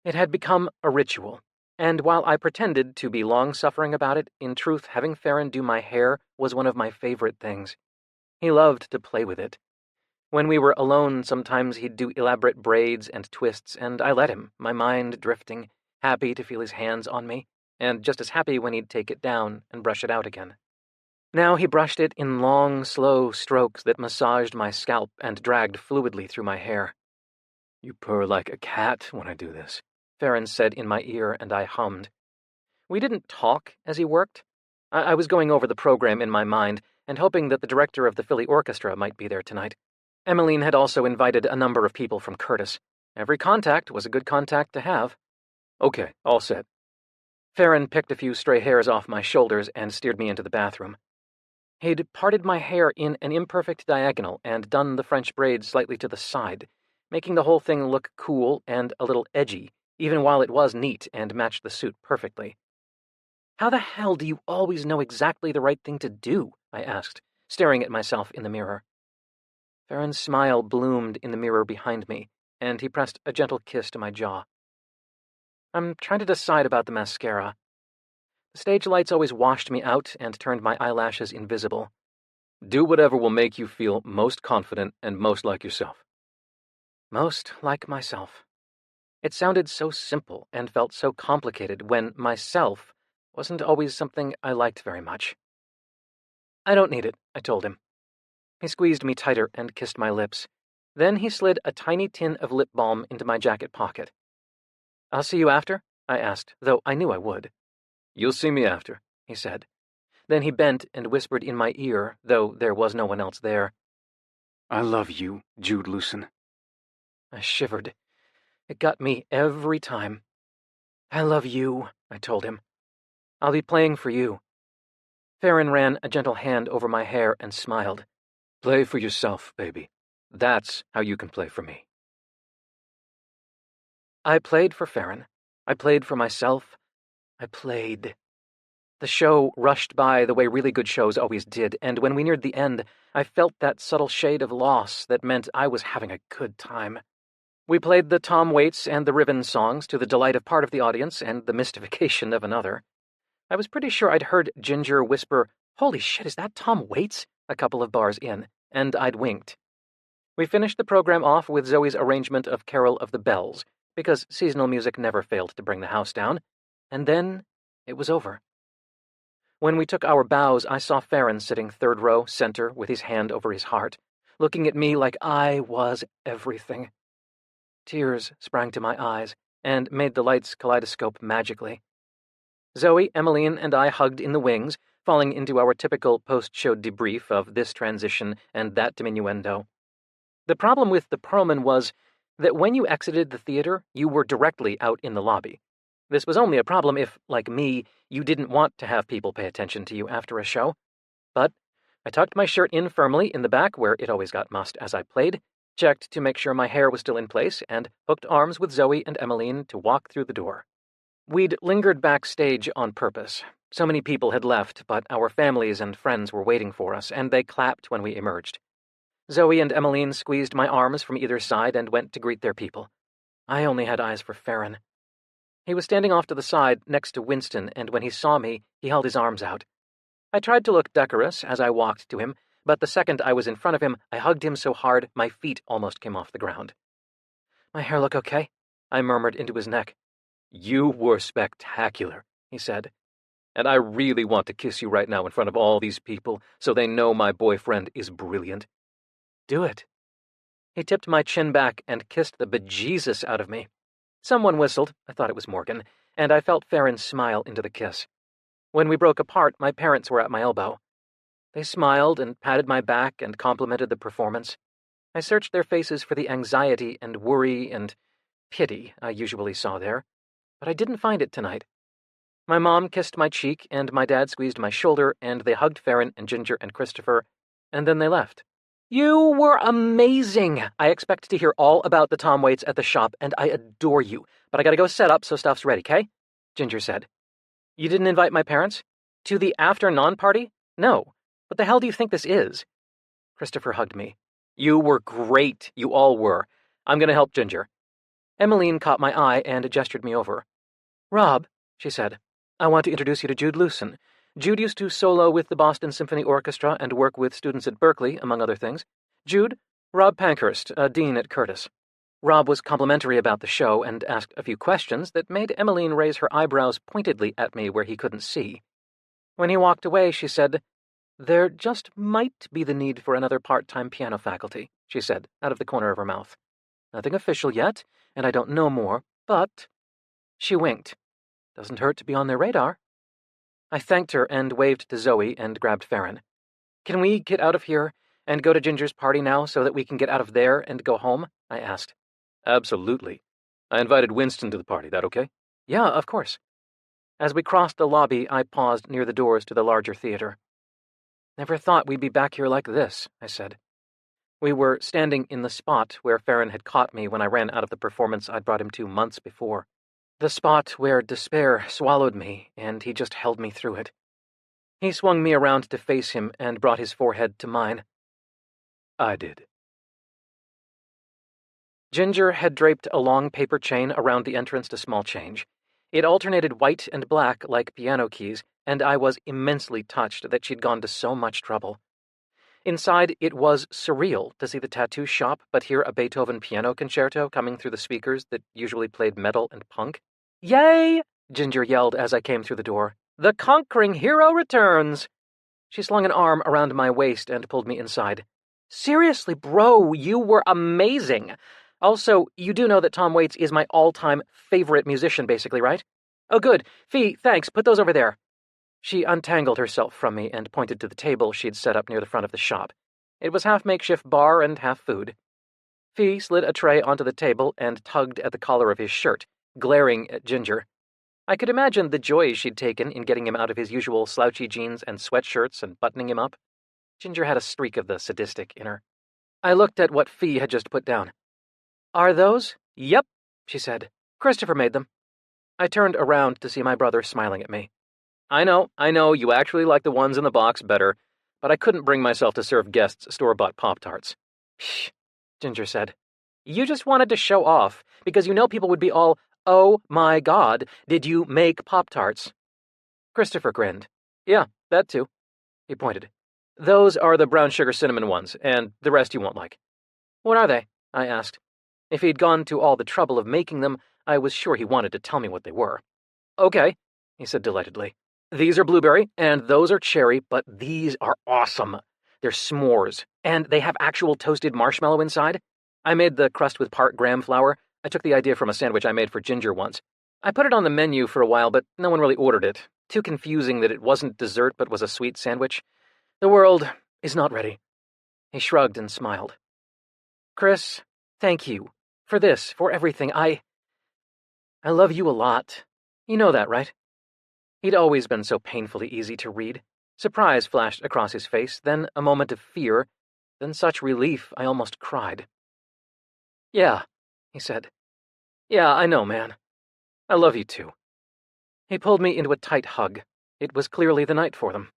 It had become a ritual, and while I pretended to be long-suffering about it, in truth, having Farron do my hair was one of my favorite things. He loved to play with it. When we were alone, sometimes he'd do elaborate braids and twists, and I let him, my mind drifting, happy to feel his hands on me, and just as happy when he'd take it down and brush it out again. Now he brushed it in long, slow strokes that massaged my scalp and dragged fluidly through my hair. You purr like a cat when I do this, Farron said in my ear, and I hummed. We didn't talk as he worked. I was going over the program in my mind and hoping that the director of the Philly Orchestra might be there tonight. Emmeline had also invited a number of people from Curtis. Every contact was a good contact to have. Okay, all set. Farron picked a few stray hairs off my shoulders and steered me into the bathroom. He'd parted my hair in an imperfect diagonal and done the French braid slightly to the side, making the whole thing look cool and a little edgy, even while it was neat and matched the suit perfectly. How the hell do you always know exactly the right thing to do? I asked, staring at myself in the mirror. Farron's smile bloomed in the mirror behind me, and he pressed a gentle kiss to my jaw. I'm trying to decide about the mascara. The stage lights always washed me out and turned my eyelashes invisible. Do whatever will make you feel most confident and most like yourself. Most like myself. It sounded so simple and felt so complicated when myself wasn't always something I liked very much. I don't need it, I told him. He squeezed me tighter and kissed my lips. Then he slid a tiny tin of lip balm into my jacket pocket. I'll see you after? I asked, though I knew I would. You'll see me after, he said. Then he bent and whispered in my ear, though there was no one else there. I love you, Jude Lucen. I shivered. It got me every time. I love you, I told him. I'll be playing for you. Farron ran a gentle hand over my hair and smiled. Play for yourself, baby. That's how you can play for me. I played for Farron. I played for myself. I played. The show rushed by the way really good shows always did, and when we neared the end, I felt that subtle shade of loss that meant I was having a good time. We played the Tom Waits and the Ribbon songs to the delight of part of the audience and the mystification of another. I was pretty sure I'd heard Ginger whisper, "Holy shit, is that Tom Waits?" a couple of bars in, and I'd winked. We finished the program off with Zoe's arrangement of Carol of the Bells, because seasonal music never failed to bring the house down, and then it was over. When we took our bows, I saw Farron sitting third row, center, with his hand over his heart, looking at me like I was everything. Tears sprang to my eyes and made the lights kaleidoscope magically. Zoe, Emmeline, and I hugged in the wings, falling into our typical post-show debrief of this transition and that diminuendo. The problem with the Perlman was that when you exited the theater, you were directly out in the lobby. This was only a problem if, like me, you didn't want to have people pay attention to you after a show. But I tucked my shirt in firmly in the back where it always got mussed as I played, checked to make sure my hair was still in place, and hooked arms with Zoe and Emmeline to walk through the door. We'd lingered backstage on purpose. So many people had left, but our families and friends were waiting for us, and they clapped when we emerged. Zoe and Emmeline squeezed my arms from either side and went to greet their people. I only had eyes for Farron. He was standing off to the side next to Winston, and when he saw me, he held his arms out. I tried to look decorous as I walked to him, but the second I was in front of him, I hugged him so hard my feet almost came off the ground. "My hair look okay?" I murmured into his neck. "You were spectacular," he said. "And I really want to kiss you right now in front of all these people so they know my boyfriend is brilliant." "Do it." He tipped my chin back and kissed the bejesus out of me. Someone whistled, I thought it was Morgan, and I felt Farron smile into the kiss. When we broke apart, my parents were at my elbow. They smiled and patted my back and complimented the performance. I searched their faces for the anxiety and worry and pity I usually saw there, but I didn't find it tonight. My mom kissed my cheek, and my dad squeezed my shoulder, and they hugged Farron and Ginger and Christopher, and then they left. "You were amazing! I expected to hear all about the Tom Waits at the shop, and I adore you, but I gotta go set up so stuff's ready, 'kay?" Ginger said. "You didn't invite my parents? To the after-non-party? No. What the hell do you think this is?" Christopher hugged me. "You were great, you all were. I'm gonna help Ginger." Emmeline caught my eye and gestured me over. "Rob," she said, "I want to introduce you to Jude Lewson. Jude used to solo with the Boston Symphony Orchestra and work with students at Berkeley, among other things. Jude, Rob Pankhurst, a dean at Curtis." Rob was complimentary about the show and asked a few questions that made Emmeline raise her eyebrows pointedly at me where he couldn't see. When he walked away, she said, "There just might be the need for another part-time piano faculty," she said, out of the corner of her mouth. "Nothing official yet, and I don't know more, but—" She winked. "Doesn't hurt to be on their radar." I thanked her and waved to Zoe and grabbed Farron. "Can we get out of here and go to Ginger's party now so that we can get out of there and go home?" I asked. "Absolutely. I invited Winston to the party, that okay?" "Yeah, of course." As we crossed the lobby, I paused near the doors to the larger theater. "Never thought we'd be back here like this," I said. We were standing in the spot where Farron had caught me when I ran out of the performance I'd brought him to months before. The spot where despair swallowed me, and he just held me through it. He swung me around to face him and brought his forehead to mine. "I did." Ginger had draped a long paper chain around the entrance to Small Change. It alternated white and black like piano keys, and I was immensely touched that she'd gone to so much trouble. Inside, it was surreal to see the tattoo shop but hear a Beethoven piano concerto coming through the speakers that usually played metal and punk. "Yay!" Ginger yelled as I came through the door. "The conquering hero returns!" She slung an arm around my waist and pulled me inside. "Seriously, bro, you were amazing! Also, you do know that Tom Waits is my all-time favorite musician, basically, right? Oh, good. Fee, thanks. Put those over there." She untangled herself from me and pointed to the table she'd set up near the front of the shop. It was half makeshift bar and half food. Fee slid a tray onto the table and tugged at the collar of his shirt, glaring at Ginger. I could imagine the joy she'd taken in getting him out of his usual slouchy jeans and sweatshirts and buttoning him up. Ginger had a streak of the sadistic in her. I looked at what Fee had just put down. "Are those?" "Yep," she said. "Christopher made them." I turned around to see my brother smiling at me. I know, you actually like the ones in the box better, but I couldn't bring myself to serve guests store-bought Pop-Tarts." "Psh," Ginger said. "You just wanted to show off, because you know people would be all, 'Oh my God, did you make Pop-Tarts?'" Christopher grinned. "Yeah, that too." He pointed. "Those are the brown sugar cinnamon ones, and the rest you won't like." "What are they?" I asked. If he'd gone to all the trouble of making them, I was sure he wanted to tell me what they were. "Okay," he said delightedly. These are blueberry, and those are cherry, but these are awesome. They're s'mores, and they have actual toasted marshmallow inside. I made the crust with part graham flour. I took the idea from a sandwich I made for Ginger once. I put it on the menu for a while, but no one really ordered it. Too confusing that it wasn't dessert but was a sweet sandwich. The world is not ready. He shrugged and smiled. Chris, thank you. For this, for everything. I love you a lot. You know that, right? He'd always been so painfully easy to read. Surprise flashed across his face, then a moment of fear, then such relief I almost cried. Yeah, he said. Yeah, I know, man. I love you too. He pulled me into a tight hug. It was clearly the night for them.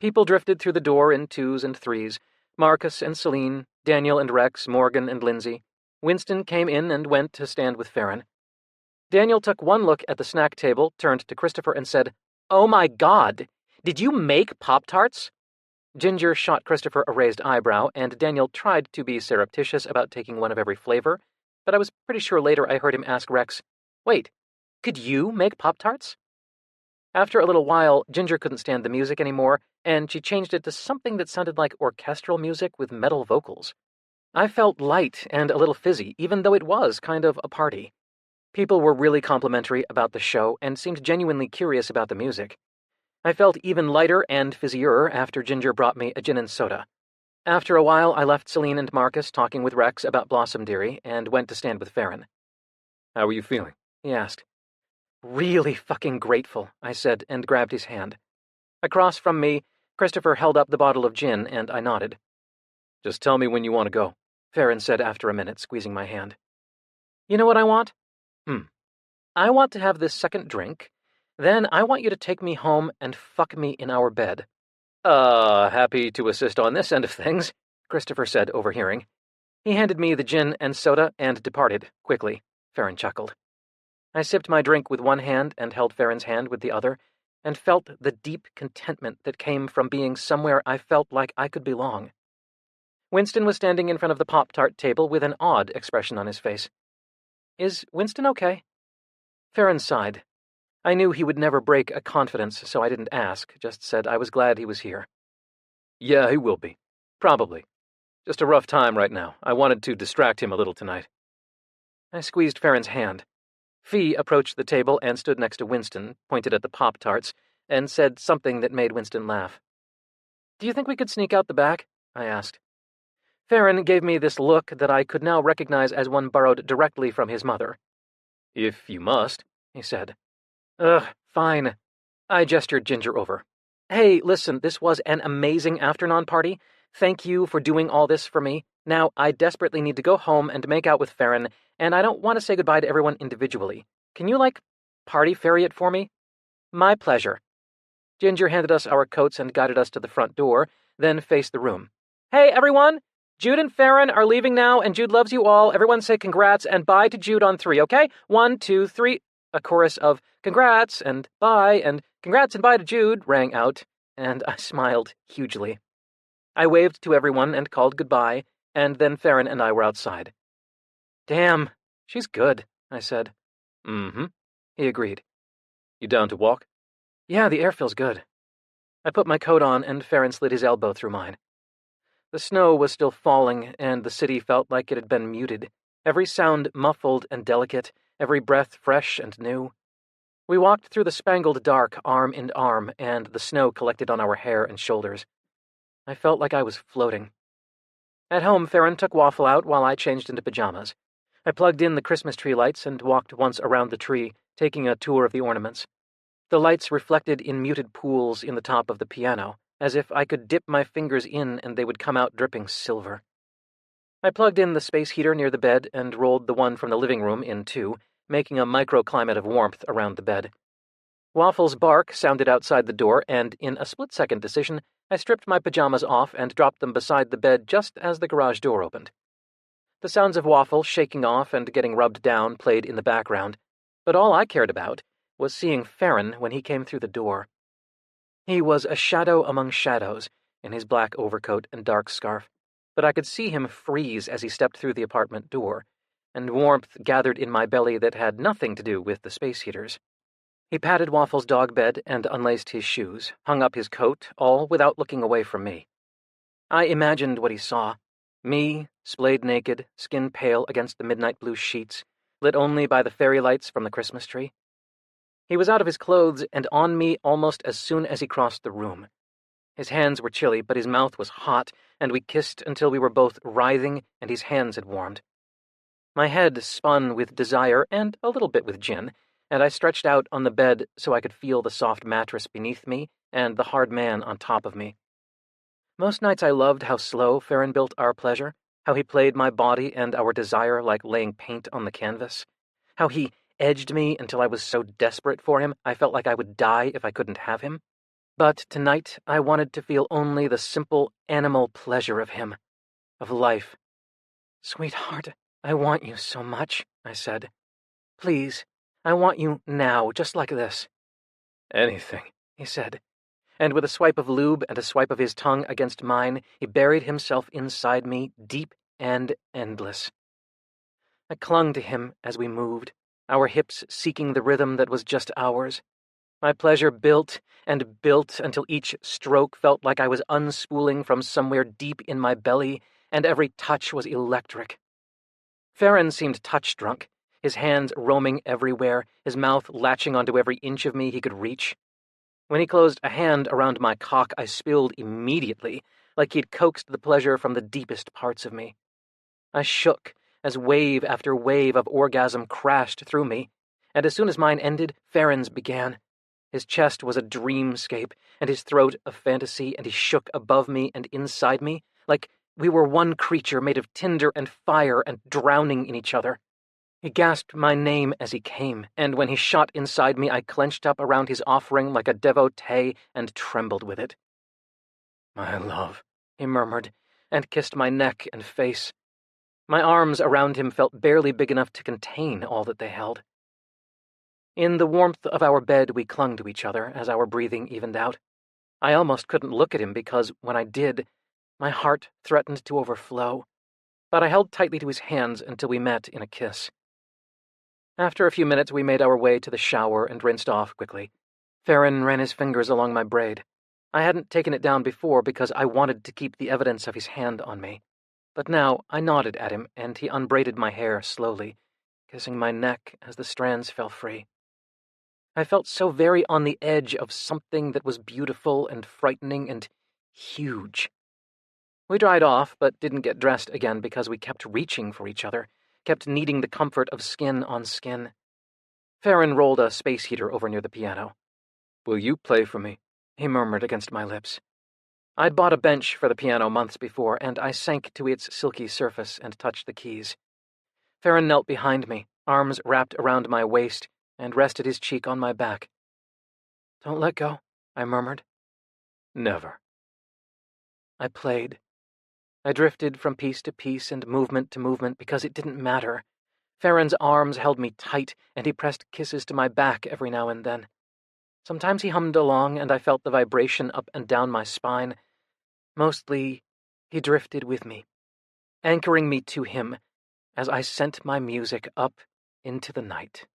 People drifted through the door in twos and threes. Marcus and Celine, Daniel and Rex, Morgan and Lindsay. Winston came in and went to stand with Farron. Daniel took one look at the snack table, turned to Christopher and said, "Oh my God! Did you make Pop-Tarts?" Ginger shot Christopher a raised eyebrow, and Daniel tried to be surreptitious about taking one of every flavor, but I was pretty sure later I heard him ask Rex, "Wait, could you make Pop-Tarts?" After a little while, Ginger couldn't stand the music anymore, and she changed it to something that sounded like orchestral music with metal vocals. I felt light and a little fizzy, even though it was kind of a party. People were really complimentary about the show and seemed genuinely curious about the music. I felt even lighter and fizzier after Ginger brought me a gin and soda. After a while, I left Celine and Marcus talking with Rex about Blossom Dearie and went to stand with Farron. How are you feeling? He asked. Really fucking grateful, I said, and grabbed his hand. Across from me, Christopher held up the bottle of gin, and I nodded. Just tell me when you want to go, Farron said after a minute, squeezing my hand. You know what I want? I want to have this second drink. Then I want you to take me home and fuck me in our bed. Happy to assist on this end of things, Christopher said, overhearing. He handed me the gin and soda and departed, quickly. Farron chuckled. I sipped my drink with one hand and held Farron's hand with the other, and felt the deep contentment that came from being somewhere I felt like I could belong. Winston was standing in front of the Pop-Tart table with an odd expression on his face. Is Winston okay? Farron sighed. I knew he would never break a confidence, so I didn't ask, just said I was glad he was here. Yeah, he will be. Probably. Just a rough time right now. I wanted to distract him a little tonight. I squeezed Farron's hand. Fee approached the table and stood next to Winston, pointed at the Pop-Tarts, and said something that made Winston laugh. Do you think we could sneak out the back? I asked. Farron gave me this look that I could now recognize as one borrowed directly from his mother. If you must, he said. Ugh, fine. I gestured Ginger over. Hey, listen, this was an amazing afternoon party. Thank you for doing all this for me. Now, I desperately need to go home and make out with Farron, and I don't want to say goodbye to everyone individually. Can you, party ferry it for me? My pleasure. Ginger handed us our coats and guided us to the front door, then faced the room. Hey, everyone! Jude and Farron are leaving now, and Jude loves you all. Everyone say congrats and bye to Jude on 3, okay? 1, 2, 3. A chorus of congrats and bye and congrats and bye to Jude rang out, and I smiled hugely. I waved to everyone and called goodbye, and then Farron and I were outside. Damn, she's good, I said. Mm-hmm, he agreed. You down to walk? Yeah, the air feels good. I put my coat on, and Farron slid his elbow through mine. The snow was still falling, and the city felt like it had been muted, every sound muffled and delicate, every breath fresh and new. We walked through the spangled dark, arm in arm, and the snow collected on our hair and shoulders. I felt like I was floating. At home, Farron took Waffle out while I changed into pajamas. I plugged in the Christmas tree lights and walked once around the tree, taking a tour of the ornaments. The lights reflected in muted pools in the top of the piano, as if I could dip my fingers in and they would come out dripping silver. I plugged in the space heater near the bed and rolled the one from the living room in too, making a microclimate of warmth around the bed. Waffle's bark sounded outside the door, and in a split-second decision, I stripped my pajamas off and dropped them beside the bed just as the garage door opened. The sounds of Waffle shaking off and getting rubbed down played in the background, but all I cared about was seeing Farron when he came through the door. He was a shadow among shadows, in his black overcoat and dark scarf, but I could see him freeze as he stepped through the apartment door, and warmth gathered in my belly that had nothing to do with the space heaters. He patted Waffle's dog bed and unlaced his shoes, hung up his coat, all without looking away from me. I imagined what he saw. Me, splayed naked, skin pale against the midnight blue sheets, lit only by the fairy lights from the Christmas tree. He was out of his clothes and on me almost as soon as he crossed the room. His hands were chilly, but his mouth was hot, and we kissed until we were both writhing and his hands had warmed. My head spun with desire and a little bit with gin, and I stretched out on the bed so I could feel the soft mattress beneath me and the hard man on top of me. Most nights I loved how slow Farron built our pleasure, how he played my body and our desire like laying paint on the canvas, how he edged me until I was so desperate for him I felt like I would die if I couldn't have him. But tonight I wanted to feel only the simple animal pleasure of him, of life. "Sweetheart, I want you so much," I said. "Please, I want you now, just like this." "Anything," he said, and with a swipe of lube and a swipe of his tongue against mine, he buried himself inside me, deep and endless. I clung to him as we moved, our hips seeking the rhythm that was just ours. My pleasure built and built until each stroke felt like I was unspooling from somewhere deep in my belly, and every touch was electric. Farron seemed touch-drunk, his hands roaming everywhere, his mouth latching onto every inch of me he could reach. When he closed a hand around my cock, I spilled immediately, like he'd coaxed the pleasure from the deepest parts of me. I shook as wave after wave of orgasm crashed through me, and as soon as mine ended, Farron's began. His chest was a dreamscape, and his throat a fantasy, and he shook above me and inside me, like we were one creature made of tinder and fire and drowning in each other. He gasped my name as he came, and when he shot inside me, I clenched up around his offering like a devotee and trembled with it. "My love," he murmured, and kissed my neck and face. My arms around him felt barely big enough to contain all that they held. In the warmth of our bed, we clung to each other as our breathing evened out. I almost couldn't look at him because, when I did, my heart threatened to overflow, but I held tightly to his hands until we met in a kiss. After a few minutes, we made our way to the shower and rinsed off quickly. Farron ran his fingers along my braid. I hadn't taken it down before because I wanted to keep the evidence of his hand on me. But now I nodded at him, and he unbraided my hair slowly, kissing my neck as the strands fell free. I felt so very on the edge of something that was beautiful and frightening and huge. We dried off, but didn't get dressed again because we kept reaching for each other, kept needing the comfort of skin on skin. Farron rolled a space heater over near the piano. "Will you play for me?" he murmured against my lips. I'd bought a bench for the piano months before, and I sank to its silky surface and touched the keys. Farron knelt behind me, arms wrapped around my waist, and rested his cheek on my back. "Don't let go," I murmured. "Never." I played. I drifted from piece to piece and movement to movement because it didn't matter. Farron's arms held me tight, and he pressed kisses to my back every now and then. Sometimes he hummed along, and I felt the vibration up and down my spine. Mostly, he drifted with me, anchoring me to him as I sent my music up into the night.